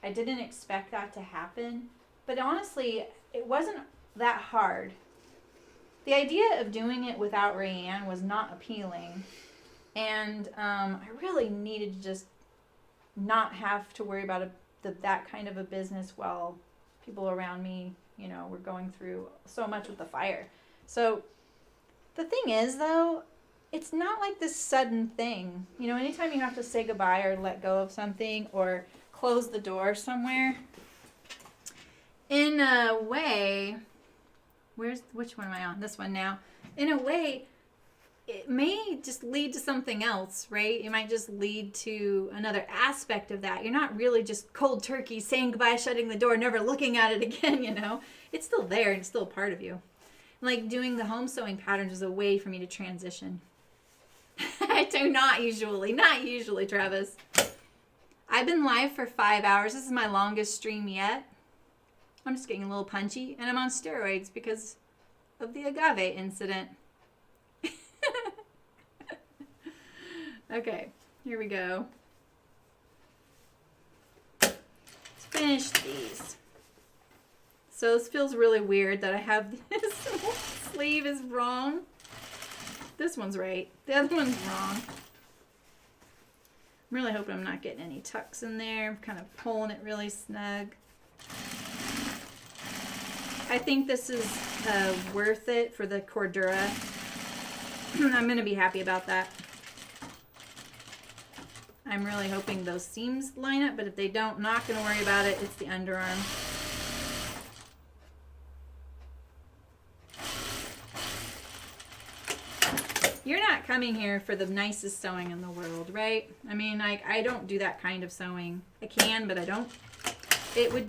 I didn't expect that to happen. But honestly, it wasn't that hard. The idea of doing it without Rayanne was not appealing. And I really needed to just not have to worry about that kind of a business while people around me, you know, were going through so much with the fire. So the thing is, though, it's not like this sudden thing. You know, anytime you have to say goodbye or let go of something or close the door somewhere, in a way, which one am I on? This one now. In a way, it may just lead to something else, right? It might just lead to another aspect of that. You're not really just cold turkey saying goodbye, shutting the door, never looking at it again, you know? It's still there and it's still a part of you. Like doing the home sewing patterns is a way for me to transition. I do not usually, Travis. I've been live for 5 hours. This is my longest stream yet. I'm just getting a little punchy, and I'm on steroids because of the agave incident. Okay, here we go. Let's finish these. So this feels really weird that I have this sleeve is wrong. This one's right. The other one's wrong. I'm really hoping I'm not getting any tucks in there. I'm kind of pulling it really snug. I think this is worth it for the Cordura. I'm going to be happy about that. I'm really hoping those seams line up, but if they don't, not going to worry about it. It's the underarm. You're not coming here for the nicest sewing in the world, right? I mean, like, I don't do that kind of sewing. I can, but I don't. It would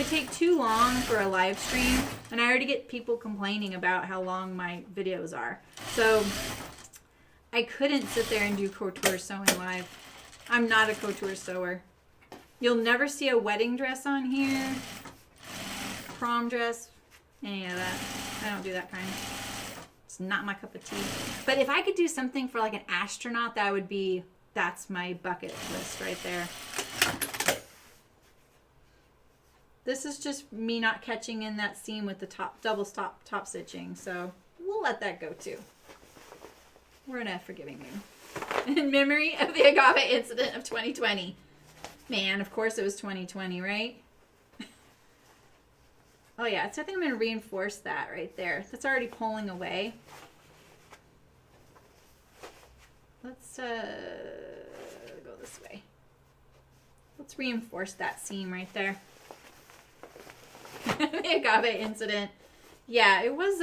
take too long for a live stream, and I already get people complaining about how long my videos are. So I couldn't sit there and do couture sewing live. I'm not a couture sewer. You'll never see a wedding dress on here, prom dress, any of that. I don't do that kind. It's not my cup of tea. But if I could do something for like an astronaut, that's my bucket list right there. This is just me not catching in that seam with the double top stitching. So we'll let that go too. We're in a forgiving mood. In memory of the agave incident of 2020. Man, of course it was 2020, right? Oh yeah, so I think I'm going to reinforce that right there. That's already pulling away. Let's go this way. Let's reinforce that seam right there. The agave incident. Yeah, it was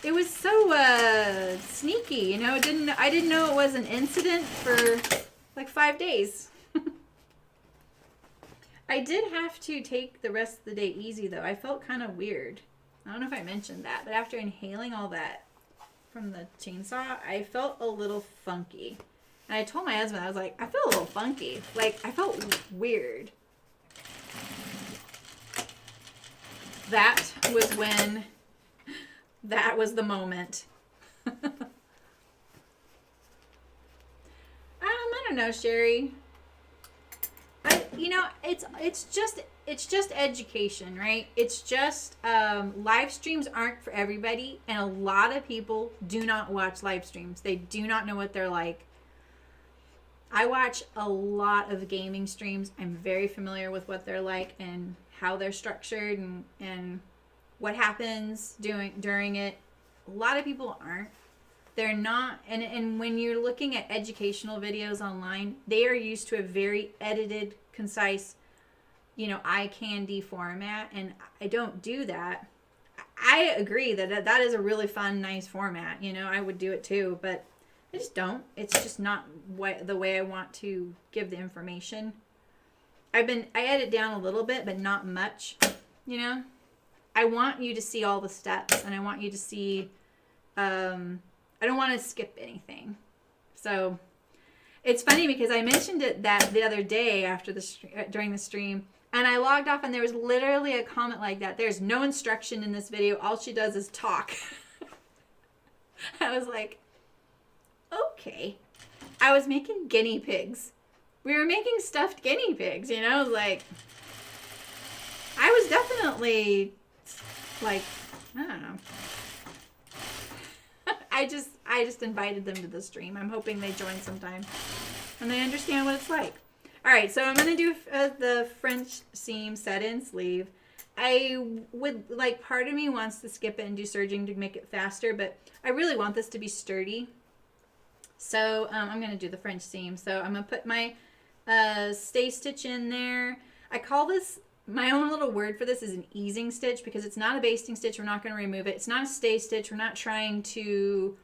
it was so sneaky, you know. I didn't know it was an incident for like 5 days. I did have to take the rest of the day easy though. I felt kind of weird. I don't know if I mentioned that, but after inhaling all that from the chainsaw, I felt a little funky. And I told my husband, I was like, I feel a little funky. Like, I felt weird. That was when, that was the moment. I don't know, Sherry. You know, it's just education, right? It's just live streams aren't for everybody, and a lot of people do not watch live streams. They do not know what they're like. I watch a lot of gaming streams. I'm very familiar with what they're like and how they're structured and what happens during it. A lot of people aren't. They're not, and when you're looking at educational videos online, they are used to a very edited, concise, you know, eye candy format, and I don't do that. I agree that is a really fun, nice format. You know, I would do it too, but I just don't. It's just not the way I want to give the information. I edit down a little bit, but not much. You know, I want you to see all the steps, and I want you to see. I don't want to skip anything. So it's funny because I mentioned it that the other day after during the stream, and I logged off and there was literally a comment like that. There's no instruction in this video. All she does is talk. I was like, okay. I was making guinea pigs. We were making stuffed guinea pigs, you know, like I was definitely like, I don't know. I just invited them to the stream. I'm hoping they join sometime and they understand what it's like. All right, so I'm going to do the French seam set-in sleeve. I would, like, part of me wants to skip it and do serging to make it faster, but I really want this to be sturdy. So I'm going to do the French seam. So I'm going to put my stay stitch in there. I call this my own little word for this is an easing stitch because it's not a basting stitch. We're not going to remove it. It's not a stay stitch. We're not trying to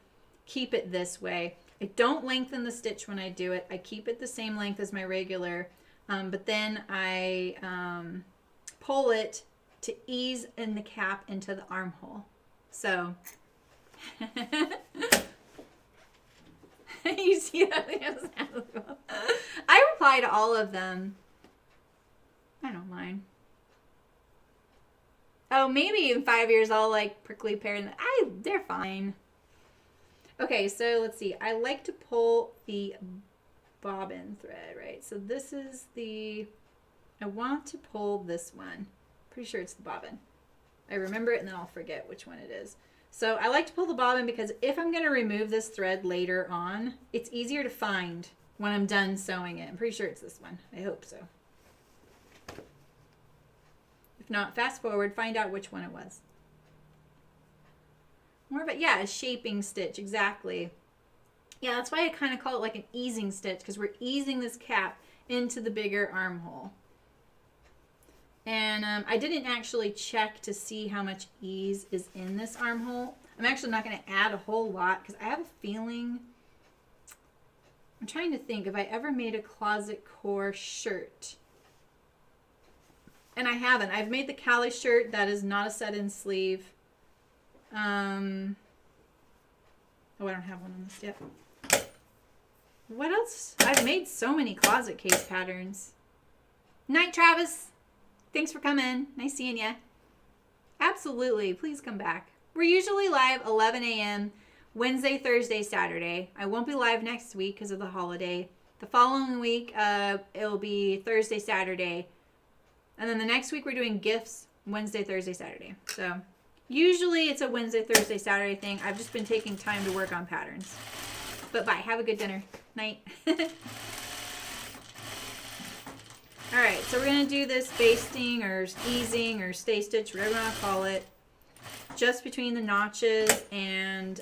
keep it this way. I don't lengthen the stitch when I do it. I keep it the same length as my regular, but then I pull it to ease in the cap into the armhole. So you see that? I reply to all of them. I don't mind. Oh, maybe in 5 years I'll like prickly pear. They're fine. Okay, so let's see. I like to pull the bobbin thread, right? So this is I want to pull this one. Pretty sure it's the bobbin. I remember it and then I'll forget which one it is. So I like to pull the bobbin because if I'm going to remove this thread later on, it's easier to find when I'm done sewing it. I'm pretty sure it's this one. I hope so. If not, fast forward, find out which one it was. More of it, yeah, a shaping stitch, exactly. Yeah, that's why I kind of call it like an easing stitch because we're easing this cap into the bigger armhole. And I didn't actually check to see how much ease is in this armhole. I'm actually not going to add a whole lot because I have a feeling, I'm trying to think if I ever made a closet core shirt. And I haven't. I've made the Cali shirt that is not a set-in sleeve. Oh, I don't have one on this yet. What else? I've made so many closet case patterns. Night, Travis. Thanks for coming. Nice seeing you. Absolutely. Please come back. We're usually live 11 a.m. Wednesday, Thursday, Saturday. I won't be live next week because of the holiday. The following week, it'll be Thursday, Saturday. And then the next week, we're doing gifts Wednesday, Thursday, Saturday. So usually it's a Wednesday, Thursday, Saturday thing. I've just been taking time to work on patterns. But bye. Have a good dinner. Night. All right, so we're going to do this basting or easing or stay stitch, whatever you want to call it, just between the notches and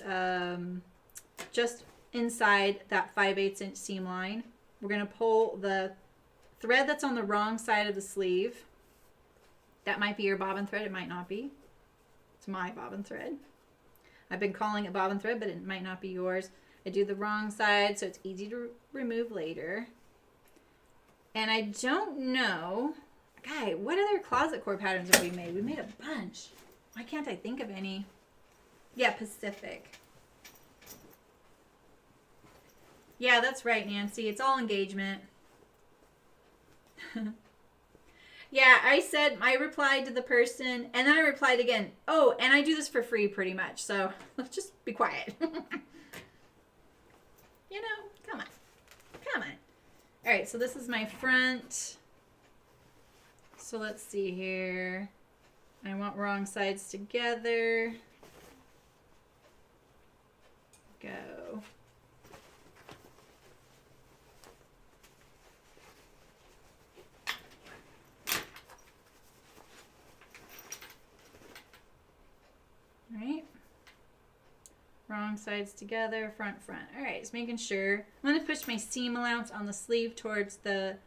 just inside that 5/8 inch seam line. We're going to pull the thread that's on the wrong side of the sleeve. That might be your bobbin thread. It might not be. It's my bobbin thread. I've been calling it bobbin thread, but it might not be yours. I do the wrong side, so it's easy to remove later. And I don't know, guy, what other closet core patterns have we made? We made a bunch. Why can't I think of any? Yeah, Pacific. Yeah, that's right, Nancy. It's all engagement. Yeah, I replied to the person, and then I replied again. Oh, and I do this for free pretty much, so let's just be quiet. You know, come on. Come on. All right, so this is my front. So let's see here. I want wrong sides together. Go. All right. Wrong sides together, front, front. All right, just making sure. I'm going to push my seam allowance on the sleeve towards the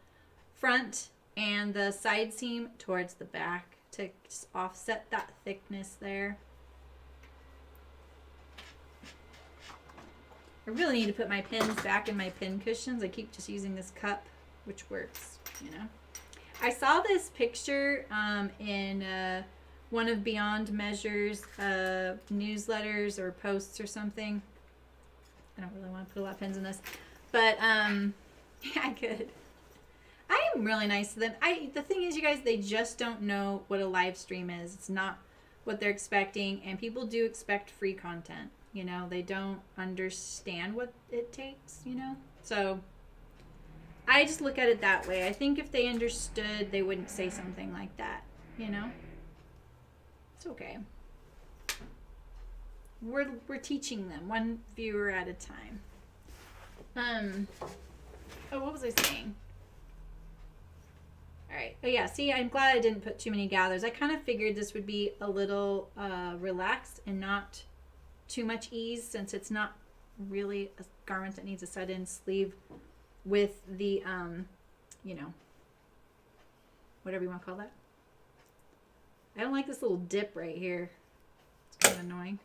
front and the side seam towards the back to just offset that thickness there. I really need to put my pins back in my pin cushions. I keep just using this cup, which works, you know. I saw this picture in one of Beyond Measure's newsletters or posts or something. I don't really want to put a lot of pins in this, but yeah, I could. I am really nice to them. The thing is, you guys, they just don't know what a live stream is. It's not what they're expecting, and people do expect free content. You know, they don't understand what it takes, you know? So I just look at it that way. I think if they understood, they wouldn't say something like that, you know? It's okay. We're teaching them one viewer at a time. Oh, what was I saying? All right. Oh yeah, see, I'm glad I didn't put too many gathers. I kind of figured this would be a little relaxed and not too much ease, since it's not really a garment that needs a set-in sleeve with the you know, whatever you want to call that, I don't like this little dip right here. It's kind of annoying.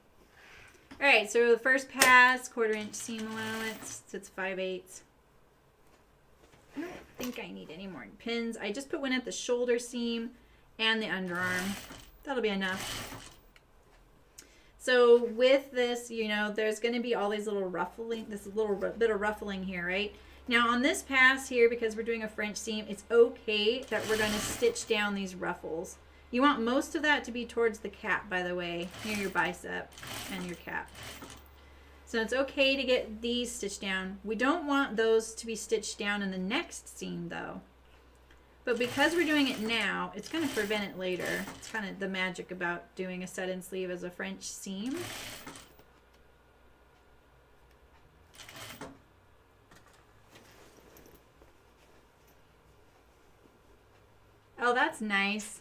All right, so the first pass, 1/4 inch seam allowance. So it's 5/8. I don't think I need any more pins. I just put one at the shoulder seam and the underarm. That'll be enough. So with this, you know, there's going to be all these little ruffling, this little bit of ruffling here, right? Now on this pass here, because we're doing a French seam, it's okay that we're going to stitch down these ruffles. You want most of that to be towards the cap, by the way, near your bicep and your cap. So it's okay to get these stitched down. We don't want those to be stitched down in the next seam though. But because we're doing it now, it's going to prevent it later. It's kind of the magic about doing a set-in sleeve as a French seam. Oh, that's nice.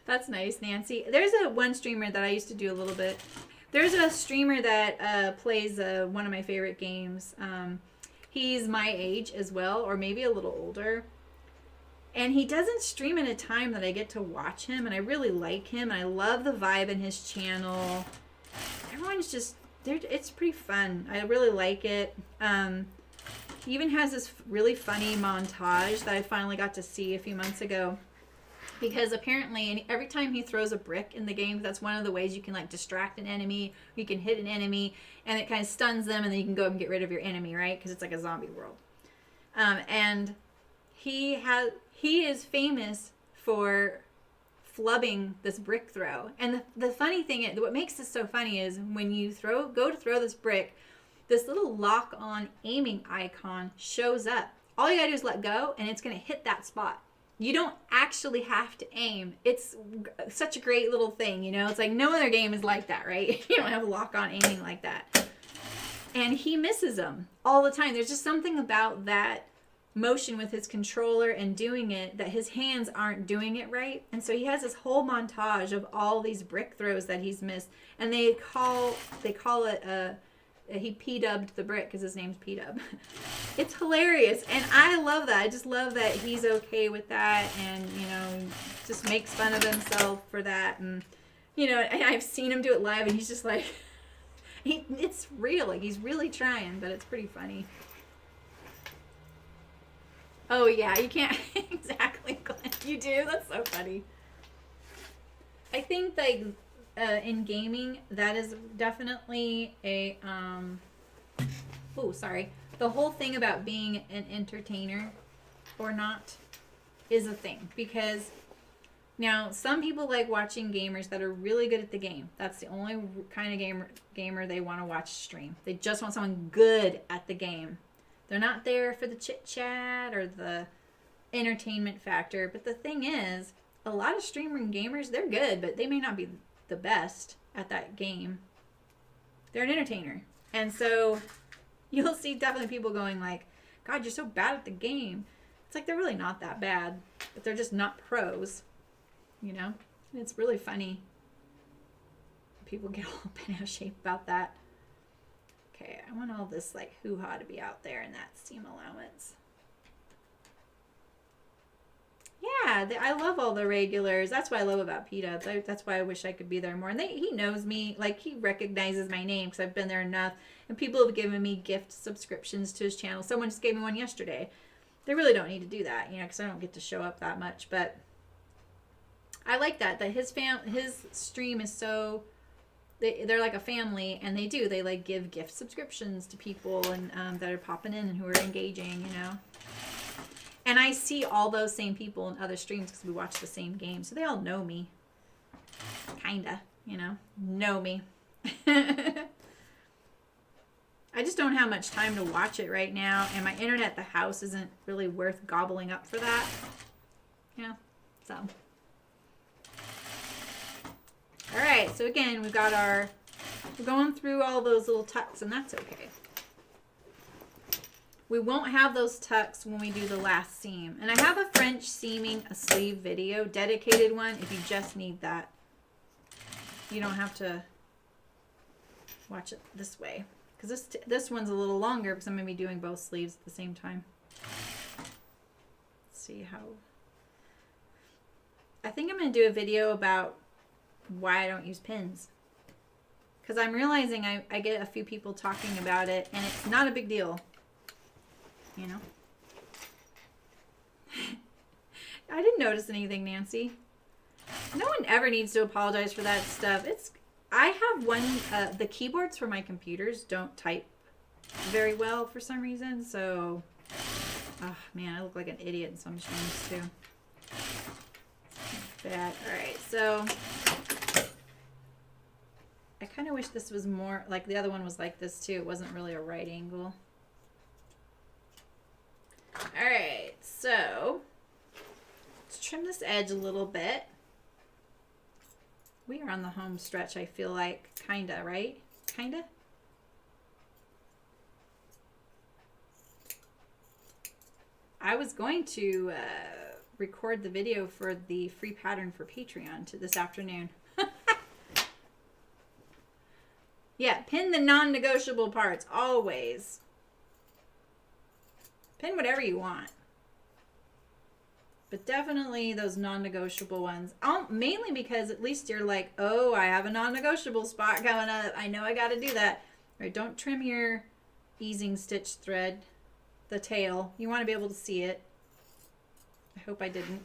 That's nice, Nancy. There's one streamer that I used to do a little bit. There's a streamer that plays one of my favorite games. He's my age as well, or maybe a little older. And he doesn't stream at a time that I get to watch him, and I really like him. I love the vibe in his channel. Everyone's just, it's pretty fun. I really like it. He even has this really funny montage that I finally got to see a few months ago. Because apparently, every time he throws a brick in the game, that's one of the ways you can like distract an enemy. You can hit an enemy, and it kind of stuns them, and then you can go and get rid of your enemy, right? Because it's like a zombie world. And he is famous for flubbing this brick throw. And the funny thing is, what makes this so funny is when you go to throw this brick, this little lock-on aiming icon shows up. All you gotta do is let go, and it's gonna hit that spot. You don't actually have to aim. It's such a great little thing, you know? It's like no other game is like that, right? You don't have lock-on aiming like that. And he misses them all the time. There's just something about that motion with his controller and doing it that his hands aren't doing it right. And so he has this whole montage of all these brick throws that he's missed. And they call it he P-dubbed the brick because his name's P-dub. It's hilarious. And I love that. I just love that he's okay with that and, you know, just makes fun of himself for that. And, you know, I've seen him do it live and he's just like, it's real. Like, he's really trying, but it's pretty funny. Oh, yeah, you can't. Exactly, Glenn. You do? That's so funny. I think, like, in gaming, that is definitely a, the whole thing about being an entertainer or not is a thing. Because now, some people like watching gamers that are really good at the game. That's the only kind of gamer they want to watch stream. They just want someone good at the game. They're not there for the chit-chat or the entertainment factor. But the thing is, a lot of streamer and gamers, they're good, but they may not be the best at that game. They're an entertainer. And so you'll see definitely people going like, God, you're so bad at the game. It's like they're really not that bad, but they're just not pros, you know? And it's really funny. People get all bent out of shape about that. Okay, I want all this like hoo-ha to be out there in that seam allowance. Yeah, I love all the regulars. That's what I love about P-Dubs. That's why I wish I could be there more. And he knows me. Like, he recognizes my name because I've been there enough. And people have given me gift subscriptions to his channel. Someone just gave me one yesterday. They really don't need to do that, you know, because I don't get to show up that much. But I like that his stream is so... They're like a family, and they like give gift subscriptions to people and that are popping in and who are engaging, you know. And I see all those same people in other streams because we watch the same game, so they all know me, kinda, you know me. I just don't have much time to watch it right now, and my internet at the house isn't really worth gobbling up for that, you know. So. All right, so again, we're going through all those little tucks, and that's okay. We won't have those tucks when we do the last seam. And I have a French seaming a sleeve video, dedicated one, if you just need that. You don't have to watch it this way. Because this one's a little longer because I'm going to be doing both sleeves at the same time. Let's see how... I think I'm going to do a video about why I don't use pins. Because I'm realizing I get a few people talking about it, and it's not a big deal. You know? I didn't notice anything, Nancy. No one ever needs to apologize for that stuff. I have one, the keyboards for my computers don't type very well for some reason, so, oh man, I look like an idiot in some streams too. Bad. Alright, so, I kind of wish this was more, like the other one was like this too. It wasn't really a right angle. Alright, so, let's trim this edge a little bit. We are on the home stretch, I feel like. Kinda, right? Kinda? I was going to record the video for the free pattern for Patreon this afternoon. Yeah, pin the non-negotiable parts, always. Pin whatever you want. But definitely those non-negotiable ones. Mainly because at least you're like, oh, I have a non-negotiable spot coming up. I know I got to do that. All right, don't trim your easing stitch thread, the tail. You want to be able to see it. I hope I didn't.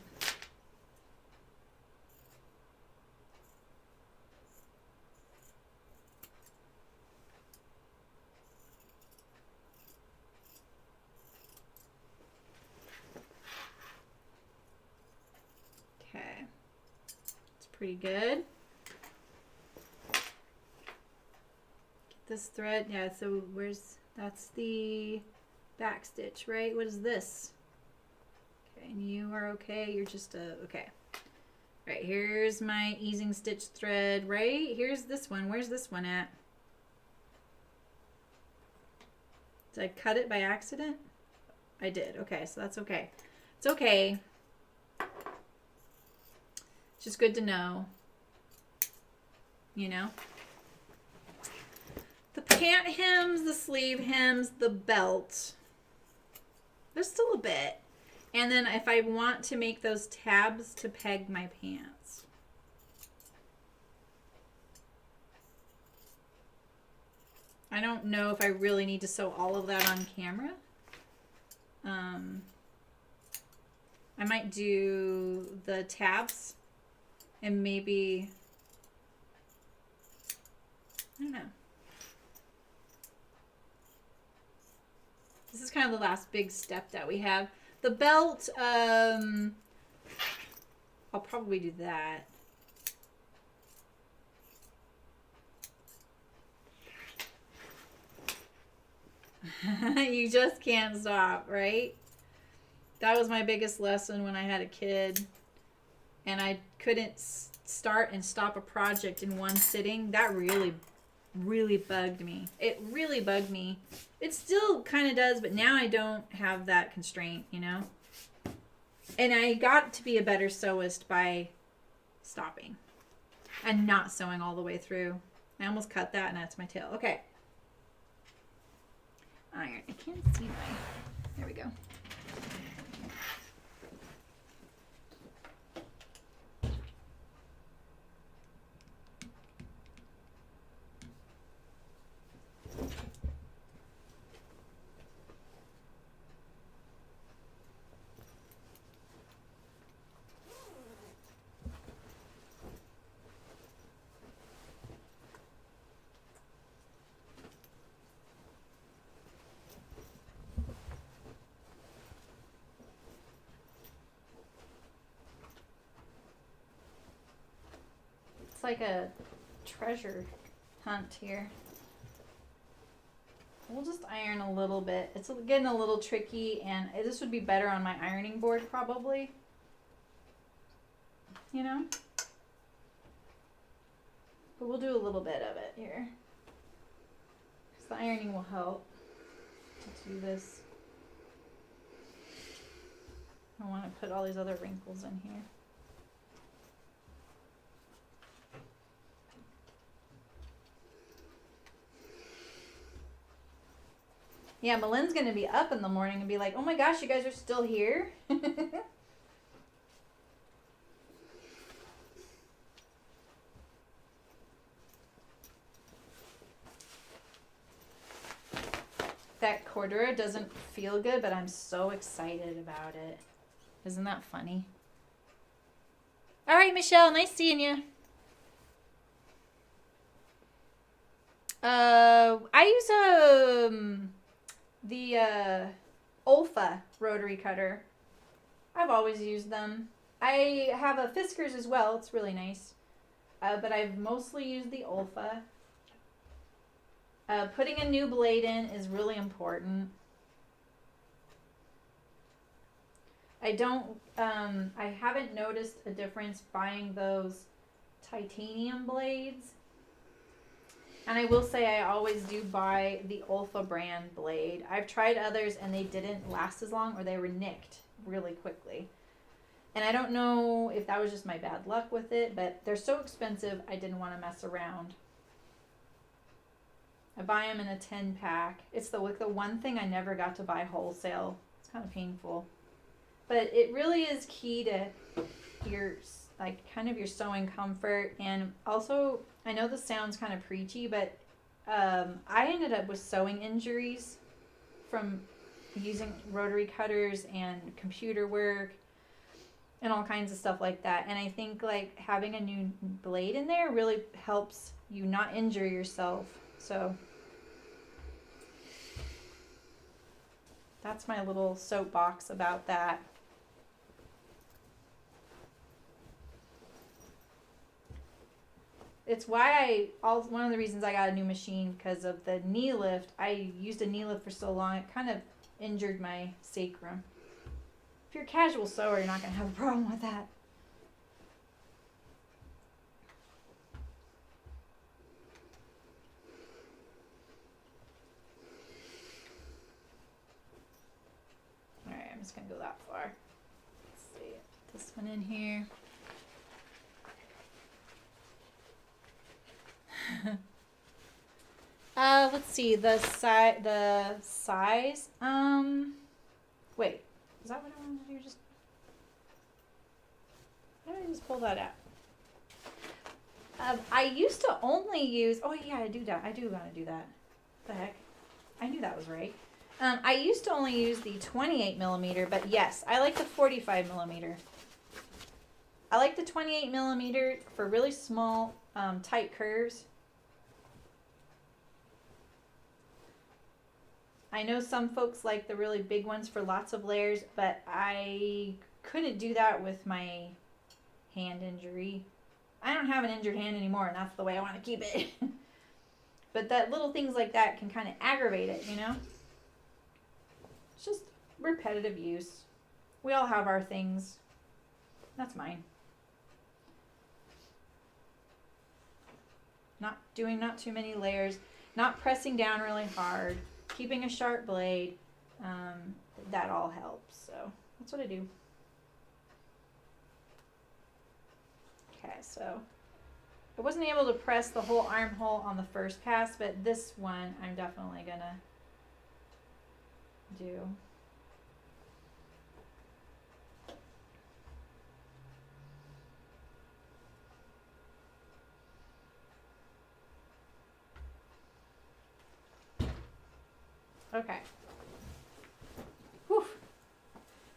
Okay. It's pretty good. Get this thread. Yeah, so that's the back stitch, right? What is this? Okay, and you are okay. You're just okay. All right, here's my easing stitch thread, right? Here's this one. Where's this one at? Did I cut it by accident? I did. Okay, so that's okay. It's okay. It's just good to know. You know? The pant hems, the sleeve hems, the belt. There's still a bit. And then if I want to make those tabs to peg my pants. I don't know if I really need to sew all of that on camera. I might do the tabs and maybe, I don't know. This is kind of the last big step that we have. The belt, I'll probably do that. You just can't stop, right? That was my biggest lesson when I had a kid and I couldn't start and stop a project in one sitting. That really bugged me. It really bugged me. It still kind of does, but now I don't have that constraint, you know? And I got to be a better sewist by stopping and not sewing all the way through. I almost cut that and that's my tail. Okay. Iron. I can't see my... There we go. Like a treasure hunt here. We'll just iron a little bit. It's getting a little tricky and this would be better on my ironing board probably. You know? But we'll do a little bit of it here. Because the ironing will help to do this. I want to put all these other wrinkles in here. Yeah, Malin's going to be up in the morning and be like, oh my gosh, you guys are still here? that cordura doesn't feel good, but I'm so excited about it. Isn't that funny? All right, Michelle, nice seeing you. I use the Olfa rotary cutter. I've always used them. I have a Fiskars as well. It's really nice. But I've mostly used the Olfa. Putting a new blade in is really important. I haven't noticed a difference buying those titanium blades. And I will say I always do buy the Olfa brand blade. I've tried others and they didn't last as long, or they were nicked really quickly. And I don't know if that was just my bad luck with it, but they're so expensive I didn't want to mess around. I buy them in a 10-pack. It's the one thing I never got to buy wholesale. It's kind of painful. But it really is key to your your sewing comfort. And also, I know this sounds kind of preachy, but I ended up with sewing injuries from using rotary cutters and computer work and all kinds of stuff like that. And I think like having a new blade in there really helps you not injure yourself. So that's my little soapbox about that. It's why one of the reasons I got a new machine, because of the knee lift. I used a knee lift for so long, it kind of injured my sacrum. If you're a casual sewer, you're not going to have a problem with that. Alright, I'm just going to go that far. Let's see. Put this one in here. Let's see the size. Wait, is that what I wanted to do? How did I just pull that out? I used to only use. Oh yeah, I do that. I do want to do that. What the heck? I knew that was right. I used to only use the 28 millimeter, but yes, I like the 45 millimeter. I like the 28 millimeter for really small, tight curves. I know some folks like the really big ones for lots of layers, but I couldn't do that with my hand injury. I don't have an injured hand anymore, and that's the way I want to keep it. But that little things like that can kind of aggravate it, you know? It's just repetitive use. We all have our things. That's mine. Not too many layers, not pressing down really hard. Keeping a sharp blade, that all helps. So that's what I do. Okay, so I wasn't able to press the whole armhole on the first pass, but this one I'm definitely gonna do. Okay. Whew.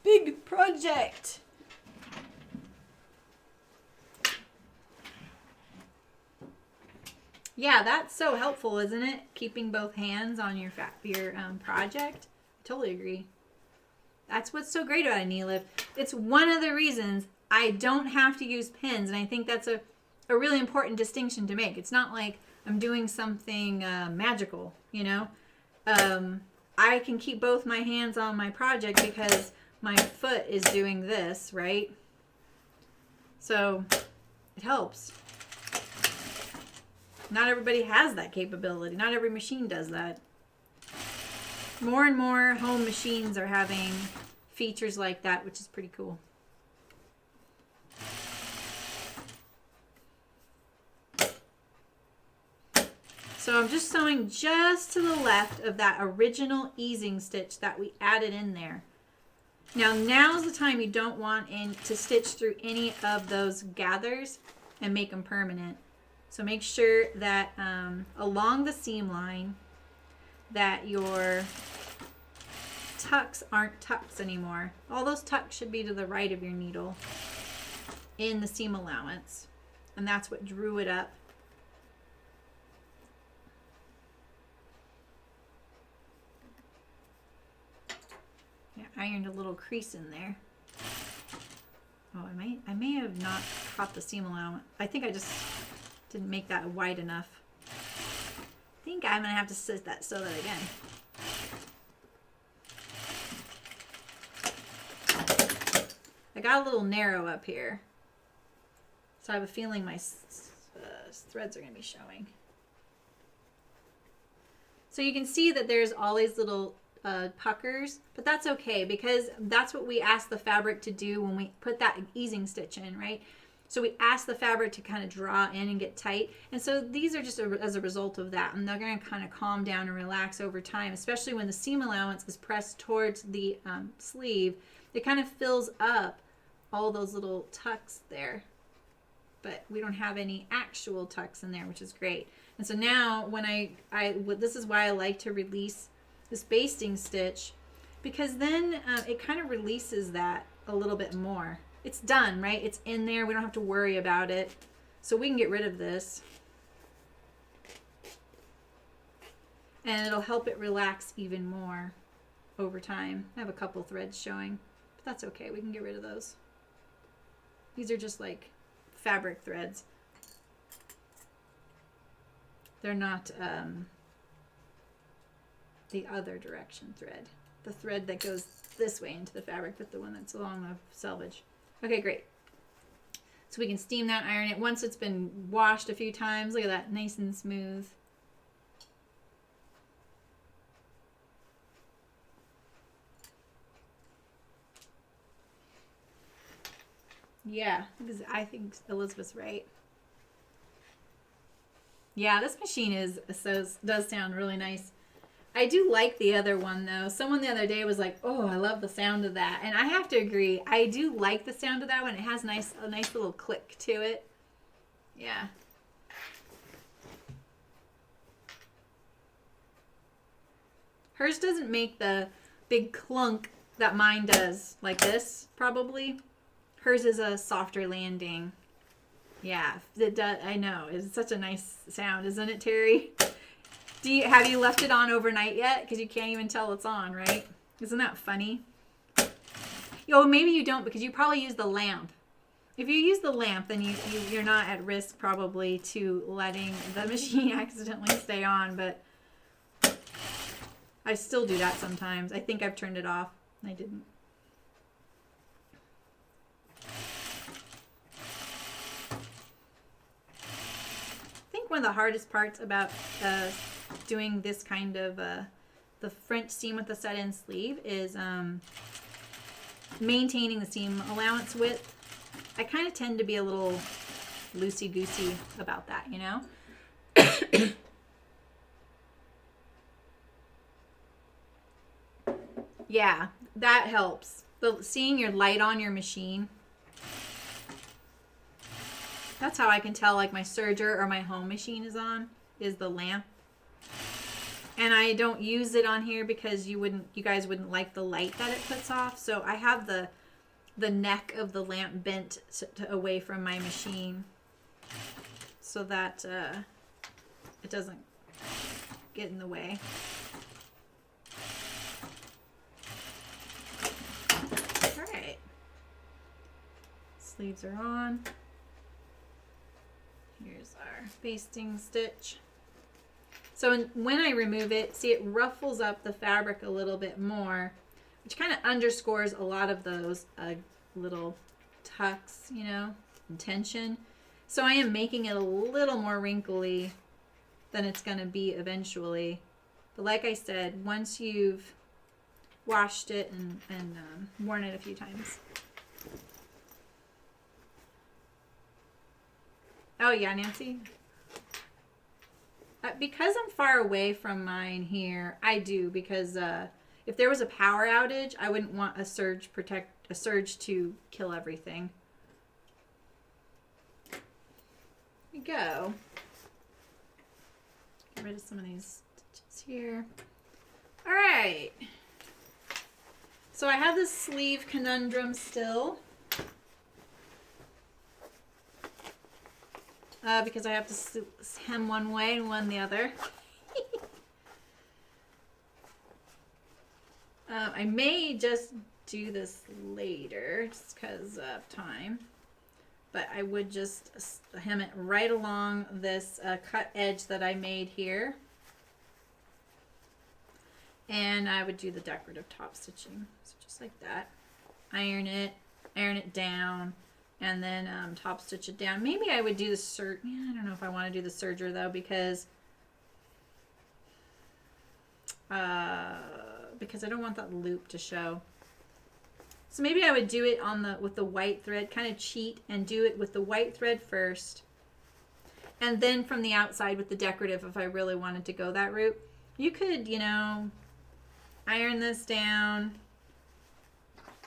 Big project. Yeah, that's so helpful, isn't it? Keeping both hands on your project. I totally agree. That's what's so great about a knee lift. It's one of the reasons I don't have to use pins, and I think that's a really important distinction to make. It's not like I'm doing something magical, you know? I can keep both my hands on my project because my foot is doing this, right? So it helps. Not everybody has that capability. Not every machine does that. More and more home machines are having features like that, which is pretty cool. So I'm just sewing just to the left of that original easing stitch that we added in there. Now's the time you don't want to stitch through any of those gathers and make them permanent. So make sure that along the seam line that your tucks aren't tucks anymore. All those tucks should be to the right of your needle in the seam allowance. And that's what drew it up. Yeah, ironed a little crease in there. Oh, I may have not caught the seam allowance. I think I just didn't make that wide enough. I think I'm gonna have to sew that again. I got a little narrow up here, so I have a feeling my threads are gonna be showing. So you can see that there's all these little puckers, but that's okay because that's what we ask the fabric to do when we put that easing stitch in, right? So we ask the fabric to kind of draw in and get tight. And so these are just as a result of that. And they're going to kind of calm down and relax over time, especially when the seam allowance is pressed towards the sleeve. It kind of fills up all those little tucks there. But we don't have any actual tucks in there, which is great. And so now when this is why I like to release this basting stitch, because then it kind of releases that a little bit more. It's done, right? It's in there. We don't have to worry about it. So we can get rid of this. And it'll help it relax even more over time. I have a couple threads showing, but that's okay. We can get rid of those. These are just like fabric threads. They're not the other direction thread. The thread that goes this way into the fabric, but the one that's along the selvage. Okay, great. So we can steam that, iron it. Once it's been washed a few times, look at that, nice and smooth. Yeah, because I think Elizabeth's right. Yeah, this machine does sound really nice. I do like the other one though. Someone the other day was like, "Oh, I love the sound of that," and I have to agree. I do like the sound of that one. It has a nice little click to it. Yeah. Hers doesn't make the big clunk that mine does, like this probably. Hers is a softer landing. Yeah, it does. I know. It's such a nice sound, isn't it, Terry? Have you left it on overnight yet? Because you can't even tell it's on, right? Isn't that funny? Oh, maybe you don't because you probably use the lamp. If you use the lamp, then you're not at risk probably to letting the machine accidentally stay on. But I still do that sometimes. I think I've turned it off. I didn't. I think one of the hardest parts about doing this kind of the French seam with the set-in sleeve is maintaining the seam allowance width. I kind of tend to be a little loosey-goosey about that, you know? Yeah, that helps. Seeing your light on your machine. That's how I can tell like my serger or my home machine is on, is the lamp. And I don't use it on here because you guys wouldn't like the light that it puts off. So I have the neck of the lamp bent away from my machine so that it doesn't get in the way. All right. Sleeves are on. Here's our basting stitch. So when I remove it, see it ruffles up the fabric a little bit more, which kind of underscores a lot of those little tucks, you know, and tension. So I am making it a little more wrinkly than it's going to be eventually. But like I said, once you've washed it and worn it a few times. Oh yeah, Nancy? Because I'm far away from mine here, I do, because if there was a power outage, I wouldn't want a surge to kill everything. Here we go. Get rid of some of these stitches here. All right. So I have this sleeve conundrum still. Because I have to hem one way and one the other. I may just do this later just because of time. But I would just hem it right along this cut edge that I made here. And I would do the decorative top stitching. So just like that. Iron it down, and then top stitch it down. Maybe I would do the I don't know if I want to do the serger though, because I don't want that loop to show. So maybe I would do it with the white thread, kind of cheat and do it with the white thread first, and then from the outside with the decorative if I really wanted to go that route. You could, you know, iron this down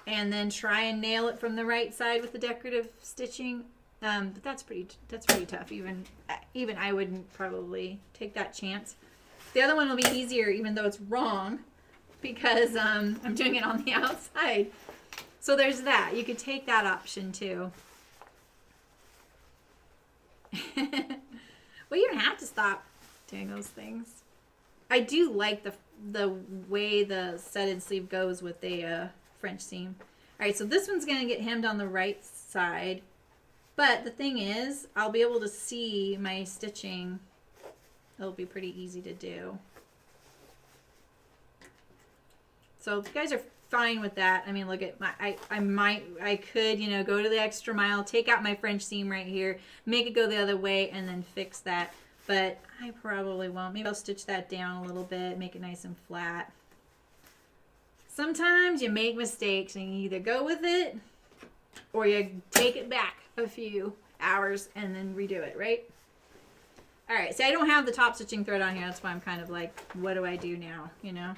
and then try and nail it from the right side with the decorative stitching. But that's pretty tough. Even I wouldn't probably take that chance. The other one will be easier, even though it's wrong, because I'm doing it on the outside. So there's that. You could take that option too. Well, you don't have to stop doing those things. I do like the way the setted sleeve goes with a French seam. All right, so this one's going to get hemmed on the right side. But the thing is, I'll be able to see my stitching. It'll be pretty easy to do. So if you guys are fine with that, I mean, look at I could, you know, go to the extra mile, take out my French seam right here, make it go the other way, and then fix that. But I probably won't. Maybe I'll stitch that down a little bit, make it nice and flat. Sometimes you make mistakes and you either go with it or you take it back a few hours and then redo it, right? All right, so I don't have the top stitching thread on here. That's why I'm kind of like, what do I do now, you know?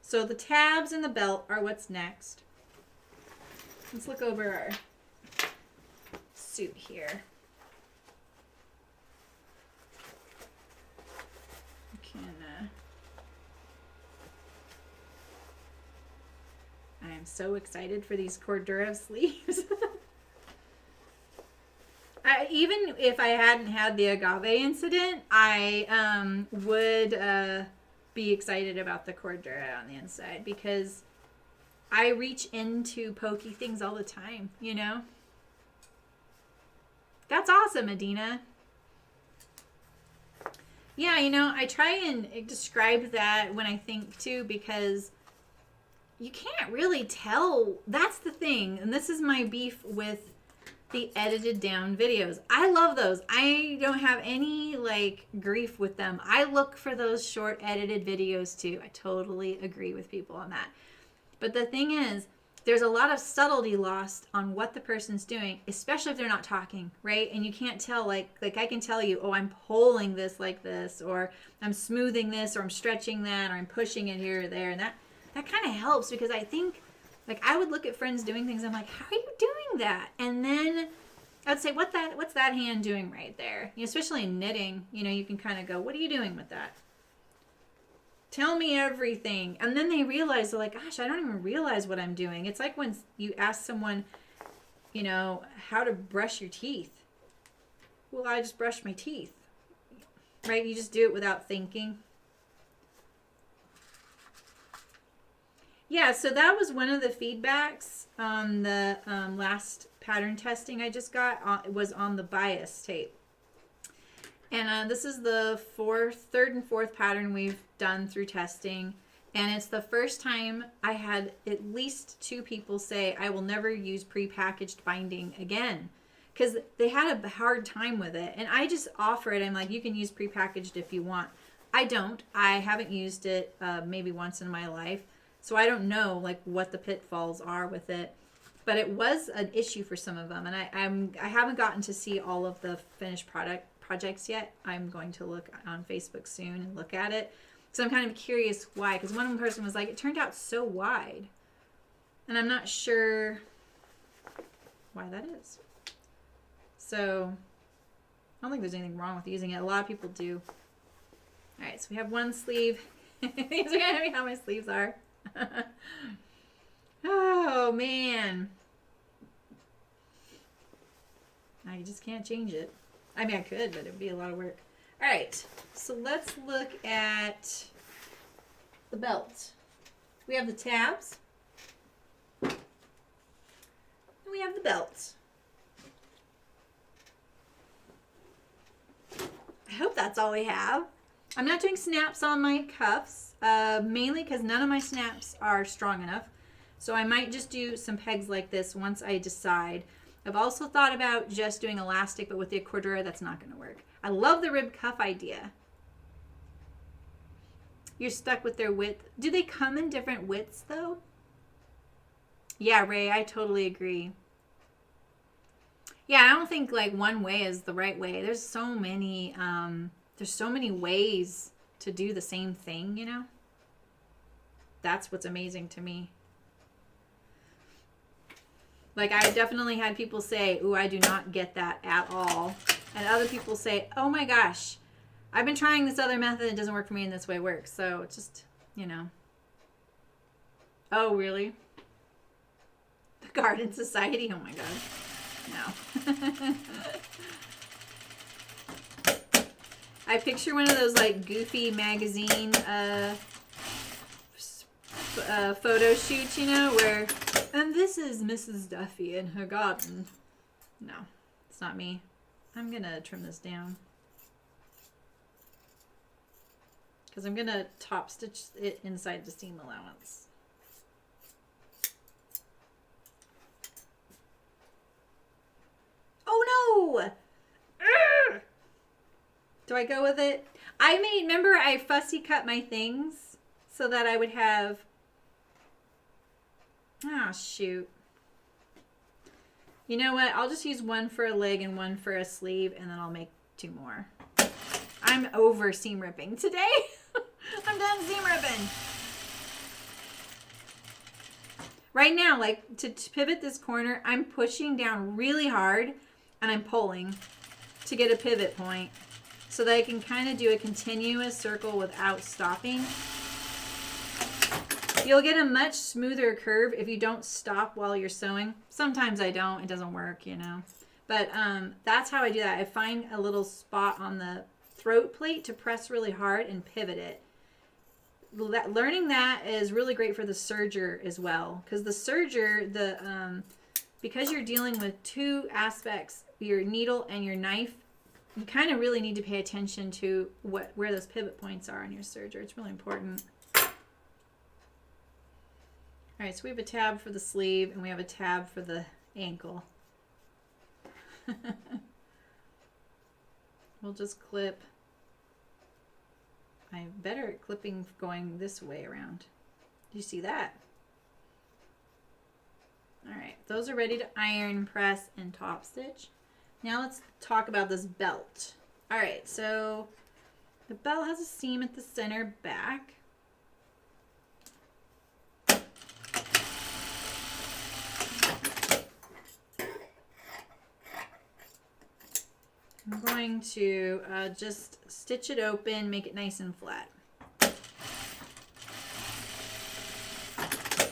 So the tabs and the belt are what's next. Let's look over our suit here. I am so excited for these Cordura sleeves. Even if I hadn't had the agave incident, I would be excited about the Cordura on the inside, because I reach into pokey things all the time, you know? That's awesome, Adina. Yeah, you know, I try and describe that when I think too, because you can't really tell. That's the thing. And this is my beef with the edited down videos. I love those. I don't have any like grief with them. I look for those short edited videos too. I totally agree with people on that. But the thing is, there's a lot of subtlety lost on what the person's doing, especially if they're not talking, right? And you can't tell, like I can tell you, oh, I'm pulling this like this, or I'm smoothing this, or I'm stretching that, or I'm pushing it here or there. And that kind of helps, because I think, like, I would look at friends doing things, I'm like, how are you doing that? And then I'd say, what's that hand doing right there? You know, especially in knitting, you know, you can kind of go, what are you doing with that? Tell me everything. And then they realize, they're like, gosh, I don't even realize what I'm doing. It's like when you ask someone, you know, how to brush your teeth. Well, I just brush my teeth, right? You just do it without thinking. Yeah, so that was one of the feedbacks on the last pattern testing I just got. It was on the bias tape. And this is the third and fourth pattern we've done through testing. And it's the first time I had at least 2 people say, I will never use prepackaged binding again. Because they had a hard time with it. And I just offer it. I'm like, you can use prepackaged if you want. I don't. I haven't used it maybe once in my life. So I don't know like what the pitfalls are with it. But it was an issue for some of them. And I haven't gotten to see all of the finished projects yet. I'm going to look on Facebook soon and look at it. So I'm kind of curious why. Because one person was like, it turned out so wide. And I'm not sure why that is. So I don't think there's anything wrong with using it. A lot of people do. All right, so we have one sleeve These are gonna be how my sleeves are. Oh man. I just can't change it. I mean, I could, but it would be a lot of work. All right, so let's look at the belt. We have the tabs. And we have the belt. I hope that's all we have. I'm not doing snaps on my cuffs, mainly because none of my snaps are strong enough. So I might just do some pegs like this once I decide. I've also thought about just doing elastic, but with the cordura, that's not going to work. I love the rib cuff idea. You're stuck with their width. Do they come in different widths, though? Yeah, Ray, I totally agree. Yeah, I don't think like one way is the right way. There's so many ways to do the same thing, you know? That's what's amazing to me. Like, I definitely had people say, ooh, I do not get that at all. And other people say, oh my gosh, I've been trying this other method. It doesn't work for me and this way works. So it's just, you know. Oh, really? The Garden Society? Oh my God. No. I picture one of those like goofy magazine photo shoots, you know, where, and this is Mrs. Duffy in her garden. No, it's not me. I'm gonna trim this down because I'm gonna top stitch it inside the seam allowance. Oh no! Urgh! Do I go with it? Remember I fussy cut my things so that I would have, oh shoot. You know what? I'll just use one for a leg and one for a sleeve, and then I'll make 2 more. I'm over seam ripping today. I'm done seam ripping. Right now, like to pivot this corner, I'm pushing down really hard and I'm pulling to get a pivot point so that I can kind of do a continuous circle without stopping. You'll get a much smoother curve if you don't stop while you're sewing. Sometimes I don't. It doesn't work, you know. But that's how I do that. I find a little spot on the throat plate to press really hard and pivot it. Learning that is really great for the serger as well. Because the serger, because you're dealing with 2 aspects, your needle and your knife, you kind of really need to pay attention to where those pivot points are on your serger. It's really important. All right, so we have a tab for the sleeve and we have a tab for the ankle. We'll just clip. I'm better at clipping going this way around. Do you see that? All right, those are ready to iron, press, and top stitch. Now let's talk about this belt. All right, so the belt has a seam at the center back. I'm going to just stitch it open, make it nice and flat.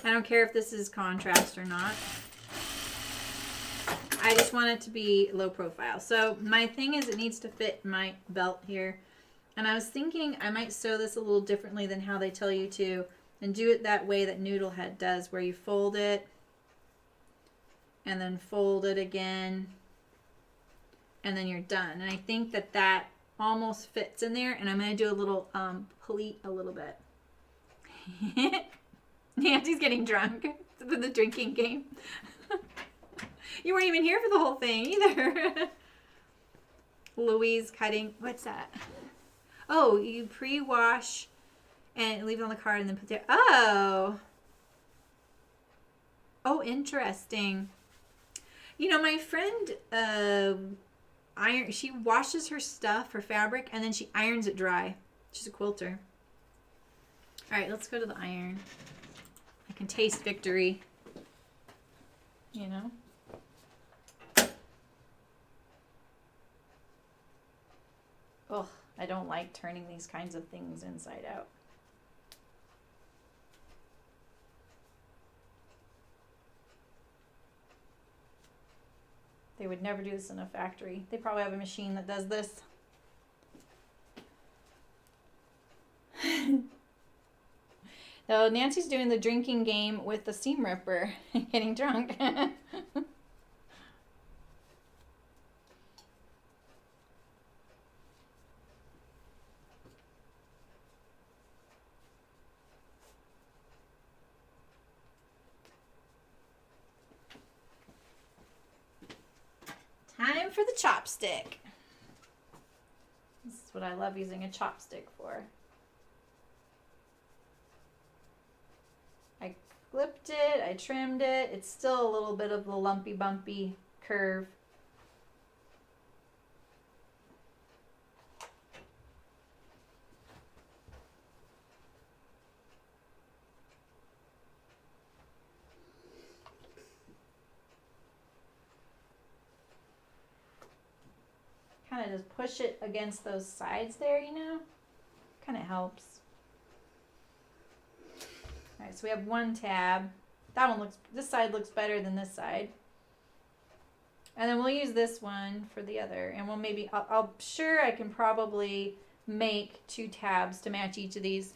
I don't care if this is contrast or not. I just want it to be low profile. So my thing is it needs to fit my belt here. And I was thinking I might sew this a little differently than how they tell you to, and do it that way that Noodlehead does, where you fold it and then fold it again. And then you're done. And I think that that almost fits in there. And I'm going to do a little pleat a little bit. Nancy's getting drunk with the drinking game. You weren't even here for the whole thing either. Louise cutting. What's that? Oh, you pre-wash and leave it on the card and then put it. Oh. Oh, interesting. You know, my friend... she washes her stuff, her fabric, and then she irons it dry. She's a quilter. All right, let's go to the iron. I can taste victory. You know? Oh, I don't like turning these kinds of things inside out. They would never do this in a factory. They probably have a machine that does this. So Nancy's doing the drinking game with the seam ripper, getting drunk. Time for the chopstick. This is what I love using a chopstick for. I clipped it, I trimmed it. It's still a little bit of the lumpy bumpy curve. Kind of just push it against those sides there, you know? Kind of helps. All right, so we have one tab. That one looks, this side looks better than this side. And then we'll use this one for the other. And we'll maybe, I'll sure I can probably make 2 tabs to match each of these.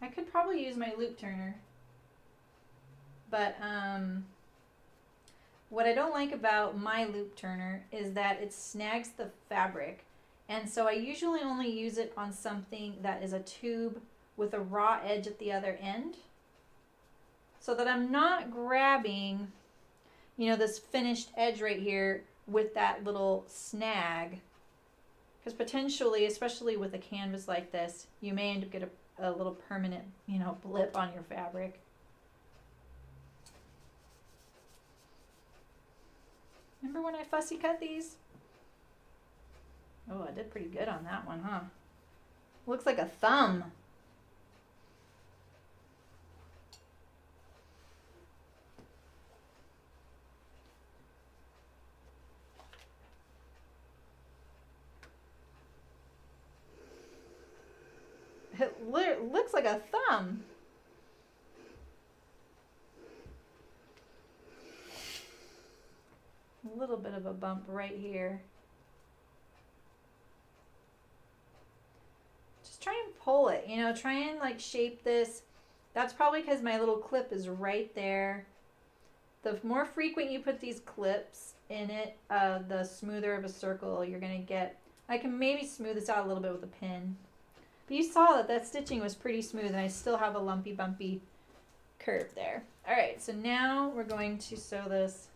I could probably use my loop turner, but what I don't like about my loop turner is that it snags the fabric, and so I usually only use it on something that is a tube with a raw edge at the other end, so that I'm not grabbing, you know, this finished edge right here with that little snag, because potentially, especially with a canvas like this, you may end up getting a little permanent, you know, blip on your fabric. Remember when I fussy cut these? Oh, I did pretty good on that one, huh? Looks like a thumb. It looks like a thumb. A little bit of a bump right here. Just try and pull it, you know, try and like shape this. That's probably because my little clip is right there. The more frequent you put these clips in it, the smoother of a circle you're gonna get. I can maybe smooth this out a little bit with a pin. But you saw that stitching was pretty smooth, and I still have a lumpy bumpy curve there. All right, so now we're going to sew this.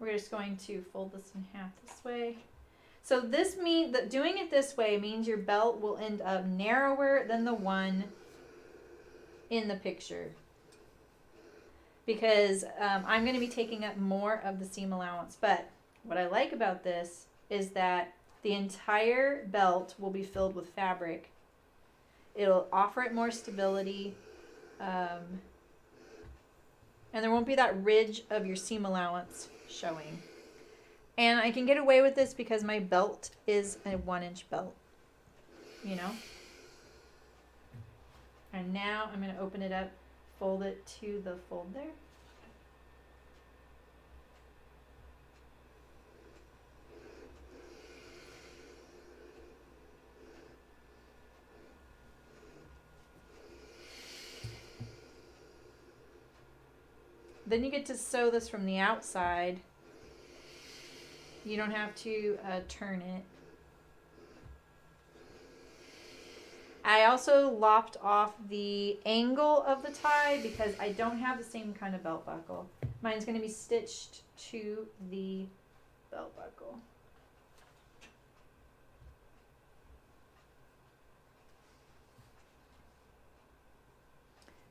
We're just going to fold this in half this way. So this means that doing it this way means your belt will end up narrower than the one in the picture, because I'm going to be taking up more of the seam allowance. But what I like about this is that the entire belt will be filled with fabric. It'll offer it more stability, and there won't be that ridge of your seam allowance showing. And I can get away with this because my belt is a 1-inch belt, you know? And now I'm going to open it up, fold it to the fold there. Then you get to sew this from the outside. You don't have to turn it. I also lopped off the angle of the tie because I don't have the same kind of belt buckle. Mine's going to be stitched to the belt buckle.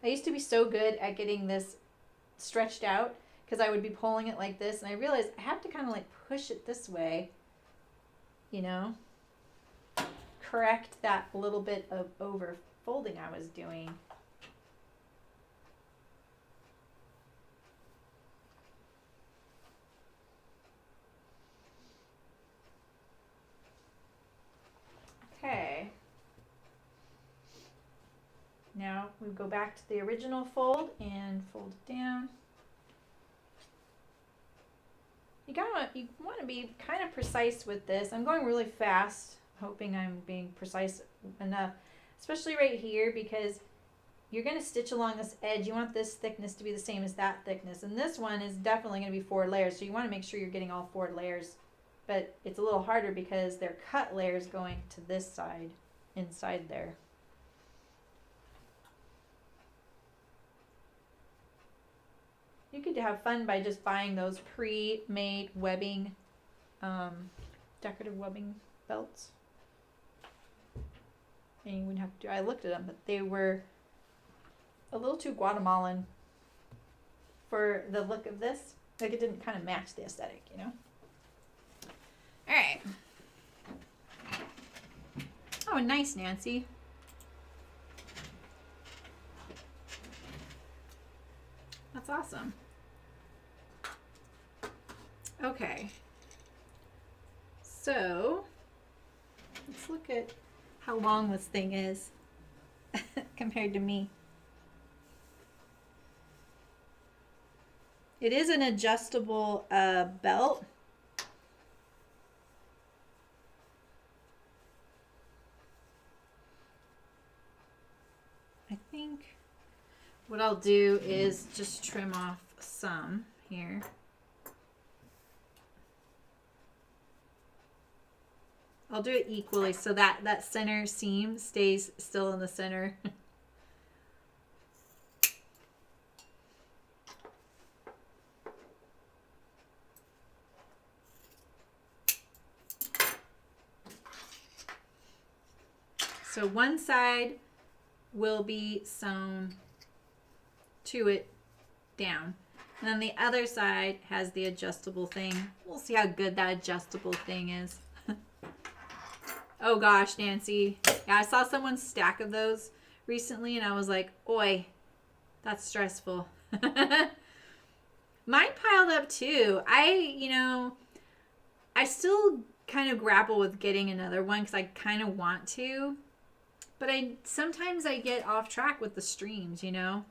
I used to be so good at getting this stretched out because I would be pulling it like this, and I realized I have to kind of like push it this way, you know, correct that little bit of over folding I was doing. Okay, Now we go back to the original fold and fold it down. You want to be kind of precise with this. I'm going really fast, hoping I'm being precise enough, especially right here because you're going to stitch along this edge. You want this thickness to be the same as that thickness, and this one is definitely going to be 4 layers, so you want to make sure you're getting all 4 layers. But it's a little harder because they're cut layers going to this side, inside there. You could have fun by just buying those pre-made webbing, decorative webbing belts. And you wouldn't have to, I looked at them, but they were a little too Guatemalan for the look of this. Like it didn't kind of match the aesthetic, you know? All right. Oh, nice, Nancy. That's awesome. Okay. So, let's look at how long this thing is compared to me. It is an adjustable belt. I think what I'll do is just trim off some here. I'll do it equally so that that center seam stays still in the center. So one side will be sewn to it down. And then the other side has the adjustable thing. We'll see how good that adjustable thing is. Oh gosh, Nancy. Yeah, I saw someone's stack of those recently and I was like, oi, that's stressful. Mine piled up too. I still kind of grapple with getting another one because I kind of want to. But sometimes I get off track with the streams, you know.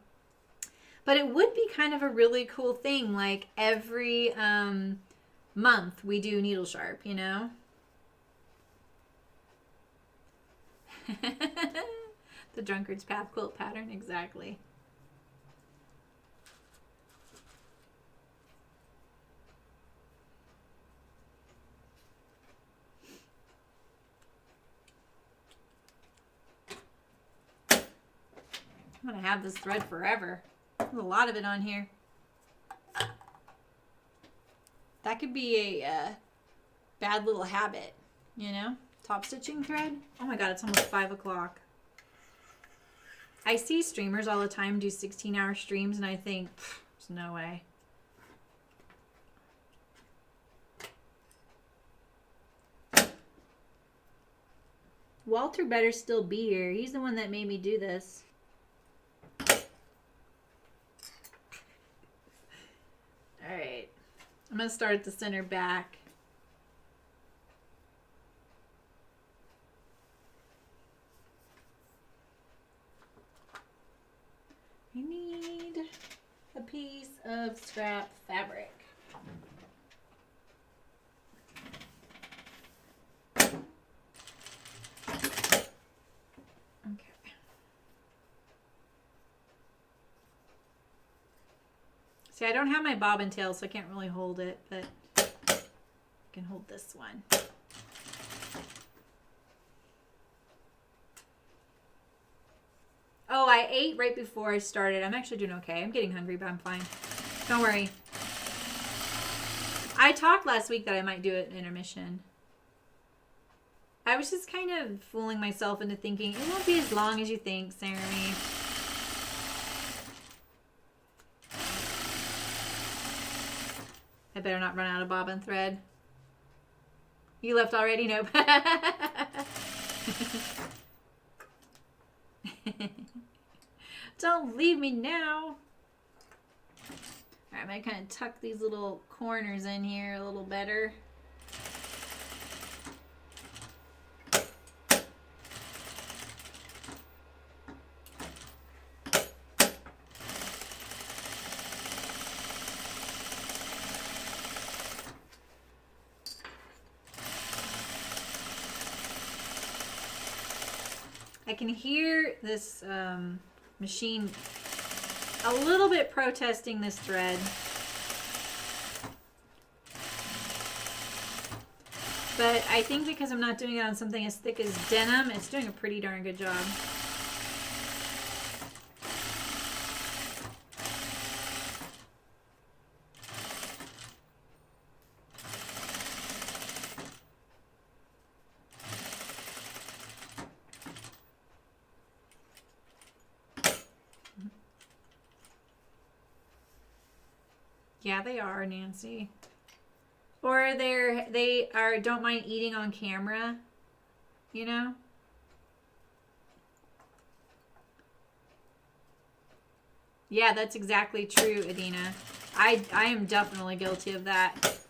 But it would be kind of a really cool thing, like every month we do needle sharp, you know. The drunkard's path quilt pattern, exactly. I'm gonna have this thread forever. There's a lot of it on here. That could be a bad little habit, you know? Top stitching thread. Oh my god, it's almost 5 o'clock. I see streamers all the time do 16-hour streams and I think, there's no way. Walter better still be here. He's the one that made me do this. Alright. I'm going to start at the center back. I need a piece of scrap fabric. Okay. See, I don't have my bobbin tail, so I can't really hold it, but I can hold this one. Oh, I ate right before I started. I'm actually doing okay. I'm getting hungry, but I'm fine. Don't worry. I talked last week that I might do an intermission. I was just kind of fooling myself into thinking, it won't be as long as you think, Sarah. I better not run out of bobbin thread. You left already? Nope. Don't leave me now. Alright, I'm going to kind of tuck these little corners in here a little better. I can hear this machine a little bit protesting this thread. But I think because I'm not doing it on something as thick as denim, it's doing a pretty darn good job. Yeah, they are, Nancy. Or they don't mind eating on camera, you know? Yeah, that's exactly true, Adina. I am definitely guilty of that.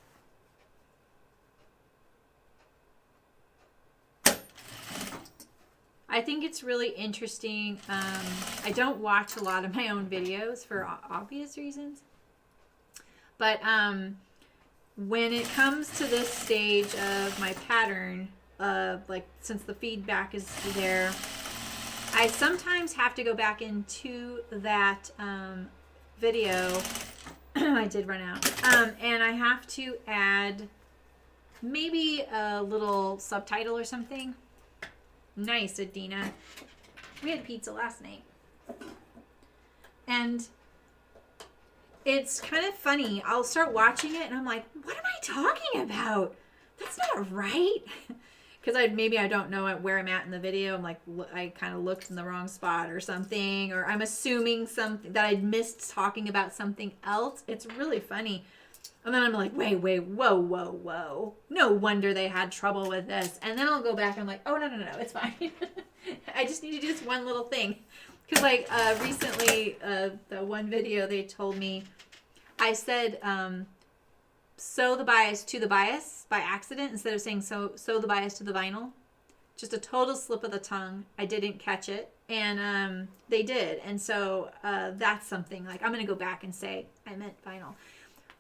I think it's really interesting. I don't watch a lot of my own videos for obvious reasons. But when it comes to this stage of my pattern, like since the feedback is there, I sometimes have to go back into that video. I did run out. And I have to add maybe a little subtitle or something. Nice, Adina. We had pizza last night. And it's kind of funny. I'll start watching it and I'm like, what am I talking about? That's not right. Because maybe I don't know where I'm at in the video. I'm like, I kind of looked in the wrong spot or something. Or I'm assuming something that I'd missed talking about something else. It's really funny. And then I'm like, wait, whoa. No wonder they had trouble with this. And then I'll go back and I'm like, oh, no, it's fine. I just need to do this one little thing. Because like recently, the one video they told me, I said sew the bias to the bias by accident instead of saying sew the bias to the vinyl. Just a total slip of the tongue. I didn't catch it. And they did. And so that's something like I'm going to go back and say I meant vinyl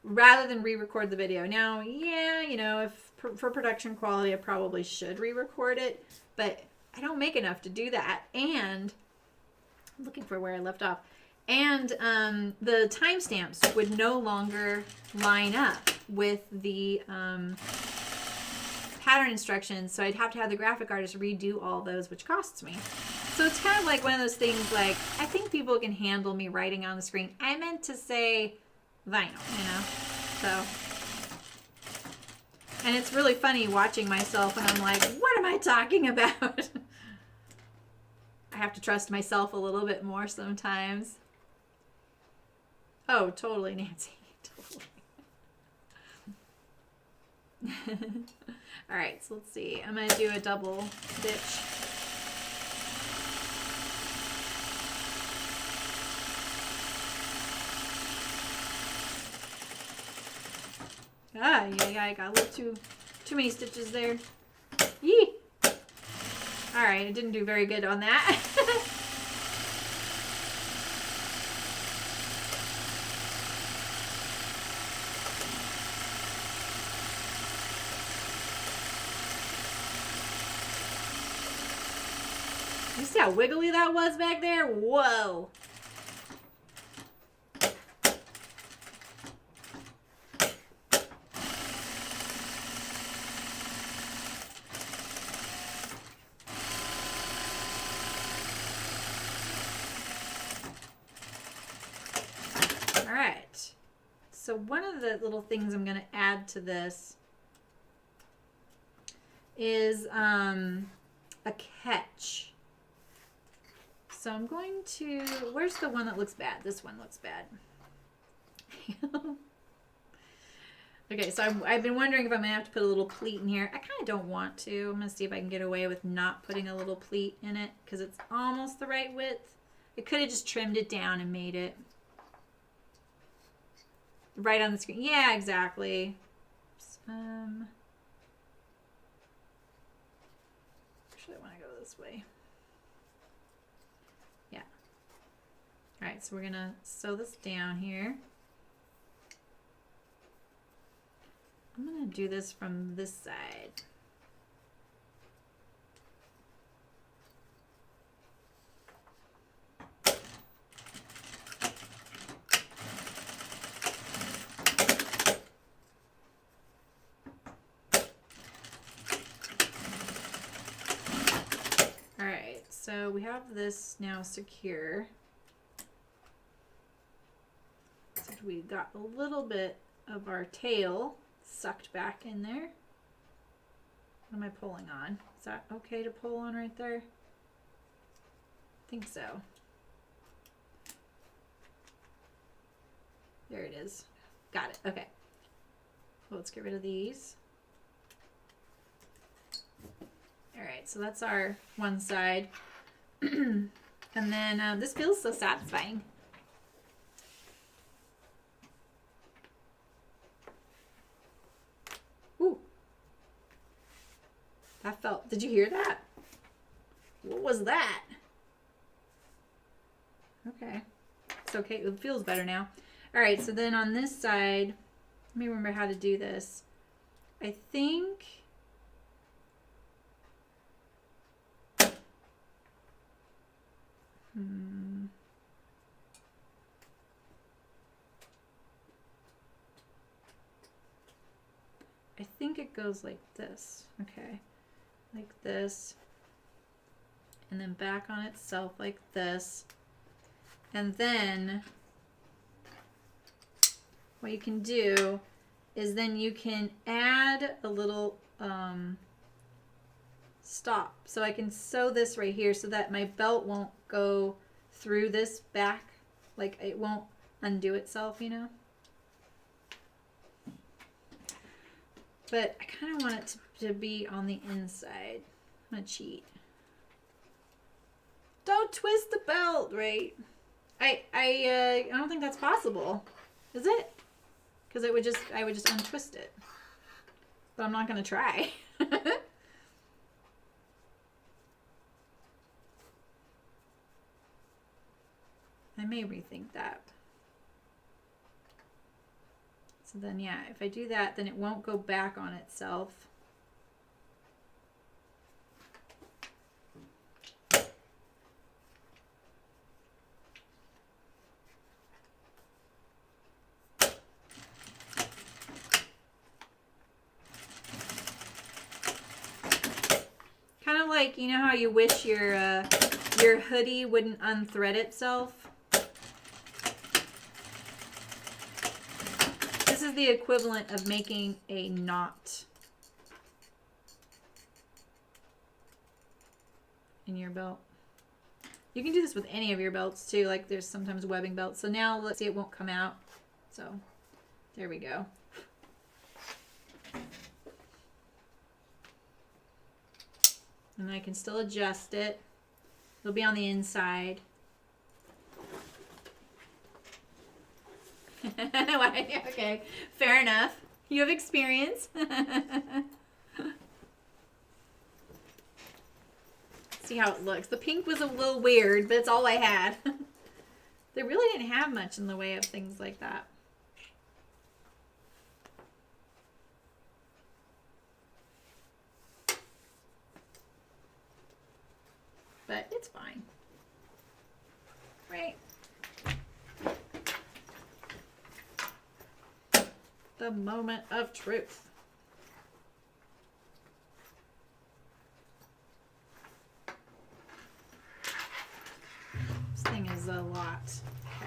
rather than re-record the video. Now, yeah, you know, if for production quality, I probably should re-record it. But I don't make enough to do that. And I'm looking for where I left off. And the timestamps would no longer line up with the pattern instructions. So I'd have to have the graphic artist redo all those, which costs me. So it's kind of like one of those things like, I think people can handle me writing on the screen. I meant to say vinyl, you know? So. And it's really funny watching myself and I'm like, what am I talking about? I have to trust myself a little bit more sometimes. Oh, totally, Nancy. Totally. All right, so let's see. I'm going to do a double stitch. Yeah, I got a little too many stitches there. Yee! All right, I didn't do very good on that. You see how wiggly that was back there? Whoa. So one of the little things I'm going to add to this is a catch. So I'm going to, where's the one that looks bad? This one looks bad. Okay, so I've been wondering if I'm going to have to put a little pleat in here. I kind of don't want to. I'm going to see if I can get away with not putting a little pleat in it because it's almost the right width. I could have just trimmed it down and made it right on the screen. Yeah, exactly. Actually, I want to go this way. Yeah. All right, so we're going to sew this down here. I'm going to do this from this side. so we have this now secure. So we got a little bit of our tail sucked back in there. What am I pulling on? Is that okay to pull on right there? I think so. There it is. Got it. Okay. Well, let's get rid of these. All right, so that's our one side. And then this feels so satisfying. Ooh. That felt, did you hear that? What was that? Okay. It's okay. It feels better now. All right, so then on this side, let me remember how to do this. I think I think it goes like this. Okay. Like this. And then back on itself like this. And then what you can do is then you can add a little stop. So I can sew this right here so that my belt won't go through this back. Like it won't undo itself, you know? But I kind of want it to be on the inside. I'm going to cheat. Don't twist the belt, right? I don't think that's possible. Is it? Because I would just untwist it. But I'm not going to try. I may rethink that. So then, yeah, if I do that, then it won't go back on itself. Kind of like, you know how you wish your hoodie wouldn't unthread itself? This is the equivalent of making a knot in your belt. You can do this with any of your belts too, like there's sometimes webbing belts. So now let's see, it won't come out. So there we go. And I can still adjust it. It'll be on the inside. Okay, fair enough. You have experience. See how it looks. The pink was a little weird, but it's all I had. They really didn't have much in the way of things like that. But it's fine. Right? The moment of truth. This thing is a lot. Okay.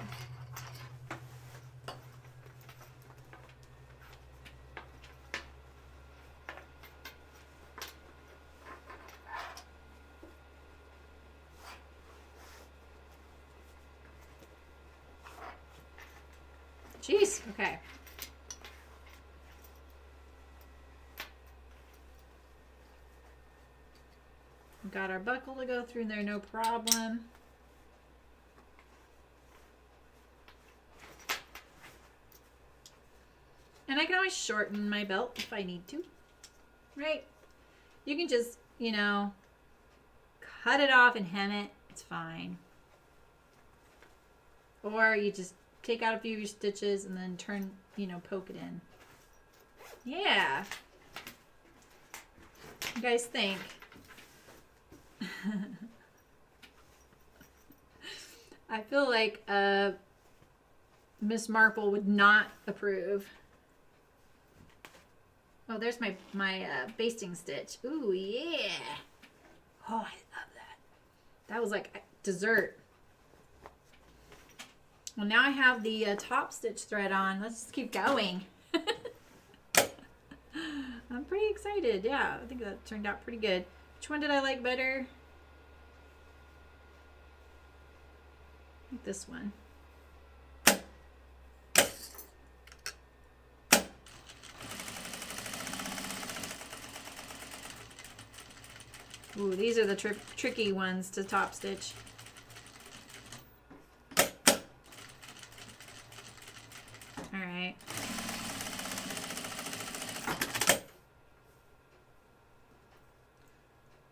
Jeez, okay. Got our buckle to go through there, no problem. And I can always shorten my belt if I need to, right? You can just, you know, cut it off and hem it. It's fine. Or you just take out a few of your stitches and then turn, you know, poke it in. Yeah. You guys think? I feel like Miss Marple would not approve. Oh, there's my basting stitch. Ooh, yeah. Oh, I love that. That was like dessert. Well, now I have the top stitch thread on. Let's just keep going. I'm pretty excited. Yeah, I think that turned out pretty good. Which one did I like better? I think this one. Ooh, these are the tricky ones to top stitch. All right.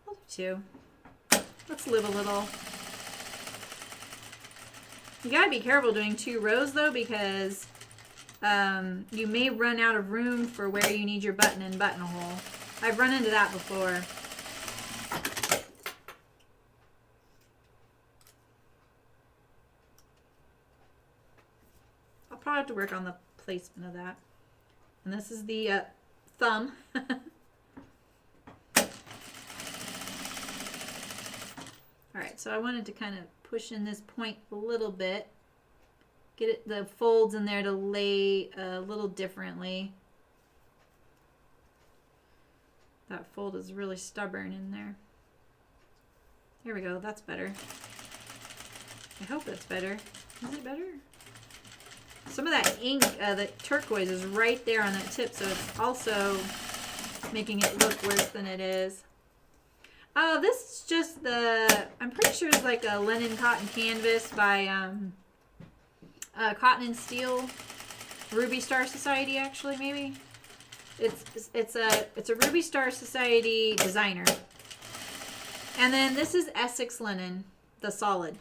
I'll do two. Let's live a little. You gotta be careful doing 2 rows though, because you may run out of room for where you need your button and buttonhole. I've run into that before. I'll probably have to work on the placement of that. And this is the thumb. Alright, so I wanted to kind of push in this point a little bit. Get it, the folds in there to lay a little differently. That fold is really stubborn in there. There we go, that's better. I hope that's better. Is it better? Some of that ink, the turquoise is right there on that tip, so it's also making it look worse than it is. Oh, this is just the, I'm pretty sure it's like a linen cotton canvas by Cotton and Steel, Ruby Star Society actually, maybe. It's a Ruby Star Society designer. And then this is Essex linen, the solid.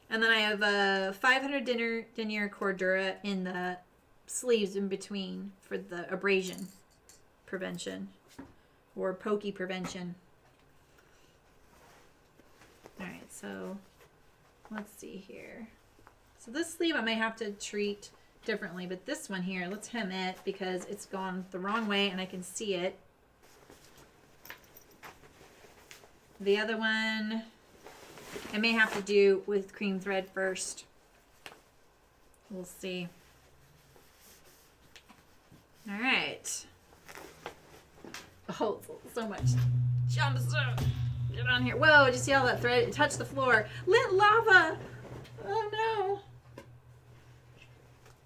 And then I have a 500 denier cordura in the sleeves in between for the abrasion prevention or pokey prevention. All right, so let's see here. So this sleeve I may have to treat differently, but this one here, let's hem it because it's gone the wrong way and I can see it. The other one I may have to do with cream thread first. We'll see. All right. Oh, so much jumpsuit. Get on here. Whoa, did you see all that thread? It touched the floor. Lit lava. Oh no.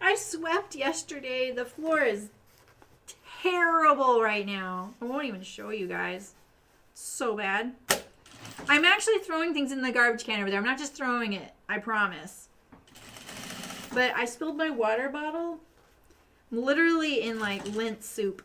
I swept yesterday. The floor is terrible right now. I won't even show you guys. It's so bad. I'm actually throwing things in the garbage can over there. I'm not just throwing it. I promise. But I spilled my water bottle literally in like lint soup.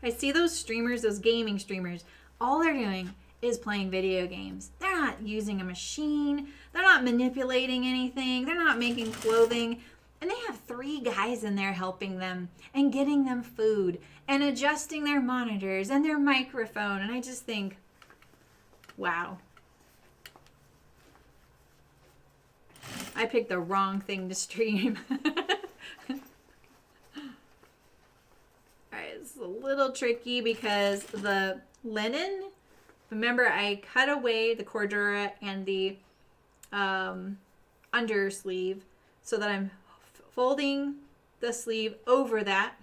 I see those streamers, those gaming streamers. All they're doing is playing video games. They're not using a machine. They're not manipulating anything. They're not making clothing. And they have 3 guys in there helping them and getting them food and adjusting their monitors and their microphone. And I just think, wow. I picked the wrong thing to stream. Alright, it's a little tricky because the linen, remember I cut away the cordura and the under sleeve so that I'm folding the sleeve over that,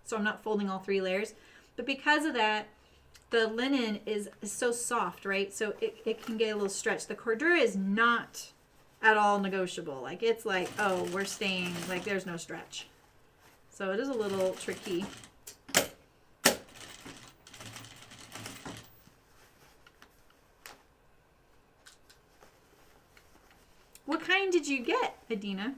so I'm not folding all 3 layers. But because of that, the linen is so soft, right? So it can get a little stretched. The cordura is not at all negotiable. Like it's like, oh, we're staying, like there's no stretch. So it is a little tricky. What kind did you get, Adina?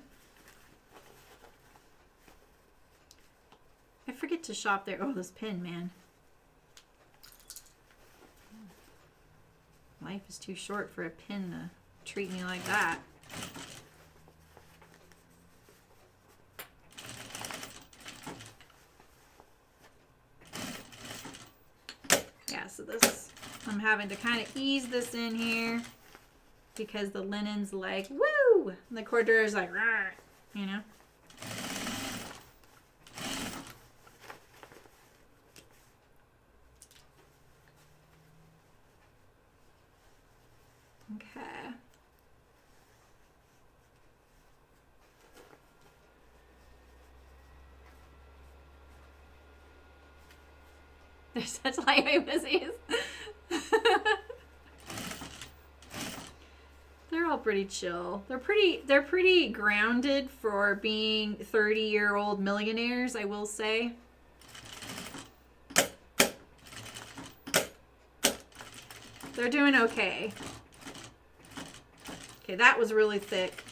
I forget to shop there. Oh, this pin, man. Life is too short for a pin to treat me like that. Yeah, so this, I'm having to kind of ease this in here because the linen's like, woo! And the cordura is like, rawr, you know? They're such lightweight pussies. They're all pretty chill. They're pretty grounded for being 30-year-old millionaires, I will say. They're doing okay. Okay, that was really thick.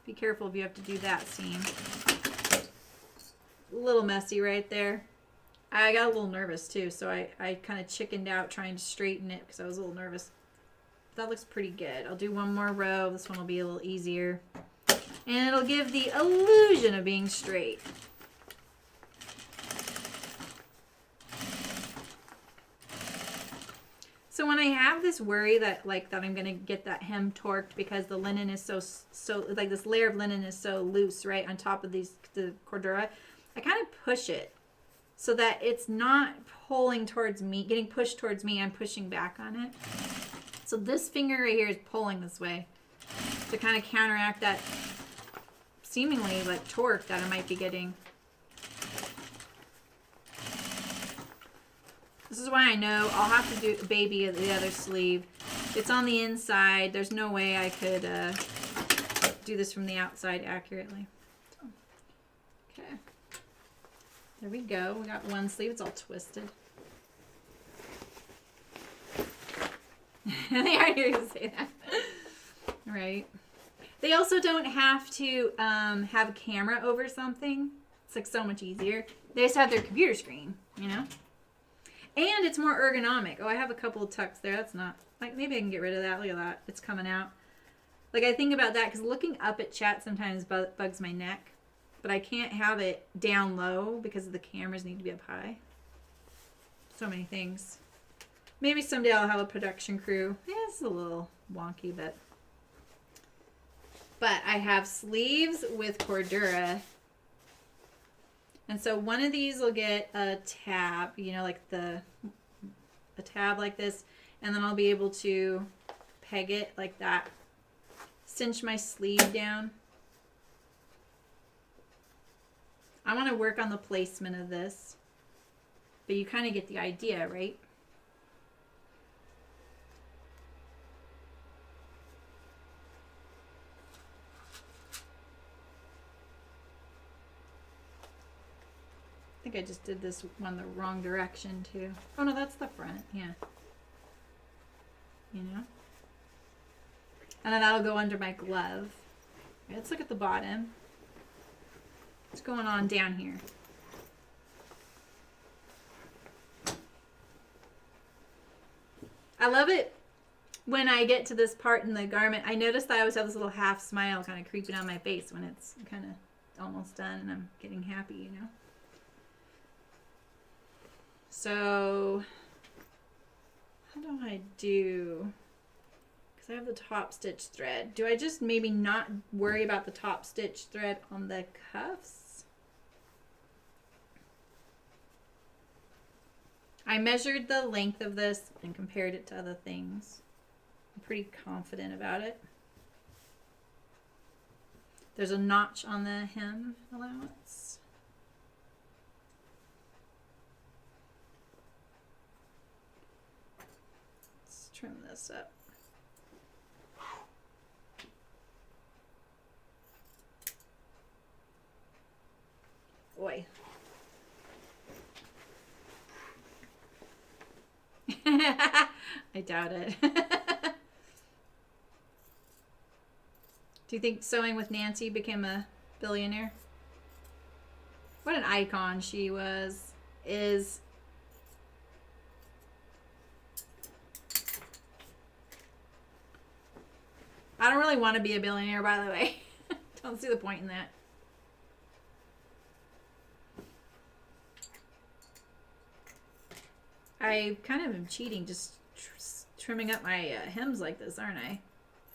Be careful if you have to do that seam. A little messy right there. I got a little nervous too, so I kind of chickened out trying to straighten it because I was a little nervous. That looks pretty good. I'll do one more row. This one will be a little easier. And it'll give the illusion of being straight. So when I have this worry that I'm gonna get that hem torqued because the linen is so like this layer of linen is so loose right on top of the Cordura, I kind of push it so that it's not pulling towards me, getting pushed towards me. I'm pushing back on it. So this finger right here is pulling this way to kind of counteract that seemingly like torque that I might be getting. This is why I know I'll have to do baby the other sleeve. It's on the inside. There's no way I could do this from the outside accurately. So, okay. There we go. We got one sleeve. It's all twisted. They are here to say that. Right. They also don't have to have a camera over something. It's like so much easier. They just have their computer screen, you know? And it's more ergonomic. Oh, I have a couple of tucks there. That's not, like, maybe I can get rid of that. Look at that. It's coming out. Like, I think about that because looking up at chat sometimes bugs my neck. But I can't have it down low because the cameras need to be up high. So many things. Maybe someday I'll have a production crew. Yeah, it's a little wonky, but I have sleeves with Cordura. And so one of these will get a tab, you know, like a tab like this. And then I'll be able to peg it like that. Cinch my sleeve down. I want to work on the placement of this. But you kind of get the idea, right? I think I just did this one the wrong direction too. Oh no, that's the front, yeah. You know? And then that'll go under my glove. Okay, let's look at the bottom. What's going on down here? I love it when I get to this part in the garment. I notice that I always have this little half smile kind of creeping on my face when it's kind of almost done and I'm getting happy, you know? So, how do I do, because I have the top stitch thread. Do I just maybe not worry about the top stitch thread on the cuffs? I measured the length of this and compared it to other things. I'm pretty confident about it. There's a notch on the hem allowance. Trim this up. Boy. I doubt it. Do you think Sewing with Nancy became a billionaire? What an icon she is. I don't really want to be a billionaire, by the way. Don't see the point in that. I kind of am cheating, just trimming up my hems like this, aren't I?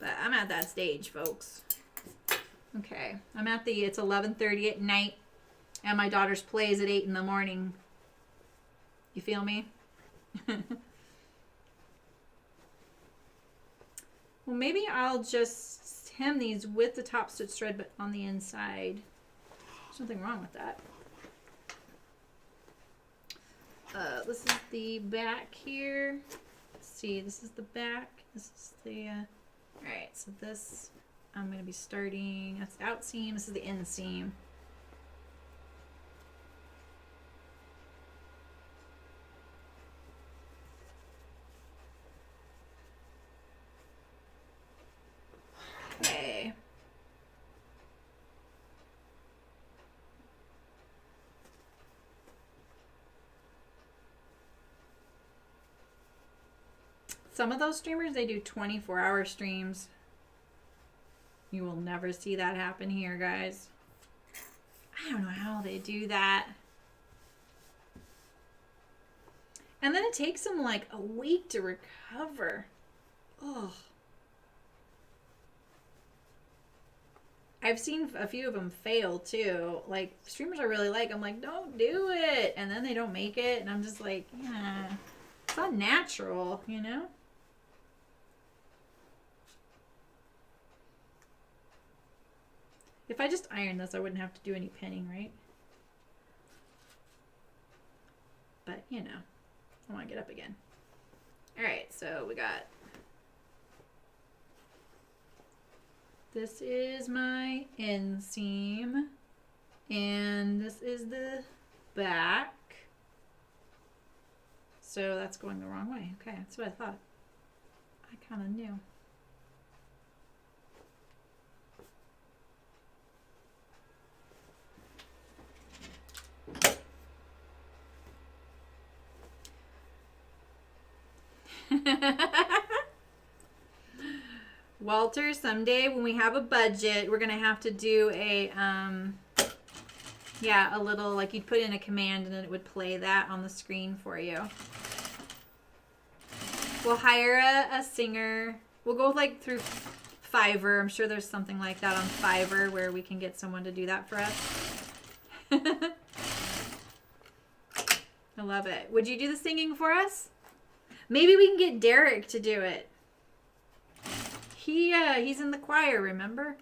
But I'm at that stage, folks. Okay, I'm at it's 11:30 at night, and my daughter's play is at 8 in the morning. You feel me? Well, maybe I'll just hem these with the top stitch thread, but on the inside. There's nothing wrong with that. this is the back here. Let's see, this is the back. This is the, all right, so this, I'm going to be starting, that's the out seam. This is the in seam. Okay. Some of those streamers, they do 24-hour streams. You will never see that happen here, guys. I don't know how they do that. And then it takes them like a week to recover. Ugh. I've seen a few of them fail too. Like streamers I really like, I'm like, don't do it. And then they don't make it. And I'm just like, yeah, it's unnatural, you know? If I just iron this, I wouldn't have to do any pinning, right? But, you know, I want to get up again. All right, so we got, this is my inseam, and this is the back. So that's going the wrong way. Okay, that's what I thought. I kind of knew. Walter, someday when we have a budget, we're gonna have to do a yeah, a little, like you'd put in a command and then it would play that on the screen for you. We'll hire a singer. We'll go like through Fiverr. I'm sure there's something like that on Fiverr where we can get someone to do that for us. I love it. Would you do the singing for us? Maybe we can get Derek to do it. He's in the choir, remember?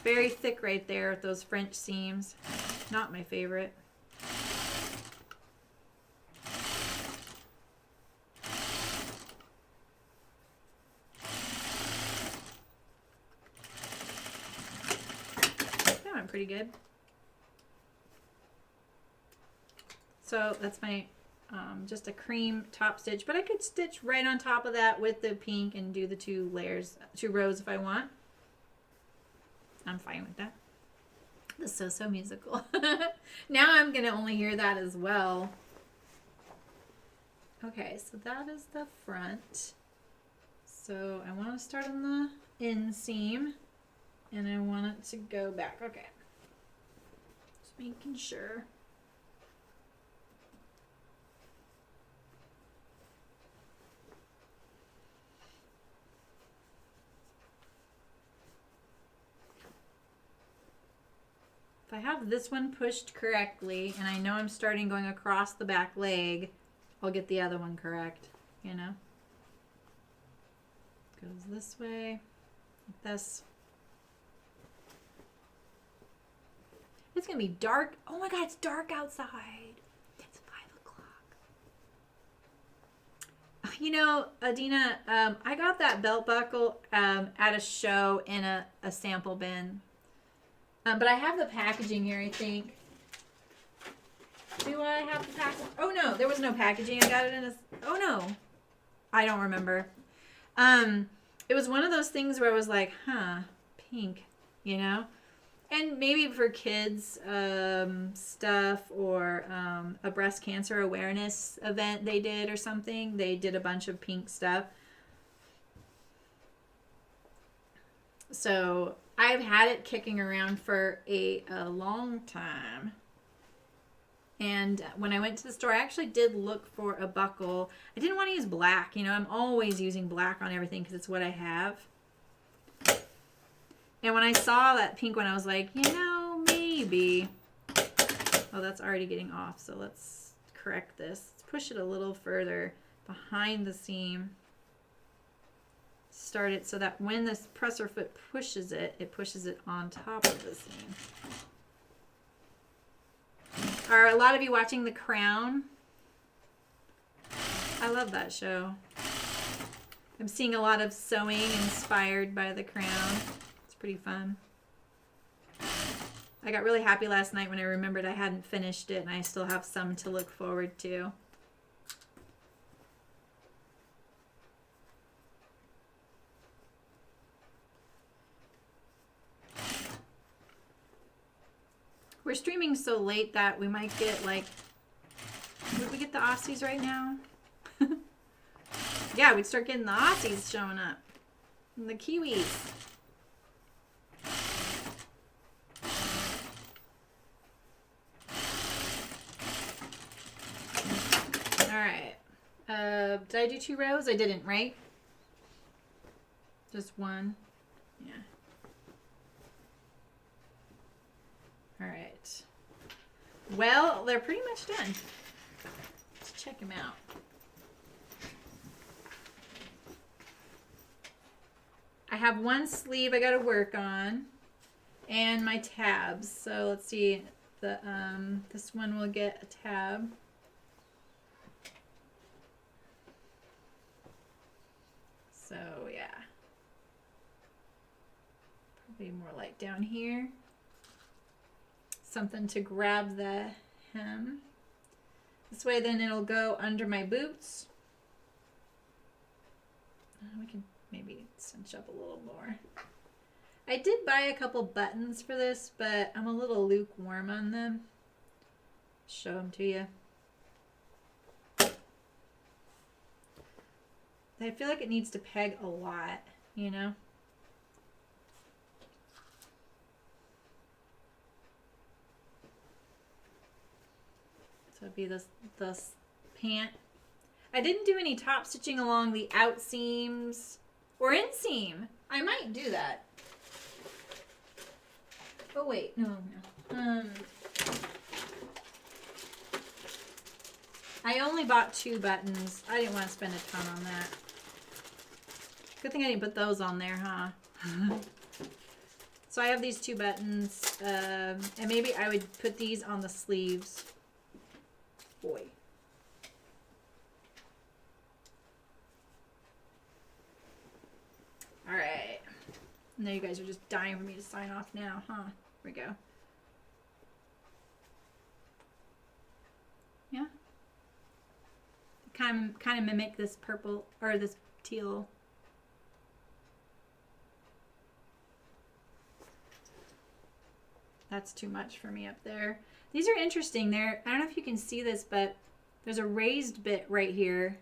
Very thick right there with those French seams. Not my favorite. That went pretty good. So that's my just a cream top stitch, but I could stitch right on top of that with the pink and do the 2 layers, 2 rows if I want. I'm fine with that. This is so musical. Now I'm gonna only hear that as well. Okay, so that is the front. So I want to start on the inseam and I want it to go back. Okay. Just making sure. If I have this one pushed correctly, and I know I'm starting going across the back leg, I'll get the other one correct, you know? Goes this way, like this. It's gonna be dark. Oh my God, it's dark outside. It's 5 o'clock. You know, Adina, I got that belt buckle at a show in a sample bin. But I have the packaging here, I think. Do I have the packaging? Oh, no. There was no packaging. I got it in a... Oh, no. I don't remember. It was one of those things where I was like, huh, pink, you know? And maybe for kids stuff or a breast cancer awareness event they did or something. They did a bunch of pink stuff. So... I've had it kicking around for a long time. And when I went to the store, I actually did look for a buckle. I didn't want to use black. You know, I'm always using black on everything because it's what I have. And when I saw that pink one, I was like, you know, maybe. Oh, that's already getting off. So let's correct this. Let's push it a little further behind the seam. start it so that when this presser foot pushes it, it pushes it on top of the seam. Are a lot of you watching The Crown? I love that show. I'm seeing a lot of sewing inspired by The Crown. It's pretty fun. I got really happy last night when I remembered I hadn't finished it and I still have some to look forward to. We're streaming so late that we might get like, would we get the Aussies right now? Yeah, we'd start getting the Aussies showing up. And the Kiwis. Alright. Did I do 2 rows? I didn't, right? Just one. Yeah. Alright. Well, they're pretty much done. Let's check them out. I have one sleeve I gotta work on and my tabs. So let's see. The this one will get a tab. So yeah. Probably more like down here. Something to grab the hem. This way then it'll go under my boots. We can maybe cinch up a little more. I did buy a couple buttons for this, but I'm a little lukewarm on them. Show them to you. I feel like it needs to peg a lot, you know? So it'd be this pant. I didn't do any top stitching along the out seams or inseam. I might do that. Oh wait, no. I only bought 2 buttons. I didn't want to spend a ton on that. Good thing I didn't put those on there, huh? So I have these 2 buttons, and maybe I would put these on the sleeves. Boy. All right. Now you guys are just dying for me to sign off now, huh? Here we go. Yeah. Kind of mimic this purple or this teal. That's too much for me up there. These are interesting. I don't know if you can see this, but there's a raised bit right here.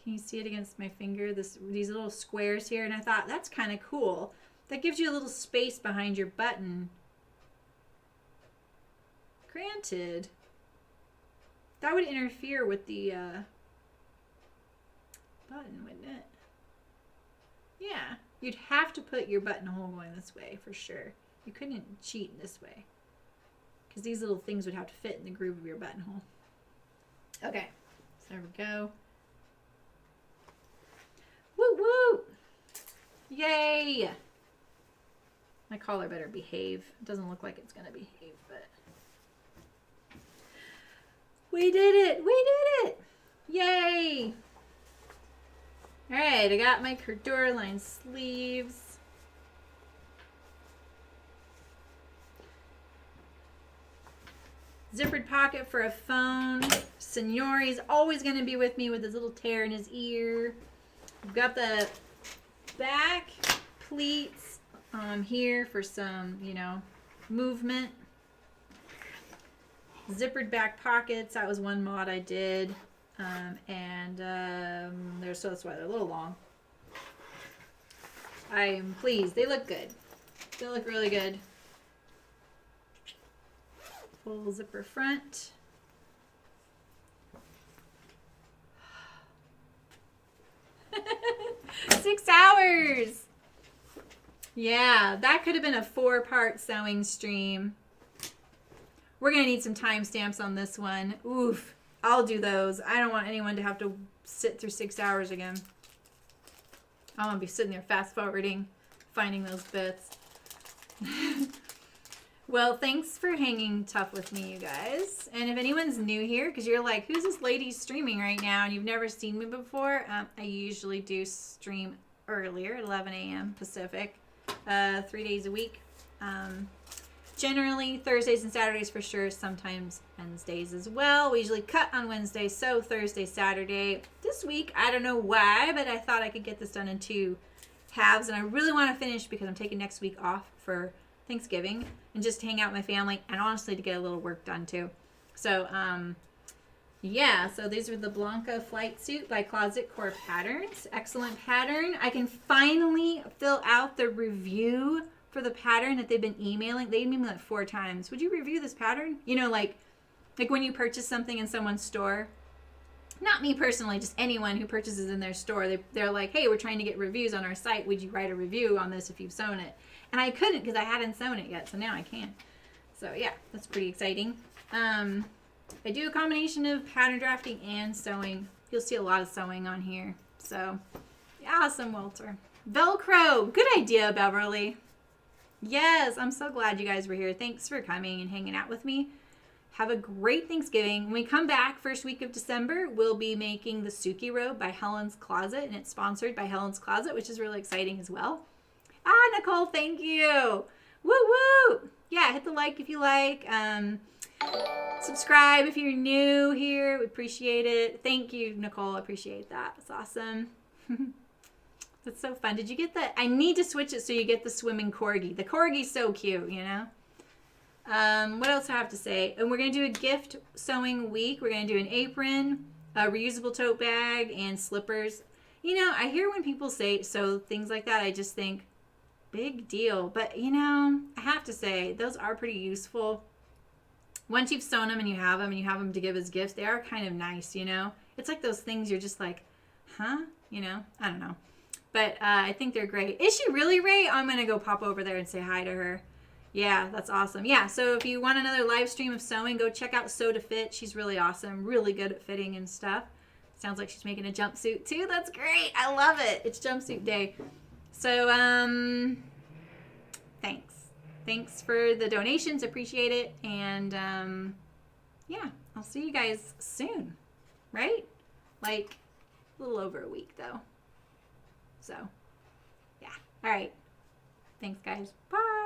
Can you see it against my finger? These little squares here, and I thought that's kind of cool. That gives you a little space behind your button. Granted, that would interfere with the button, wouldn't it? Yeah, you'd have to put your buttonhole going this way for sure. You couldn't cheat this way because these little things would have to fit in the groove of your buttonhole. Okay, so there we go. Woo woo! Yay! My collar better behave. It doesn't look like it's gonna behave, but we did it! We did it! Yay! All right, I got my Cordura line sleeves. Zippered pocket for a phone. Signori's always going to be with me with his little tear in his ear. We've got the back pleats here for some, you know, movement. Zippered back pockets. That was one mod I did. So that's why they're a little long. I am pleased. They look good. They look really good. Full zipper front. Six hours. Yeah, that could have been a 4-part sewing stream. We're going to need some timestamps on this one. Oof. I'll do those. I don't want anyone to have to sit through 6 hours again. I'm gonna be sitting there fast forwarding, finding those bits. Well, thanks for hanging tough with me, you guys. And if anyone's new here, because you're like, who's this lady streaming right now, and you've never seen me before, I usually do stream earlier at 11 a.m. Pacific, 3 days a week. Generally Thursdays and Saturdays for sure, sometimes Wednesdays as well. We usually cut on Wednesdays, so Thursday, Saturday. This week, I don't know why, but I thought I could get this done in 2 halves, and I really want to finish because I'm taking next week off for Thanksgiving and just hang out with my family, and honestly to get a little work done too. So yeah, so these are the Blanca flight suit by Closet Core Patterns. Excellent pattern. I can finally fill out the review for the pattern that they've been emailing. They emailed me like 4 times. Would you review this pattern? You know, like when you purchase something in someone's store. Not me personally, just anyone who purchases in their store. They're like, hey, we're trying to get reviews on our site. Would you write a review on this if you've sewn it? And I couldn't because I hadn't sewn it yet, so now I can. So yeah, that's pretty exciting. I do a combination of pattern drafting and sewing. You'll see a lot of sewing on here. So awesome, Walter. Velcro. Good idea, Beverly. Yes, I'm so glad you guys were here. Thanks for coming and hanging out with me. Have a great Thanksgiving. When we come back first week of December, we'll be making the Suki robe by Helen's Closet, and it's sponsored by Helen's Closet, which is really exciting as well. Nicole, thank you. Woo woo. Yeah, hit the like if you like. Subscribe if you're new here. We appreciate it. Thank you, Nicole. I appreciate that. It's awesome. That's so fun. Did you get that? I need to switch it so you get the swimming corgi. The corgi's so cute, you know? What else do I have to say? And we're going to do a gift sewing week. We're going to do an apron, a reusable tote bag, and slippers. You know, I hear when people say sew things like that, I just think, big deal. But, you know, I have to say, those are pretty useful. Once you've sewn them and you have them to give as gifts, they are kind of nice, you know? It's like those things you're just like, huh? You know? I don't know. But I think they're great. Is she really, Ray? I'm going to go pop over there and say hi to her. Yeah, that's awesome. Yeah, so if you want another live stream of sewing, go check out Sew to Fit. She's really awesome. Really good at fitting and stuff. Sounds like she's making a jumpsuit too. That's great. I love it. It's jumpsuit day. So, thanks. Thanks for the donations. Appreciate it. And, yeah, I'll see you guys soon. Right? Like, a little over a week, though. So, yeah. All right. Thanks, guys. Bye.